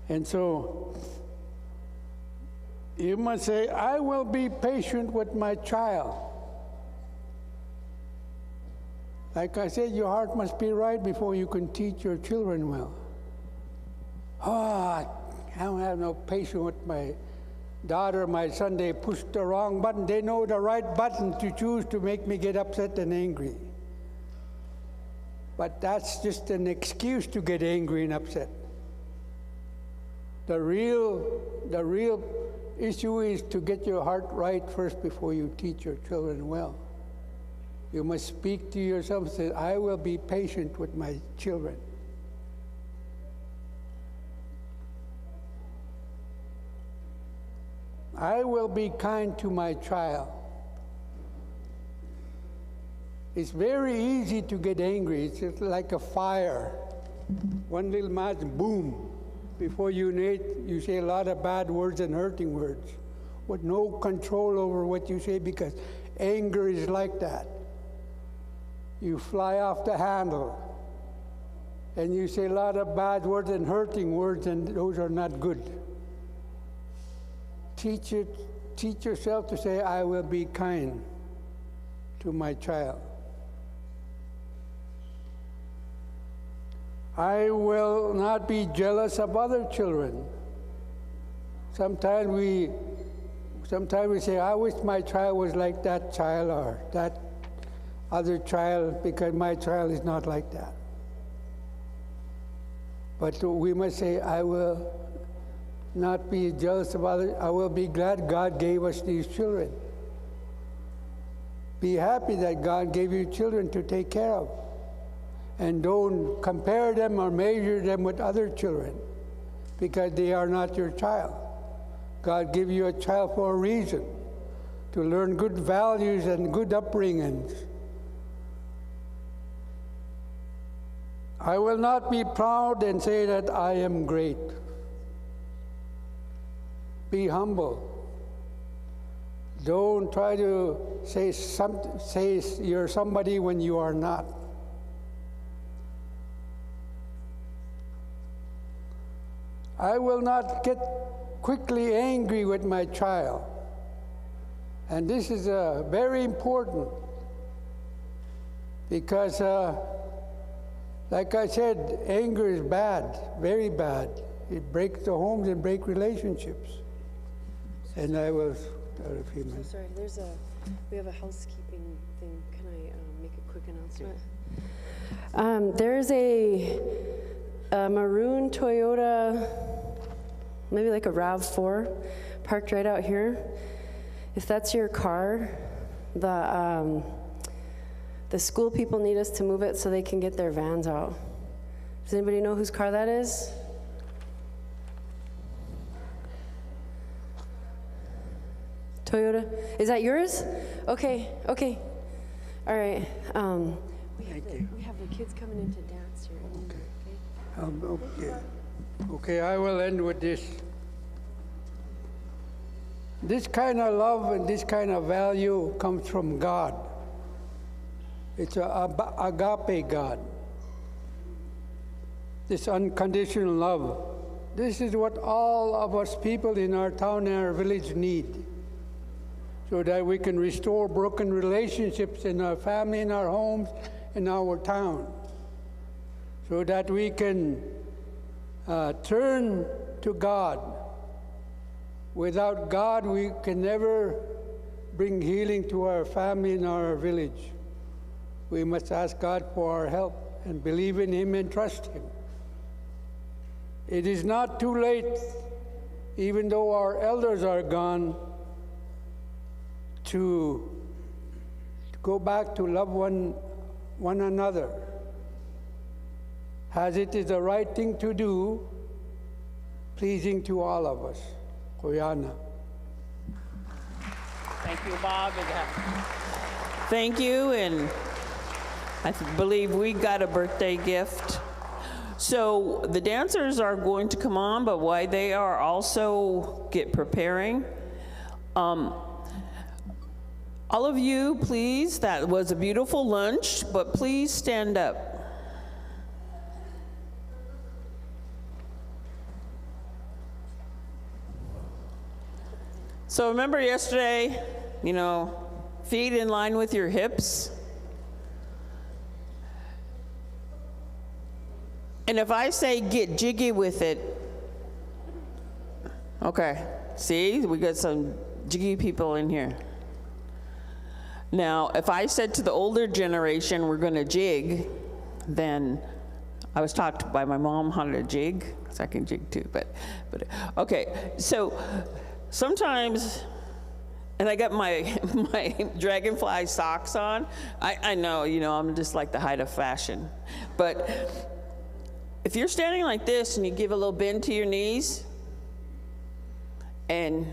And so you must say, I will be patient with my child. Like I said, your heart must be right before you can teach your children well. Oh, I don't have no patience with my daughter, my son. They pushed the wrong button. They know the right button to choose to make me get upset and angry. But that's just an excuse to get angry and upset. The real issue is to get your heart right first before you teach your children well. You must speak to yourself and say, I will be patient with my children. I will be kind to my child. It's very easy to get angry. It's just like a fire. One little match, boom. Before you know it, you say a lot of bad words and hurting words with no control over what you say because anger is like that. You fly off the handle and you say a lot of bad words and hurting words, and those are not good. Teach yourself to say, I will be kind to my child. I will not be jealous of other children. Sometimes we say, I wish my child was like that child or that other child because my child is not like that. But we must say, I will not be jealous of others. I will be glad God gave us these children. Be happy that God gave you children to take care of. And don't compare them or measure them with other children because they are not your child. God gave you a child for a reason, to learn good values and good upbringings. I will not be proud and say that I am great. Be humble. Don't try to say you're somebody when you are not. I will not get quickly angry with my child. And this is very important because, like I said, anger is bad, very bad. It breaks the homes and breaks relationships. And I will start a few minutes. Sorry, we have a housekeeping thing. Can I make a quick announcement? There's a maroon Toyota, maybe like a RAV4, parked right out here. If that's your car, the school people need us to move it so they can get their vans out. Does anybody know whose car that is? Toyota? Is that yours? Okay, okay. All right. We have the kids coming in to dance here. Okay. Okay, I will end with this. This kind of love and this kind of value comes from God. It's an agape God. This unconditional love This is what all of us people in our town and our village need, so that we can restore broken relationships in our family, in our homes, in our town, so that we can turn to God. Without God, we can never bring healing to our family and our village. We must ask God for our help and believe in Him and trust Him. It is not too late, even though our elders are gone, to go back to love one another, as it is the right thing to do, pleasing to all of us. Koyana. Thank you, Bob. Thank you, and I believe we got a birthday gift. So the dancers are going to come on, but while they are also preparing, all of you, please, that was a beautiful lunch, but please stand up. So remember yesterday, feet in line with your hips. And if I say get jiggy with it, okay, see, we got some jiggy people in here. Now, if I said to the older generation, we're gonna jig, then I was taught by my mom how to jig, because I can jig too, but okay, so sometimes, and I got my dragonfly socks on. I know, I'm just like the height of fashion, but if you're standing like this and you give a little bend to your knees, and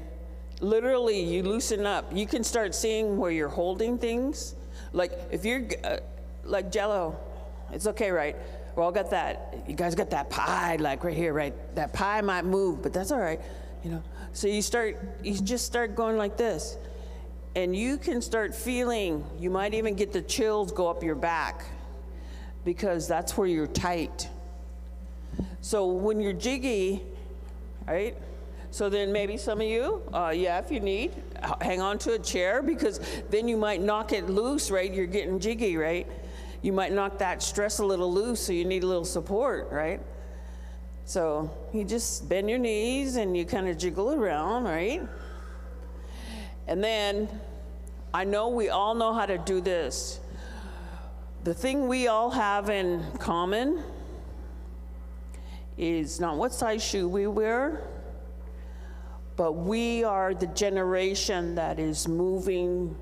literally you loosen up, you can start seeing where you're holding things. Like if you're like Jello, it's okay, right? We all got that. You guys got that pie, like right here, right? That pie might move, but that's all right, So you just start going like this, and you can start feeling, you might even get the chills go up your back, because that's where you're tight. So when you're jiggy, right? So then maybe some of you, if you need, hang on to a chair, because then you might knock it loose, right? You're getting jiggy, right? You might knock that stress a little loose, so you need a little support, right? So you just bend your knees and you kind of jiggle around, right? And then, I know we all know how to do this. The thing we all have in common is not what size shoe we wear, but we are the generation that is moving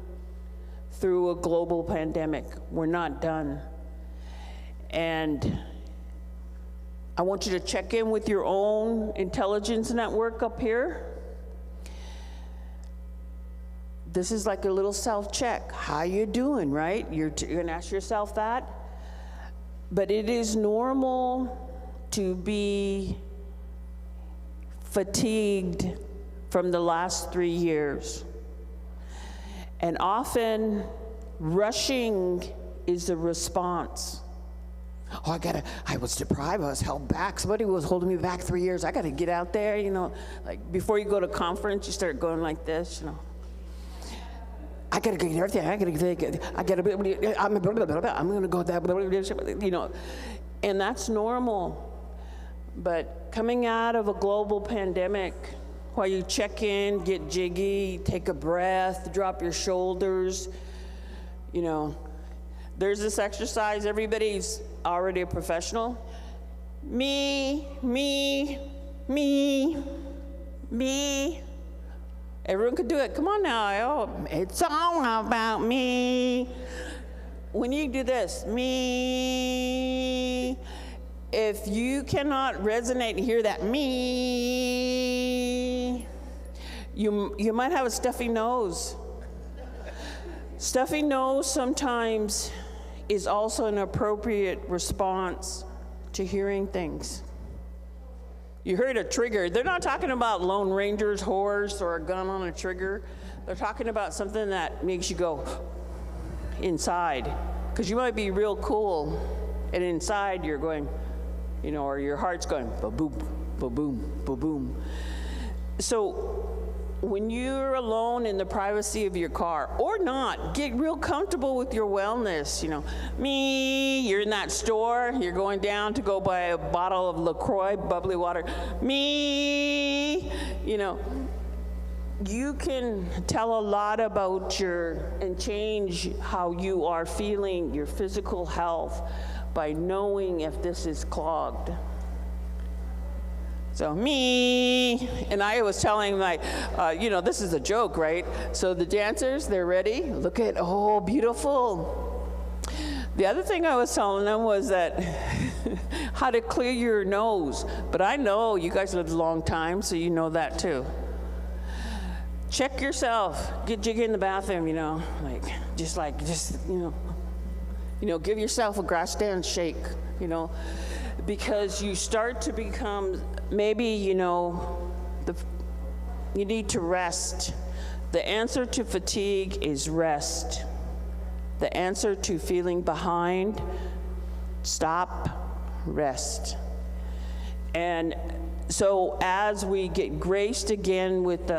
through a global pandemic. We're not done. And I want you to check in with your own intelligence network up here. This is like a little self-check. How you doing, right? You're gonna ask yourself that. But it is normal to be fatigued from the last 3 years. And often, rushing is the response. Oh, I was deprived, I was held back. Somebody was holding me back 3 years. I gotta get out there, Like before you go to conference, you start going like this, I gotta get everything, I'm gonna go that, And that's normal. But coming out of a global pandemic, while you check in, get jiggy, take a breath, drop your shoulders, there's this exercise, everybody's already a professional. Me. Everyone could do it. Come on now. It's all about me. When you do this, me, if you cannot resonate and hear that me, you might have a stuffy nose. Stuffy nose sometimes is also an appropriate response to hearing things. You heard a trigger. They're not talking about Lone Ranger's horse or a gun on a trigger. They're talking about something that makes you go inside. Because you might be real cool, and inside you're going, you know, or your heart's going ba-boom, ba-boom, ba-boom. So when you're alone in the privacy of your car, or not, get real comfortable with your wellness, you know. You're in that store, you're going down to go buy a bottle of LaCroix bubbly water. You know, you can tell a lot about and change how you are feeling, your physical health, by knowing if this is clogged. So and I was telling you know, this is a joke, right? So the dancers, they're ready. Look at, oh, beautiful. The other thing I was telling them was that how to clear your nose. But I know you guys lived a long time, so you know that too. Check yourself. Get in the bathroom, you know, just you know, give yourself a grass dance shake, you know, because you start to become, maybe, you know, you need to rest. The answer to fatigue is rest. The answer to feeling behind, stop, rest. And so as we get graced again with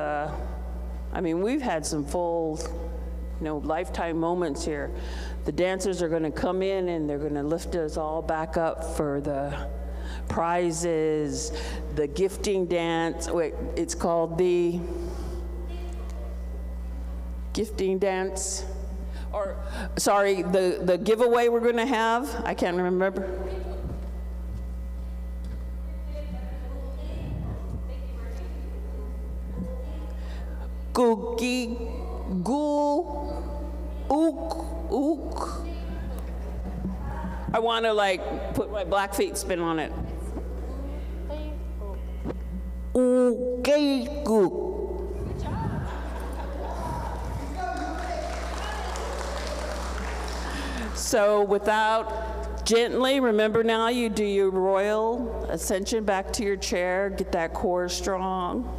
we've had some full, you know, lifetime moments here. The dancers are going to come in and they're going to lift us all back up for the prizes, the gifting dance. Wait, it's called the gifting dance. Or, sorry, the giveaway we're going to have. I can't remember. Uqiquq. I want to put my Blackfeet spin on it. Uqiquq. So gently, remember now you do your royal ascension back to your chair, get that core strong.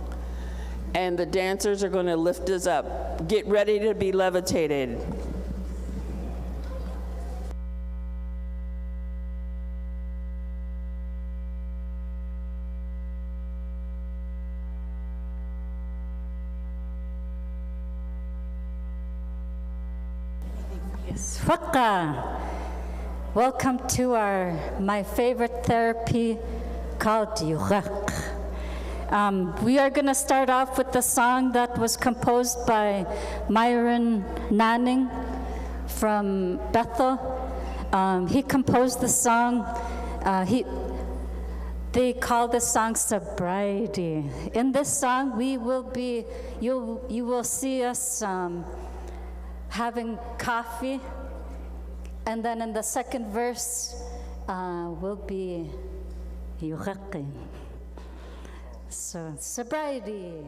And the dancers are going to lift us up. Get ready to be levitated. Yes. Welcome to my favorite therapy called Yuraq. We are going to start off with the song that was composed by Myron Nanning from Bethel. He composed the song. They call this song Sobriety. In this song, you will see us having coffee, and then in the second verse will be Yuraq. So, sobriety.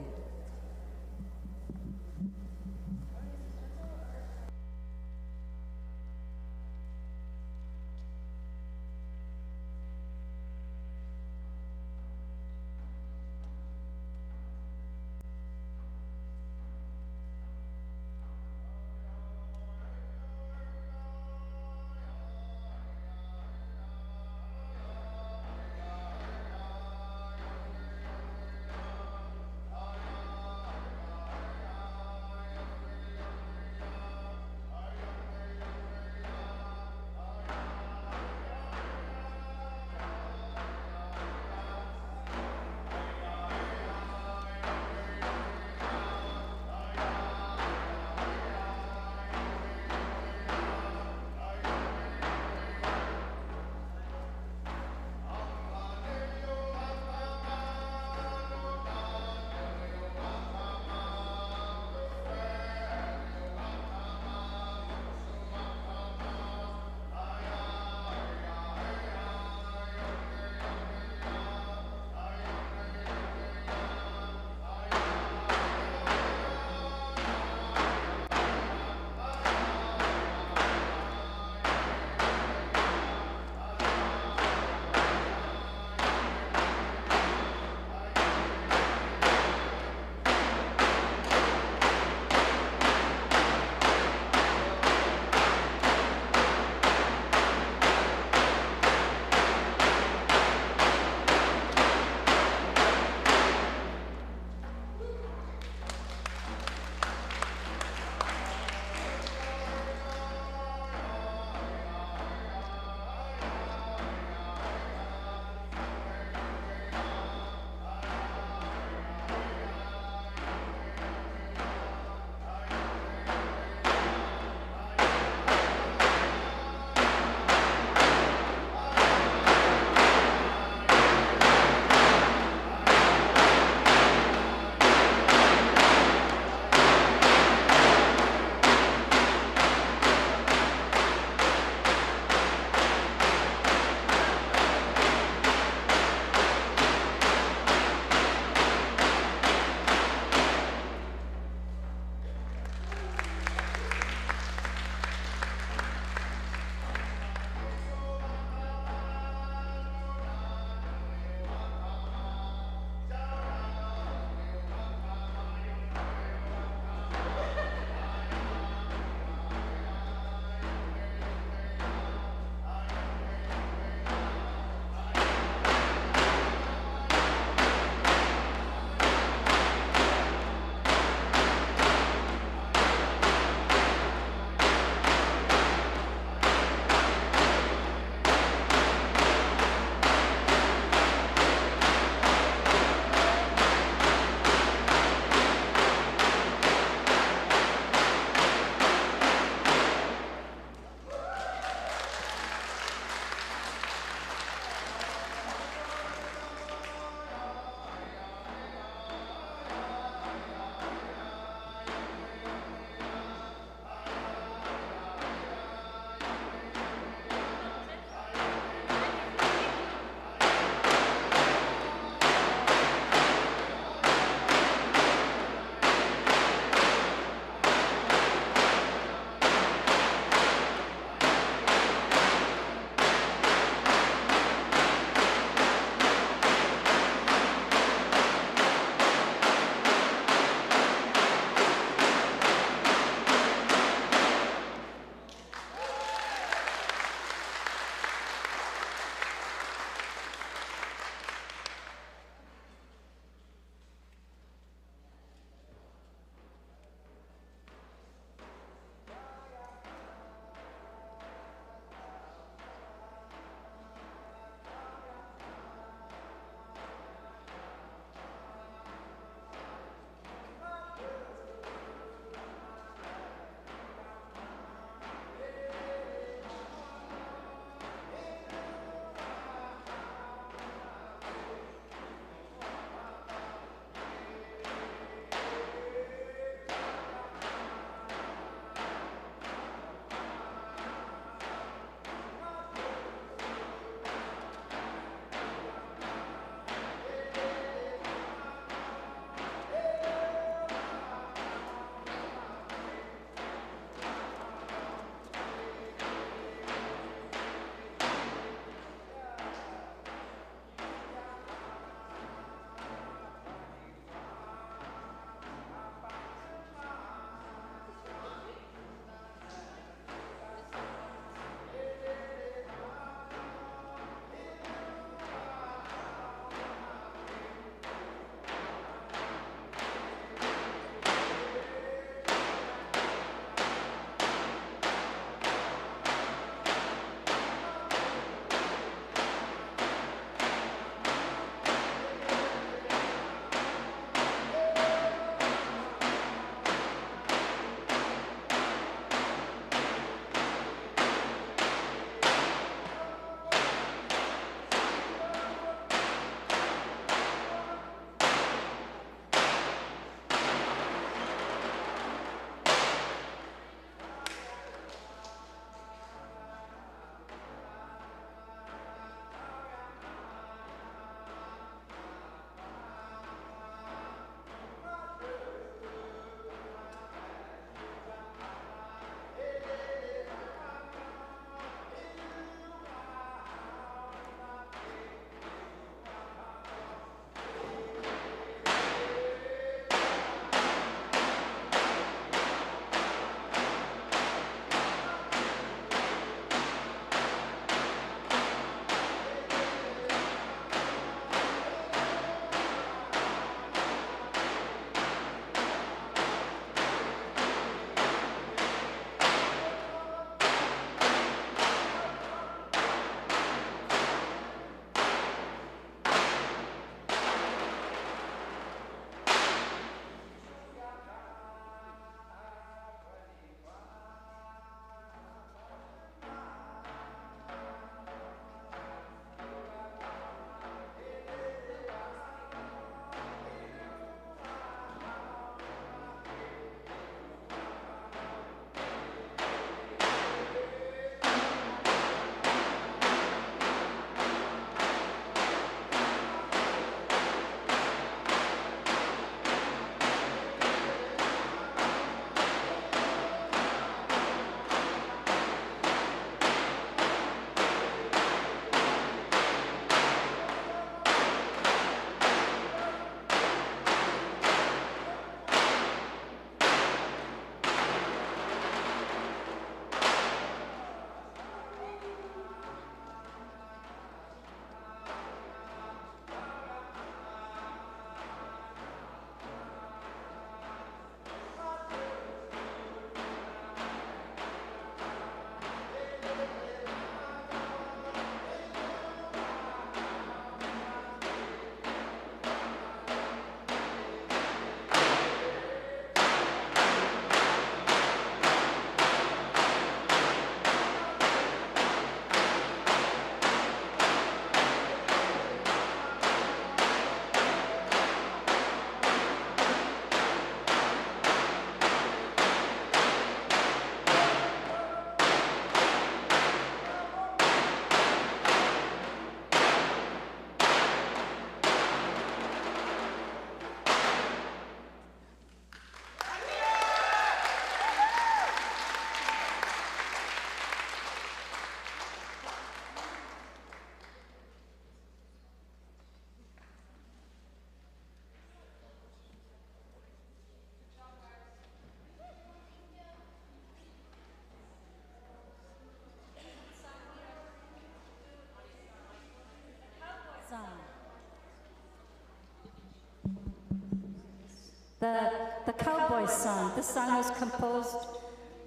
The cowboy song. This song was composed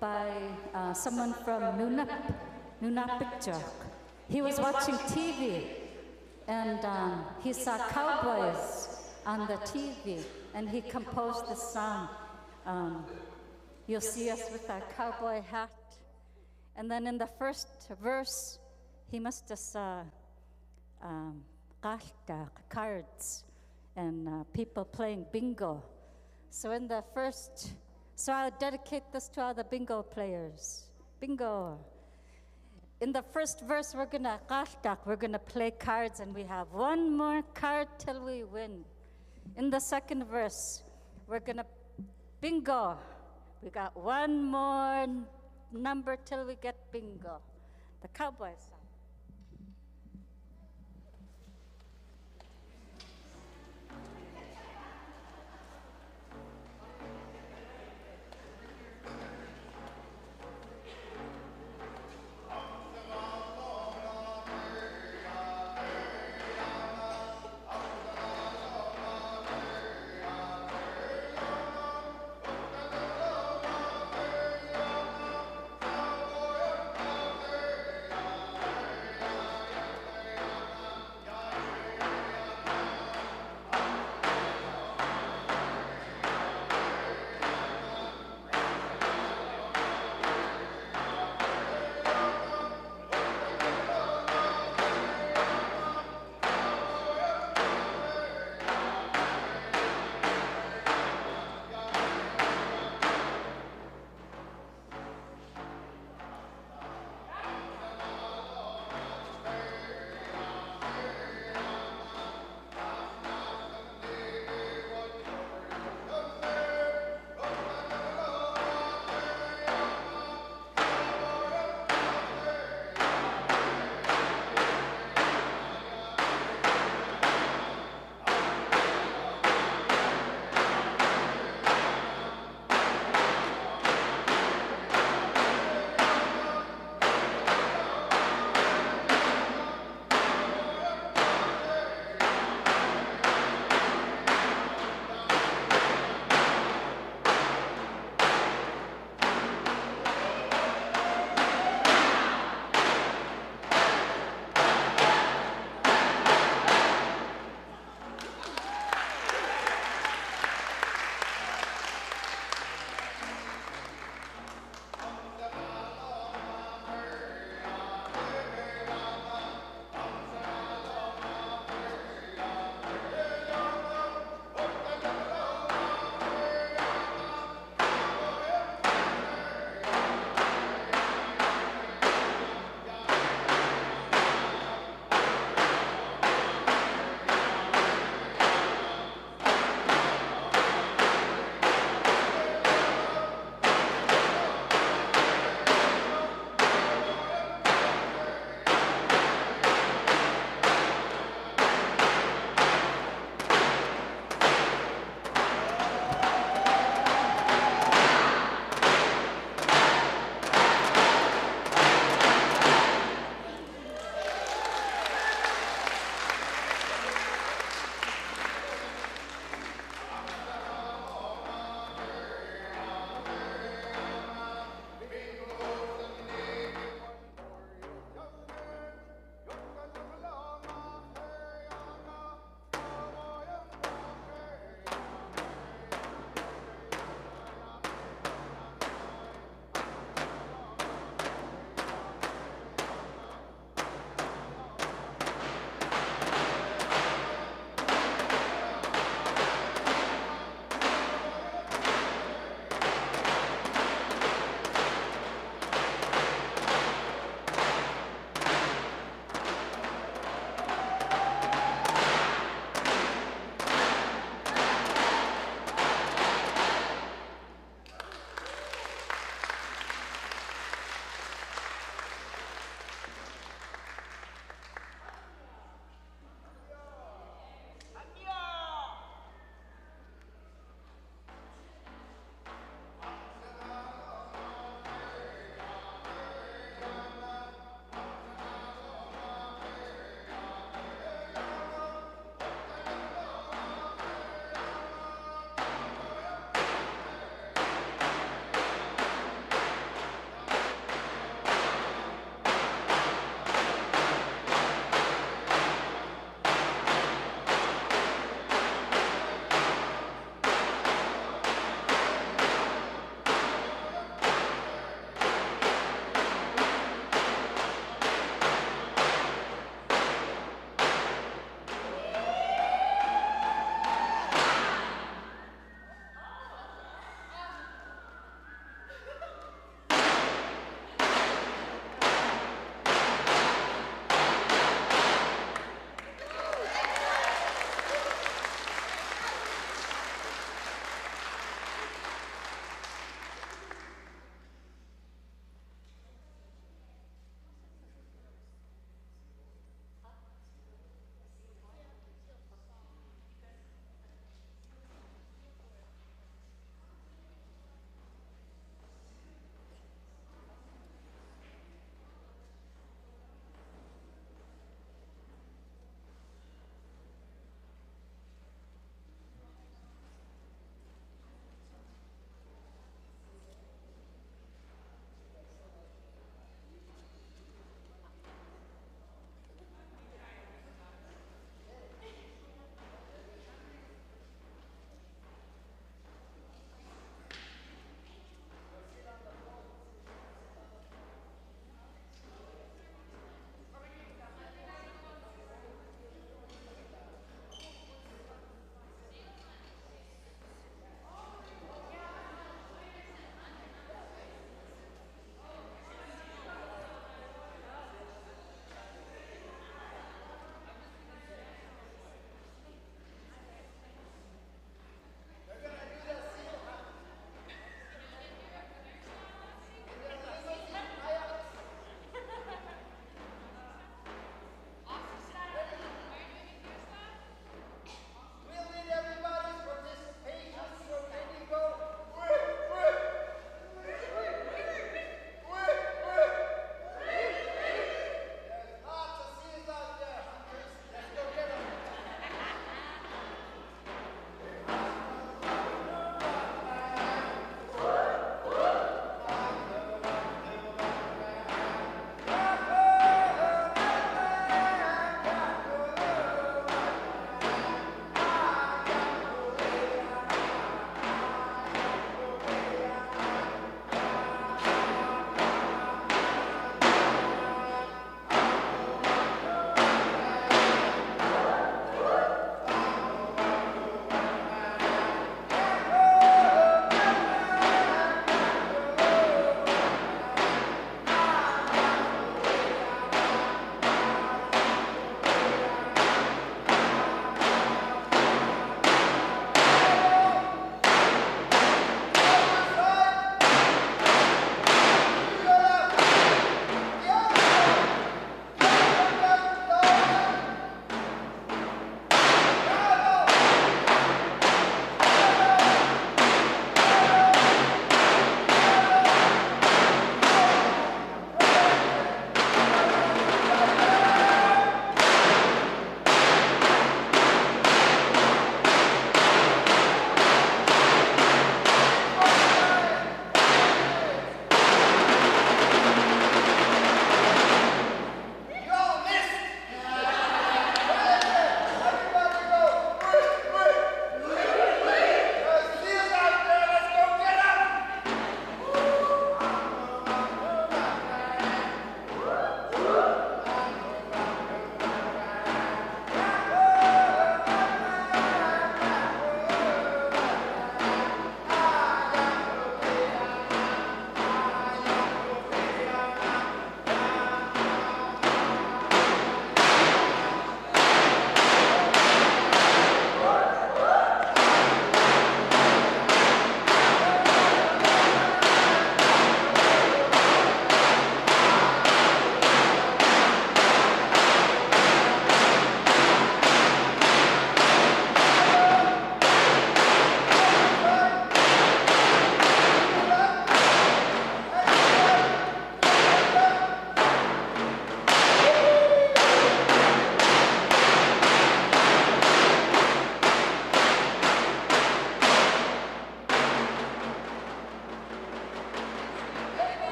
by someone from Uqiquq. He was watching TV and he saw cowboys on the TV and he composed this song. You'll see us with our cowboy hat. And then in the first verse, he must have saw cards and people playing bingo. So in the first, so I'll dedicate this to all the bingo players. Bingo. In the first verse, we're gonna play cards and we have one more card till we win. In the second verse, we're gonna bingo. We got one more number till we get bingo. The cowboy song.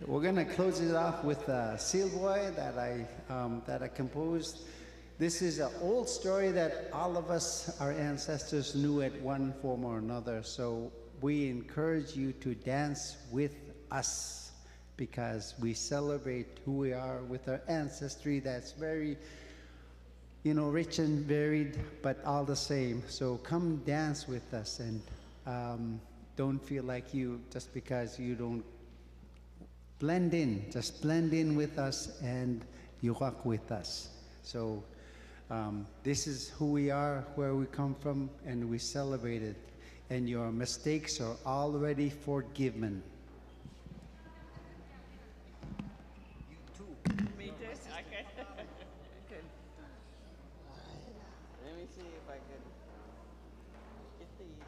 we're gonna close it off with Seal Boy that I composed. This is an old story that all of us, our ancestors, knew at one form or another. So we encourage you to dance with us because we celebrate who we are with our ancestry that's very, you know, rich and varied, but all the same. So come dance with us and don't feel like you, just because you don't blend in, just blend in with us and Yuraq with us. So this is who we are, where we come from, and we celebrate it. And your mistakes are already forgiven. You too. Me too? Okay. Good. Let me see if I can get these.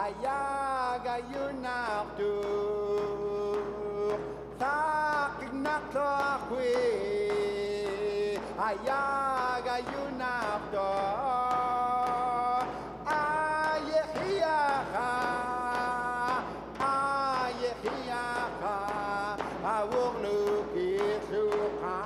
Ayaga Yunaqtu Saknaqtaqwi Ayaga Yunaqtu Ayahiyaha Ayahiyaha Awurluqisuqa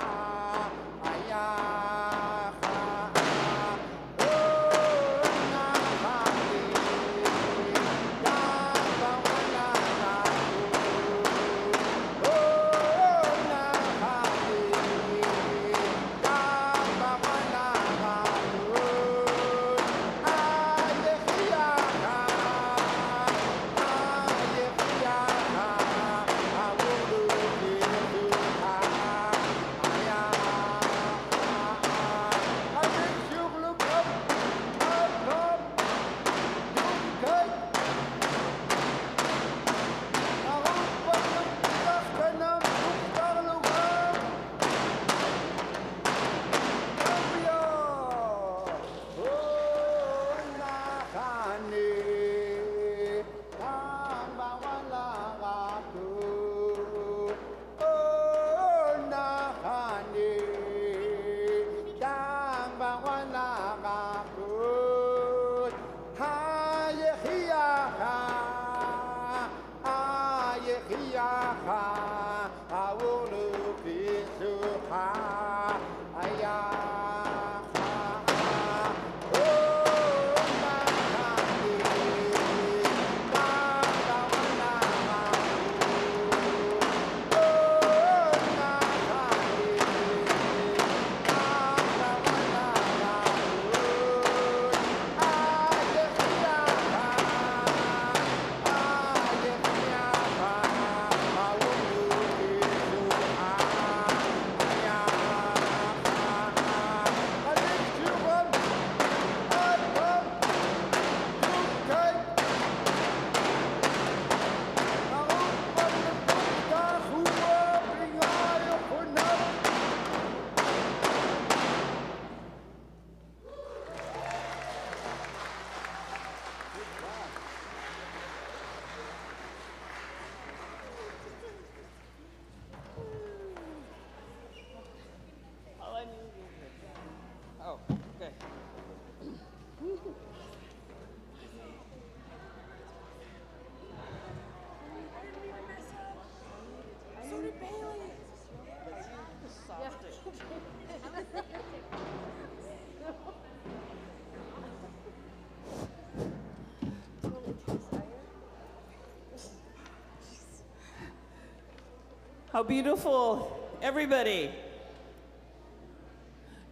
How beautiful, everybody.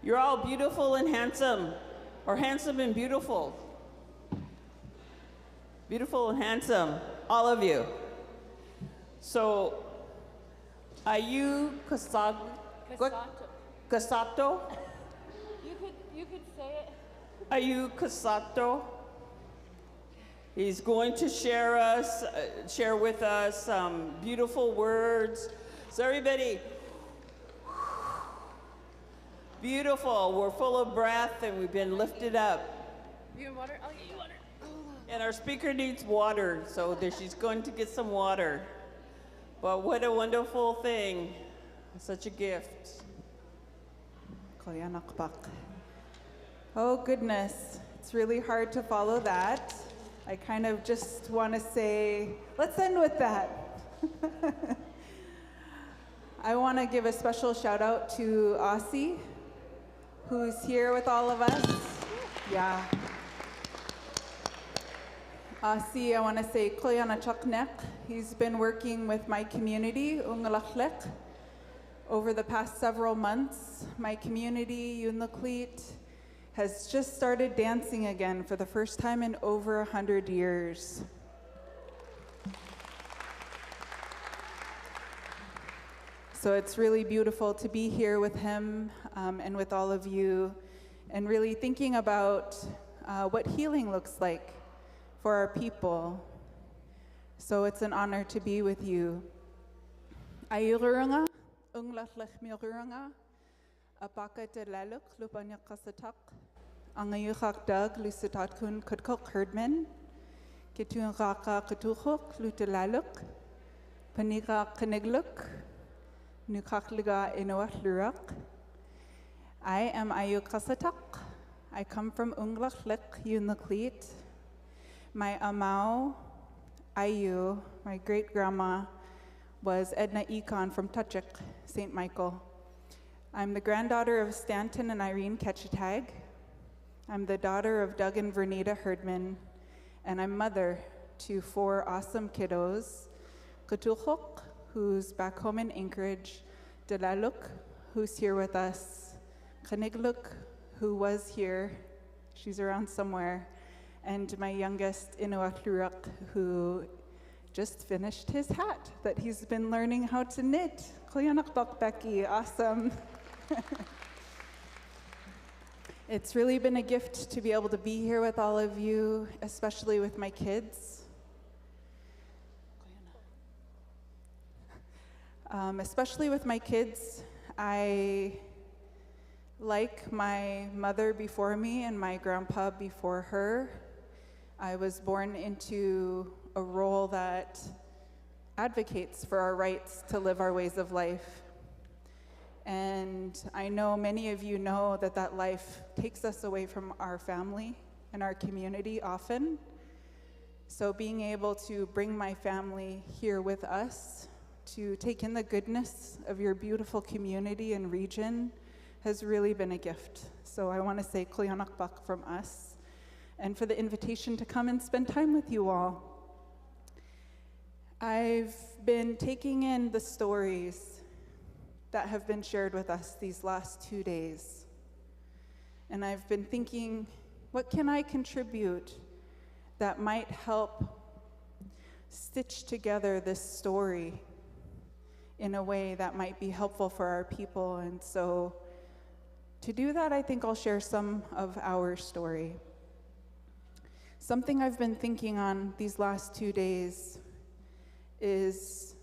You're all beautiful and handsome, or handsome and beautiful. Beautiful and handsome, all of you. So, Ayyu Qasataq? Qasataq? You could say it. Ayyu Qasataq. He's going to share with us some beautiful words. So everybody, beautiful. We're full of breath and we've been lifted up. You want water? I'll get you water. And our speaker needs water, so she's going to get some water. But what a wonderful thing. Such a gift. Oh goodness, it's really hard to follow that. I kind of just want to say, let's end with that. I want to give a special shout out to Aussie, who's here with all of us. Yeah. Aussie, I want to say Qasataq. He's been working with my community, Uqiquq, over the past several months. My community, Uqiquq, has just started dancing again for the first time in over 100 years. So it's really beautiful to be here with him and with all of you, and really thinking about what healing looks like for our people. So it's an honor to be with you. Ayyu Apaka te laluk lupanya Qasataq, Angayuqaq Doug Lusitat kun Uqiquq Herdman, Ketungaqa Qatuqq Lutelaluk, Paniqa Qanigluk, Nuqaqliga Inuaq Yuraq. I am Ayyu Qasataq. I come from Uqiquq, Uqiquq. My amau, Ayyu, my great-grandma, was Edna Econ from Tuchuk, St. Michael. I'm the granddaughter of Stanton and Irene Qasataq. I'm the daughter of Doug and Vernita Herdman, and I'm mother to 4 awesome kiddos, Uqiquq, who's back home in Anchorage, Delaluk, who's here with us, Qanigluk, who was here, she's around somewhere, and my youngest, Inuaq Yuraq, who just finished his hat that he's been learning how to knit. Becky, awesome. It's really been a gift to be able to be here with all of you, especially with my kids. Especially with my kids, I, like my mother before me and my grandpa before her, I was born into a role that advocates for our rights to live our ways of life. And I know many of you know that that life takes us away from our family and our community often. So being able to bring my family here with us to take in the goodness of your beautiful community and region has really been a gift. So I want to say Qasataq from us, and for the invitation to come and spend time with you all. I've been taking in the stories that have been shared with us these last 2 days. And I've been thinking, what can I contribute that might help stitch together this story in a way that might be helpful for our people? And so to do that, I think I'll share some of our story. Something I've been thinking on these last 2 days is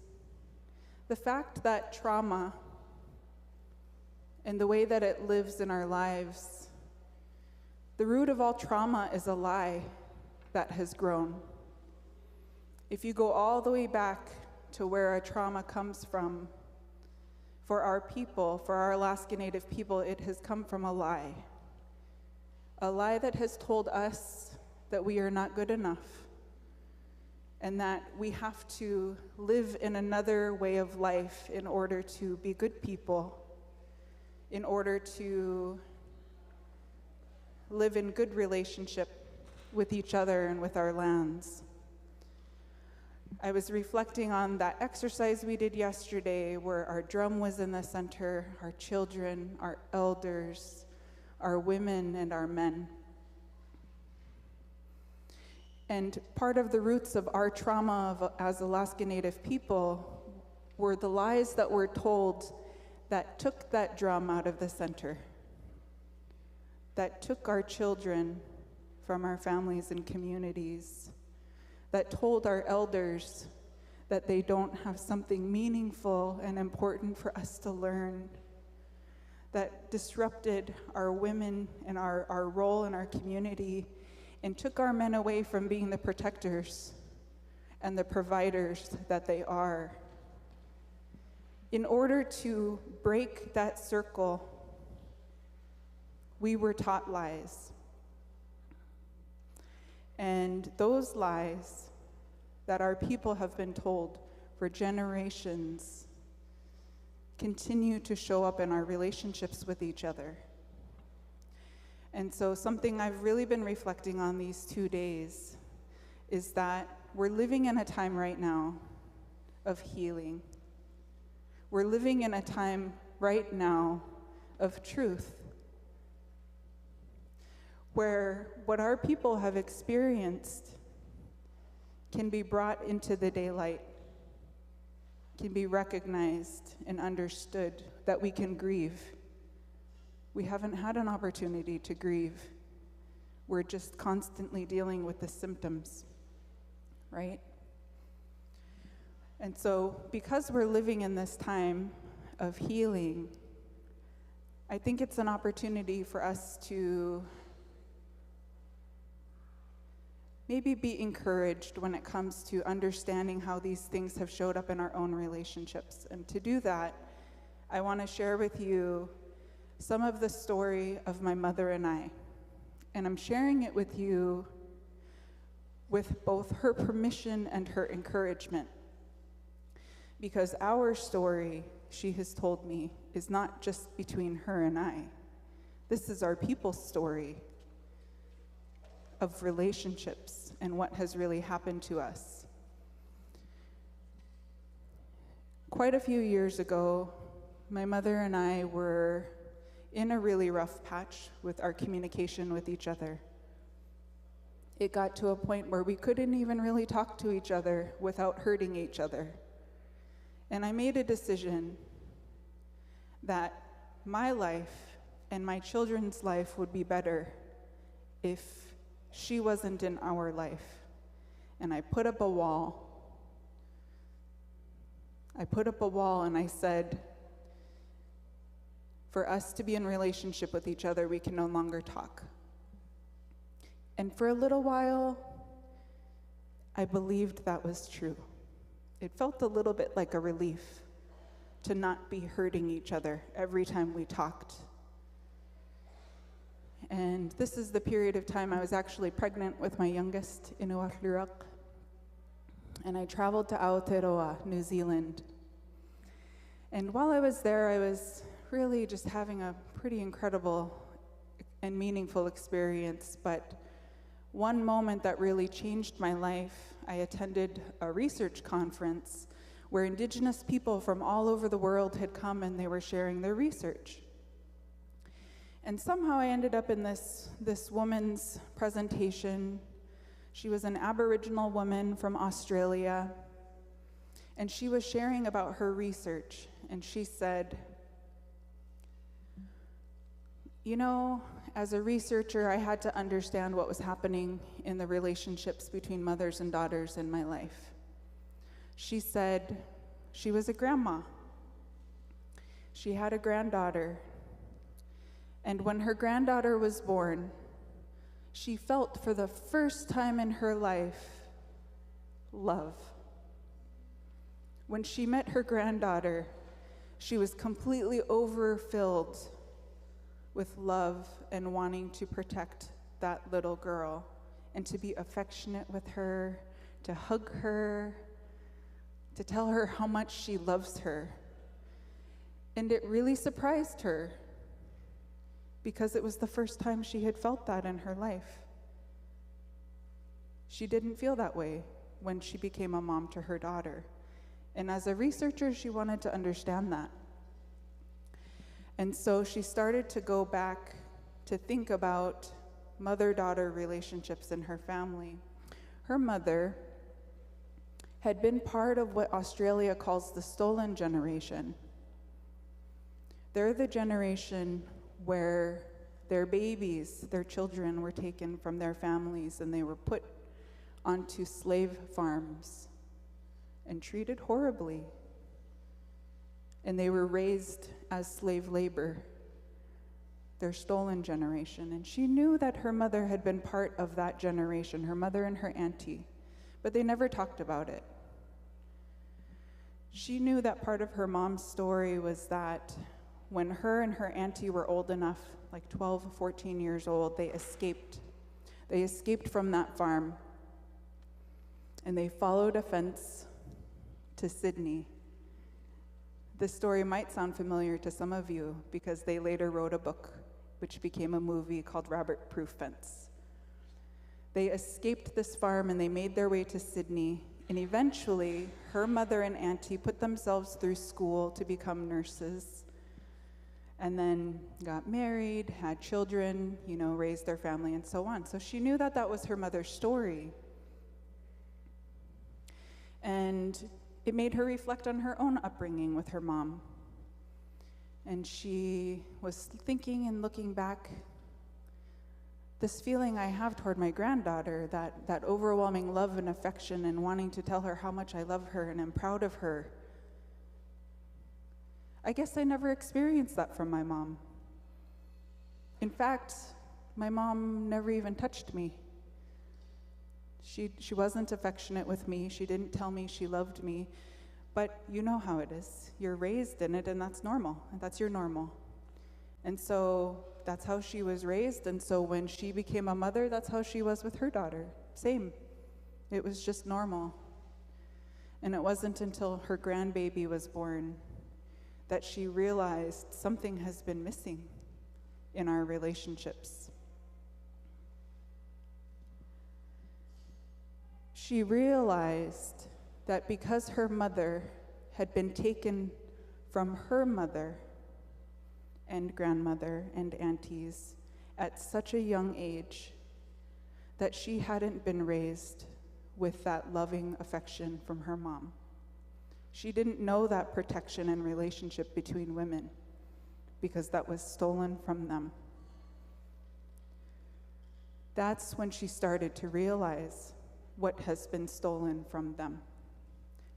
the fact that trauma and the way that it lives in our lives, the root of all trauma is a lie that has grown. If you go all the way back to where our trauma comes from, for our people, for our Alaska Native people, it has come from a lie that has told us that we are not good enough, and that we have to live in another way of life in order to be good people, in order to live in good relationship with each other and with our lands. I was reflecting on that exercise we did yesterday where our drum was in the center, our children, our elders, our women, and our men. And part of the roots of our trauma as Alaska Native people were the lies that were told that took that drum out of the center, that took our children from our families and communities, that told our elders that they don't have something meaningful and important for us to learn, that disrupted our women and our role in our community, and took our men away from being the protectors and the providers that they are. In order to break that circle, we were taught lies. And those lies that our people have been told for generations continue to show up in our relationships with each other. And so something I've really been reflecting on these 2 days is that we're living in a time right now of healing. We're living in a time right now of truth, where what our people have experienced can be brought into the daylight, can be recognized and understood, that we can grieve. We haven't had an opportunity to grieve. We're just constantly dealing with the symptoms, right? And so because we're living in this time of healing, I think it's an opportunity for us to maybe be encouraged when it comes to understanding how these things have showed up in our own relationships. And to do that, I want to share with you some of the story of my mother and I. And I'm sharing it with you with both her permission and her encouragement. Because our story, she has told me, is not just between her and I. This is our people's story of relationships and what has really happened to us. Quite a few years ago, my mother and I were in a really rough patch with our communication with each other. It got to a point where we couldn't even really talk to each other without hurting each other. And I made a decision that my life and my children's life would be better if she wasn't in our life. And I put up a wall. I put up a wall and I said, for us to be in relationship with each other, we can no longer talk. And for a little while, I believed that was true. It felt a little bit like a relief to not be hurting each other every time we talked. And this is the period of time I was actually pregnant with my youngest, Yuraq. And I traveled to Aotearoa, New Zealand. And while I was there, I was really just having a pretty incredible and meaningful experience. But one moment that really changed my life, I attended a research conference where Indigenous people from all over the world had come and they were sharing their research. And somehow I ended up in this woman's presentation. She was an Aboriginal woman from Australia, and she was sharing about her research. And she said, you know, as a researcher, I had to understand what was happening in the relationships between mothers and daughters in my life. She said she was a grandma. She had a granddaughter. And when her granddaughter was born, she felt for the first time in her life love. When she met her granddaughter, she was completely overfilled with love and wanting to protect that little girl and to be affectionate with her, to hug her, to tell her how much she loves her. And it really surprised her because it was the first time she had felt that in her life. She didn't feel that way when she became a mom to her daughter. And as a researcher, she wanted to understand that. And so she started to go back to think about mother-daughter relationships in her family. Her mother had been part of what Australia calls the stolen generation. They're the generation where their babies, their children, were taken from their families and they were put onto slave farms and treated horribly. And they were raised as slave labor, their stolen generation. And she knew that her mother had been part of that generation, her mother and her auntie, but they never talked about it. She knew that part of her mom's story was that when her and her auntie were old enough, like 12, 14 years old, they escaped. They escaped from that farm, and they followed a fence to Sydney. This story might sound familiar to some of you because they later wrote a book which became a movie called Rabbit-Proof Fence. They escaped this farm and they made their way to Sydney, and eventually her mother and auntie put themselves through school to become nurses, and then got married, had children, raised their family and so on. So she knew that that was her mother's story. And it made her reflect on her own upbringing with her mom. And she was thinking and looking back, this feeling I have toward my granddaughter, that overwhelming love and affection and wanting to tell her how much I love her and am proud of her. I guess I never experienced that from my mom. In fact, my mom never even touched me. She wasn't affectionate with me. She didn't tell me she loved me. But you know how it is. You're raised in it, and that's normal. And that's your normal. And so that's how she was raised. And so when she became a mother, that's how she was with her daughter. Same. It was just normal. And it wasn't until her grandbaby was born that she realized something has been missing in our relationships. She realized that because her mother had been taken from her mother and grandmother and aunties at such a young age, that she hadn't been raised with that loving affection from her mom. She didn't know that protection and relationship between women because that was stolen from them. That's when she started to realize what has been stolen from them.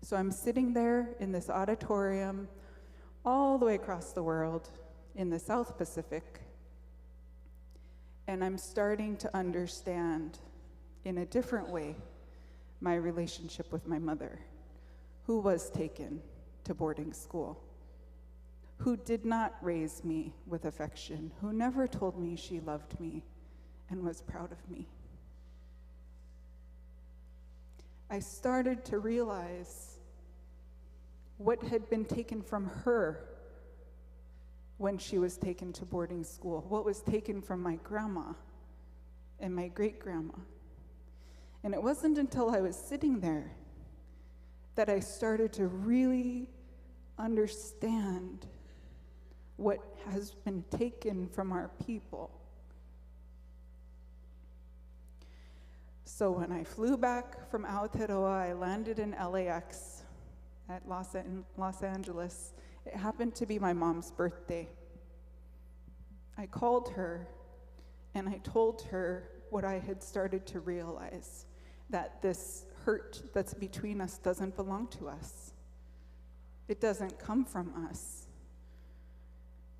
So I'm sitting there in this auditorium all the way across the world in the South Pacific, and I'm starting to understand in a different way my relationship with my mother, who was taken to boarding school, who did not raise me with affection, who never told me she loved me and was proud of me. I started to realize what had been taken from her when she was taken to boarding school, what was taken from my grandma and my great-grandma. And it wasn't until I was sitting there that I started to really understand what has been taken from our people. So when I flew back from Aotearoa, I landed in LAX at Los Angeles. It happened to be my mom's birthday. I called her and I told her what I had started to realize, that this hurt that's between us doesn't belong to us. It doesn't come from us.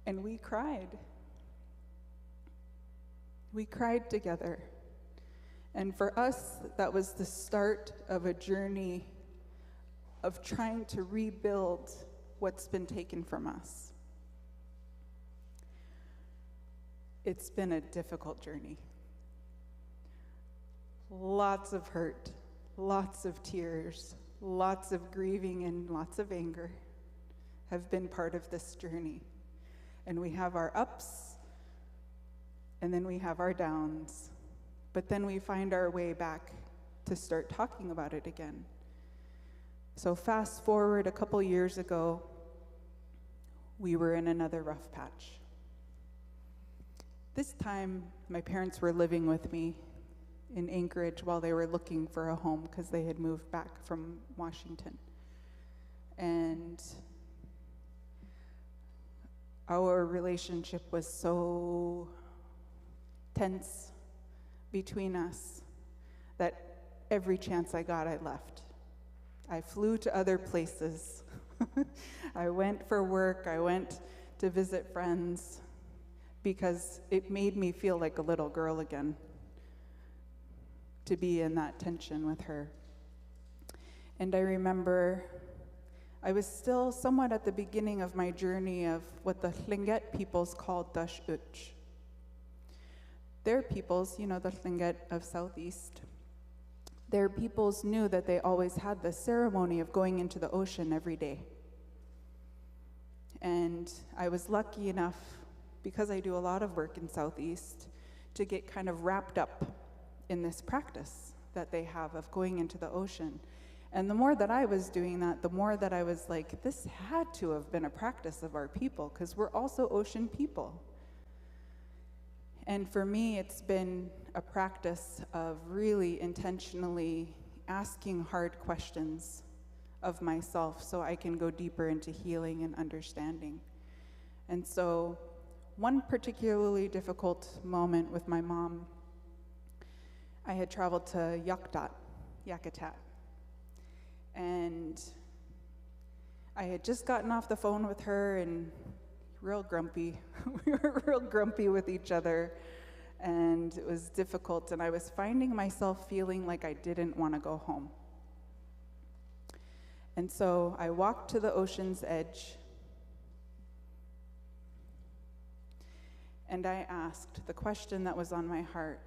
And we cried. We cried together. And for us, that was the start of a journey of trying to rebuild what's been taken from us. It's been a difficult journey. Lots of hurt, lots of tears, lots of grieving, and lots of anger have been part of this journey. And we have our ups, and then we have our downs. But then we find our way back to start talking about it again. So fast forward a couple years ago, we were in another rough patch. This time, my parents were living with me in Anchorage while they were looking for a home because they had moved back from Washington. And our relationship was so tense between us that every chance I got, I left. I flew to other places. I went for work, I went to visit friends because it made me feel like a little girl again to be in that tension with her. And I remember I was still somewhat at the beginning of my journey of what the Tlingit peoples called Qasataq. Their peoples, you know, the Tlingit of Southeast, their peoples knew that they always had the ceremony of going into the ocean every day. And I was lucky enough, because I do a lot of work in Southeast, to get kind of wrapped up in this practice that they have of going into the ocean. And the more that I was doing that, the more that I was like, this had to have been a practice of our people, because we're also ocean people. And for me, it's been a practice of really intentionally asking hard questions of myself so I can go deeper into healing and understanding. And so one particularly difficult moment with my mom, I had traveled to Uqiquq, and I had just gotten off the phone with her and real grumpy. We were real grumpy with each other. and it was difficult, and I was finding myself feeling like I didn't want to go home. And so I walked to the ocean's edge, and I asked the question that was on my heart: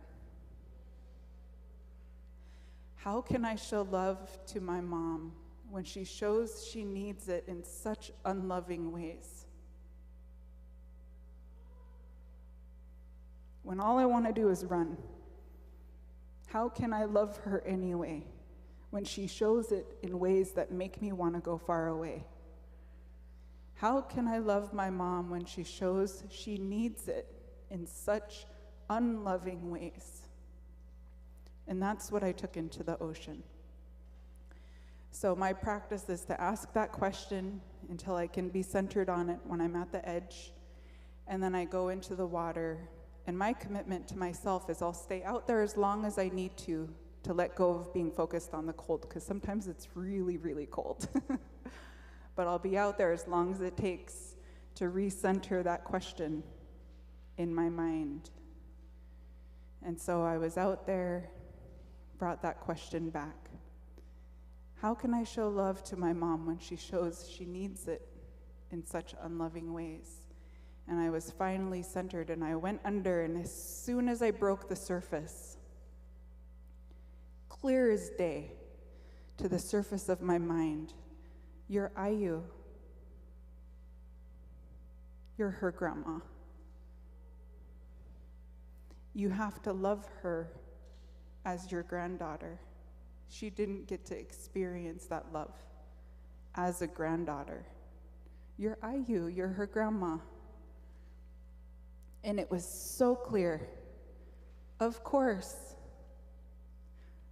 how can I show love to my mom when she shows she needs it in such unloving ways? When all I want to do is run, how can I love her anyway when she shows it in ways that make me want to go far away? How can I love my mom when she shows she needs it in such unloving ways? And that's what I took into the ocean. So my practice is to ask that question until I can be centered on it when I'm at the edge, and then I go into the water. And my commitment to myself is I'll stay out there as long as I need to let go of being focused on the cold, because sometimes it's really, really cold. But I'll be out there as long as it takes to recenter that question in my mind. And so I was out there, brought that question back. How can I show love to my mom when she shows she needs it in such unloving ways? And I was finally centered, and I went under, and as soon as I broke the surface, clear as day to the surface of my mind, you're Ayyu. You're her grandma. You have to love her as your granddaughter. She didn't get to experience that love as a granddaughter. You're Ayyu, you're her grandma. And it was so clear. Of course.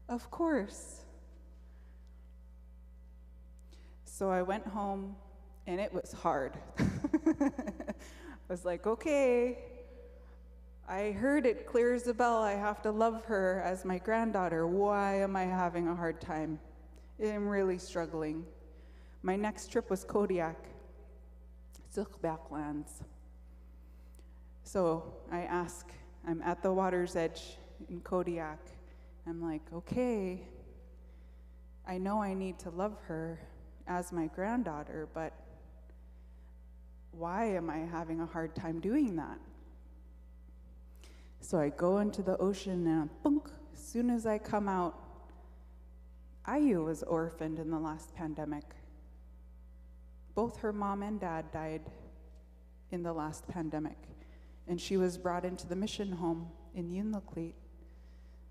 Of course. So I went home, and it was hard. I was like, okay, I heard it clear as a bell. I have to love her as my granddaughter. Why am I having a hard time? I'm really struggling. My next trip was Qasataq, Uqiquq lands. So I ask, I'm at the water's edge in Qasataq. I'm like, okay, I know I need to love her as my granddaughter, but why am I having a hard time doing that? So I go into the ocean, and boom, as soon as I come out, Ayyu was orphaned in the last pandemic. Both her mom and dad died in the last pandemic. And she was brought into the mission home in Uqiquq.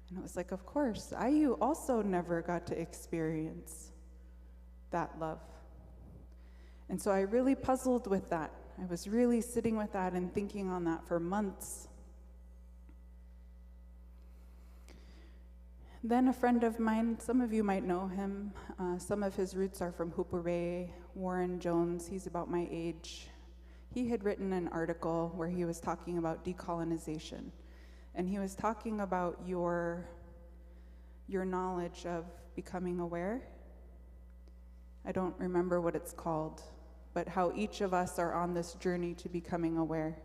And it was like, of course, Ayyu also never got to experience that love. And so I really puzzled with that. I was really sitting with that and thinking on that for months. Then a friend of mine, some of you might know him, some of his roots are from Hupere, Warren Jones, he's about my age. He had written an article where he was talking about decolonization, and he was talking about your knowledge of becoming aware. I don't remember what it's called, but how each of us are on this journey to becoming aware.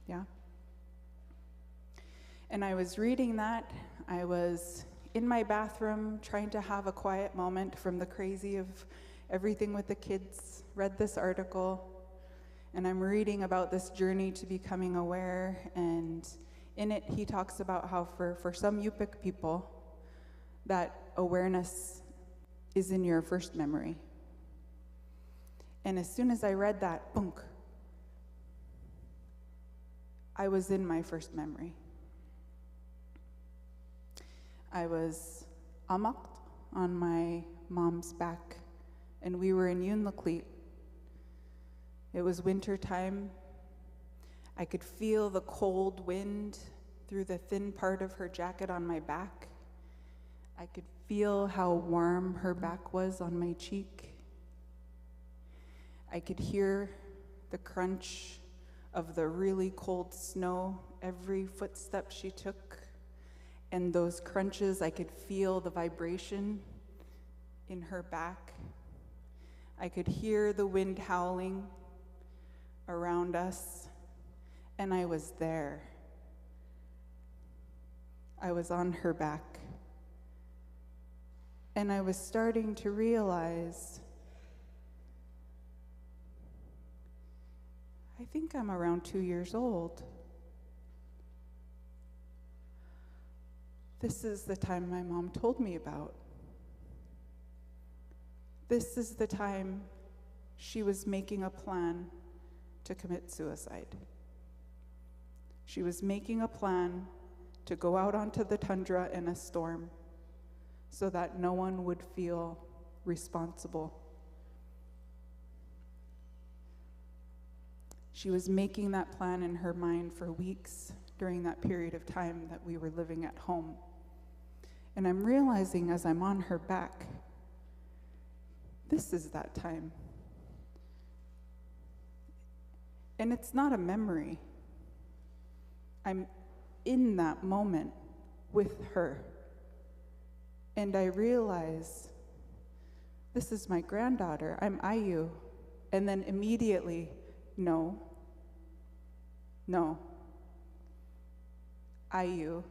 Yeah? And I was reading that. I was in my bathroom trying to have a quiet moment from the crazy of everything with the kids, read this article, and I'm reading about this journey to becoming aware, and in it he talks about how for some Uqiquq people, that awareness is in your first memory. And as soon as I read that, boom, I was in my first memory. I was amakt on my mom's back, and we were in Uqiquq. It was winter time. I could feel the cold wind through the thin part of her jacket on my back. I could feel how warm her back was on my cheek. I could hear the crunch of the really cold snow every footstep she took. And those crunches, I could feel the vibration in her back. I could hear the wind howling around us, and I was there. I was on her back. And I was starting to realize, I think I'm around 2 years old. This is the time my mom told me about. This is the time she was making a plan to commit suicide. She was making a plan to go out onto the tundra in a storm so that no one would feel responsible. She was making that plan in her mind for weeks during that period of time that we were living at home. And I'm realizing as I'm on her back, this is that time. And it's not a memory. I'm in that moment with her. And I realize, this is my granddaughter, I'm Ayyu. And then immediately, no, Ayyu,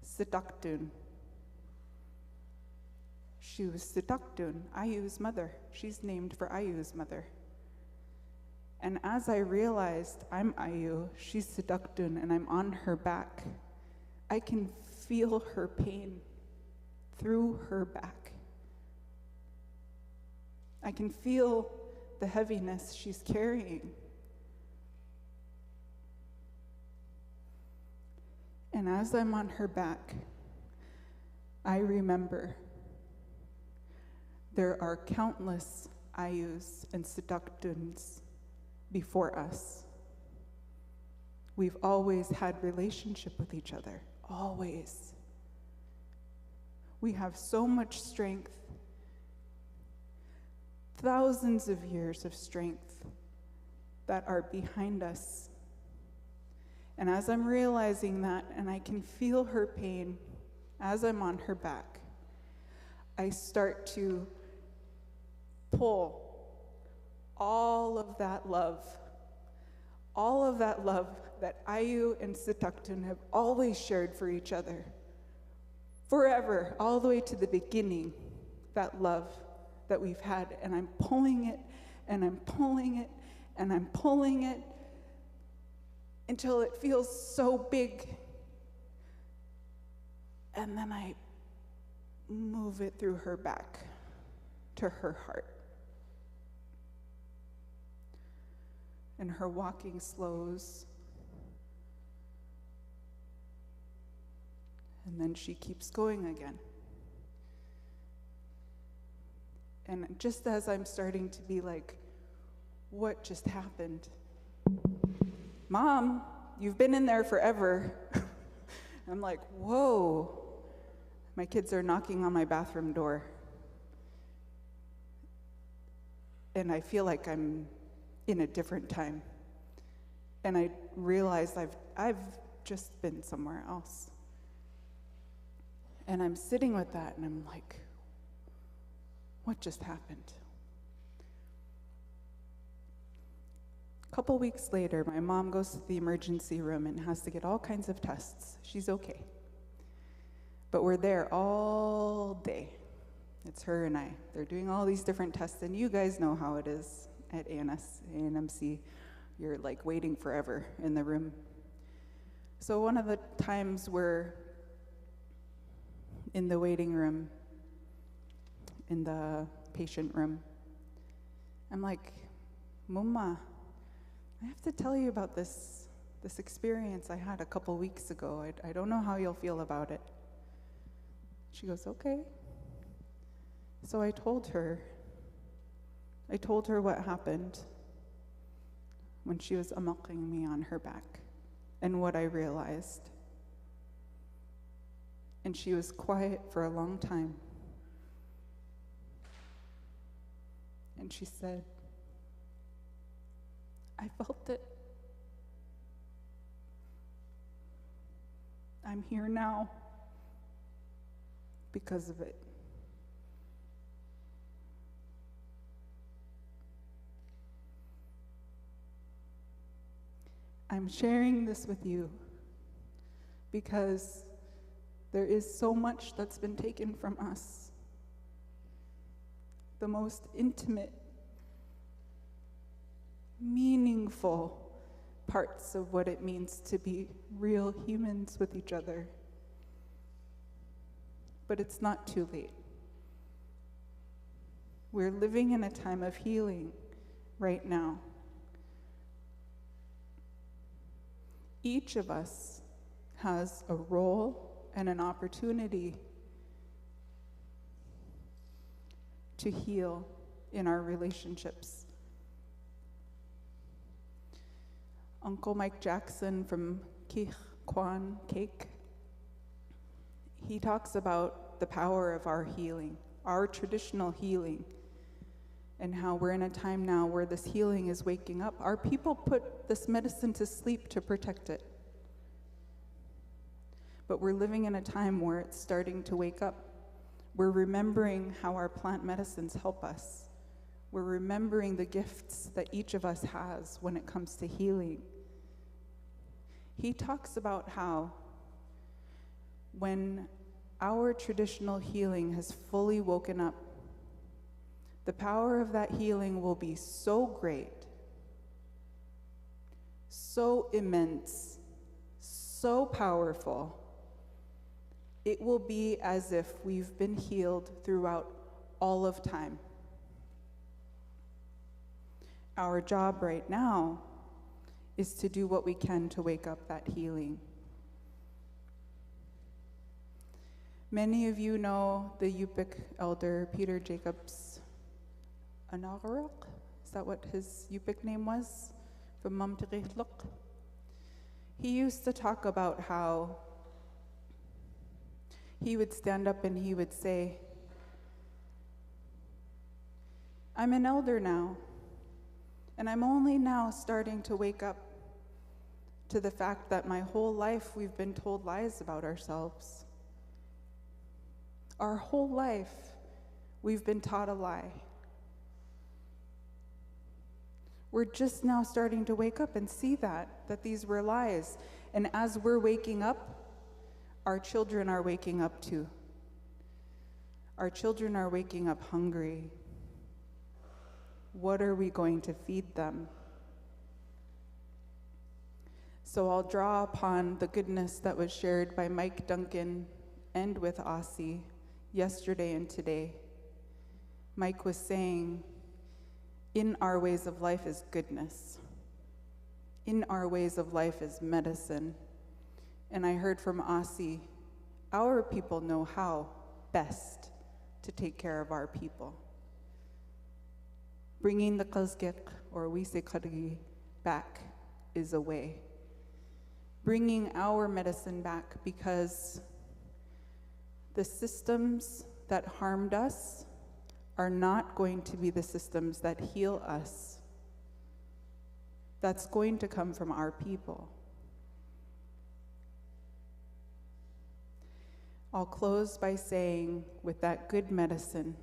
Qasataq. She was Qasataq, Ayyu's mother. She's named for Ayyu's mother. And as I realized I'm Ayyu, she's Qasataq, and I'm on her back, I can feel her pain through her back. I can feel the heaviness she's carrying. And as I'm on her back, I remember there are countless Ayyus and Qasataqs before us. We've always had relationship with each other, always. We have so much strength, thousands of years of strength that are behind us. And as I'm realizing that, and I can feel her pain as I'm on her back, I start to pull all of that love that Ayyu and Qasataq have always shared for each other, forever, all the way to the beginning, that love that we've had. And I'm pulling it, and I'm pulling it, and I'm pulling it, until it feels so big. And then I move it through her back to her heart. And her walking slows. And then she keeps going again. And just as I'm starting to be like, what just happened? Mom, you've been in there forever. I'm like, whoa. My kids are knocking on my bathroom door. And I feel like I'm in a different time. And I realize I've just been somewhere else. And I'm sitting with that, and I'm like, what just happened? A couple weeks later, my mom goes to the emergency room and has to get all kinds of tests. She's okay. But we're there all day. It's her and I. They're doing all these different tests, and you guys know how it is at ANMC. You're like waiting forever in the room. So one of the times we're in the waiting room, in the patient room, I'm like, Mumma, I have to tell you about this experience I had a couple weeks ago. I don't know how you'll feel about it. She goes, okay. So I told her what happened when she was amalking me on her back and what I realized. And she was quiet for a long time. And she said, I felt it. I'm here now because of it. I'm sharing this with you because there is so much that's been taken from us. The most intimate, meaningful parts of what it means to be real humans with each other. But it's not too late. We're living in a time of healing right now. Each of us has a role and an opportunity to heal in our relationships. Uncle Mike Jackson from Uqiquq, he talks about the power of our healing, our traditional healing, and how we're in a time now where this healing is waking up. Our people put this medicine to sleep to protect it. But we're living in a time where it's starting to wake up. We're remembering how our plant medicines help us. We're remembering the gifts that each of us has when it comes to healing. He talks about how when our traditional healing has fully woken up, the power of that healing will be so great, so immense, so powerful. It will be as if we've been healed throughout all of time. Our job right now is to do what we can to wake up that healing. Many of you know the Uqiquq elder, Peter Jacobs Renarrating. Is that what his Uqiquq name was? From Uqiquq. He used to talk about how he would stand up and he would say, I'm an elder now, and I'm only now starting to wake up to the fact that my whole life we've been told lies about ourselves. Our whole life we've been taught a lie. We're just now starting to wake up and see that these were lies. And as we're waking up, our children are waking up too. Our children are waking up hungry. What are we going to feed them? So I'll draw upon the goodness that was shared by Mike, Duncan, and with Aussie yesterday and today. Mike was saying, in our ways of life is goodness. In our ways of life is medicine. And I heard from Aussie, our people know how best to take care of our people. Bringing the Qasataq, or we say Qadgi, back is a way. Bringing our medicine back, because the systems that harmed us are not going to be the systems that heal us. That's going to come from our people. I'll close by saying, with that good medicine,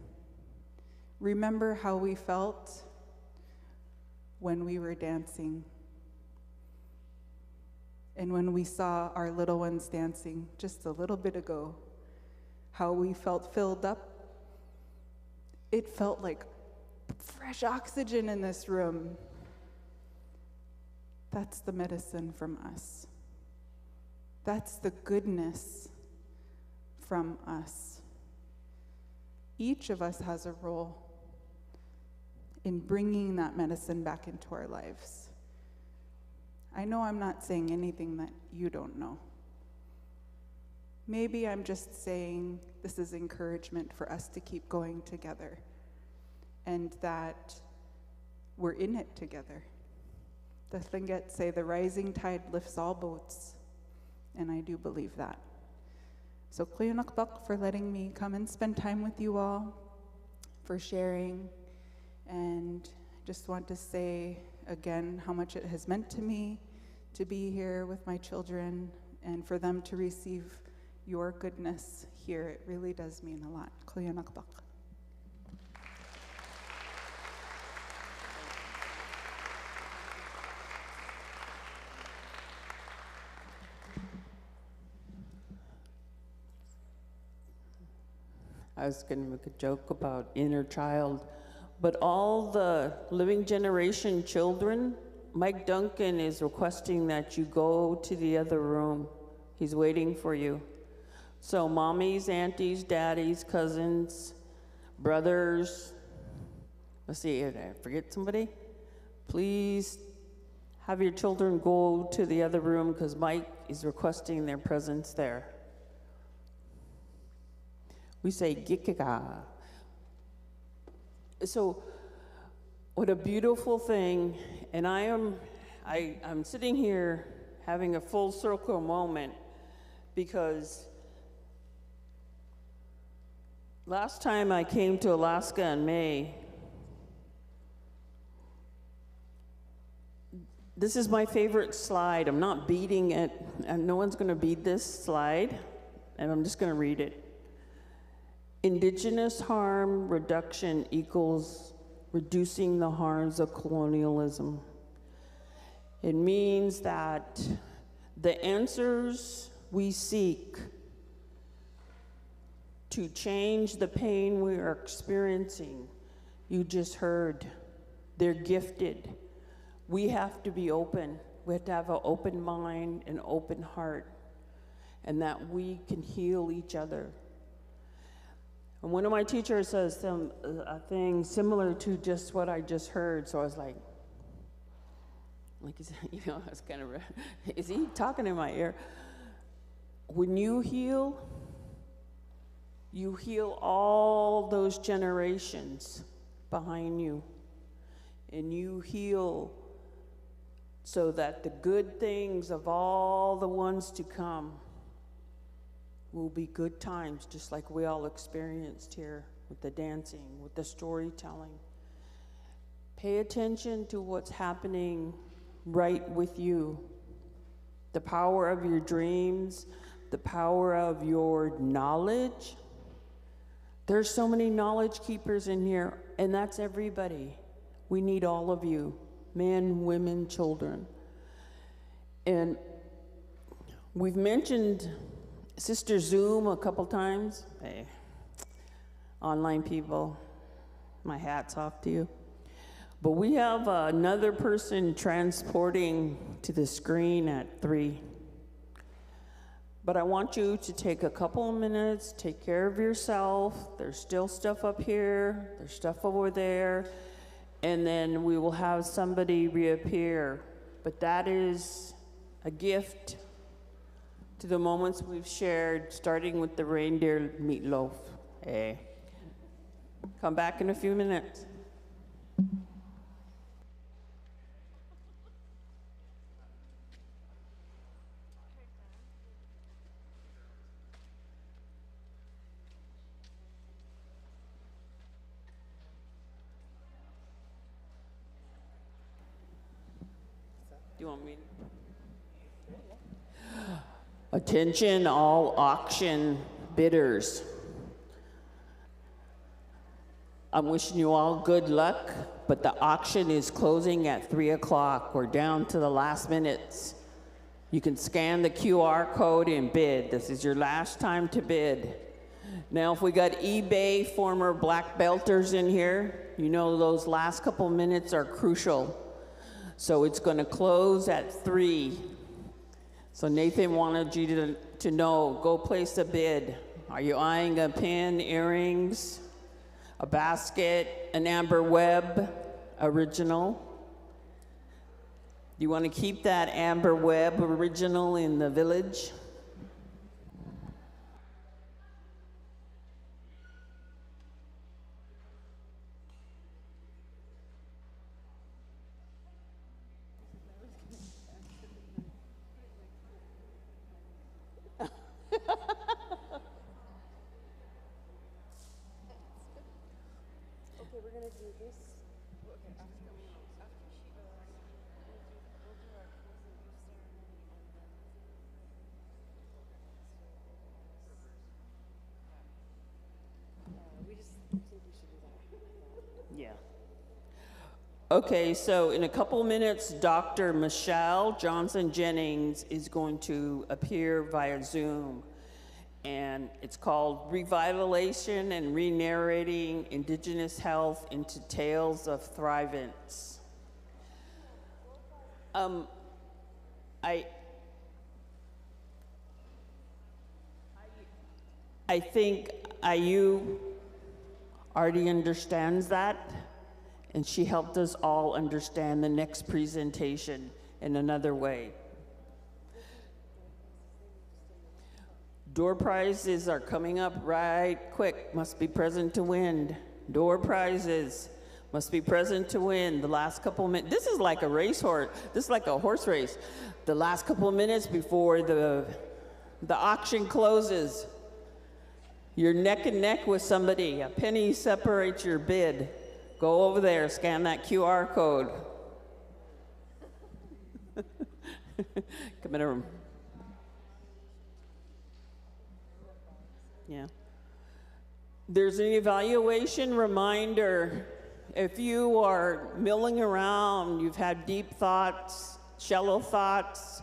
remember how we felt when we were dancing. And when we saw our little ones dancing just a little bit ago, how we felt filled up. It felt like fresh oxygen in this room. That's the medicine from us. That's the goodness from us. Each of us has a role in bringing that medicine back into our lives. I know I'm not saying anything that you don't know. Maybe I'm just saying this is encouragement for us to keep going together, and that we're in it together. The Tlingit say the rising tide lifts all boats, and I do believe that. So Uqiquq for letting me come and spend time with you all, for sharing, and just want to say again how much it has meant to me to be here with my children and for them to receive your goodness here. It really does mean a lot. Uqiquq. I was going to make a joke about inner child, but all the living generation children, Mike Duncan is requesting that you go to the other room. He's waiting for you. So mommies, aunties, daddies, cousins, brothers, let's see, did I forget somebody? Please have your children go to the other room because Mike is requesting their presence there. We say Uqiquq. So what a beautiful thing, and I'm sitting here having a full circle moment because last time I came to Alaska in May, this is my favorite slide. I'm not beating it, and no one's gonna beat this slide, and I'm just gonna read it. Indigenous harm reduction equals reducing the harms of colonialism. It means that the answers we seek to change the pain we are experiencing, you just heard, they're gifted. We have to be open. We have to have an open mind and open heart, and that we can heal each other. And one of my teachers says a thing similar to just what I just heard, so I was like, you know, I was kind of, is he talking in my ear? When you heal all those generations behind you, and you heal so that the good things of all the ones to come will be good times, just like we all experienced here with the dancing, with the storytelling. Pay attention to what's happening right with you. The power of your dreams, the power of your knowledge. There's so many knowledge keepers in here, and that's everybody. We need all of you, men, women, children. And we've mentioned Sister Zoom a couple times. Hey, online people, my hat's off to you. But we have another person transporting to the screen at 3. But I want you to take a couple of minutes, take care of yourself. There's still stuff up here, there's stuff over there, and then we will have somebody reappear. But that is a gift to the moments we've shared, starting with the reindeer meatloaf. Hey. Come back in a few minutes. Do you want me to? Attention, all auction bidders. I'm wishing you all good luck, but the auction is closing at 3 o'clock. We're down to the last minutes. You can scan the QR code and bid. This is your last time to bid. Now, if we got eBay former black belters in here, you know those last couple minutes are crucial. So it's going to close at 3. So Nathan wanted you to know, go place a bid. Are you eyeing a pin, earrings, a basket, an amber web original? Do you want to keep that amber web original in the village? Okay, so in a couple minutes, Dr. Michelle Johnson-Jennings is going to appear via Zoom. And and it's called Revitalizing and Renarrating Indigenous Health into Tales of Thrivance. I think Ayyu already understands that, and she helped us all understand the next presentation in another way. Door prizes are coming up right quick. Must be present to win. Door prizes must be present to win. The last couple minutes. This is like a racehorse. This is like a horse race. The last couple of minutes before the auction closes, you're neck and neck with somebody. A penny separates your bid. Go over there, scan that QR code. Come in a room. Yeah. There's an evaluation reminder. If you are milling around, you've had deep thoughts, shallow thoughts,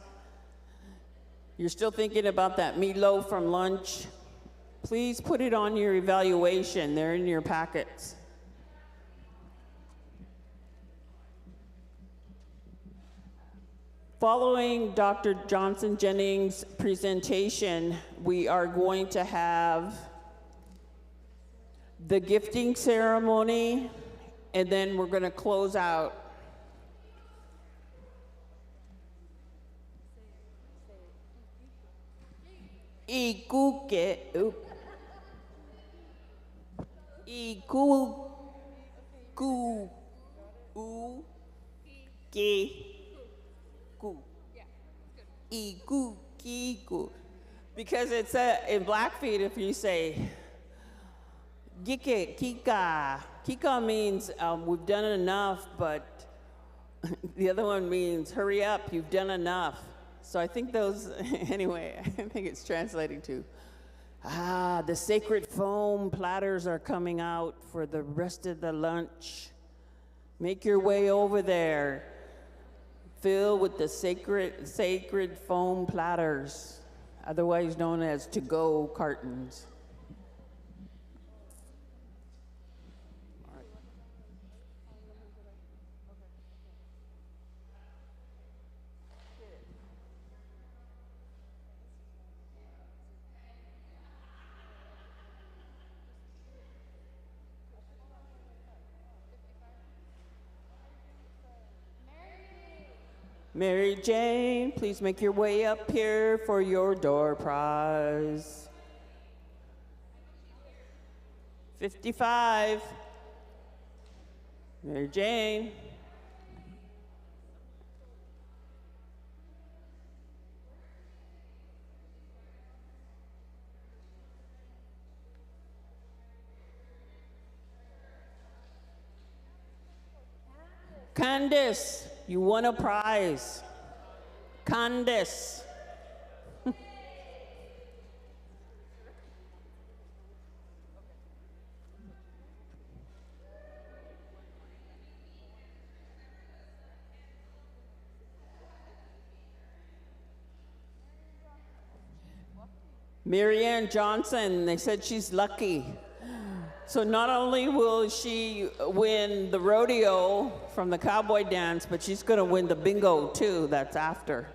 you're still thinking about that meatloaf from lunch, please put it on your evaluation. They're in your packets. Following Dr. Johnson-Jennings' presentation, we are going to have the gifting ceremony, and then we're going to close out. Uqiquq. Uqiquq. Because it's in Blackfeet, if you say Gike, Kika. Kika means we've done enough, but the other one means hurry up, you've done enough. So I think those, anyway, I think it's translating to, the sacred foam platters are coming out for the rest of the lunch. Make your way over there. Fill with the sacred foam platters, otherwise known as to-go cartons. Mary Jane, please make your way up here for your door prize. 55. Mary Jane. Candace, you won a prize. Candace. Marianne Johnson, they said she's lucky. So not only will she win the rodeo from the cowboy dance, but she's going to win the bingo too, that's after.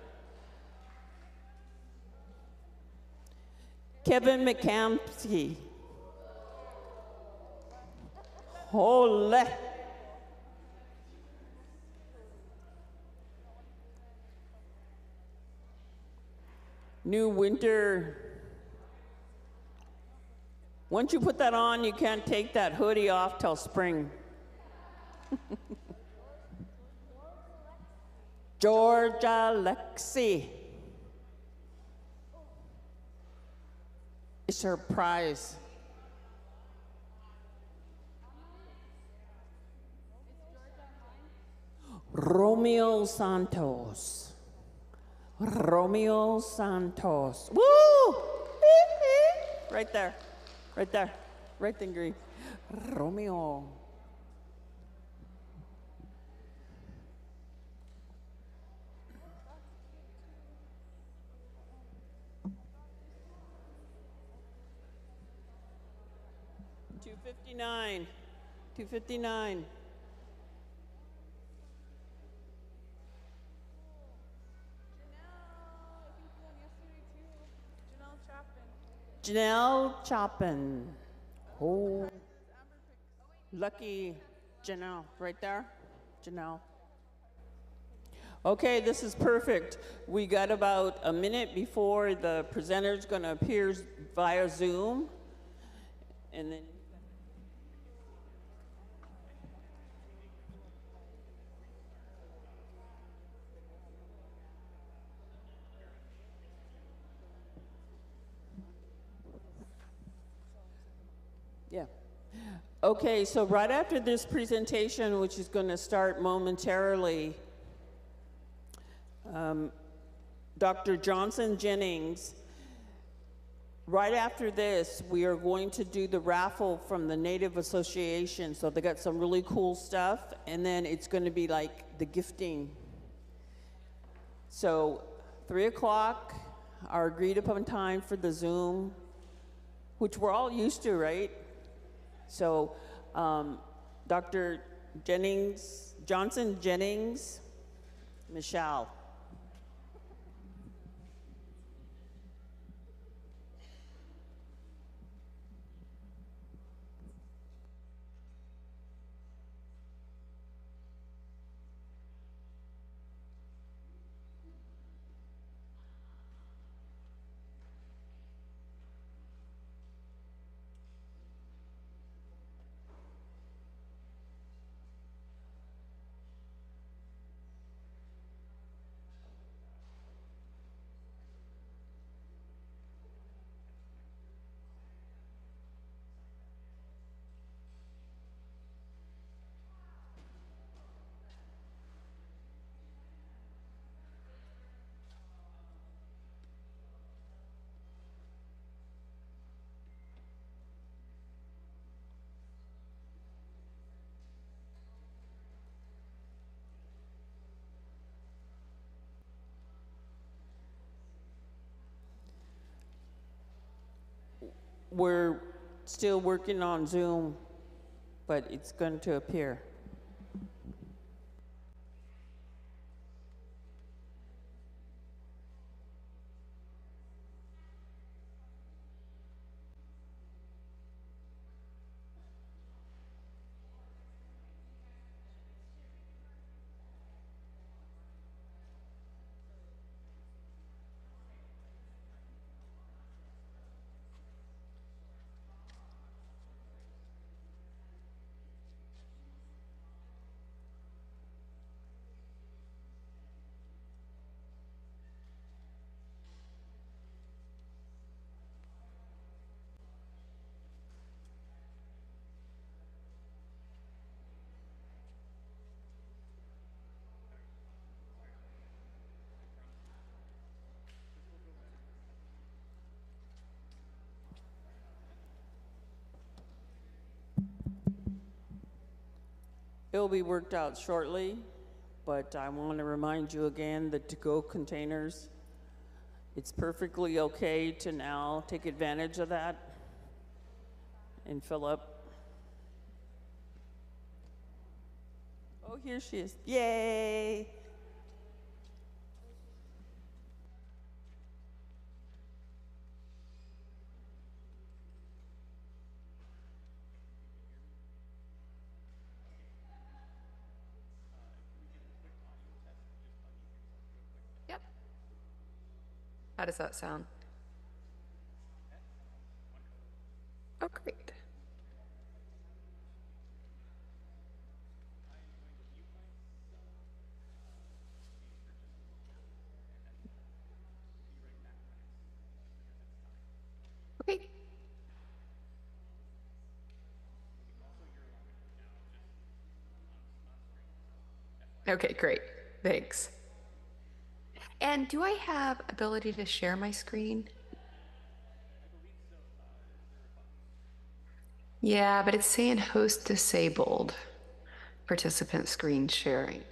Kevin McCampsey. Ole. New winter. Once you put that on, you can't take that hoodie off till spring. Georgia Lexi. It's her prize. Romeo Santos. Romeo Santos. Woo! Right there. Right there. Right in green. Romeo. 259. 259. Janelle Chopin. Oh, lucky Janelle, right there. Janelle. Okay, this is perfect. We got about a minute before the presenter's going to appear via Zoom. And then yeah. Okay, so right after this presentation, which is going to start momentarily, Dr. Johnson-Jennings, right after this, we are going to do the raffle from the Native Association. So they got some really cool stuff, and then it's going to be like the gifting. So 3 o'clock, our agreed upon time for the Zoom, which we're all used to, right? So Dr. Jennings, Johnson-Jennings, Michelle. We're still working on Zoom, but it's going to appear. It'll be worked out shortly, but I want to remind you again that to-go containers, it's perfectly okay to now take advantage of that and fill up. Oh, here she is. Yay! Yep. How does that sound? Oh, great. Okay. Okay, great. Thanks. And do I have ability to share my screen? Yeah, but it's saying host disabled, participant screen sharing.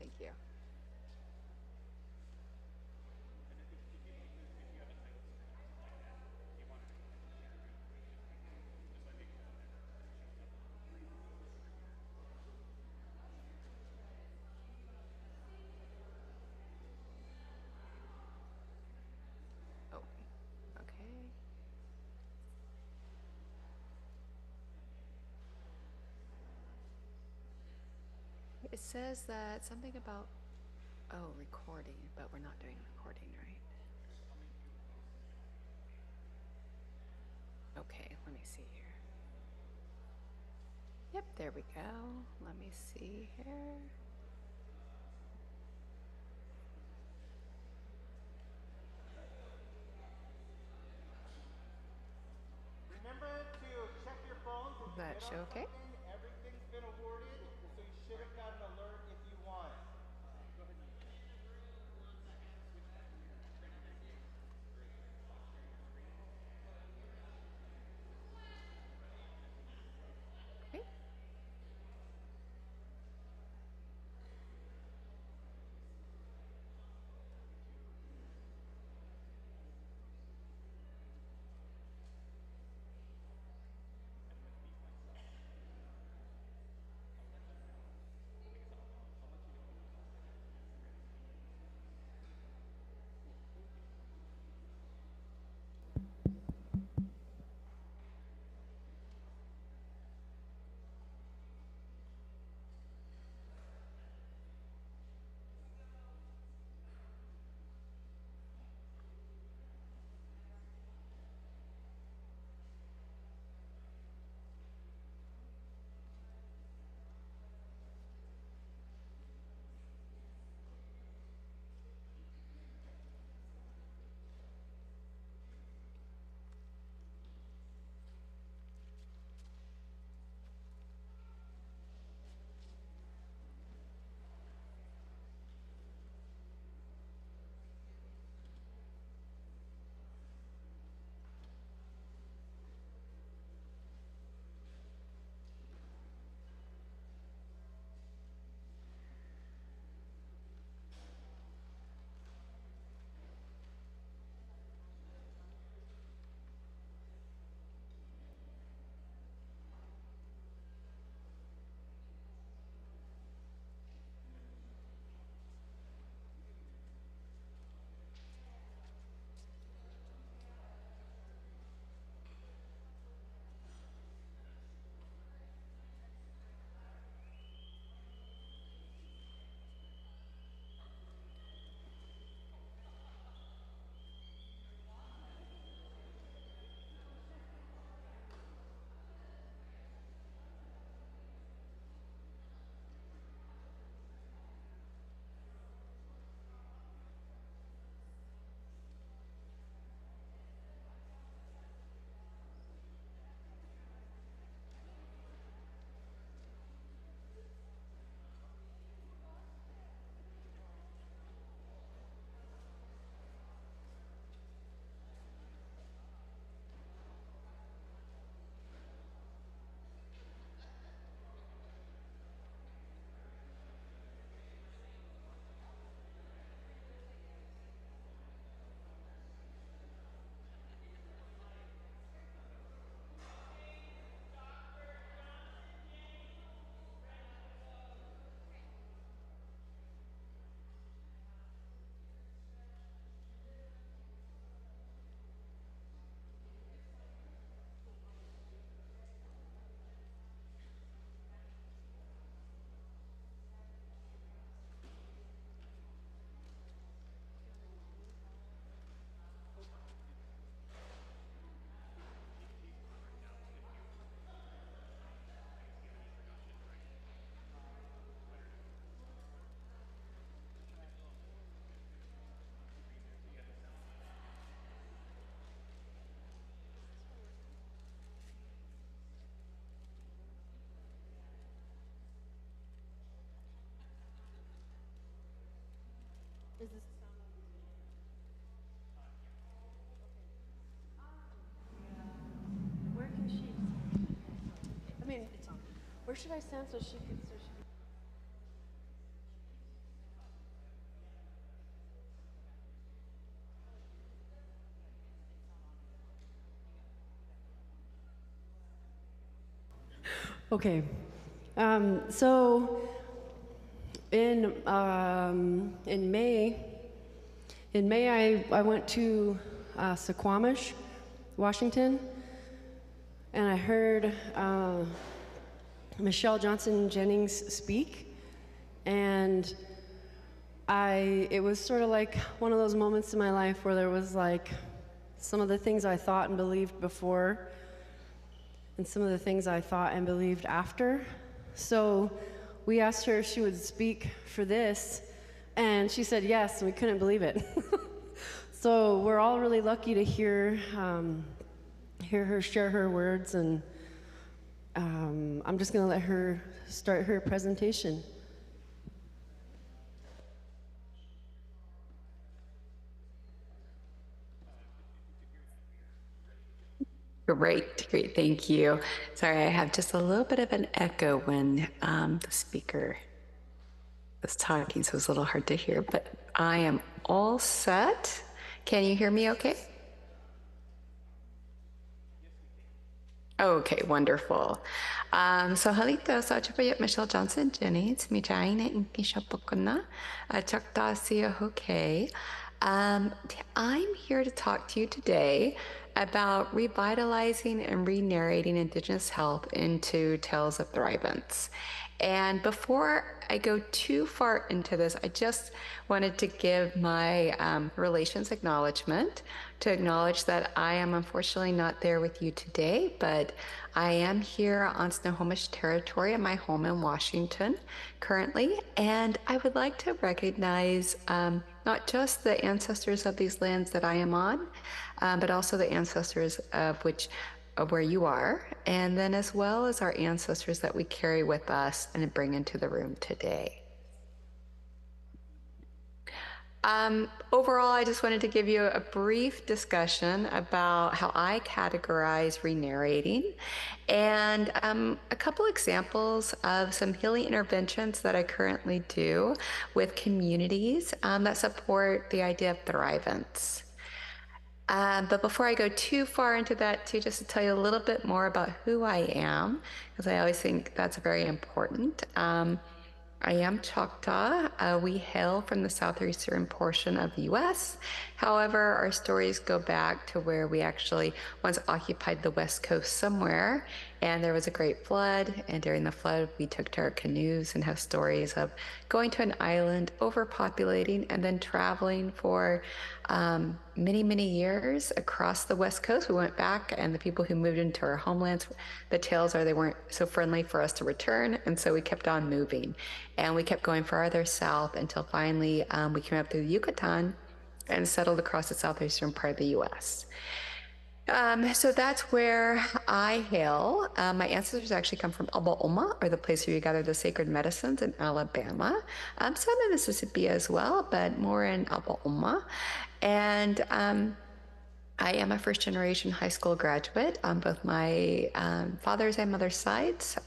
Thank you. Oh, okay. It says that something about, oh, recording, but we're not doing recording, right? Okay, let me see here. Yep, there we go. Let me see here. Remember to check your phones. If That show okay? Everything's been awarded, so you should have got an alert if you won. Okay. Is this the sound? Where can she? I mean, it's on. Where should I stand so she can? Okay. So in May, I went to Suquamish, Washington, and I heard Michelle Johnson-Jennings speak, and it was sort of like one of those moments in my life where there was like some of the things I thought and believed before, and some of the things I thought and believed after. So we asked her if she would speak for this, and she said yes, and we couldn't believe it. So we're all really lucky to hear her share her words, and I'm just going to let her start her presentation. Great, thank you. Sorry, I have just a little bit of an echo when the speaker was talking, so it was a little hard to hear, but I am all set. Can you hear me okay? Okay, wonderful. So halita sa chapayat Michelle Johnson-Jennings, mi jaina in kishapokona, chaktasia hoke. I'm here to talk to you today about revitalizing and re-narrating Indigenous health into Tales of Thrivance. And before I go too far into this, I just wanted to give my relations acknowledgement, to acknowledge that I am unfortunately not there with you today, but I am here on Snohomish territory at my home in Washington currently, and I would like to recognize not just the ancestors of these lands that I am on, but also the ancestors of where you are, and then as well as our ancestors that we carry with us and bring into the room today. Overall, I just wanted to give you a brief discussion about how I categorize re-narrating, and a couple examples of some healing interventions that I currently do with communities that support the idea of Thrivance. But before I go too far into that, too, just to tell you a little bit more about who I am, because I always think that's very important. I am Choctaw. We hail from the southeastern portion of the U.S. However, our stories go back to where we actually once occupied the West Coast somewhere, and there was a great flood, and during the flood, we took to our canoes and have stories of going to an island, overpopulating, and then traveling for many, many years across the West Coast. We went back, and the people who moved into our homelands, the tales are they weren't so friendly for us to return, and so we kept on moving. And we kept going farther south until finally we came up through the Yucatan and settled across the southeastern part of the U.S. So that's where I hail. My ancestors actually come from Alba-Oma, or the place where you gather the sacred medicines in Alabama. Some in Mississippi as well, but more in Alba-Oma. And I am a first-generation high school graduate on both my father's and mother's sides.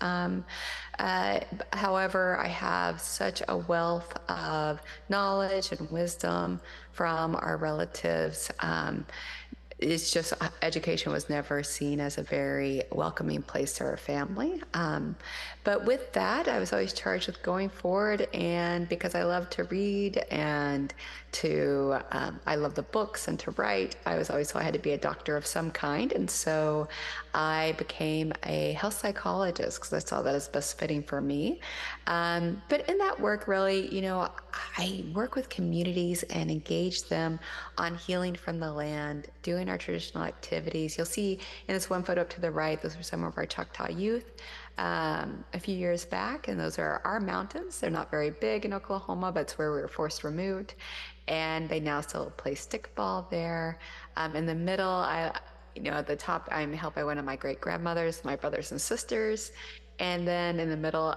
However, I have such a wealth of knowledge and wisdom from our relatives. It's just education was never seen as a very welcoming place to our family. But with that, I was always charged with going forward, and because I love to read and I love the books and to write, I was always told I had to be a doctor of some kind, and so I became a health psychologist because I saw that as best fitting for me. But in that work, really, I work with communities and engage them on healing from the land, doing our traditional activities. You'll see in this one photo up to the right, those are some of our Choctaw youth a few years back, and those are our mountains. They're not very big in Oklahoma, but it's where we were forced removed, and they now still play stickball there. In the middle, at the top, I'm helped by one of my great grandmothers, my brothers and sisters, and then in the middle,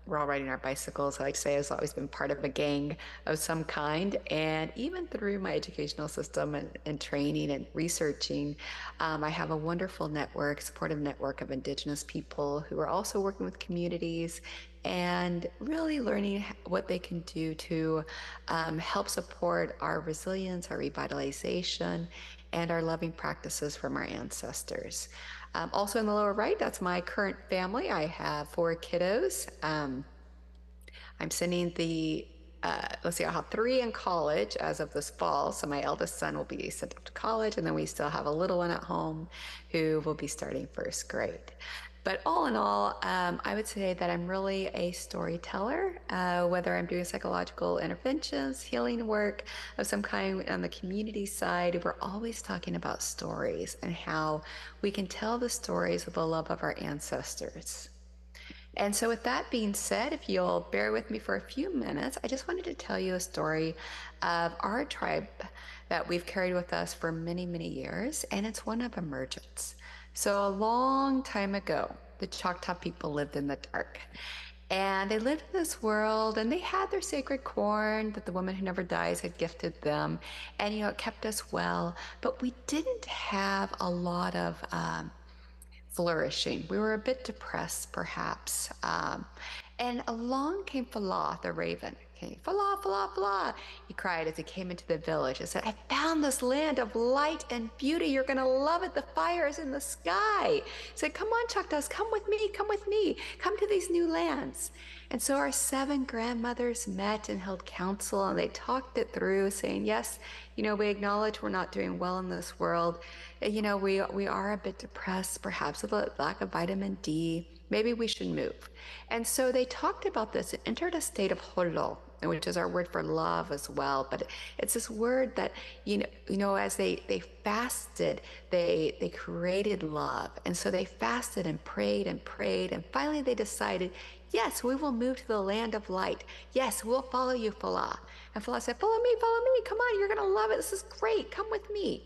we're all riding our bicycles. I like to say I've always been part of a gang of some kind. And even through my educational system and training and researching, I have a wonderful network, supportive network of Indigenous people who are also working with communities and really learning what they can do to help support our resilience, our revitalization, and our loving practices from our ancestors. Also in the lower right, that's my current family. I have 4 kiddos. I'm sending let's see, I'll have 3 in college as of this fall. So my eldest son will be sent up to college, and then we still have a little one at home who will be starting first grade. But all in all, I would say that I'm really a storyteller, whether I'm doing psychological interventions, healing work of some kind on the community side. We're always talking about stories and how we can tell the stories with the love of our ancestors. And so with that being said, if you'll bear with me for a few minutes, I just wanted to tell you a story of our tribe that we've carried with us for many, many years, and it's one of emergence. So a long time ago, the Choctaw people lived in the dark. And they lived in this world, and they had their sacred corn that the woman who never dies had gifted them. And, it kept us well, but we didn't have a lot of flourishing. We were a bit depressed, perhaps. And along came Falah, the raven. Okay, Falah, Falah, Falah, he cried as he came into the village and said, I found this land of light and beauty. You're going to love it. The fire is in the sky. He said, come on, Choctaws, come with me, come to these new lands. And so our 7 grandmothers met and held council, and they talked it through, saying, yes, we acknowledge we're not doing well in this world. We are a bit depressed, perhaps with a lack of vitamin D. Maybe we should move. And so they talked about this and entered a state of holo, which is our word for love as well. But it's this word that, as they fasted, they created love. And so they fasted and prayed. And finally they decided, yes, we will move to the land of light. Yes, we'll follow you, Falah. And Falah said, follow me, come on, you're gonna love it. This is great, come with me.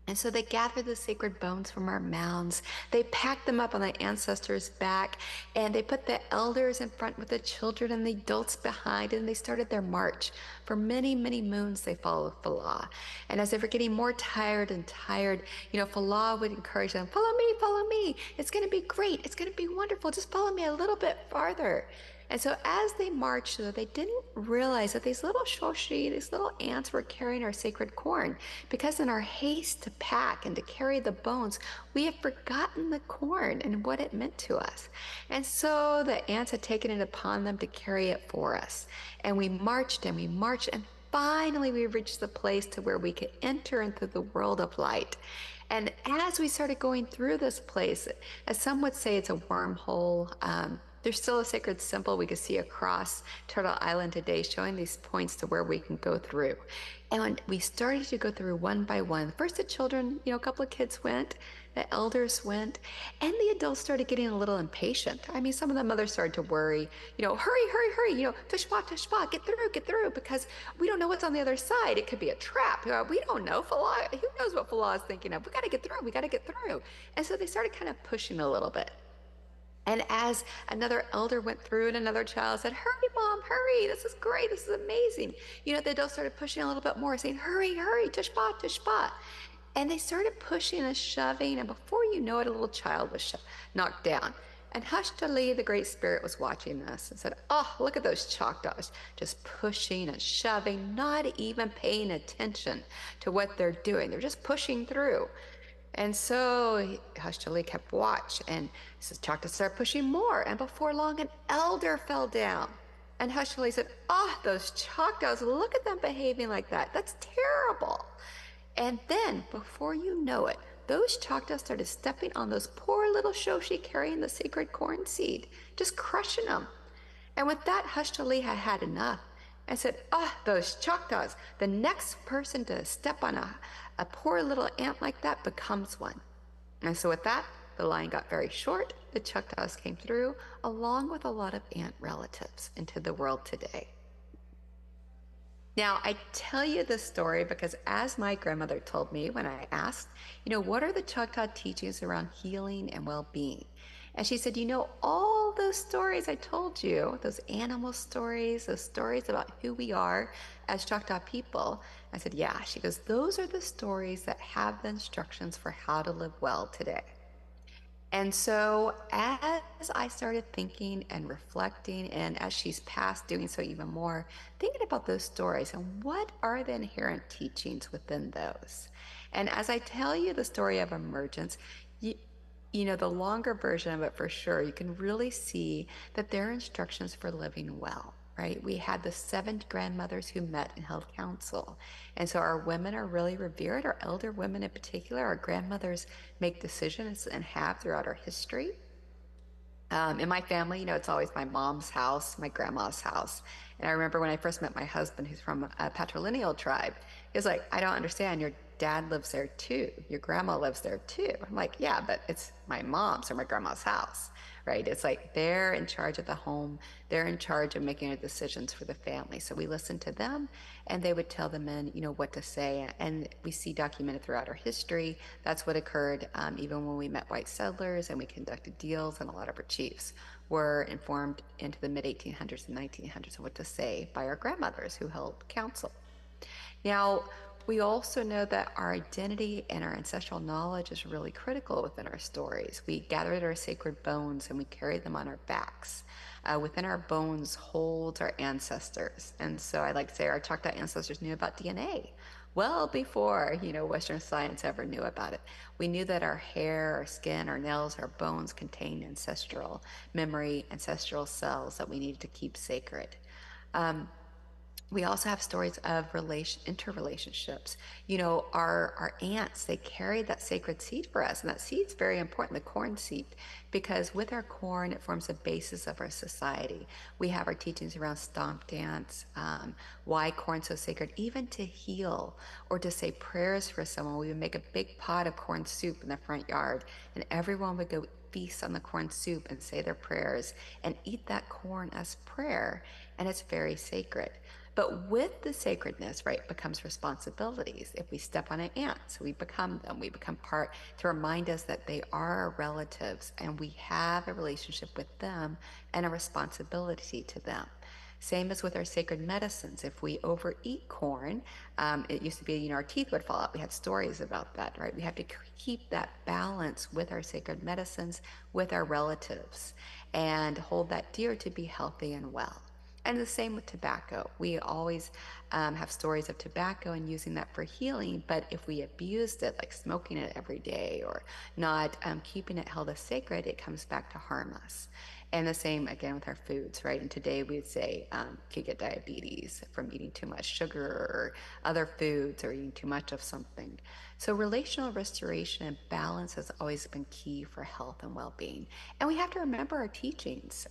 And so they gathered the sacred bones from our mounds. They packed them up on the ancestors' back, and they put the elders in front with the children and the adults behind, and they started their march. For many, many moons, they followed Falah. And as they were getting more tired, Falah would encourage them, follow me. It's gonna be great, it's gonna be wonderful. Just follow me a little bit farther. And so as they marched, they didn't realize that these little shoshi, these little ants, were carrying our sacred corn, because in our haste to pack and to carry the bones, we have forgotten the corn and what it meant to us. And so the ants had taken it upon them to carry it for us. And we marched, and finally we reached the place to where we could enter into the world of light. And as we started going through this place, as some would say, it's a wormhole. There's still a sacred symbol we could see across Turtle Island today, showing these points to where we can go through. And when we started to go through one by one, first the children, a couple of kids went, the elders went, and the adults started getting a little impatient. Some of the mothers started to worry, hurry, tushpa, get through, because we don't know what's on the other side. It could be a trap. We don't know. Falah, who knows what Falah is thinking of? We got to get through. And so they started kind of pushing a little bit. And as another elder went through, and another child said, hurry, Mom, hurry, this is great, this is amazing. The adults started pushing a little bit more, saying, hurry, tushpa. And they started pushing and shoving, and before you know it, a little child was knocked down. And Hushtali, the Great Spirit, was watching this and said, oh, look at those Choctaws, just pushing and shoving, not even paying attention to what they're doing. They're just pushing through. And so Hushtali kept watch, and Choctaws started pushing more, and before long an elder fell down. And Hushtali said, oh, those Choctaws, look at them behaving like that. That's terrible. And then, before you know it, those Choctaws started stepping on those poor little shoshi carrying the sacred corn seed, just crushing them. And with that, Hushtali had had enough and said, oh, those Choctaws, the next person to step on a poor little ant like that becomes one. And so with that, the line got very short. The Choctaws came through, along with a lot of ant relatives, into the world today. Now, I tell you this story because, as my grandmother told me when I asked, what are the Choctaw teachings around healing and well-being? And she said, all those stories I told you, those animal stories, those stories about who we are as Choctaw people. I said, yeah. She goes, those are the stories that have the instructions for how to live well today. And so as I started thinking and reflecting, and as she's passed, doing so even more, thinking about those stories and what are the inherent teachings within those. And as I tell you the story of emergence, you know, the longer version of it for sure, you can really see that there are instructions for living well. Right? We had the 7 grandmothers who met and held council. And so our women are really revered, our elder women in particular. Our grandmothers make decisions and have throughout our history. In my family, you know, it's always my mom's house, my grandma's house. And I remember when I first met my husband, who's from a patrilineal tribe, he was like, I don't understand. Your dad lives there too. Your grandma lives there too. I'm like, yeah, but it's my mom's or my grandma's house, right? It's like they're in charge of the home. They're in charge of making the decisions for the family. So we listened to them, and they would tell the men, you know, what to say. And we see documented throughout our history, that's what occurred even when we met white settlers and we conducted deals, and a lot of our chiefs were informed into the mid-1800s and 1900s of what to say by our grandmothers who held council. Now, we also know that our identity and our ancestral knowledge is really critical within our stories. We gathered our sacred bones and we carry them on our backs. Within our bones holds our ancestors. And so I like to say our Choctaw ancestors knew about DNA well before, you know, Western science ever knew about it. We knew that our hair, our skin, our nails, our bones contained ancestral memory, ancestral cells that we needed to keep sacred. We also have stories of interrelationships. You know, our aunts, they carried that sacred seed for us, and that seed's very important, the corn seed, because with our corn, it forms the basis of our society. We have our teachings around stomp dance, why corn's so sacred, even to heal or to say prayers for someone. We would make a big pot of corn soup in the front yard, and everyone would go feast on the corn soup and say their prayers and eat that corn as prayer, and it's very sacred. But with the sacredness, right, becomes responsibilities. If we step on an ant, so we become them. We become part to remind us that they are our relatives and we have a relationship with them and a responsibility to them. Same as with our sacred medicines. If we overeat corn, it used to be, you know, our teeth would fall out. We had stories about that, right? We have to keep that balance with our sacred medicines, with our relatives, and hold that dear to be healthy and well. And the same with tobacco. We always have stories of tobacco and using that for healing, but if we abused it, like smoking it every day or not keeping it held as sacred, it comes back to harm us. And the same again with our foods, right? And today we would say could get diabetes from eating too much sugar or other foods or eating too much of something. So relational restoration and balance has always been key for health and well-being. And we have to remember our teachings.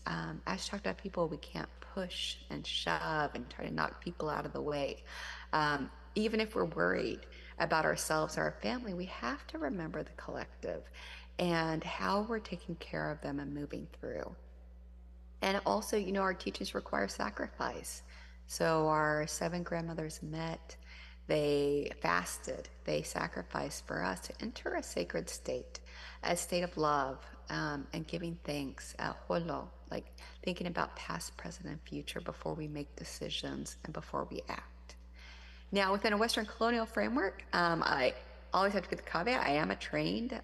As Choctaw people, we can't push and shove and try to knock people out of the way. Even if we're worried about ourselves or our family, we have to remember the collective and how we're taking care of them and moving through. And also, you know, our teachings require sacrifice. So our 7 grandmothers met, they fasted, they sacrificed for us to enter a sacred state, a state of love and giving thanks, holo, like thinking about past, present, and future before we make decisions and before we act. Now, within a Western colonial framework, I always have to get the caveat, I am a trained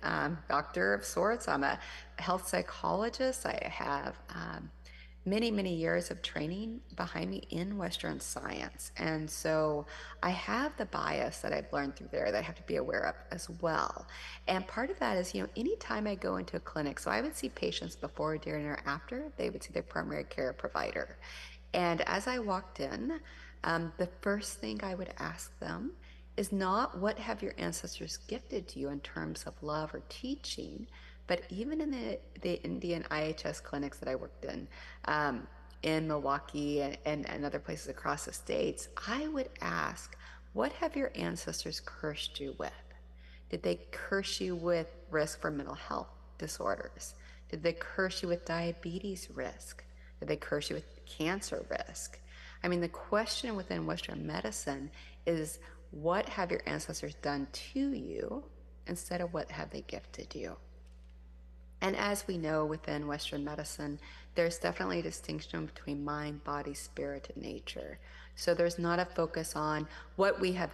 doctor of sorts. I'm a health psychologist. I have many, many years of training behind me in Western science. And so I have the bias that I've learned through there that I have to be aware of as well. And part of that is, you know, anytime I go into a clinic, so I would see patients before, during, or after, they would see their primary care provider. And as I walked in, the first thing I would ask them is not what have your ancestors gifted to you in terms of love or teaching, but even in the Indian IHS clinics that I worked in Milwaukee and other places across the states, I would ask, what have your ancestors cursed you with? Did they curse you with risk for mental health disorders? Did they curse you with diabetes risk? Did they curse you with cancer risk? I mean, the question within Western medicine is, what have your ancestors done to you instead of what have they gifted you? And as we know within Western medicine, there's definitely a distinction between mind, body, spirit, and nature. So there's not a focus on what we have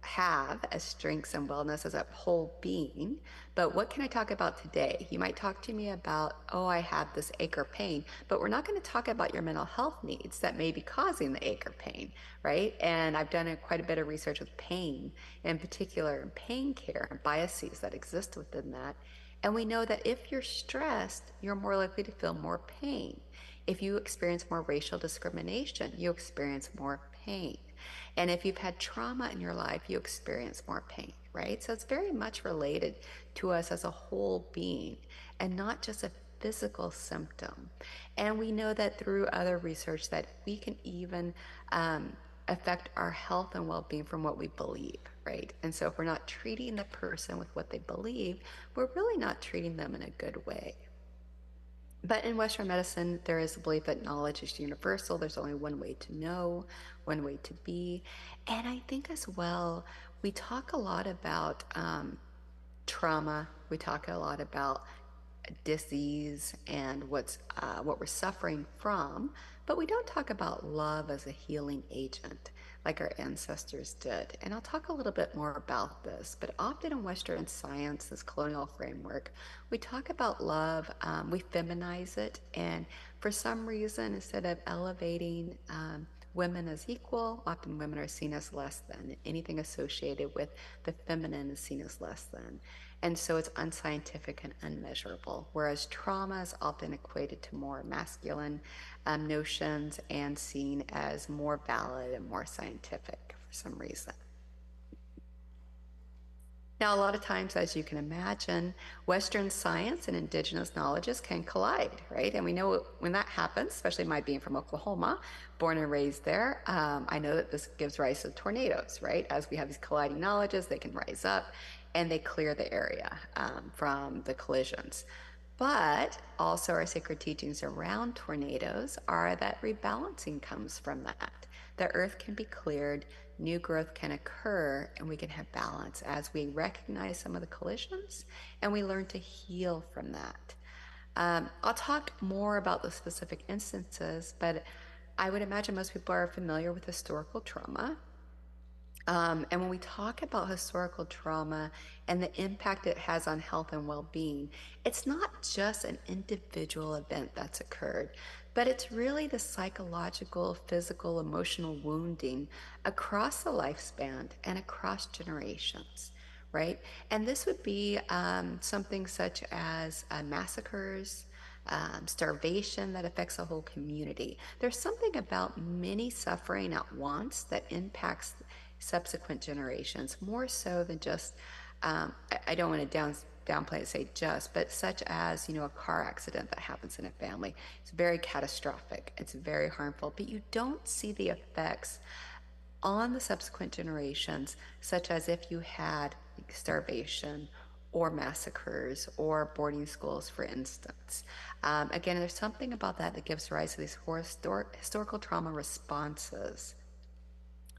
have as strengths and wellness as a whole being, but what can I talk about today? You might talk to me about, oh, I have this ache or pain, but we're not going to talk about your mental health needs that may be causing the ache or pain, right? And I've done quite a bit of research with pain, in particular in pain care and biases that exist within that. And we know that if you're stressed, you're more likely to feel more pain. If you experience more racial discrimination, you experience more pain. And if you've had trauma in your life, you experience more pain, right? So it's very much related to us as a whole being and not just a physical symptom. And we know that through other research that we can even affect our health and well-being from what we believe, right? And so if we're not treating the person with what they believe, we're really not treating them in a good way. But in Western medicine, there is a belief that knowledge is universal. There's only one way to know, one way to be. And I think as well, we talk a lot about trauma. We talk a lot about disease and what we're suffering from, but we don't talk about love as a healing agent like our ancestors did. And I'll talk a little bit more about this, but often in Western science, this colonial framework, we talk about love, we feminize it, and for some reason, instead of elevating women as equal, often women are seen as less than. Anything associated with the feminine is seen as less than. And so it's unscientific and unmeasurable, whereas trauma is often equated to more masculine notions and seen as more valid and more scientific for some reason. Now, a lot of times, as you can imagine, Western science and Indigenous knowledges can collide, right? And we know when that happens, especially my being from Oklahoma, born and raised there, I know that this gives rise to tornadoes, right? As we have these colliding knowledges, they can rise up and they clear the area from the collisions. But also our sacred teachings around tornadoes are that rebalancing comes from that. The earth can be cleared, new growth can occur, and we can have balance as we recognize some of the collisions and we learn to heal from that. I'll talk more about the specific instances, but I would imagine most people are familiar with historical trauma. And when we talk about historical trauma and the impact it has on health and well-being, it's not just an individual event that's occurred, but it's really the psychological, physical, emotional wounding across the lifespan and across generations, right? And this would be something such as massacres, starvation that affects a whole community. There's something about many suffering at once that impacts subsequent generations, more so than just, I don't want to downplay and say just, but such as, a car accident that happens in a family. It's very catastrophic. It's very harmful, but you don't see the effects on the subsequent generations, such as if you had starvation or massacres or boarding schools, for instance. Again, there's something about that gives rise to these historical trauma responses.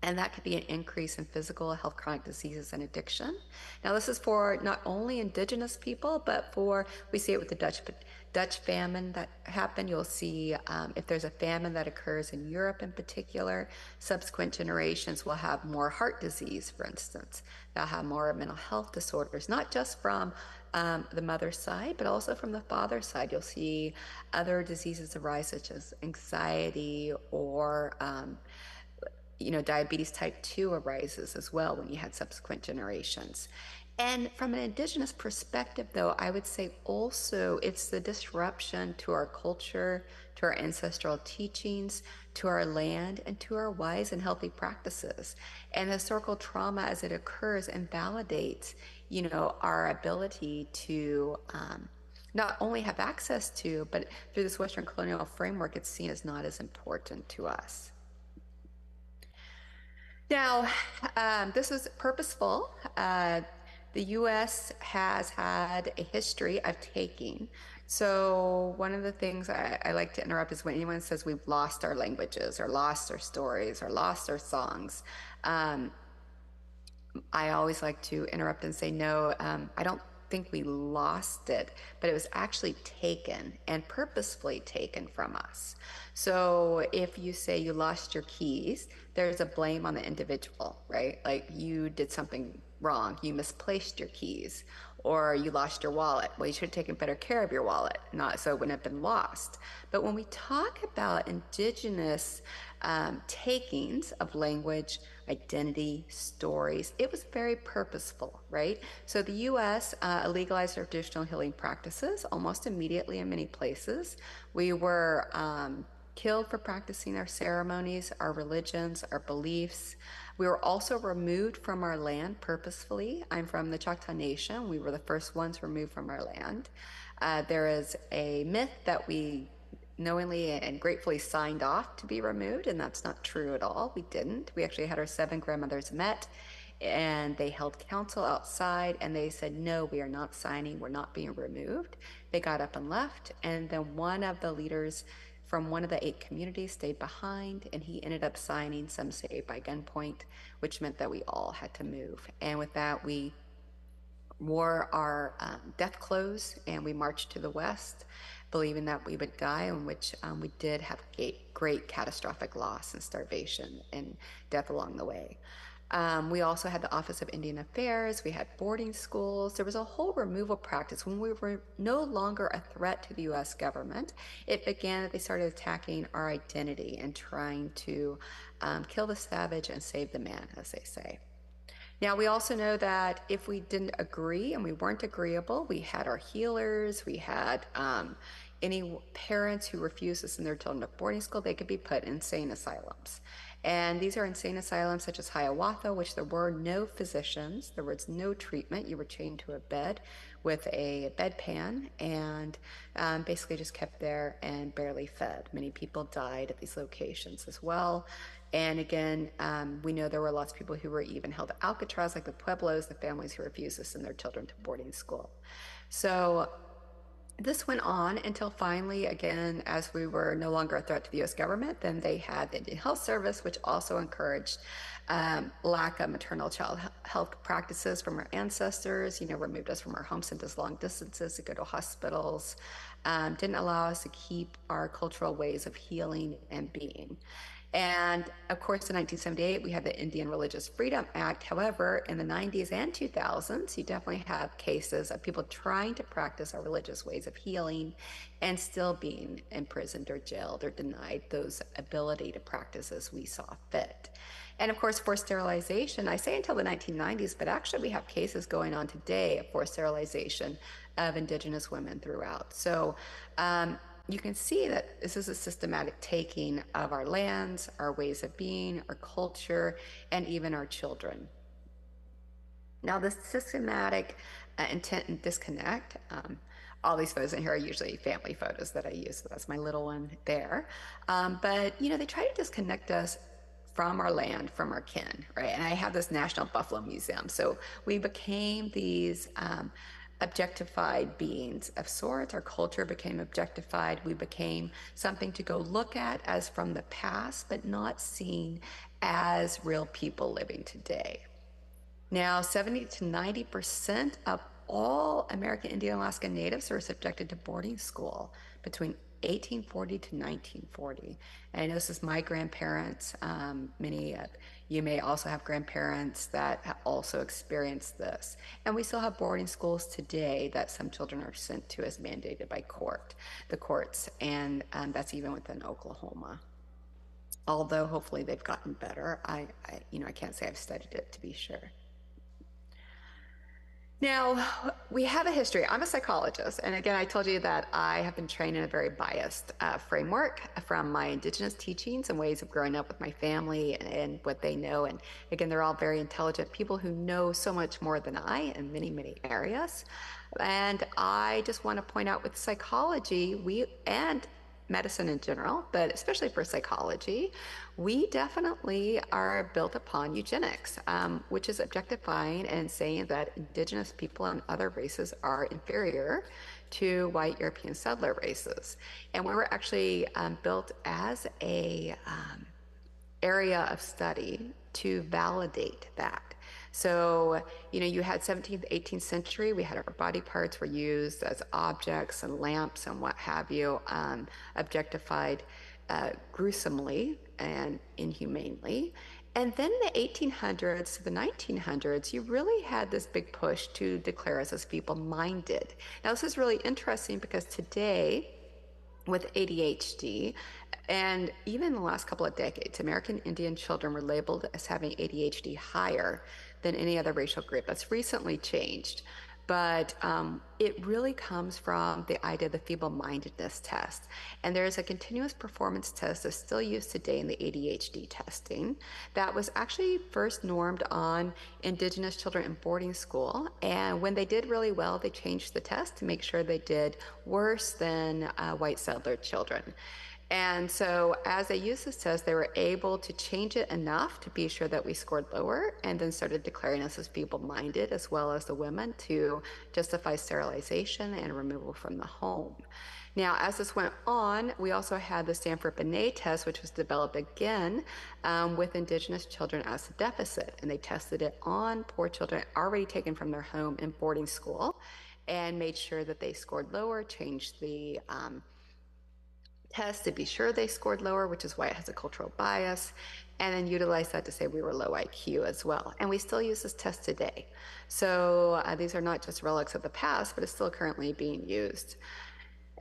And that could be an increase in physical health, chronic diseases, and addiction. Now, this is for not only Indigenous people, but we see it with the Dutch famine that happened. You'll see if there's a famine that occurs in Europe in particular, subsequent generations will have more heart disease, for instance. They'll have more mental health disorders, not just from the mother's side, but also from the father's side. You'll see other diseases arise, such as anxiety or diabetes type 2 arises as well when you had subsequent generations. And from an Indigenous perspective, though, I would say also it's the disruption to our culture, to our ancestral teachings, to our land, and to our wise and healthy practices. And historical trauma, as it occurs, invalidates, our ability to not only have access to, but through this Western colonial framework, it's seen as not as important to us. Now, this is purposeful. The U.S. has had a history of taking. So one of the things I like to interrupt is when anyone says we've lost our languages or lost our stories or lost our songs. I always like to interrupt and say, no, I don't think we lost it, but it was actually taken and purposefully taken from us. So if you say you lost your keys, there's a blame on the individual, right? Like you did something wrong, you misplaced your keys, or you lost your wallet. Well, you should have taken better care of your wallet, not so it wouldn't have been lost. But when we talk about Indigenous takings of language, identity, stories, it was very purposeful, right? So the U.S. Legalized our traditional healing practices almost immediately in many places. We were killed for practicing our ceremonies, our religions, our beliefs. We were also removed from our land purposefully. I'm from the Choctaw Nation. We were the first ones removed from our land. There is a myth that we knowingly and gratefully signed off to be removed, and that's not true at all. We didn't. We actually had our 7 grandmothers met, and they held council outside, and they said, no, we are not signing. We're not being removed. They got up and left, and then one of the leaders from one of the 8 communities stayed behind, and he ended up signing, some say by gunpoint, which meant that we all had to move. And with that, we wore our death clothes and we marched to the west, believing that we would die, in which we did have great catastrophic loss and starvation and death along the way. We also had the Office of Indian Affairs, we had boarding schools. There was a whole removal practice. When we were no longer a threat to the US government, it began that they started attacking our identity and trying to kill the savage and save the man, as they say. Now, we also know that if we didn't agree and we weren't agreeable, we had our healers, we had any parents who refused to send their children to boarding school, they could be put in insane asylums. And these are insane asylums such as Hiawatha, which there were no physicians, there was no treatment. You were chained to a bed with a bedpan and basically just kept there and barely fed. Many people died at these locations as well. And again, we know there were lots of people who were even held at Alcatraz, like the Pueblos, the families who refused to send their children to boarding school. So this went on until finally, again, as we were no longer a threat to the US government, then they had the Indian Health Service, which also encouraged lack of maternal child health practices from our ancestors, removed us from our homes, sent us long distances to go to hospitals, didn't allow us to keep our cultural ways of healing and being. And of course, in 1978, we had the Indian Religious Freedom Act. However, in the 90s and 2000s, you definitely have cases of people trying to practice our religious ways of healing and still being imprisoned or jailed or denied those ability to practice as we saw fit. And of course, forced sterilization, I say until the 1990s, but actually we have cases going on today of forced sterilization of Indigenous women throughout. So, you can see that this is a systematic taking of our lands, our ways of being, our culture, and even our children. Now, this systematic intent and disconnect, all these photos in here are usually family photos that I use, so that's my little one there. But, they try to disconnect us from our land, from our kin, right? And I have this National Buffalo Museum. So we became these objectified beings of sorts. Our culture became objectified. We became something to go look at as from the past, but not seen as real people living today. Now, 70 to 90% of all American Indian Alaska Natives were subjected to boarding school between 1840 to 1940. And I know this is my grandparents. Many of you may also have grandparents that also experienced this. And we still have boarding schools today that some children are sent to as mandated by the courts, and that's even within Oklahoma. Although hopefully they've gotten better. I can't say I've studied it to be sure. Now, we have a history. I'm a psychologist, and again, I told you that I have been trained in a very biased framework from my Indigenous teachings and ways of growing up with my family and what they know. And again, they're all very intelligent people who know so much more than I in many, many areas. And I just want to point out with psychology, and medicine in general, but especially for psychology, we definitely are built upon eugenics, which is objectifying and saying that Indigenous people and other races are inferior to white European settler races. And we were actually built as a area of study to validate that. So, you had 17th, 18th century, we had our body parts were used as objects and lamps and what have you, objectified gruesomely and inhumanely. And then in the 1800s to the 1900s, you really had this big push to declare us as feeble-minded. Now, this is really interesting because today, with ADHD, and even in the last couple of decades, American Indian children were labeled as having ADHD higher than any other racial group. That's recently changed. But it really comes from the idea of the feeble-mindedness test. And there's a continuous performance test that's still used today in the ADHD testing that was actually first normed on Indigenous children in boarding school. And when they did really well, they changed the test to make sure they did worse than white settler children. And so as they used this test, they were able to change it enough to be sure that we scored lower, and then started declaring us as feeble-minded, as well as the women, to justify sterilization and removal from the home. Now, as this went on, we also had the Stanford-Binet test, which was developed again with Indigenous children as a deficit. And they tested it on poor children already taken from their home in boarding school, and made sure that they scored lower, changed the test to be sure they scored lower, which is why it has a cultural bias, and then utilize that to say we were low IQ as well. And we still use this test today. So these are not just relics of the past, but it's still currently being used.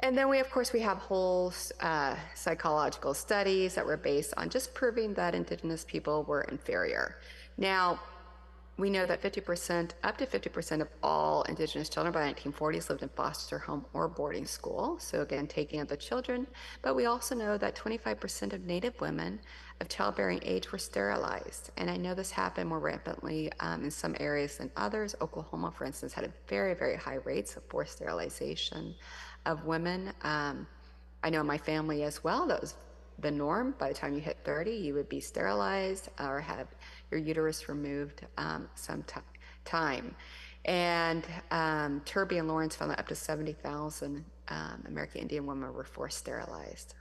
And then we have whole psychological studies that were based on just proving that Indigenous people were inferior. Now, we know that up to 50% of all Indigenous children by the 1940s lived in foster home or boarding school. So again, taking up the children. But we also know that 25% of Native women of childbearing age were sterilized. And I know this happened more rampantly in some areas than others. Oklahoma, for instance, had a very, very high rates of forced sterilization of women. I know my family as well, that was the norm. By the time you hit 30, you would be sterilized or have your uterus removed some time. And Turby and Lawrence found that up to 70,000 American Indian women were forced sterilized.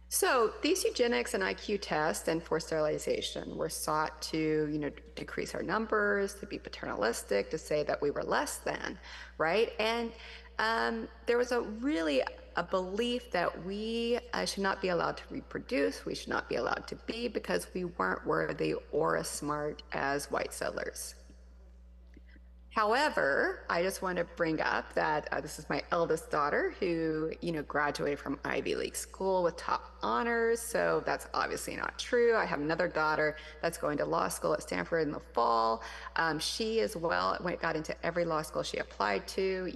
So these eugenics and IQ tests and forced sterilization were sought to, decrease our numbers, to be paternalistic, to say that we were less than, right? And there was a belief that we should not be allowed to reproduce, we should not be allowed to be, because we weren't worthy or as smart as white settlers. However, I just want to bring up that this is my eldest daughter who, graduated from Ivy League school with top honors. So that's obviously not true. I have another daughter that's going to law school at Stanford in the fall. She as well got into every law school she applied to,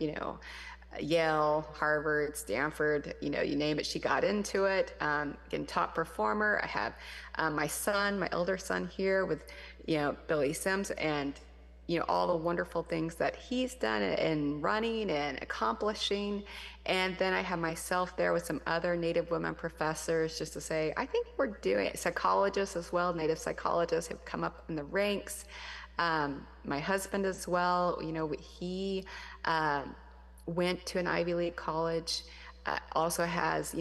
Yale, Harvard, Stanford, you name it, she got into it. Again, top performer. I have my elder son here with, Billy Sims, and all the wonderful things that he's done in running and accomplishing. And then I have myself there with some other Native women professors, just to say, I think we're doing it. Psychologists as well, Native psychologists have come up in the ranks. My husband as well, he went to an Ivy League college, also has,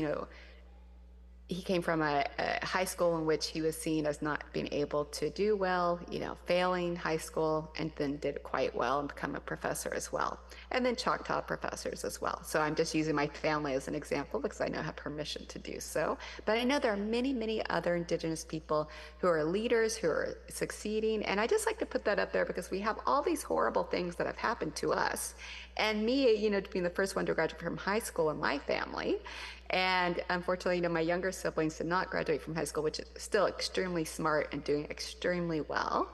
he came from a high school in which he was seen as not being able to do well, failing high school, and then did quite well and become a professor as well. And then Choctaw professors as well. So I'm just using my family as an example because I know I have permission to do so. But I know there are many, many other Indigenous people who are leaders, who are succeeding. And I just like to put that up there because we have all these horrible things that have happened to us. And me, being the first one to graduate from high school in my family. And unfortunately, my younger siblings did not graduate from high school, which is still extremely smart and doing extremely well.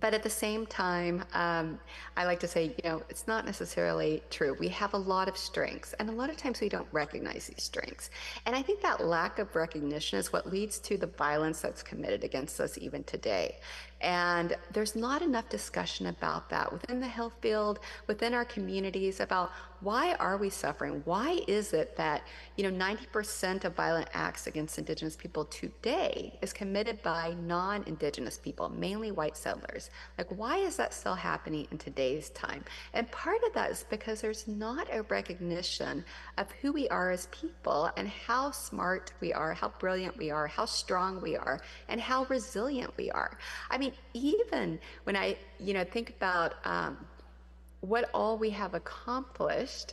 But at the same time, I like to say, it's not necessarily true. We have a lot of strengths, and a lot of times we don't recognize these strengths. And I think that lack of recognition is what leads to the violence that's committed against us even today. And there's not enough discussion about that within the health field, within our communities, about why are we suffering? Why is it that, 90% of violent acts against Indigenous people today is committed by non-Indigenous people, mainly white settlers? Like, why is that still happening in today's time? And part of that is because there's not a recognition of who we are as people and how smart we are, how brilliant we are, how strong we are, and how resilient we are. I mean, even when I, think about what all we have accomplished,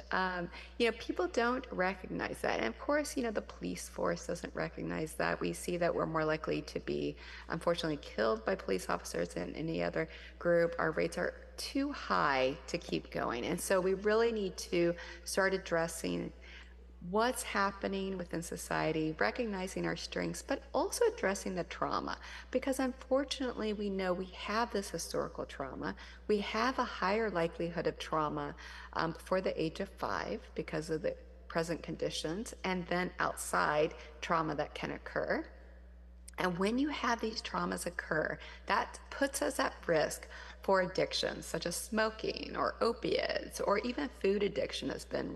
people don't recognize that. And of course, the police force doesn't recognize that. We see that we're more likely to be, unfortunately, killed by police officers than any other group. Our rates are too high to keep going. And so we really need to start addressing what's happening within society, recognizing our strengths, but also addressing the trauma. Because unfortunately, we know we have this historical trauma. We have a higher likelihood of trauma before the age of 5 because of the present conditions, and then outside trauma that can occur. And when you have these traumas occur, that puts us at risk for addictions such as smoking or opiates, or even food addiction has been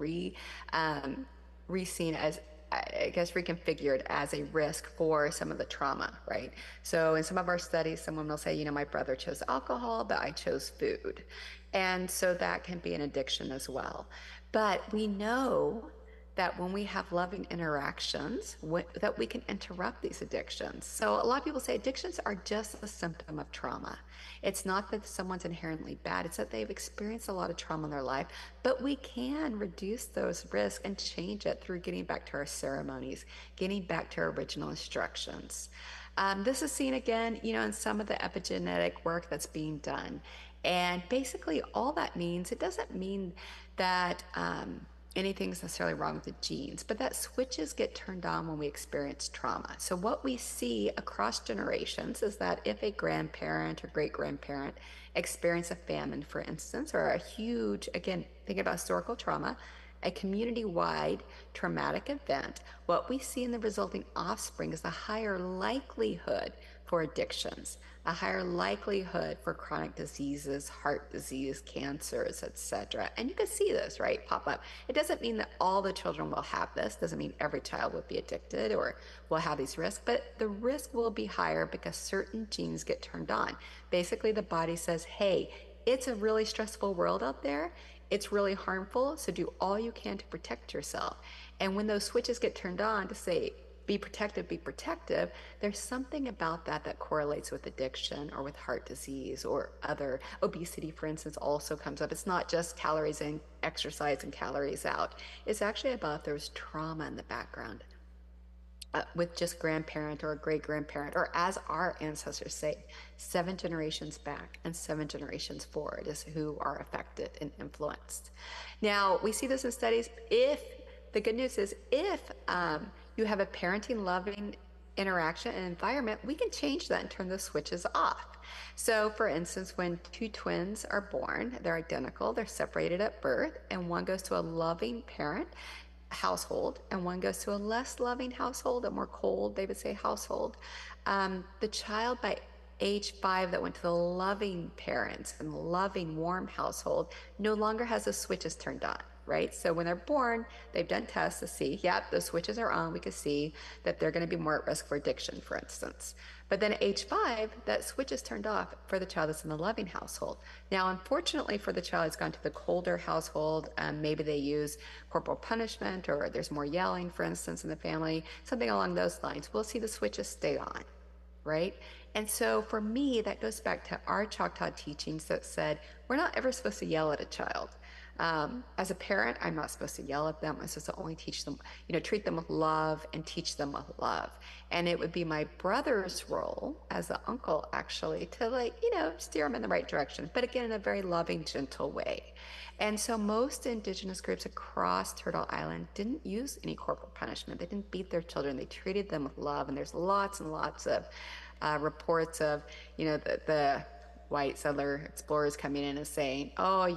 re-seen as, I guess, reconfigured as a risk for some of the trauma, right? So in some of our studies, someone will say, my brother chose alcohol, but I chose food. And so that can be an addiction as well. But we know that when we have loving interactions, that we can interrupt these addictions. So a lot of people say addictions are just a symptom of trauma. It's not that someone's inherently bad, it's that they've experienced a lot of trauma in their life, but we can reduce those risks and change it through getting back to our ceremonies, getting back to our original instructions. This is seen again, in some of the epigenetic work that's being done. And basically all that means, it doesn't mean that anything's necessarily wrong with the genes, but that switches get turned on when we experience trauma. So what we see across generations is that if a grandparent or great-grandparent experience a famine, for instance, or a huge, again, think about historical trauma, a community-wide traumatic event, what we see in the resulting offspring is a higher likelihood for addictions, a higher likelihood for chronic diseases, heart disease, cancers, etc. And you can see this, right, pop up. It doesn't mean that all the children will have this, doesn't mean every child will be addicted or will have these risks, but the risk will be higher because certain genes get turned on. Basically, the body says, hey, it's a really stressful world out there, it's really harmful, so do all you can to protect yourself. And when those switches get turned on to say, be protective, there's something about that that correlates with addiction or with heart disease or other obesity, for instance, also comes up. It's not just calories in, exercise, and calories out. It's actually about there's trauma in the background with just grandparent or great-grandparent, or as our ancestors say, 7 generations back and 7 generations forward is who are affected and influenced. Now, we see this in studies. The good news is if you have a parenting, loving interaction and environment, we can change that and turn those switches off. So for instance, when 2 twins are born, they're identical, they're separated at birth, and one goes to a loving parent household and one goes to a less loving household, a more cold, they would say, household. The child by age 5 that went to the loving parents and loving, warm household no longer has the switches turned on. Right? So when they're born, they've done tests to see, yep, those switches are on. We can see that they're going to be more at risk for addiction, for instance. But then at age 5, that switch is turned off for the child that's in the loving household. Now, unfortunately for the child who's gone to the colder household, maybe they use corporal punishment or there's more yelling, for instance, in the family, something along those lines, we'll see the switches stay on, right? And so for me, that goes back to our Choctaw teachings that said, we're not ever supposed to yell at a child. As a parent, I'm not supposed to yell at them. I'm supposed to only teach them, treat them with love and teach them with love. And it would be my brother's role as an uncle, actually, to steer them in the right direction. But again, in a very loving, gentle way. And so most Indigenous groups across Turtle Island didn't use any corporal punishment. They didn't beat their children. They treated them with love. And there's lots and lots of reports of, the white settler explorers coming in and saying, oh,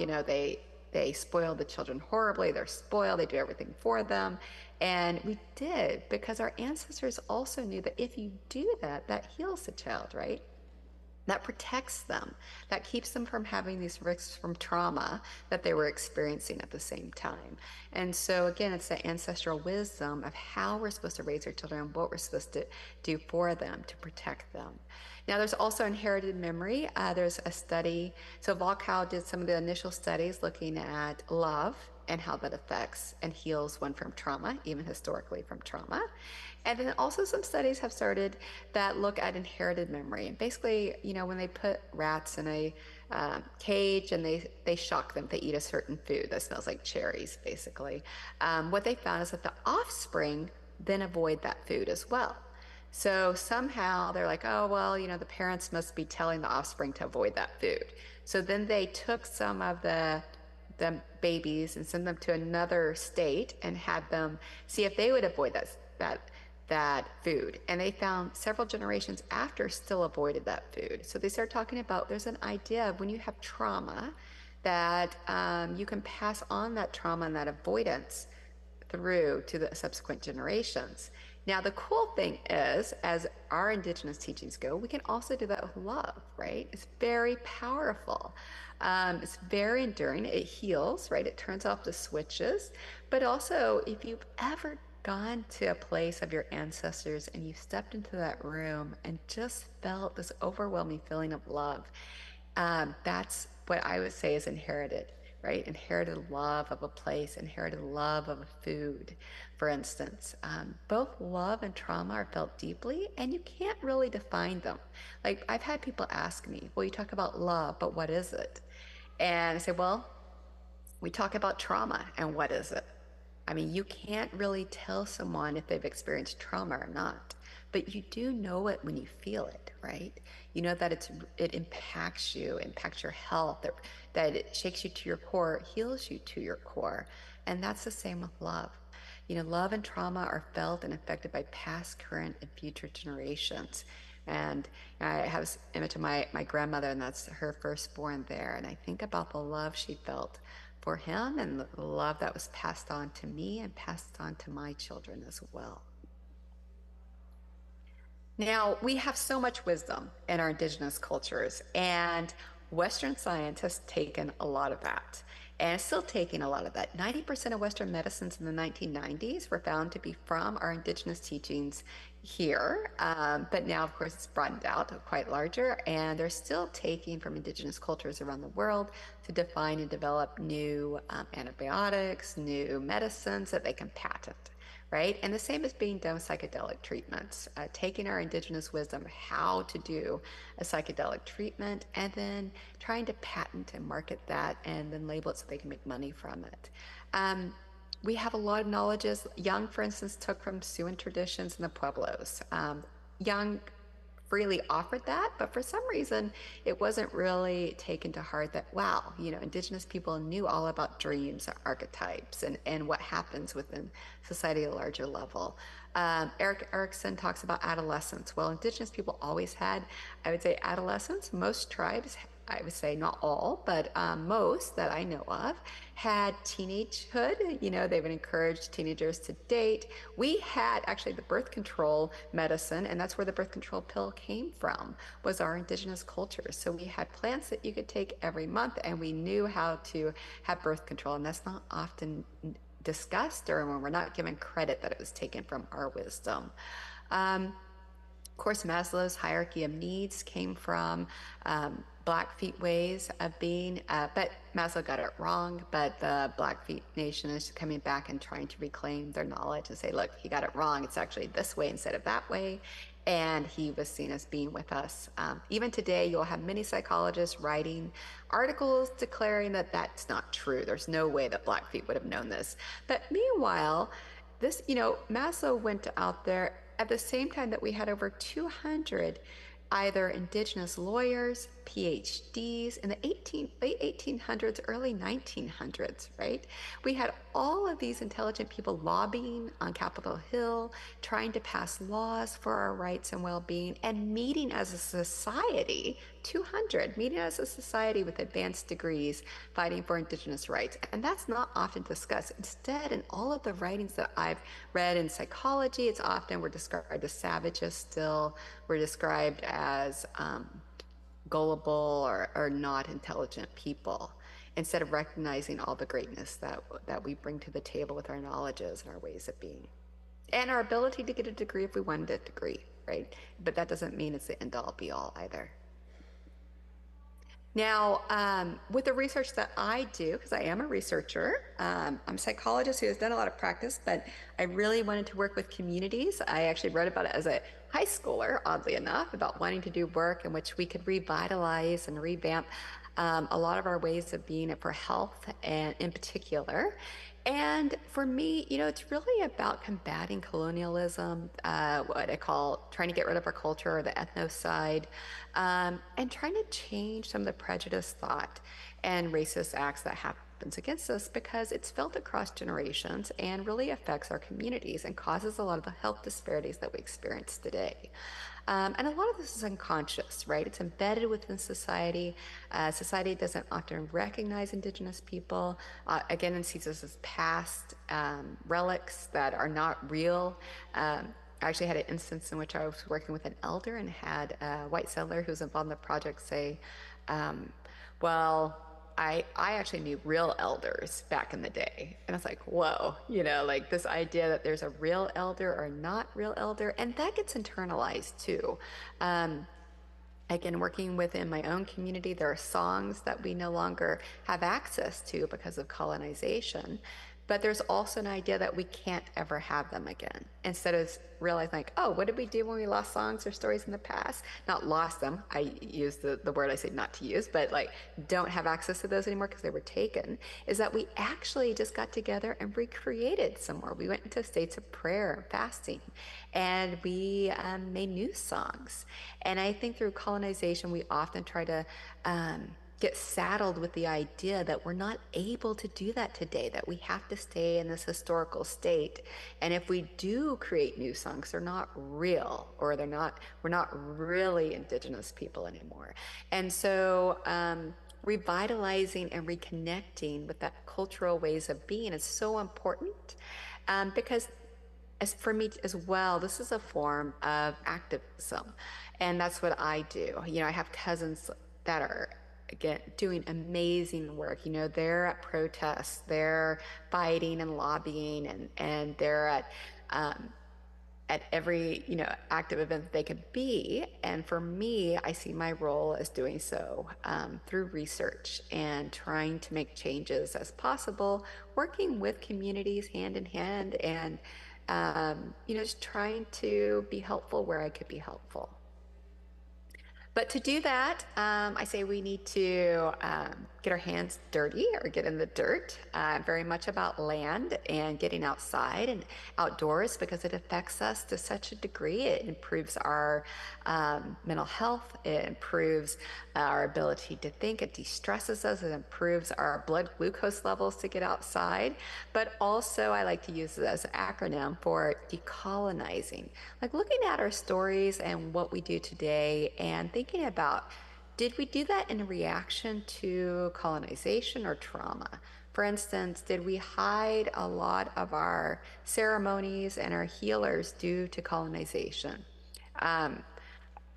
they spoil the children horribly. They're spoiled. They do everything for them. And we did, because our ancestors also knew that if you do that, that heals the child, right? that protects them, that keeps them from having these risks from trauma that they were experiencing at the same time. And so again, it's the ancestral wisdom of how we're supposed to raise our children and what we're supposed to do for them to protect them. Now, there's also inherited memory. There's a study, so Volkow did some of the initial studies looking at love and how that affects and heals one from trauma, even historically from trauma. And then also some studies have started that look at inherited memory. And basically, you know, when they put rats in a cage and they shock them, they eat a certain food that smells like cherries, basically. What they found is that the offspring then avoid that food as well. So somehow they're like, oh, well, you know, the parents must be telling the offspring to avoid that food. So then they took some of the babies and sent them to another state and had them see if they would avoid that food. And they found several generations after still avoided that food. So they started talking about there's an idea of when you have trauma that you can pass on that trauma and that avoidance through to the subsequent generations. Now, the cool thing is, as our Indigenous teachings go, we can also do that with love, right? It's very powerful. It's very enduring. It heals, right? It turns off the switches. But also, if you've ever gone to a place of your ancestors and you stepped into that room and just felt this overwhelming feeling of love, that's what I would say is inherited, right? Inherited love of a place, inherited love of a food, for instance. Both love and trauma are felt deeply, and you can't really define them. Like, I've had people ask me, well, you talk about love, but what is it? And I say, well, we talk about trauma, and what is it? I mean, you can't really tell someone if they've experienced trauma or not, but you do know it when you feel it, right? You know that it impacts you, impacts your health, that it shakes you to your core, heals you to your core. And that's the same with love. You know, love and trauma are felt and affected by past, current, and future generations. And I have this image of my grandmother, and that's her firstborn there. And I think about the love she felt for him and the love that was passed on to me and passed on to my children as well. Now, we have so much wisdom in our Indigenous cultures, and Western science has taken a lot of that, and it's still taking a lot of that. 90% of Western medicines in the 1990s were found to be from our Indigenous teachings here, but now, of course, it's broadened out quite larger, and they're still taking from Indigenous cultures around the world to define and develop new antibiotics, new medicines that they can patent. Right? And the same is being done with psychedelic treatments, taking our Indigenous wisdom, how to do a psychedelic treatment, and then trying to patent and market that and then label it so they can make money from it. We have a lot of knowledges. Young, for instance, took from Siouan traditions in the Pueblos. Young freely offered that, but for some reason, it wasn't really taken to heart that, wow, you know, Indigenous people knew all about dreams, archetypes, and what happens within society at a larger level. Eric Erickson talks about adolescence. Well, Indigenous people always had, I would say, adolescence. Most tribes, I would say not all, but most that I know of, had teenagehood. You know, they would encourage teenagers to date. We had actually the birth control medicine, and that's where the birth control pill came from, was our Indigenous culture. So we had plants that you could take every month, and we knew how to have birth control, and that's not often discussed, or when we're not given credit that it was taken from our wisdom. Of course, Maslow's hierarchy of needs came from Blackfeet ways of being, but Maslow got it wrong, but the Blackfeet Nation is coming back and trying to reclaim their knowledge and say, look, he got it wrong. It's actually this way instead of that way. And he was seen as being with us. Even today, you'll have many psychologists writing articles declaring that that's not true. There's no way that Blackfeet would have known this. But meanwhile, this, you know, Maslow went out there at the same time that we had over 200 either Indigenous lawyers, PhDs in the late 1800s, early 1900s, right? We had all of these intelligent people lobbying on Capitol Hill, trying to pass laws for our rights and well-being, and meeting as a society, 200, meeting as a society with advanced degrees, fighting for Indigenous rights. And that's not often discussed. Instead, in all of the writings that I've read in psychology, it's often we're described as savages still, we're described as gullible or not intelligent people, instead of recognizing all the greatness that we bring to the table with our knowledges and our ways of being. And our ability to get a degree if we wanted a degree, right? But that doesn't mean it's the end-all be-all either. Now, with the research that I do, because I am a researcher, I'm a psychologist who has done a lot of practice, but I really wanted to work with communities. I actually wrote about it as a high schooler, oddly enough, about wanting to do work in which we could revitalize and revamp a lot of our ways of being for health, and in particular. And for me, you know, it's really about combating colonialism, what I call trying to get rid of our culture, or the ethnocide, and trying to change some of the prejudice thought and racist acts that happens against us, because it's felt across generations and really affects our communities and causes a lot of the health disparities that we experience today. And a lot of this is unconscious, right? It's embedded within society. Society doesn't often recognize Indigenous people, again, and sees us as past relics that are not real. I actually had an instance in which I was working with an elder and had a white settler who was involved in the project say, well, I actually knew real elders back in the day. And I was like, whoa, you know, like this idea that there's a real elder or not real elder, and that gets internalized too. Again, working within my own community, there are songs that we no longer have access to because of colonization. But there's also an idea that we can't ever have them again. Instead of realizing like, oh, what did we do when we lost songs or stories in the past? Not lost them, I use the word I say not to use, but like don't have access to those anymore because they were taken, is that we actually just got together and recreated some more. We went into states of prayer and fasting, and we made new songs. And I think through colonization, we often try to get saddled with the idea that we're not able to do that today, that we have to stay in this historical state. And if we do create new songs, they're not real, or we're not really Indigenous people anymore. And so revitalizing and reconnecting with that cultural ways of being is so important, because as for me as well, this is a form of activism. And that's what I do. You know, I have cousins that are, again, doing amazing work. You know, they're at protests, they're fighting and lobbying, and they're at every, you know, active event that they could be. And for me, I see my role as doing so through research and trying to make changes as possible, working with communities hand in hand, and you know, just trying to be helpful where I could be helpful. But to do that, I say we need to get our hands dirty, or get in the dirt, very much about land and getting outside and outdoors, because it affects us to such a degree. It improves our mental health, it improves our ability to think, it de-stresses us, it improves our blood glucose levels to get outside. But also, I like to use it as an acronym for decolonizing, like looking at our stories and what we do today and thinking about, did we do that in reaction to colonization or trauma? For instance, did we hide a lot of our ceremonies and our healers due to colonization?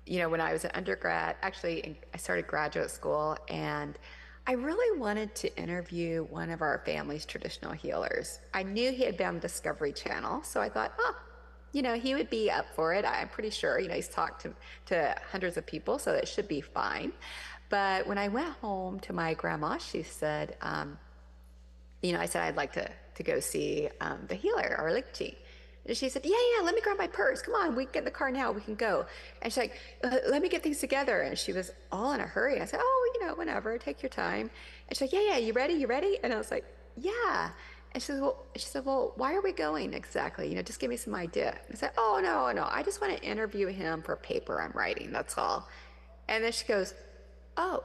You know, when I was an undergrad, actually, I started graduate school, and I really wanted to interview one of our family's traditional healers. I knew he had been on the Discovery Channel, so I thought, oh, you know, he would be up for it. I'm pretty sure, you know, he's talked to hundreds of people, so it should be fine. But when I went home to my grandma, she said, you know, I said, I'd like to go see the healer, or Uqiquq. And she said, yeah, let me grab my purse. Come on, we can get in the car now, we can go. And she's like, let me get things together. And she was all in a hurry. I said, oh, you know, whenever, take your time. And she's like, yeah, you ready? And I was like, yeah. And she said, well, why are we going exactly? You know, just give me some idea. I said, oh, no, I just want to interview him for a paper I'm writing, that's all. And then she goes, oh.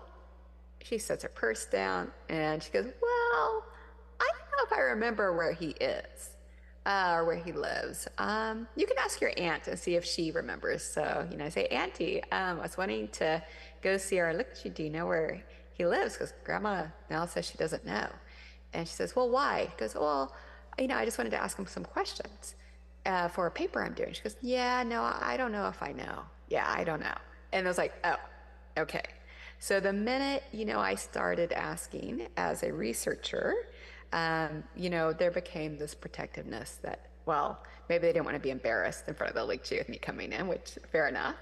She sets her purse down, and she goes, well, I don't know if I remember where he is. Or where he lives. You can ask your aunt and see if she remembers. So, you know, I say, Auntie, I was wanting to go see our Uqiquq. Do you know where he lives? Because Grandma now says she doesn't know. And she says, well, why? He goes, well, you know, I just wanted to ask him some questions for a paper I'm doing. She goes, yeah, no, I don't know if I know. Yeah, I don't know. And I was like, oh, okay. So the minute, I started asking as a researcher, there became this protectiveness that, well, maybe they didn't want to be embarrassed in front of the League with me coming in, which fair enough.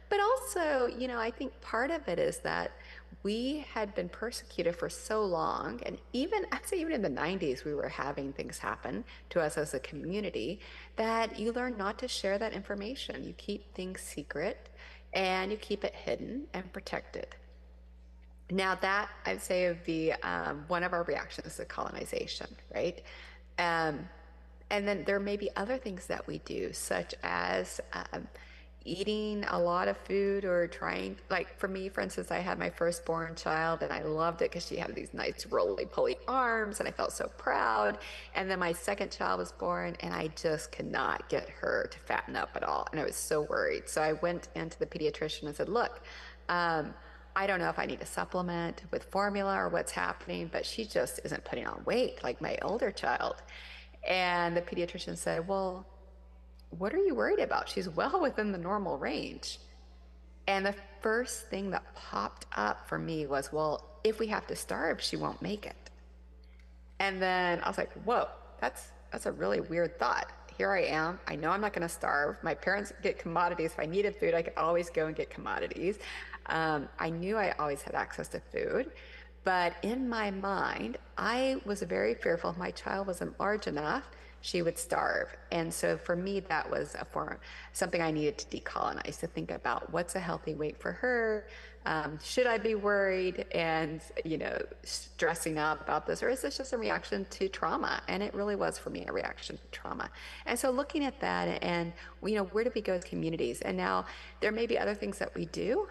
But also, I think part of it is that we had been persecuted for so long, and I'd say even in the 90s, we were having things happen to us as a community, that you learn not to share that information. You keep things secret, and you keep it hidden and protected. Now that, I'd say, would be one of our reactions to colonization, right? And then there may be other things that we do, such as eating a lot of food, or trying, like for me, for instance, I had my firstborn child and I loved it because she had these nice roly-poly arms and I felt so proud. And then my second child was born and I just could not get her to fatten up at all. And I was so worried. So I went into the pediatrician and said, look, I don't know if I need to supplement with formula or what's happening, but she just isn't putting on weight like my older child. And the pediatrician said, well, what are you worried about? She's well within the normal range. And the first thing that popped up for me was, well, if we have to starve, she won't make it. And then I was like, whoa, that's a really weird thought. Here I am. I know I'm not going to starve. My parents get commodities. If I needed food, I could always go and get commodities. I knew I always had access to food. But in my mind, I was very fearful if my child wasn't large enough, she would starve. And so for me, that was something I needed to decolonize, to think about what's a healthy weight for her. Should I be worried and, stressing out about this, or is this just a reaction to trauma? And it really was for me a reaction to trauma. And so looking at that and, where do we go as communities? And now there may be other things that we do,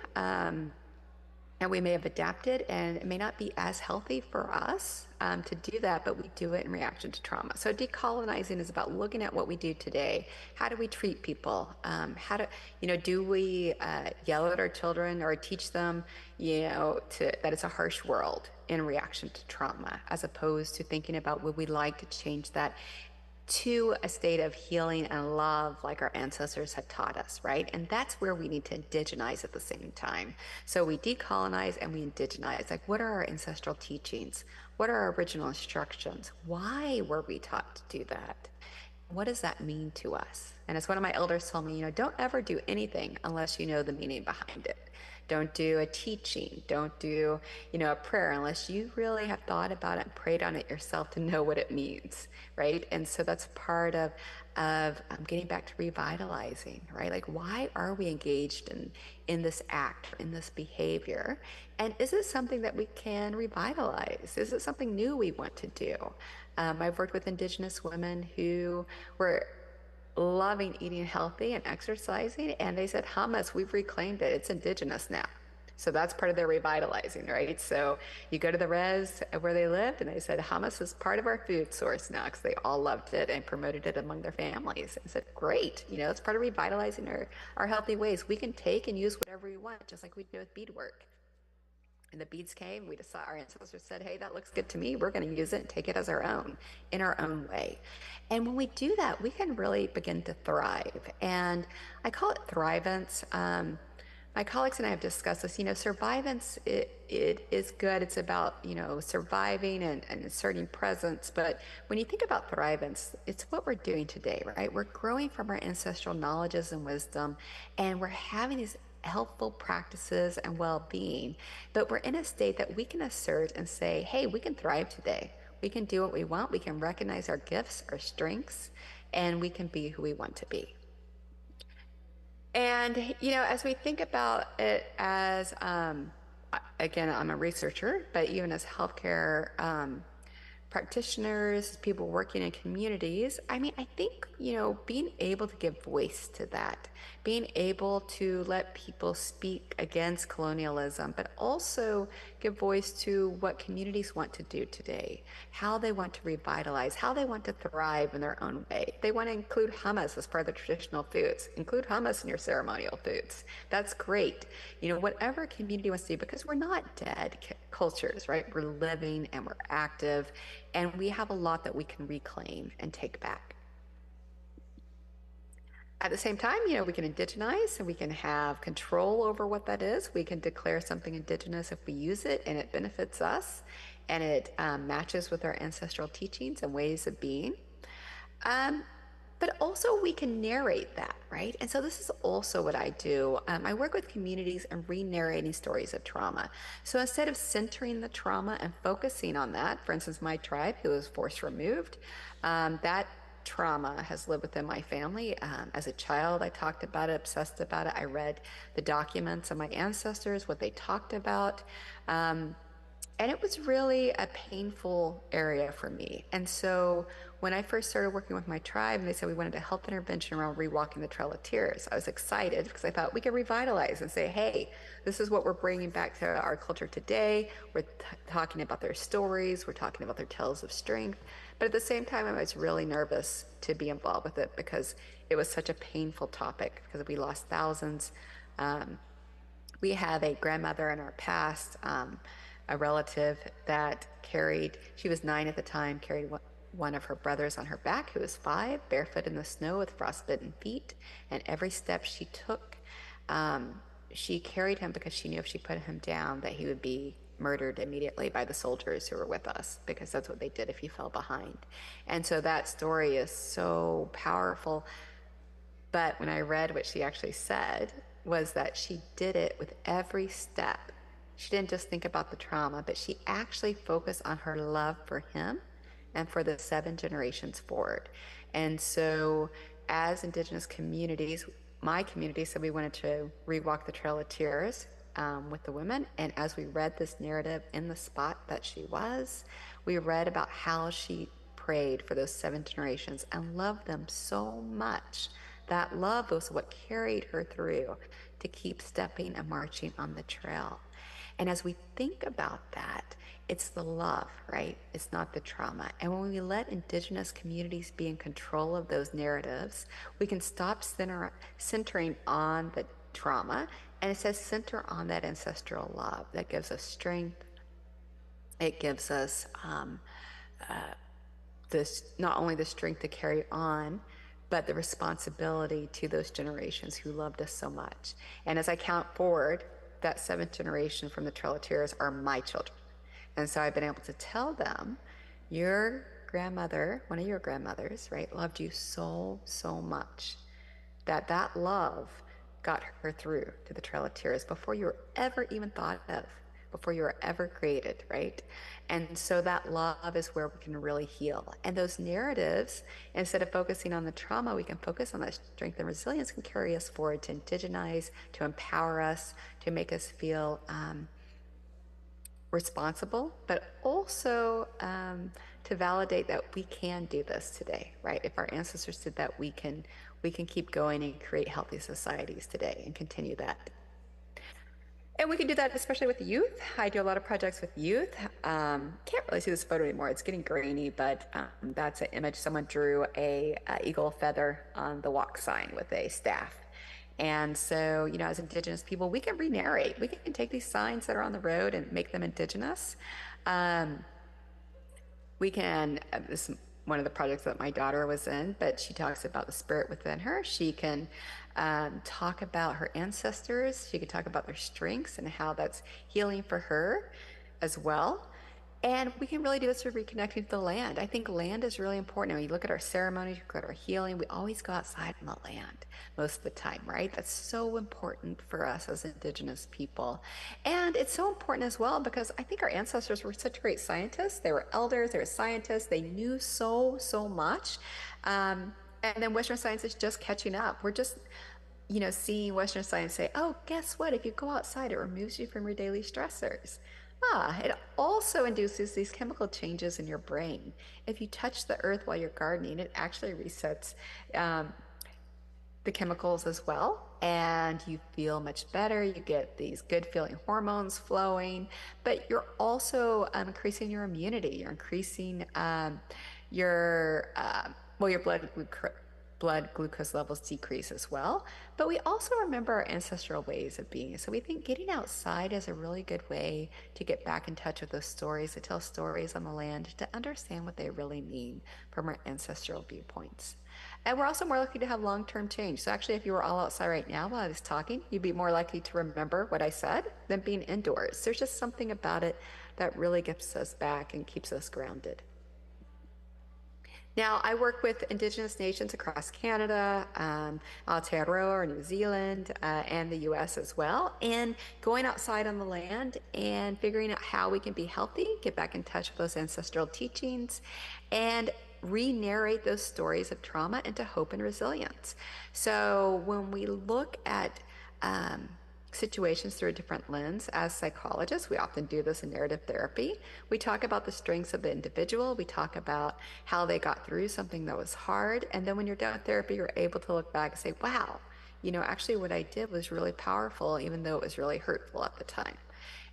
and we may have adapted, and it may not be as healthy for us to do that, but we do it in reaction to trauma. So decolonizing is about looking at what we do today. How do we treat people? Do we yell at our children or teach them, that it's a harsh world in reaction to trauma, as opposed to thinking about would we like to change that to a state of healing and love like our ancestors had taught us, right? And that's where we need to indigenize at the same time. So we decolonize and we indigenize. Like, what are our ancestral teachings? What are our original instructions? Why were we taught to do that? What does that mean to us? And as one of my elders told me, don't ever do anything unless you know the meaning behind it. Don't do a teaching. Don't do, a prayer unless you really have thought about it and prayed on it yourself to know what it means, right? And so that's part of getting back to revitalizing, right? Like, why are we engaged in this act, in this behavior? And is it something that we can revitalize? Is it something new we want to do? I've worked with Indigenous women who were loving eating healthy and exercising, and they said, hummus, we've reclaimed it, it's indigenous now. So that's part of their revitalizing, right? So you go to the res where they lived, and they said hummus is part of our food source now, because they all loved it and promoted it among their families. And said, great, it's part of revitalizing our healthy ways. We can take and use whatever we want, just like we do with beadwork. And the beads came, we decided, our ancestors said, hey, that looks good to me. We're going to use it and take it as our own, in our own way. And when we do that, we can really begin to thrive. And I call it Thrivance. My colleagues and I have discussed this. Survivance, it is good. It's about, surviving and asserting presence. But when you think about Thrivance, it's what we're doing today, right? We're growing from our ancestral knowledges and wisdom, and we're having these helpful practices and well-being, but we're in a state that we can assert and say, hey, we can thrive today. We can do what we want. We can recognize our gifts, our strengths, and we can be who we want to be. And, as we think about it as, again, I'm a researcher, but even as healthcare practitioners, people working in communities, I think, being able to give voice to that, being able to let people speak against colonialism, but also give voice to what communities want to do today, how they want to revitalize, how they want to thrive in their own way. They want to include hummus as part of the traditional foods. Include hummus in your ceremonial foods. That's great. Whatever a community wants to do, because we're not dead cultures, right? We're living and we're active, and we have a lot that we can reclaim and take back. At the same time, we can indigenize and we can have control over what that is. We can declare something indigenous if we use it and it benefits us and it matches with our ancestral teachings and ways of being. But also we can narrate that, right? And so this is also what I do. I work with communities and re-narrating stories of trauma. So instead of centering the trauma and focusing on that, for instance, my tribe who was force removed, that trauma has lived within my family. As a child, I talked about it, obsessed about it. I read the documents of my ancestors, what they talked about. And it was really a painful area for me. And so when I first started working with my tribe and they said we wanted a health intervention around rewalking the Trail of Tears, I was excited because I thought we could revitalize and say, hey, this is what we're bringing back to our culture today. We're talking about their stories. We're talking about their tales of strength. But at the same time, I was really nervous to be involved with it because it was such a painful topic because we lost thousands. We have a grandmother in our past, a relative that carried, she was 9 at the time, carried one of her brothers on her back who was 5, barefoot in the snow with frostbitten feet. And every step she took, she carried him because she knew if she put him down that he would be murdered immediately by the soldiers who were with us, because that's what they did if he fell behind. And so that story is so powerful. But when I read what she actually said was that she did it with every step. She didn't just think about the trauma, but she actually focused on her love for him and for the 7 generations forward. And so as Indigenous communities, my community said we wanted to rewalk the Trail of Tears with the women. And as we read this narrative in the spot that she was, we read about how she prayed for those 7 generations and loved them so much. That love was what carried her through to keep stepping and marching on the trail. And as we think about that, it's the love, right? It's not the trauma. And when we let Indigenous communities be in control of those narratives, we can stop centering on the trauma, and it says center on that ancestral love that gives us strength. It gives us this, not only the strength to carry on, but the responsibility to those generations who loved us so much. And as I count forward, that 7th generation from the Trail of Tears are my children. And so I've been able to tell them, your grandmother, one of your grandmothers, right, loved you so, so much that that love got her through to the Trail of Tears before you were ever even thought of, before you were ever created, right? And so that love is where we can really heal. And those narratives, instead of focusing on the trauma, we can focus on that strength and resilience, can carry us forward to indigenize, to empower us, to make us feel responsible, but also to validate that we can do this today, right? If our ancestors did that, we can keep going and create healthy societies today and continue that. And we can do that especially with youth. I do a lot of projects with youth. Can't really see this photo anymore. It's getting grainy, but that's an image. Someone drew a eagle feather on the walk sign with a staff. And so, as Indigenous people, we can re-narrate. We can take these signs that are on the road and make them Indigenous. We can, this is one of the projects that my daughter was in, but she talks about the spirit within her. She can talk about her ancestors. She can talk about their strengths and how that's healing for her as well. And we can really do this through reconnecting to the land. I think land is really important. When you look at our ceremonies, you look at our healing, we always go outside on the land most of the time, right? That's so important for us as Indigenous people. And it's so important as well because I think our ancestors were such great scientists. They were elders, they were scientists, they knew so, so much. And then Western science is just catching up. We're just, seeing Western science say, oh, guess what? If you go outside, it removes you from your daily stressors. It also induces these chemical changes in your brain. If you touch the earth while you're gardening, it actually resets the chemicals as well, and you feel much better. You get these good feeling hormones flowing, but you're also increasing your immunity. You're increasing your blood glucose levels decrease as well. But we also remember our ancestral ways of being. So we think getting outside is a really good way to get back in touch with those stories, to tell stories on the land, to understand what they really mean from our ancestral viewpoints. And we're also more likely to have long-term change. So actually, if you were all outside right now while I was talking, you'd be more likely to remember what I said than being indoors. There's just something about it that really gets us back and keeps us grounded. Now, I work with Indigenous nations across Canada, Aotearoa, New Zealand, and the US as well, and going outside on the land and figuring out how we can be healthy, get back in touch with those ancestral teachings, and re-narrate those stories of trauma into hope and resilience. So when we look at situations through a different lens as psychologists, we often do this in narrative therapy. We talk about the strengths of the individual, we talk about how they got through something that was hard, and then when you're done with therapy, you're able to look back and say, wow, you know, actually what I did was really powerful, even though it was really hurtful at the time.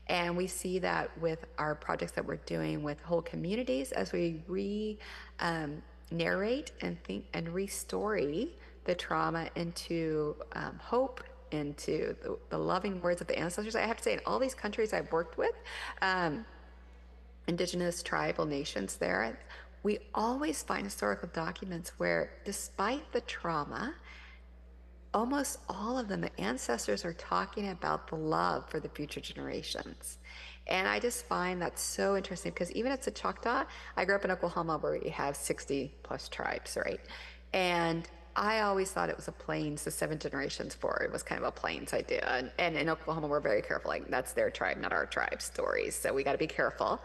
And we see that with our projects that we're doing with whole communities as we narrate and think and re-story the trauma into hope, into the loving words of the ancestors. I have to say, in all these countries I've worked with, Indigenous tribal nations there, we always find historical documents where, despite the trauma, almost all of them, the ancestors are talking about the love for the future generations. And I just find that so interesting because even as a Choctaw, I grew up in Oklahoma where we have 60 plus tribes, right? And I always thought it was a plains, the 7 generations forward was kind of a plains idea. And in Oklahoma, we're very careful, like that's their tribe, not our tribe stories. So we got to be careful.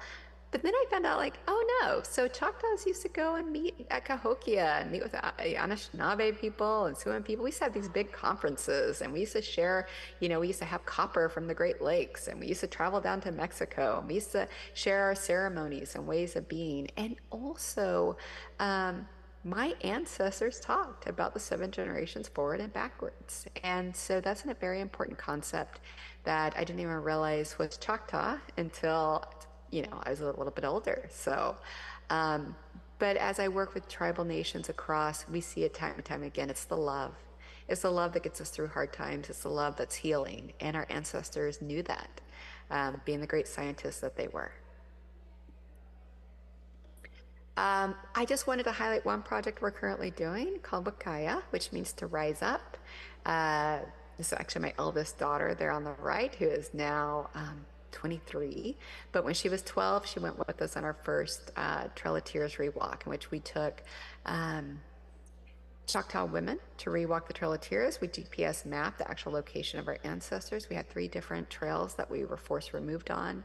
But then I found out, like, oh no, so Choctaws used to go and meet at Cahokia and meet with Anishinaabe people and Siouan people. We used to have these big conferences and we used to share, you know, we used to have copper from the Great Lakes and we used to travel down to Mexico and we used to share our ceremonies and ways of being. And also, my ancestors talked about the 7 generations forward and backwards. And so that's a very important concept that I didn't even realize was Choctaw until, you know, I was a little bit older. So, but as I work with tribal nations across, we see it time and time again. It's the love. It's the love that gets us through hard times. It's the love that's healing. And our ancestors knew that, being the great scientists that they were. I just wanted to highlight one project we're currently doing called Wakaya, which means to rise up. This is actually my eldest daughter there on the right, who is now 23. But when she was 12, she went with us on our first Trail of Tears rewalk, in which we took Choctaw women to rewalk the Trail of Tears. We GPS mapped the actual location of our ancestors. We had 3 different trails that we were force removed on.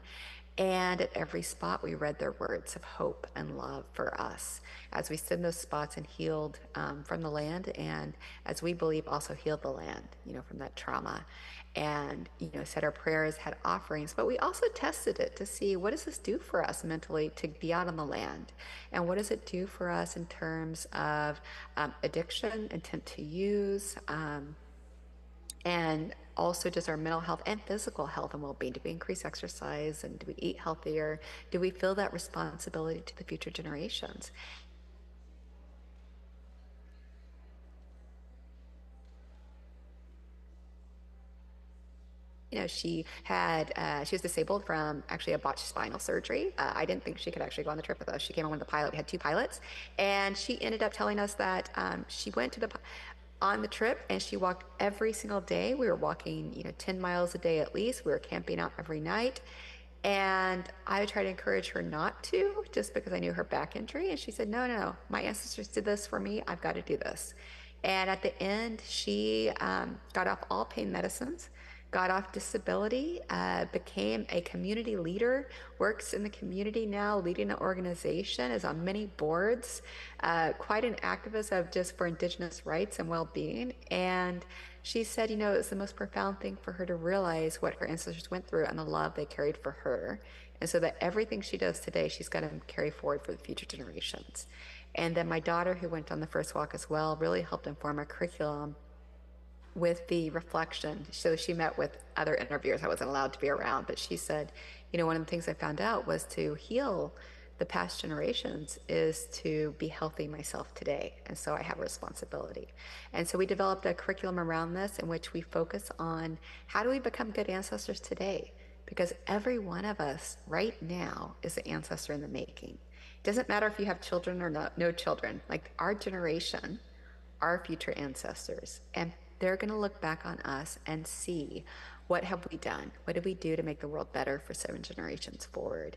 And at every spot, we read their words of hope and love for us as we stood in those spots and healed from the land, and as we believe also healed the land, you know, from that trauma. And, you know, said our prayers, had offerings, but we also tested it to see what does this do for us mentally to be out on the land? And what does it do for us in terms of addiction, intent to use, and also just our mental health and physical health and well-being. Do we increase exercise and do we eat healthier? Do we feel that responsibility to the future generations? You know, she was disabled from actually a botched spinal surgery. I didn't think she could actually go on the trip with us. She came on with the pilot. We had 2 pilots, and she ended up telling us that she went to on the trip and she walked every single day. We were walking, you know, 10 miles a day at least. We were camping out every night. And I would try to encourage her not to, just because I knew her back injury. And she said, no, my ancestors did this for me. I've got to do this. And at the end, she got off all pain medicines, got off disability, became a community leader, works in the community now, leading an organization, is on many boards, quite an activist of just for Indigenous rights and well-being. And she said, you know, it's the most profound thing for her to realize what her ancestors went through and the love they carried for her. And so that everything she does today, she's got to carry forward for the future generations. And then my daughter, who went on the first walk as well, really helped inform our curriculum with the reflection. So she met with other interviewers. I wasn't allowed to be around, but she said, you know, one of the things I found out was to heal the past generations is to be healthy myself today. And so I have a responsibility. And so we developed a curriculum around this in which we focus on how do we become good ancestors today? Because every one of us right now is an ancestor in the making. It doesn't matter if you have children or no children. Like our generation our future ancestors, and they're going to look back on us and see, what have we done? What did we do to make the world better for 7 generations forward?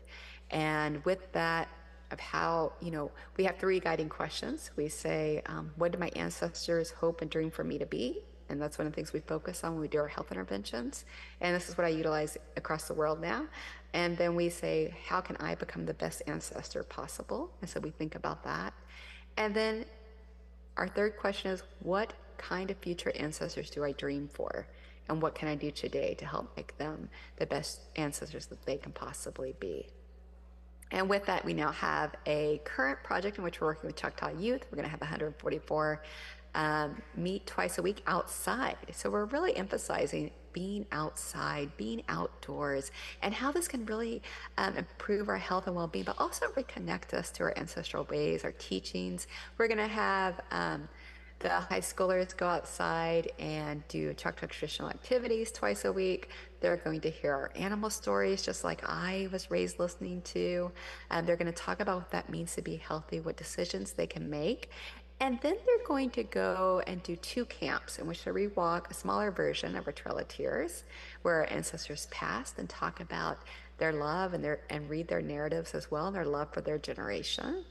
And with that, of how, we have 3 guiding questions. We say, what did my ancestors hope and dream for me to be? And that's one of the things we focus on when we do our health interventions. And this is what I utilize across the world now. And then we say, how can I become the best ancestor possible? And so we think about that. And then our 3rd question is, what kind of future ancestors do I dream for? And what can I do today to help make them the best ancestors that they can possibly be? And with that, we now have a current project in which we're working with Choctaw youth. We're going to have 144 meet twice a week outside. So we're really emphasizing being outside, being outdoors, and how this can really improve our health and well-being, but also reconnect us to our ancestral ways, our teachings. We're going to have the high schoolers go outside and do Choctaw traditional activities twice a week. They're going to hear our animal stories, just like I was raised listening to. They're going to talk about what that means to be healthy, what decisions they can make. And then they're going to go and do 2 camps in which they rewalk a smaller version of our Trail of Tears, where our ancestors passed, and talk about their love and read their narratives as well, and their love for their generation.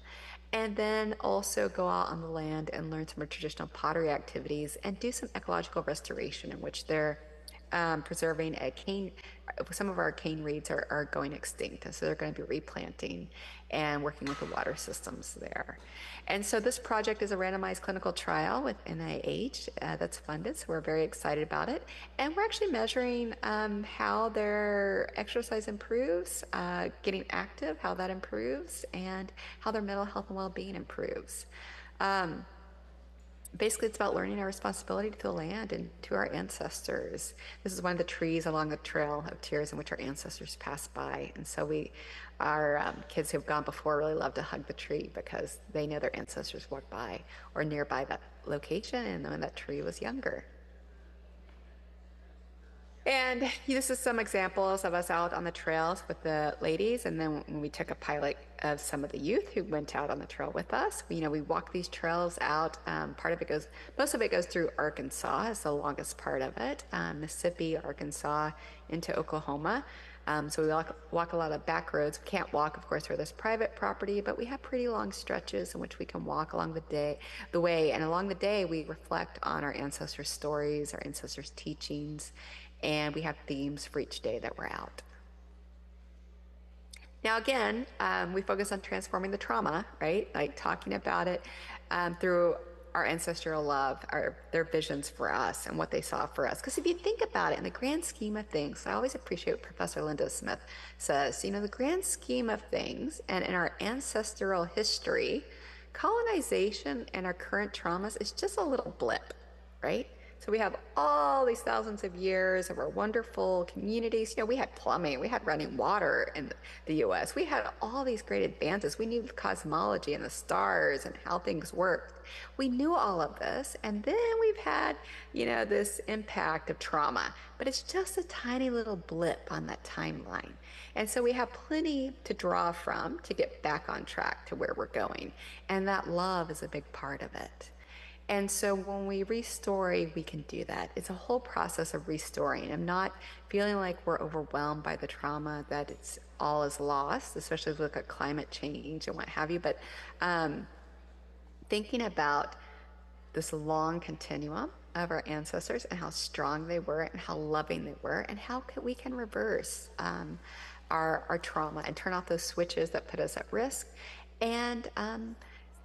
And then also go out on the land and learn some of traditional pottery activities and do some ecological restoration, in which they're preserving a cane. Some of our cane reeds are going extinct, and so they're going to be replanting and working with the water systems there. And so this project is a randomized clinical trial with NIH that's funded, so we're very excited about it. And we're actually measuring how their exercise improves, getting active, how that improves, and how their mental health and well-being improves. Basically, it's about learning our responsibility to the land and to our ancestors. This is one of the trees along the Trail of Tears in which our ancestors passed by. And so our kids who've gone before really love to hug the tree because they know their ancestors walked by or nearby that location and when that tree was younger. And this is some examples of us out on the trails with the ladies, and then when we took a pilot of some of the youth who went out on the trail with us. We walk these trails out. Most of it goes through Arkansas, is the longest part of it, Mississippi, Arkansas, into Oklahoma. So we walk a lot of back roads. We can't walk, of course, where there's private property, but we have pretty long stretches in which we can walk along the way. And along the day, we reflect on our ancestors' stories, our ancestors' teachings, and we have themes for each day that we're out. Now, again, we focus on transforming the trauma, right? Like talking about it through our ancestral love, their visions for us and what they saw for us. Because if you think about it, in the grand scheme of things, I always appreciate what Professor Linda Smith says, the grand scheme of things and in our ancestral history, colonization and our current traumas is just a little blip, right? So we have all these thousands of years of our wonderful communities. We had plumbing, we had running water in the US. We had all these great advances. We knew cosmology and the stars and how things worked. We knew all of this. And then we've had, this impact of trauma, but it's just a tiny little blip on that timeline. And so we have plenty to draw from to get back on track to where we're going. And that love is a big part of it. And so when we restore, we can do that. It's a whole process of restoring. I'm not feeling like we're overwhelmed by the trauma, that it's all is lost, especially as we look at climate change and what have you. But thinking about this long continuum of our ancestors and how strong they were and how loving they were and how we can reverse our trauma and turn off those switches that put us at risk and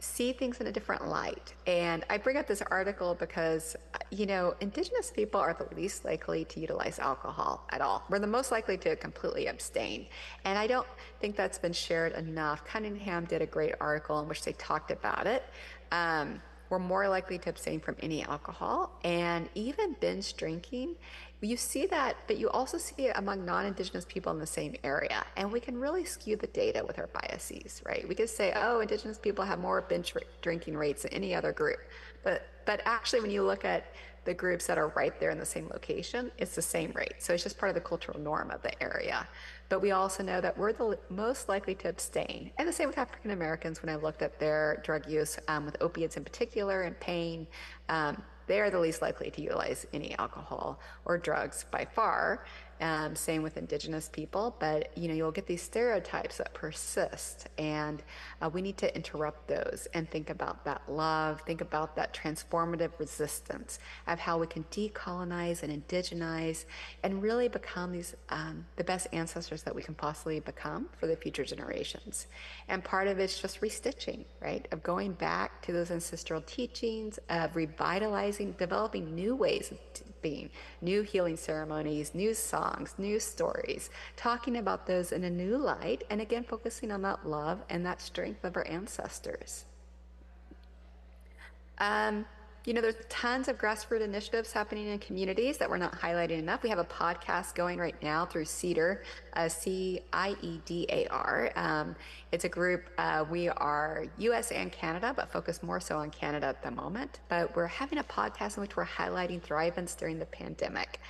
see things in a different light. And I bring up this article because, Indigenous people are the least likely to utilize alcohol at all. We're the most likely to completely abstain. And I don't think that's been shared enough. Cunningham did a great article in which they talked about it. We're more likely to abstain from any alcohol, and even binge drinking. You see that, but you also see it among non-Indigenous people in the same area. And we can really skew the data with our biases, right? We could say, oh, Indigenous people have more binge drinking rates than any other group. But actually, when you look at the groups that are right there in the same location, it's the same rate. So it's just part of the cultural norm of the area. But we also know that we're the most likely to abstain. And the same with African Americans. When I looked at their drug use with opiates in particular and pain, they are the least likely to utilize any alcohol or drugs by far. Same with Indigenous people, but you'll get these stereotypes that persist, and we need to interrupt those and think about that love, think about that transformative resistance of how we can decolonize and indigenize and really become these the best ancestors that we can possibly become for the future generations. And part of it's just restitching, right? Of going back to those ancestral teachings, of revitalizing, developing new ways of being, new healing ceremonies, new songs, new stories, talking about those in a new light, and again, focusing on that love and that strength of our ancestors. There's tons of grassroots initiatives happening in communities that we're not highlighting enough. We have a podcast going right now through CIEDAR, CIEDAR. It's a group, we are US and Canada, but focus more so on Canada at the moment. But we're having a podcast in which we're highlighting Thrivance during the pandemic.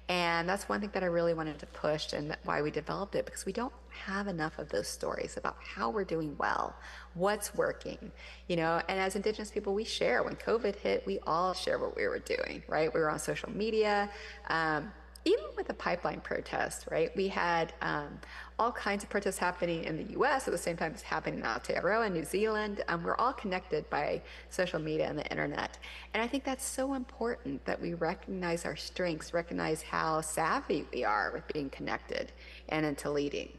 And that's one thing that I really wanted to push, and why we developed it, because we don't have enough of those stories about how we're doing well, what's working, and as Indigenous people, we share. When COVID hit, we all share what we were doing, right? We were on social media, even with the pipeline protest, right? We had all kinds of protests happening in the US at the same time as happening in Aotearoa, New Zealand. We're all connected by social media and the internet. And I think that's so important that we recognize our strengths, recognize how savvy we are with being connected and into leading.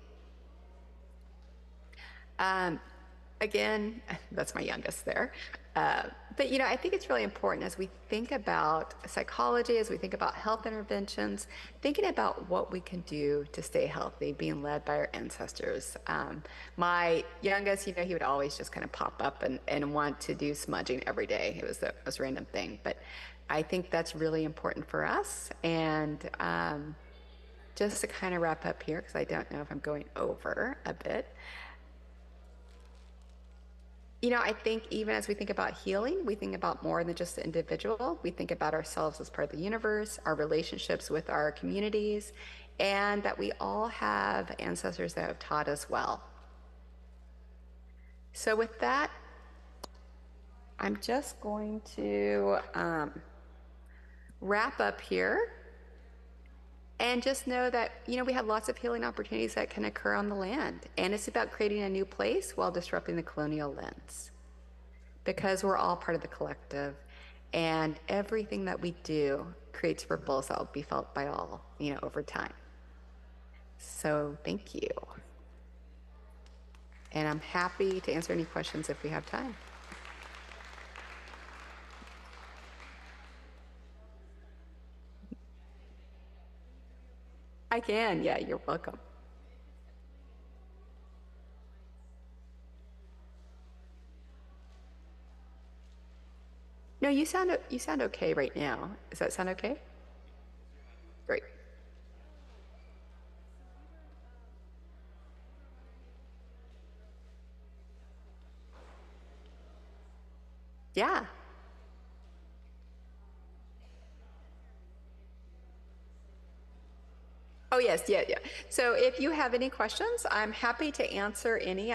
Again, that's my youngest there. But I think it's really important as we think about psychology, as we think about health interventions, thinking about what we can do to stay healthy, being led by our ancestors. My youngest, he would always just kind of pop up and want to do smudging every day. It was the most random thing. But I think that's really important for us. And just to kind of wrap up here, because I don't know if I'm going over a bit. I think even as we think about healing, we think about more than just the individual. We think about ourselves as part of the universe, our relationships with our communities, and that we all have ancestors that have taught us well. So with that, I'm just going to wrap up here. And just know that, we have lots of healing opportunities that can occur on the land. And it's about creating a new place while disrupting the colonial lens. Because we're all part of the collective. And everything that we do creates ripples that will be felt by all, over time. So thank you. And I'm happy to answer any questions if we have time. I can, yeah, you're welcome. No, you sound okay right now. Does that sound okay? Great. Yeah. Oh, yes, yeah. So if you have any questions, I'm happy to answer any.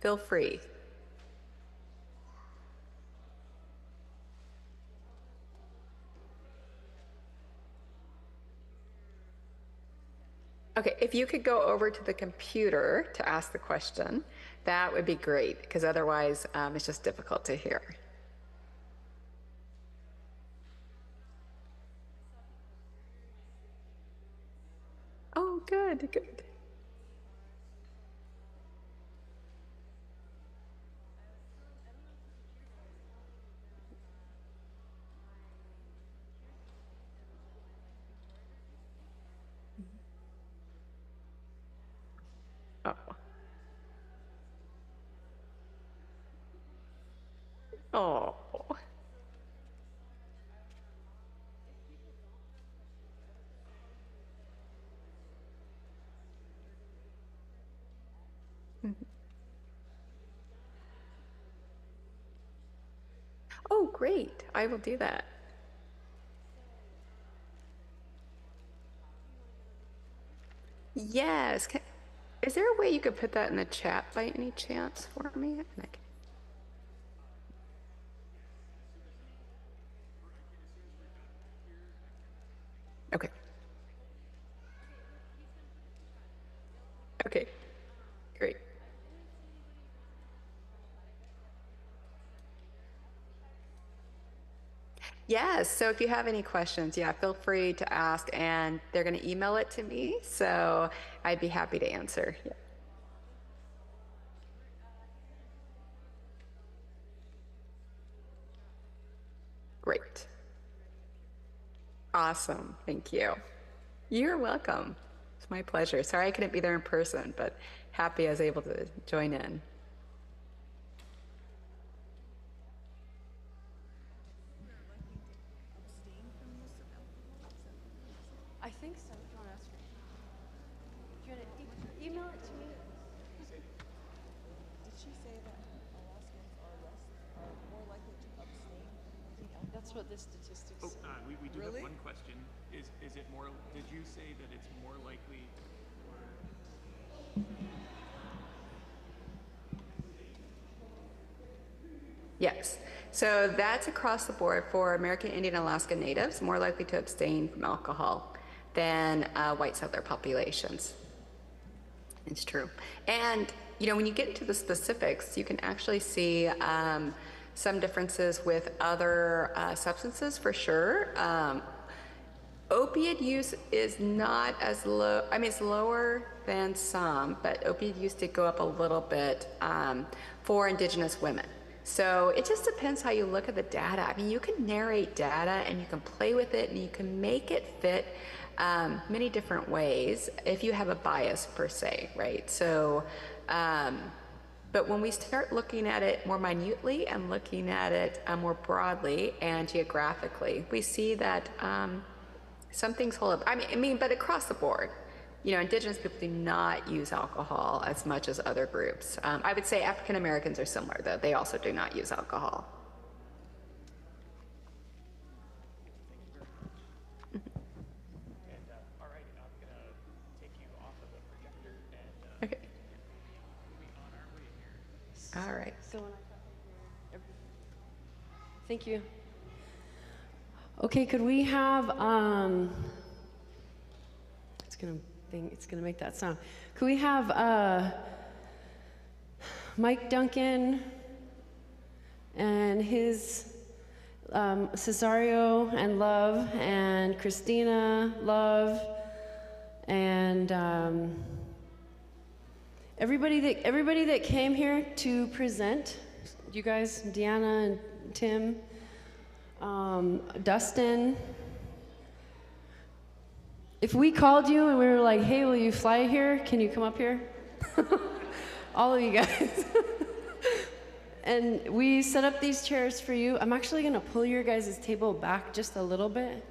Feel free. Okay, if you could go over to the computer to ask the question, that would be great, because otherwise it's just difficult to hear. Oh, good. Oh. Oh, great. I will do that. Yes. Is there a way you could put that in the chat by any chance for me? Okay. Okay. Great. Yes, so if you have any questions, yeah, feel free to ask, and they're going to email it to me, so I'd be happy to answer. Yeah. Great. Awesome. Thank you. You're welcome. It's my pleasure. Sorry I couldn't be there in person, but happy I was able to join in. I think so. Do you want to ask her? Do you want to email it to me? Did she say that Alaskans are more likely to abstain? That's what this statistics Oh, say. we do Really? have one question. Is it more? Did you say that it's more likely? Yes. So that's across the board for American Indian Alaska Natives, more likely to abstain from alcohol than white settler populations. It's true. And, you know, when you get into the specifics, you can actually see some differences with other substances for sure. Opiate use is not as low, I mean, it's lower than some, but opiate use did go up a little bit for Indigenous women. So it just depends how you look at the data. I mean, you can narrate data and you can play with it and you can make it fit many different ways if you have a bias per se, right? So, but when we start looking at it more minutely and looking at it more broadly and geographically, we see that some things hold up. I mean, but across the board, you know, Indigenous people do not use alcohol as much as other groups. I would say African Americans are similar, though. They also do not use alcohol. And all right, I'm gonna take you off of the projector and Okay. we'll be on our way here. All right. So when I thank you. Okay, could we have it's gonna make that sound. Could we have Mike Duncan and his Cesario and Love and Christina Love and everybody that came here to present, you guys, Deanna and Tim, Dustin. If we called you and we were like, hey, will you fly here? Can you come up here? All of you guys. And we set up these chairs for you. I'm actually gonna pull your guys' table back just a little bit.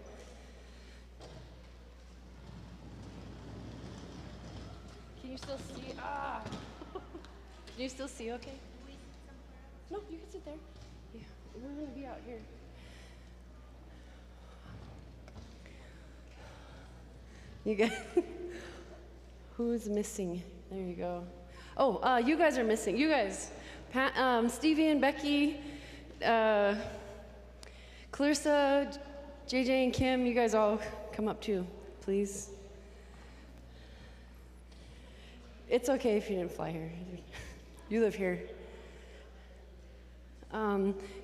Can you still see? Ah! Can you still see okay? No, you can sit there. Yeah, we're gonna be out here. You guys, who's missing? There you go. Oh, you guys are missing. You guys, Stevie and Becky, Clarissa, JJ and Kim, you guys all come up too, please. It's okay if you didn't fly here. You live here.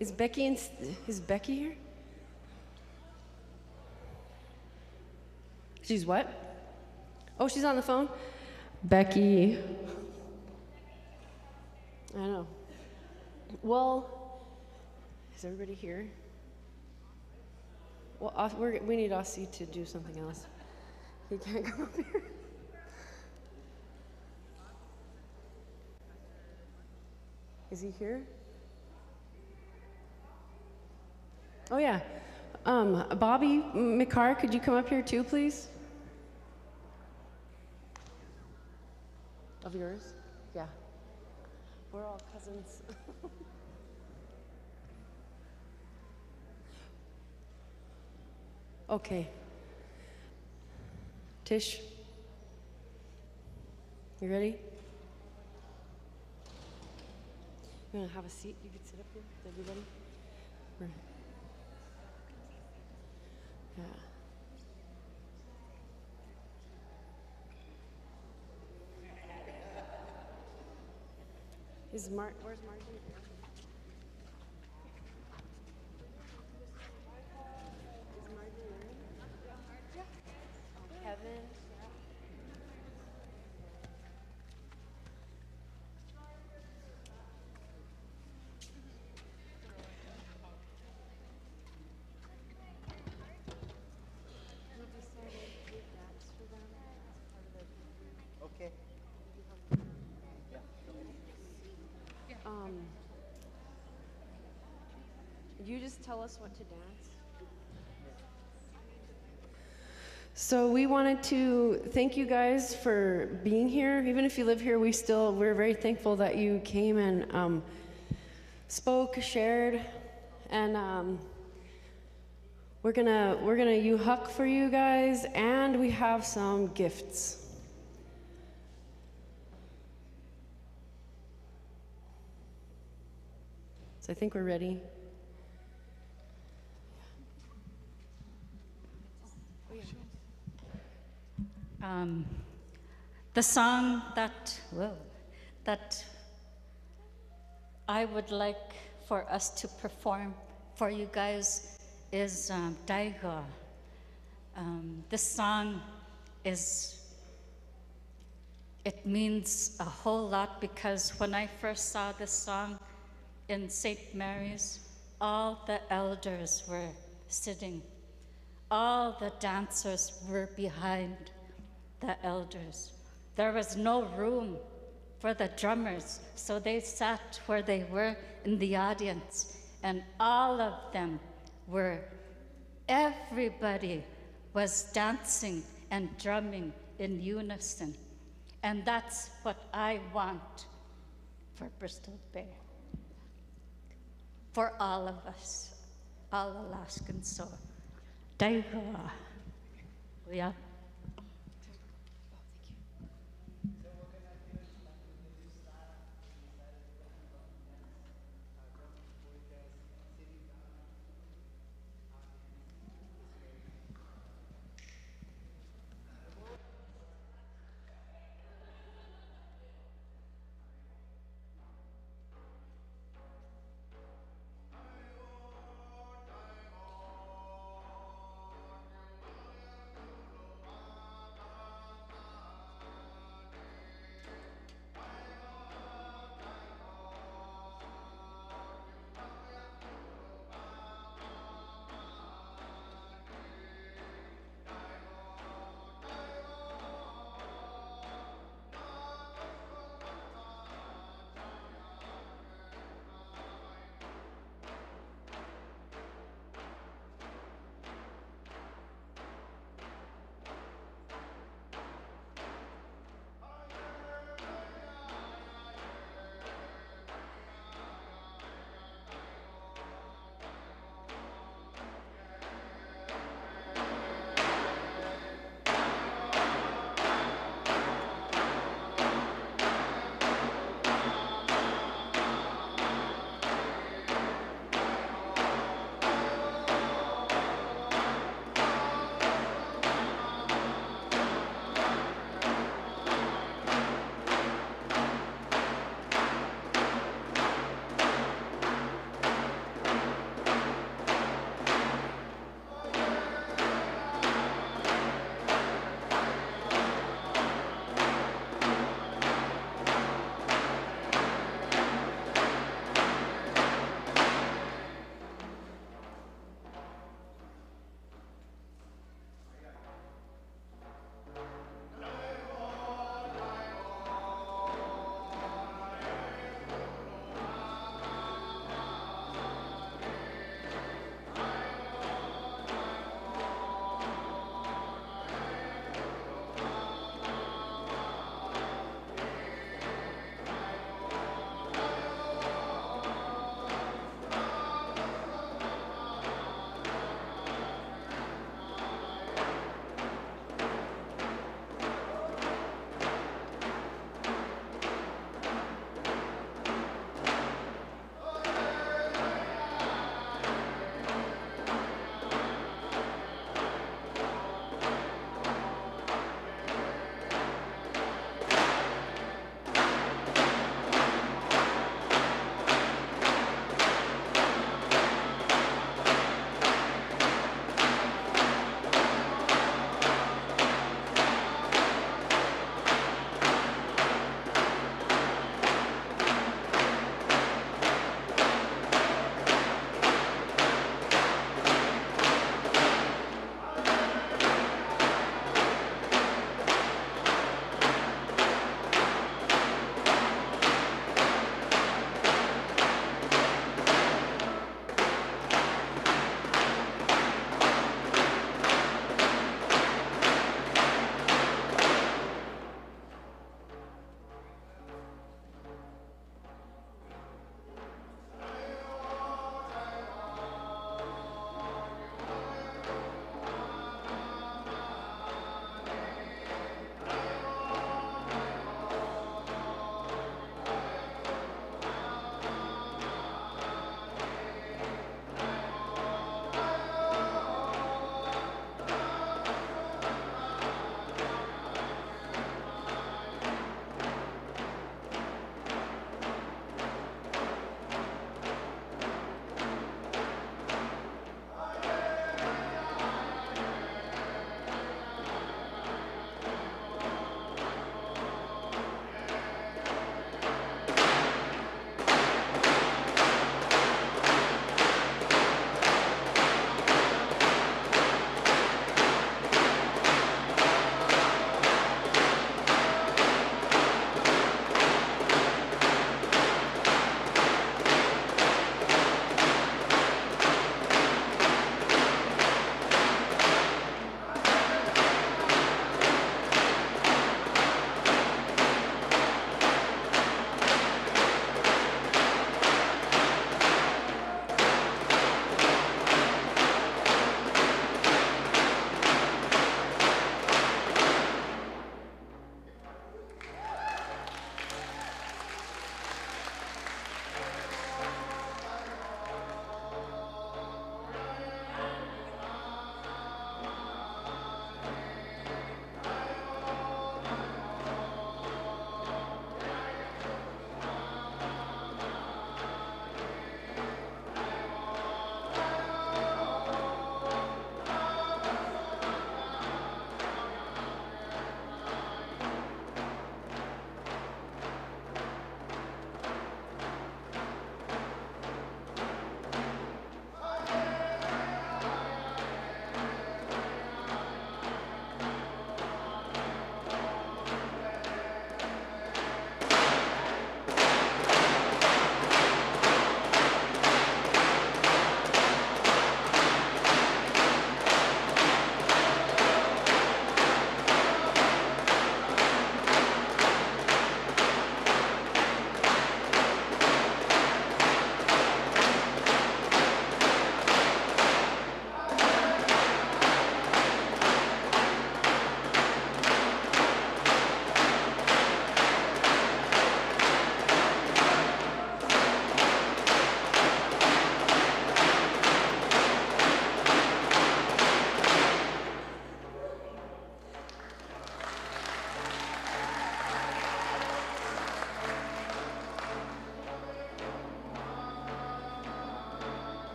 Is Becky here? She's what? Oh, she's on the phone? Becky. I know. Well, is everybody here? Well, we need Aussie to do something else. He can't come up here. Is he here? Oh, yeah. Bobby McCarr, could you come up here too, please? Of yours? Yeah. We're all cousins. Okay. Tish? You ready? You want to have a seat? You can sit up here with everybody. Yeah. Where's Martin? Kevin. Okay. You just tell us what to dance. So we wanted to thank you guys for being here. Even if you live here, we're very thankful that you came and spoke, shared, and we're gonna Uqiquq for you guys, and we have some gifts. So I think we're ready. The song that I would like for us to perform for you guys is Daiga. This song it means a whole lot because when I first saw this song in St. Mary's, all the elders were sitting. All the dancers were behind the elders. There was no room for the drummers, so they sat where they were in the audience, and all of them everybody was dancing and drumming in unison. And that's what I want for Bristol Bay, for all of us, all Alaskans. So, Daiga. Yeah.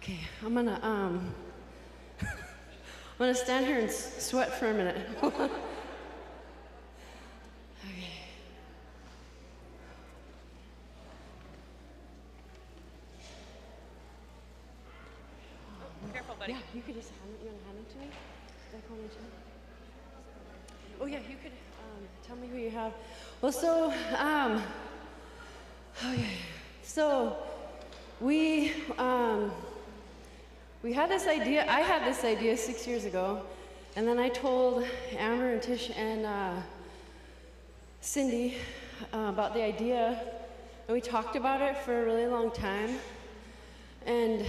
Okay, I'm gonna stand here and sweat for a minute. Okay. Careful, buddy. Yeah, you could just hand it to me? Like, hold it to me? Oh yeah, you could tell me who you have. Well, so, okay. So, we had this idea, I had this idea 6 years ago, and then I told Amber and Tish and Cindy about the idea, and we talked about it for a really long time. And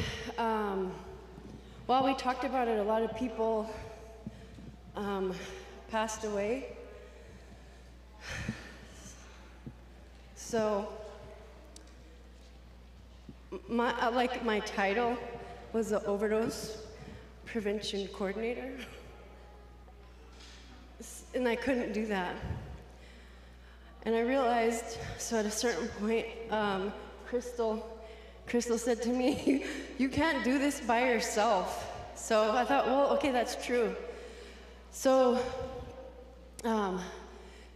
while we talked about it, a lot of people passed away. So, my title was the Overdose Prevention Coordinator, and I couldn't do that. And I realized, so at a certain point, Crystal said to me, you can't do this by yourself. So I thought, well, okay, that's true. So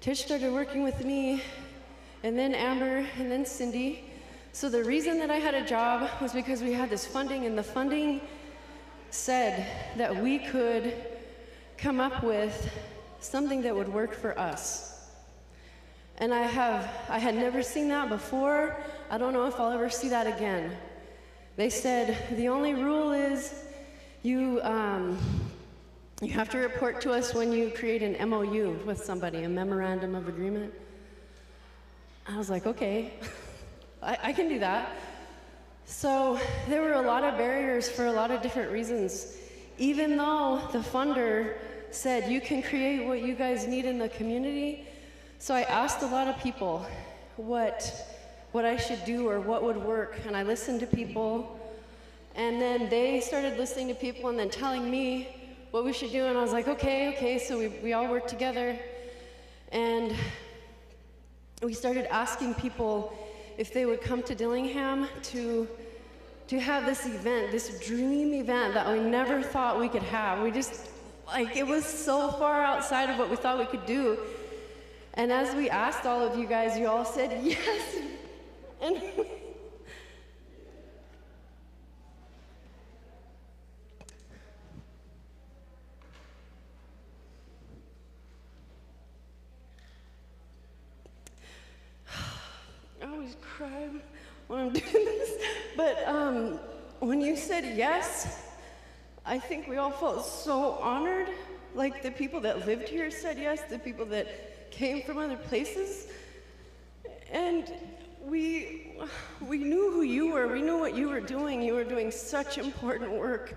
Tish started working with me, and then Amber, and then Cindy. So the reason that I had a job was because we had this funding, and the funding said that we could come up with something that would work for us. And I had never seen that before. I don't know if I'll ever see that again. They said the only rule is you have to report to us when you create an MOU with somebody, a memorandum of agreement. I was like, okay, I can do that. So there were a lot of barriers for a lot of different reasons. Even though the funder said you can create what you guys need in the community, so I asked a lot of people what I should do or what would work, and I listened to people, and then they started listening to people and then telling me what we should do, and I was like, okay, so we all worked together, and we started asking people if they would come to Dillingham to have this event, this dream event that we never thought we could have. We just, like, it was so far outside of what we thought we could do. And as we asked all of you guys, you all said yes. And I always cry when I'm doing this, but when you said yes, I think we all felt so honored. Like, the people that lived here said yes, the people that came from other places, and we knew who you were. We knew what you were doing. You were doing such important work,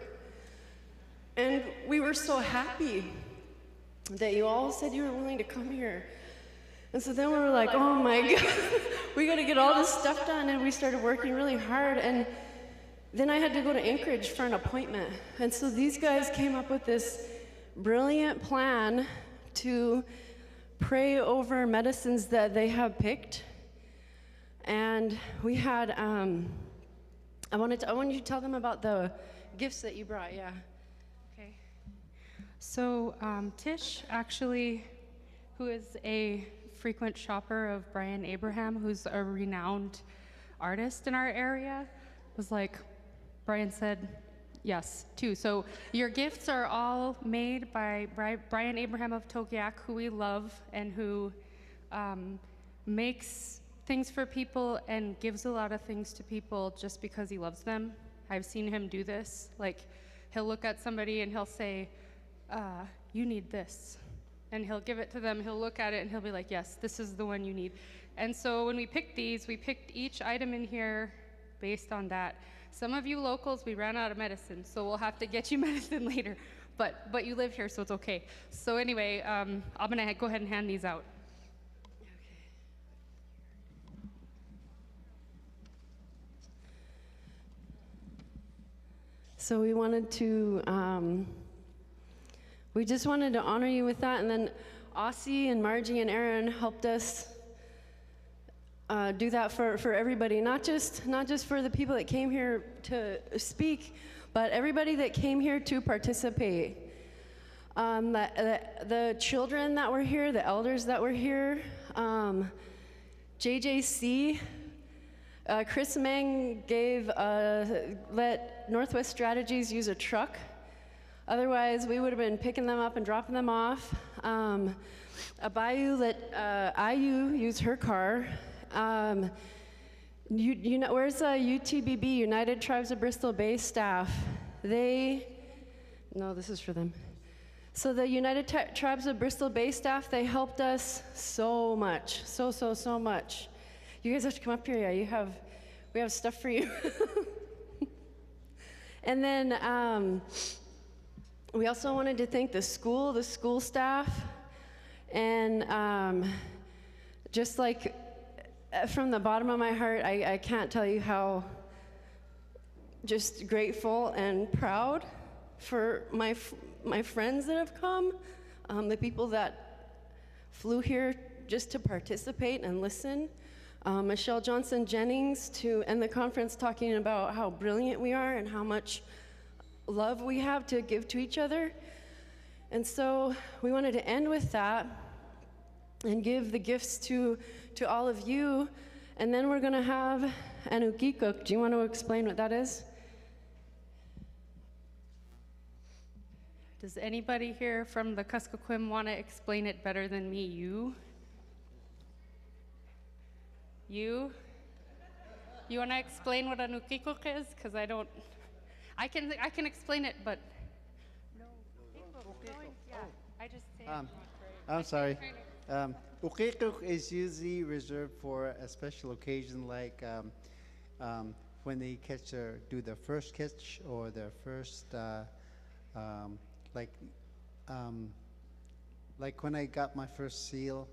and we were so happy that you all said you were willing to come here. And so then we were like, oh my God, we got to get all this stuff done, and we started working really hard. And then I had to go to Anchorage for an appointment, and so these guys came up with this brilliant plan to pray over medicines that they have picked. And we had, I want you to tell them about the gifts that you brought, yeah. Okay. So Tish, actually, who is a frequent shopper of Brian Abraham, who's a renowned artist in our area, was like, Brian said, yes, too. So your gifts are all made by Brian Abraham of Uqiquq, who we love, and who makes things for people and gives a lot of things to people just because he loves them. I've seen him do this. Like, he'll look at somebody and he'll say, you need this. And he'll give it to them, he'll look at it, and he'll be like, yes, this is the one you need. And so when we picked these, we picked each item in here based on that. Some of you locals, we ran out of medicine, so we'll have to get you medicine later. But you live here, so it's okay. So anyway, I'm gonna go ahead and hand these out. So we wanted to, we just wanted to honor you with that, and then Aussie and Margie and Aaron helped us do that for everybody, not just for the people that came here to speak, but everybody that came here to participate. The children that were here, the elders that were here, JJC, Chris Meng let Northwest Strategies use a truck. Otherwise, we would have been picking them up and dropping them off. Abayu let Ayyu use her car. Where's the UTBB, United Tribes of Bristol Bay staff? No, this is for them. So the United Tribes of Bristol Bay staff, they helped us so much, so much. You guys have to come up here, yeah, we have stuff for you. And then we also wanted to thank the school staff, and just like from the bottom of my heart, I can't tell you how just grateful and proud for my friends that have come, the people that flew here just to participate and listen. Michelle Johnson-Jennings to end the conference talking about how brilliant we are and how much love we have to give to each other. And so we wanted to end with that and give the gifts to all of you. And then we're gonna have an Uqiquq. Do you want to explain what that is? Does anybody here from the Kuskokwim want to explain it better than me? You? You want to explain what an Uqiquq is? Because I don't. I can explain it, but no. Yeah, I just say. I'm sorry. Uqiquq is usually reserved for a special occasion, like when they do their first catch or their first, like when I got my first seal.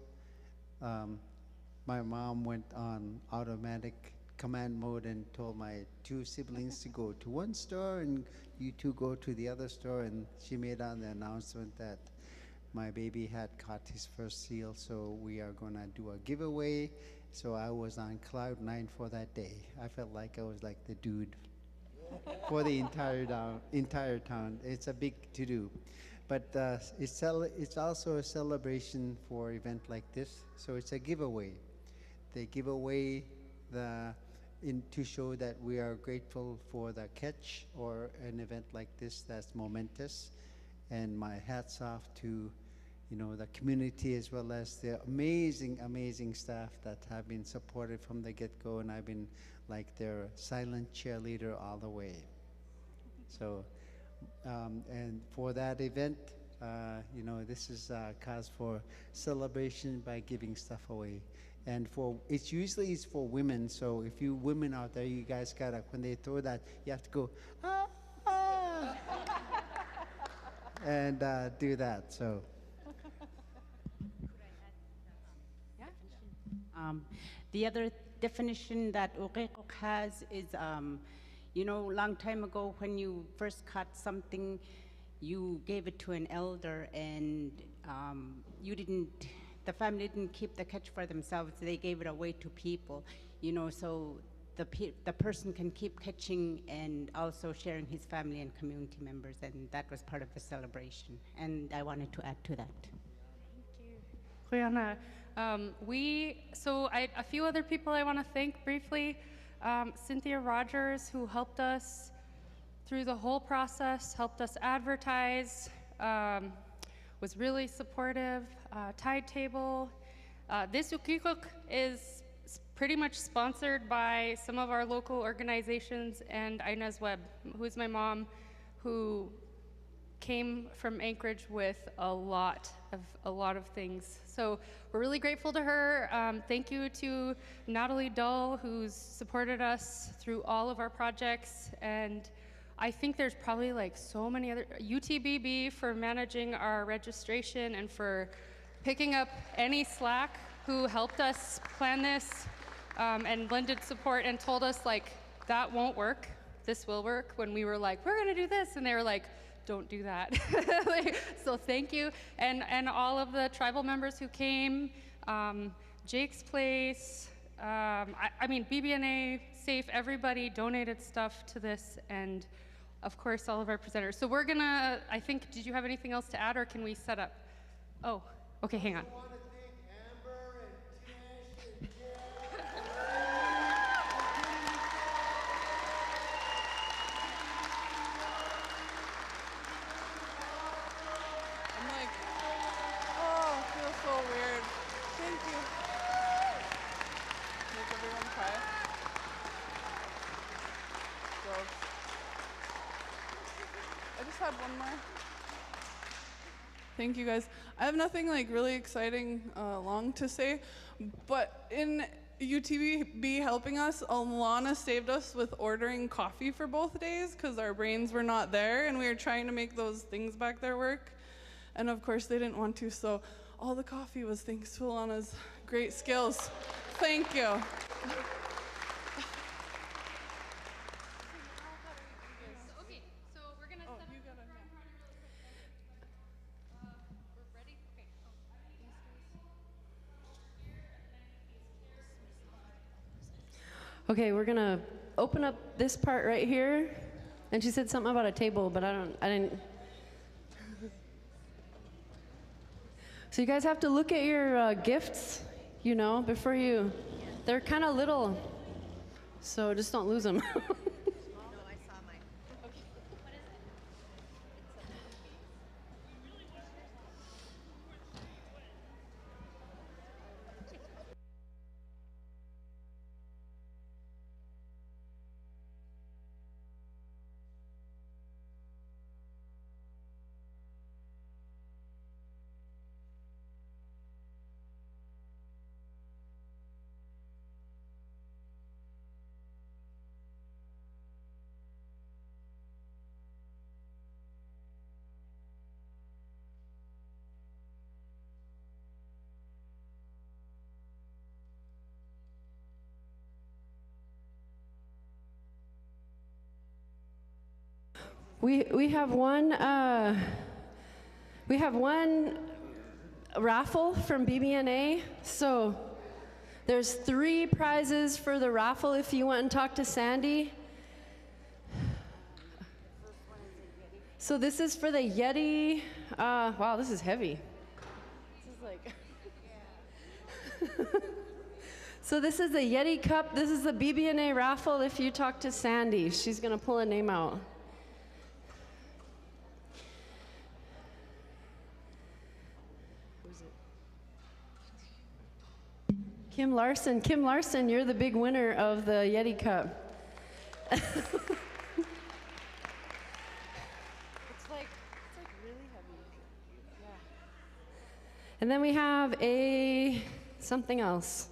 My mom went on automatic command mode and told my two siblings to go to one store and you two go to the other store, and she made on the announcement that my baby had caught his first seal, so we are gonna do a giveaway. So I was on cloud 9 for that day. I felt like I was like the dude for the entire town. It's a big to-do. But it's also a celebration for an event like this, so it's a giveaway. They give away to show that we are grateful for the catch or an event like this that's momentous. And my hats off to, the community as well as the amazing staff that have been supported from the get-go, and I've been like their silent cheerleader all the way. So, and for that event, this is a cause for celebration by giving stuff away. And it's usually for women, so if you women out there, you guys gotta, when they throw that, you have to go, ah, ah, and do that, so. The other definition that Uqiquq has is, long time ago when you first caught something, you gave it to an elder, and the family didn't keep the catch for themselves. They gave it away to people, so the person can keep catching and also sharing his family and community members, and that was part of the celebration. And I wanted to add to that. Thank you, Juliana. A few other people I want to thank briefly. Cynthia Rogers, who helped us through the whole process, helped us advertise, was really supportive. Tide Table. This Uqiquq is pretty much sponsored by some of our local organizations and Inez Webb, who's my mom, who came from Anchorage with a lot of things. So we're really grateful to her. Thank you to Natalie Dull, who's supported us through all of our projects. And I think there's probably like so many other, UTBB for managing our registration and for picking up any slack, who helped us plan this and lended support and told us like, that won't work, this will work, when we were like, we're gonna do this, and they were like, don't do that. So thank you. And all of the tribal members who came, Jake's Place, I mean, BBNA, SAFE, everybody donated stuff to this, and of course, all of our presenters. So we're gonna, I think, did you have anything else to add, or can we set up? Oh, okay, hang on. I'm like, oh, it feels so weird. Thank you. Make everyone cry. Gross. I just had one more. Thank you guys. I have nothing like really exciting long to say, but in UTB helping us, Alana saved us with ordering coffee for both days because our brains were not there and we were trying to make those things back there work. And of course they didn't want to, so all the coffee was thanks to Alana's great skills. Thank you. Okay, we're gonna open up this part right here. And she said something about a table, but I didn't. So you guys have to look at your gifts, you know, before you, they're kind of little. So just don't lose them. We have one raffle from BBNA. So there's 3 prizes for the raffle if you want and talk to Sandy. So this is for the Yeti. Wow, this is heavy. This is like. So this is the Yeti cup. This is the BBNA raffle if you talk to Sandy. She's gonna pull a name out. Kim Larson. Kim Larson, you're the big winner of the Yeti Cup. It's like really heavy. Yeah. And then we have something else.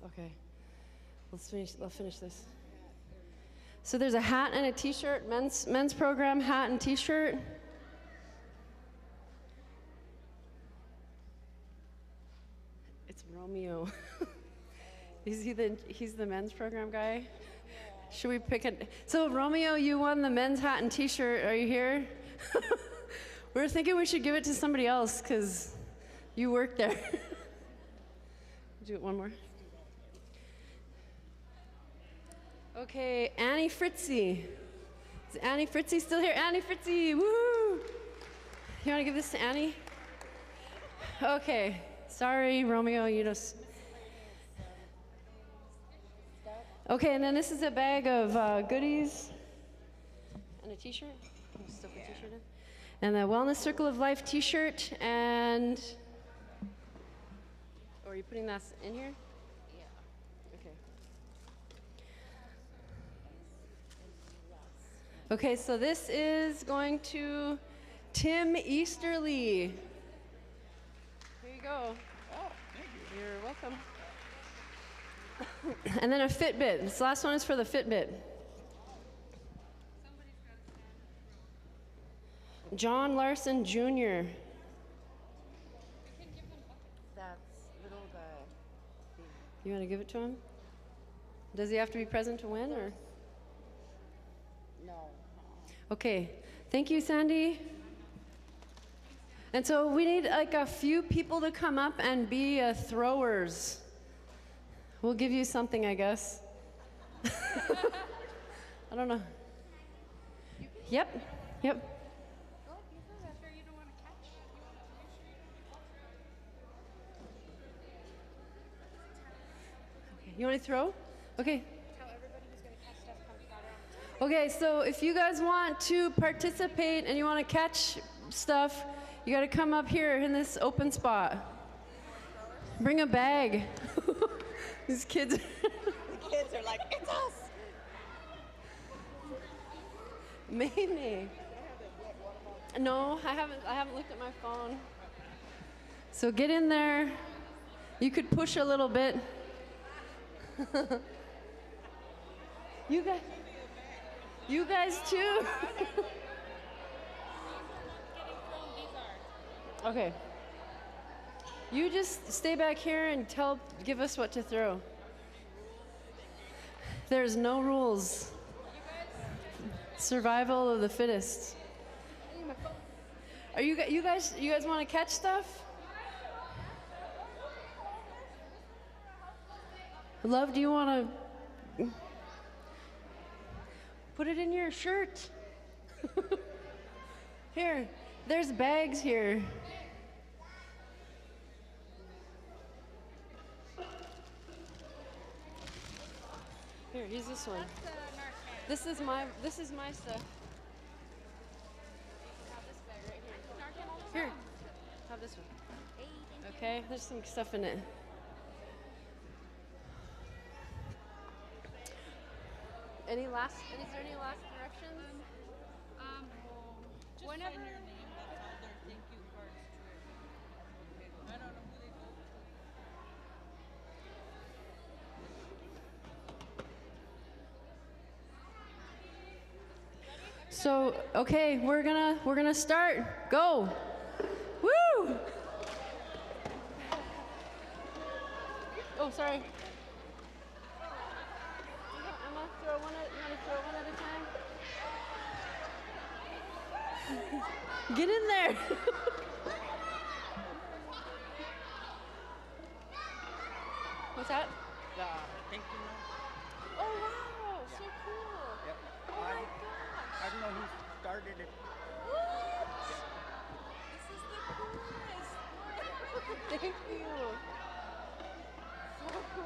Okay. Let's finish this. So there's a hat and a t-shirt, men's program hat and t-shirt. Romeo. He's the men's program guy. Should we pick it? So Romeo, you won the men's hat and t-shirt. Are you here? We were thinking we should give it to somebody else because you work there. Do it one more. Okay, Annie Fritzy. Is Annie Fritzy still here? Annie Fritzy, woo! You want to give this to Annie? Okay. Sorry, Romeo, you just. Okay, and then this is a bag of goodies and a t-shirt. Still put t-shirt in. And the Wellness Circle of Life t-shirt and. Oh, are you putting that in here? Yeah. Okay. Okay, so this is going to Tim Easterly. Go. Oh, thank you. You're welcome. And then a Fitbit. This last one is for the Fitbit. John Larson Jr. That's little guy. You want to give it to him? Does he have to be present to win, or? No. Okay. Thank you, Sandy. And so we need like a few people to come up and be throwers. We'll give you something, I guess. I don't know. Yep, yep. You want to throw? Okay. Okay, so if you guys want to participate and you want to catch stuff, you got to come up here in this open spot. Bring a bag. These kids. The kids are like, it's us. Maybe. No, I haven't looked at my phone. So get in there. You could push a little bit. You guys too. Okay. You just stay back here and give us what to throw. There's no rules. Survival of the fittest. Are you guys want to catch stuff? Love, do you want to put it in your shirt? Here, there's bags here. Here, use this one. This is my stuff. Here, have this one. Okay, there's some stuff in it. Is there any last directions? Just whenever. sign your name, that's all their thank you cards to it. I don't know who they go to. So, okay, we're gonna start. Go. Woo! Oh, sorry. I'm gonna throw one at a time. Get in there. What's that? Thank you, ma'am. Oh wow, so cool. Yep. Oh my gosh. I don't know who started it. What? This is the coolest. Thank you. So cool.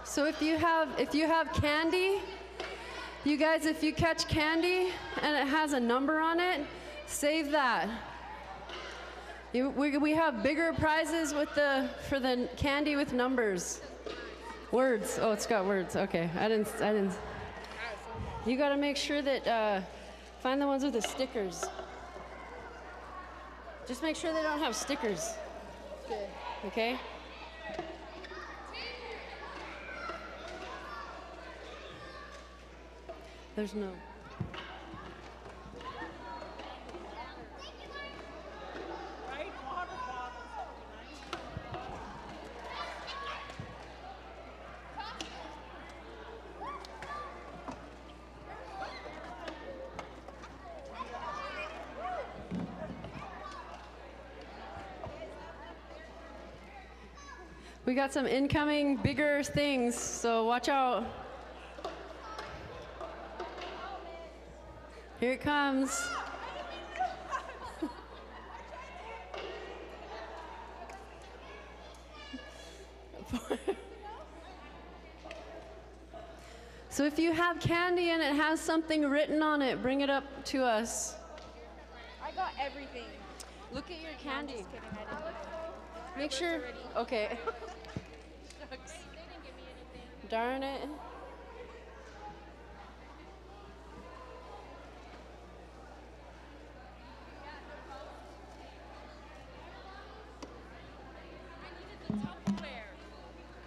So if you have candy, you guys, if you catch candy and it has a number on it, save that. We have bigger prizes for the candy with numbers. Words. Oh, it's got words. Okay, I didn't. You got to make sure that find the ones with the stickers. Just make sure they don't have stickers. Okay. There's no. We got some incoming bigger things, so watch out. Here it comes. So if you have candy and it has something written on it, bring it up to us. I got everything. Look at your No, I'm candy. just kidding, I didn't. Make sure. Okay. Darn it.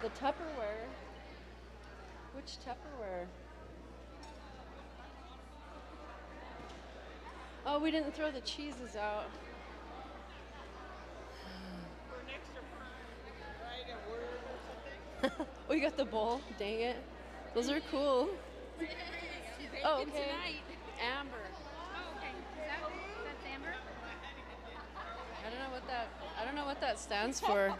The Tupperware? Which Tupperware? Oh, we didn't throw the cheeses out. For an extra fun, write a word or something. We got the bowl. Dang it. Those are cool. Oh, okay. Amber. Oh, okay. That's Amber? I don't know what that stands for.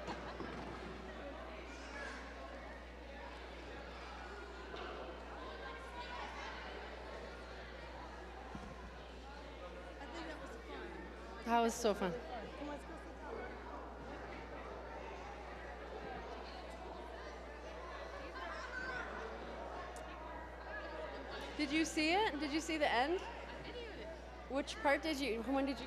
That was so fun. Did you see it? Did you see the end? Which part did you, when did you?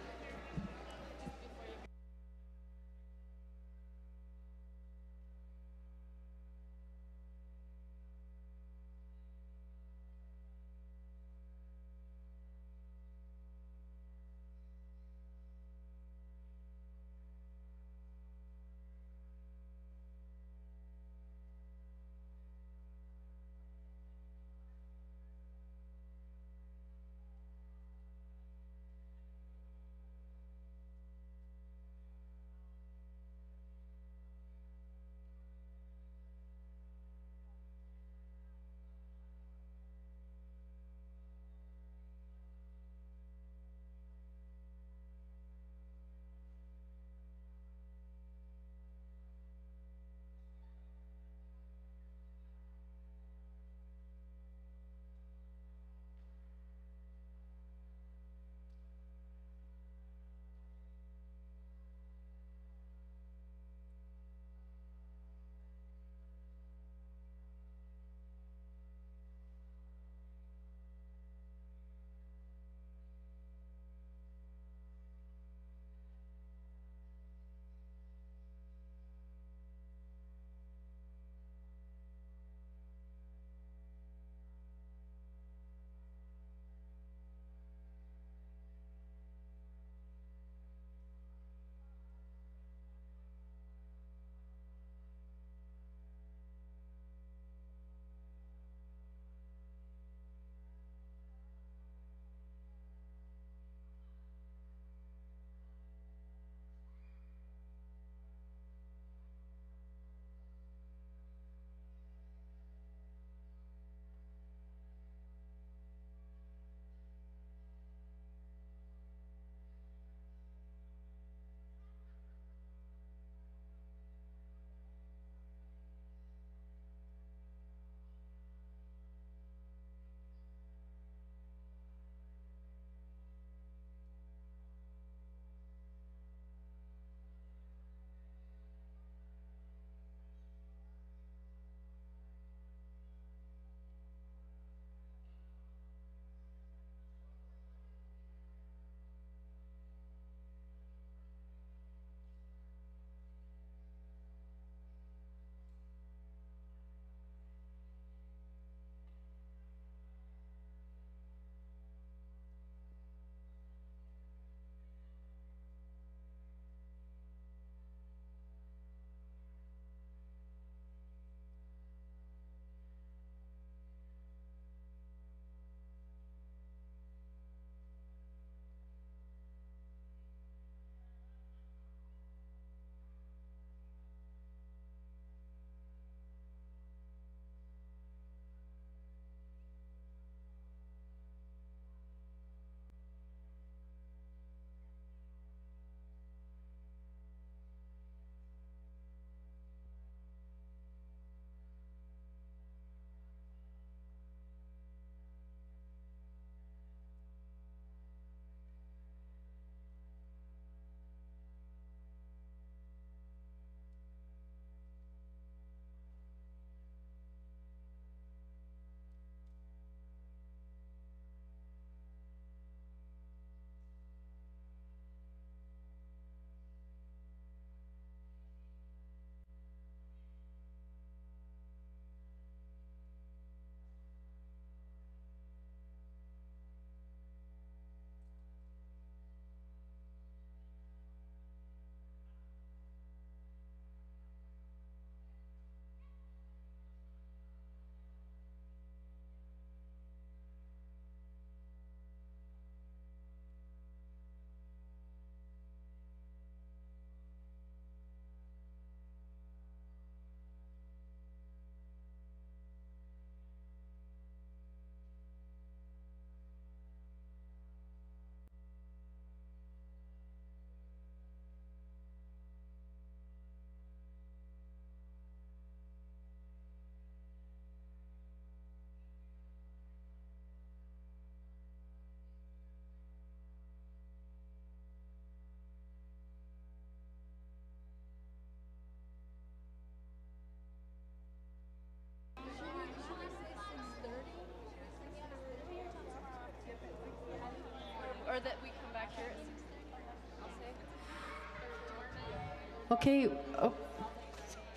Okay, oh,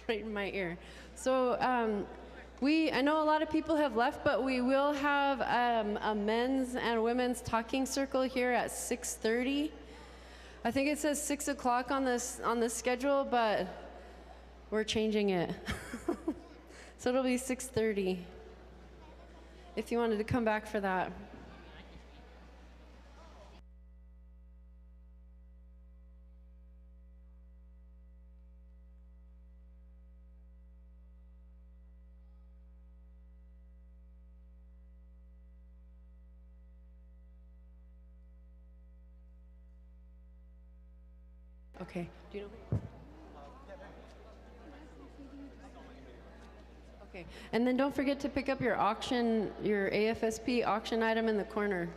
right in my ear. So I know a lot of people have left, but we will have a men's and women's talking circle here at 6:30. I think it says 6 o'clock on the schedule, but we're changing it. So it'll be 6:30 if you wanted to come back for that. Okay. Do you know? Okay. And then don't forget to pick up your AFSP auction item in the corner.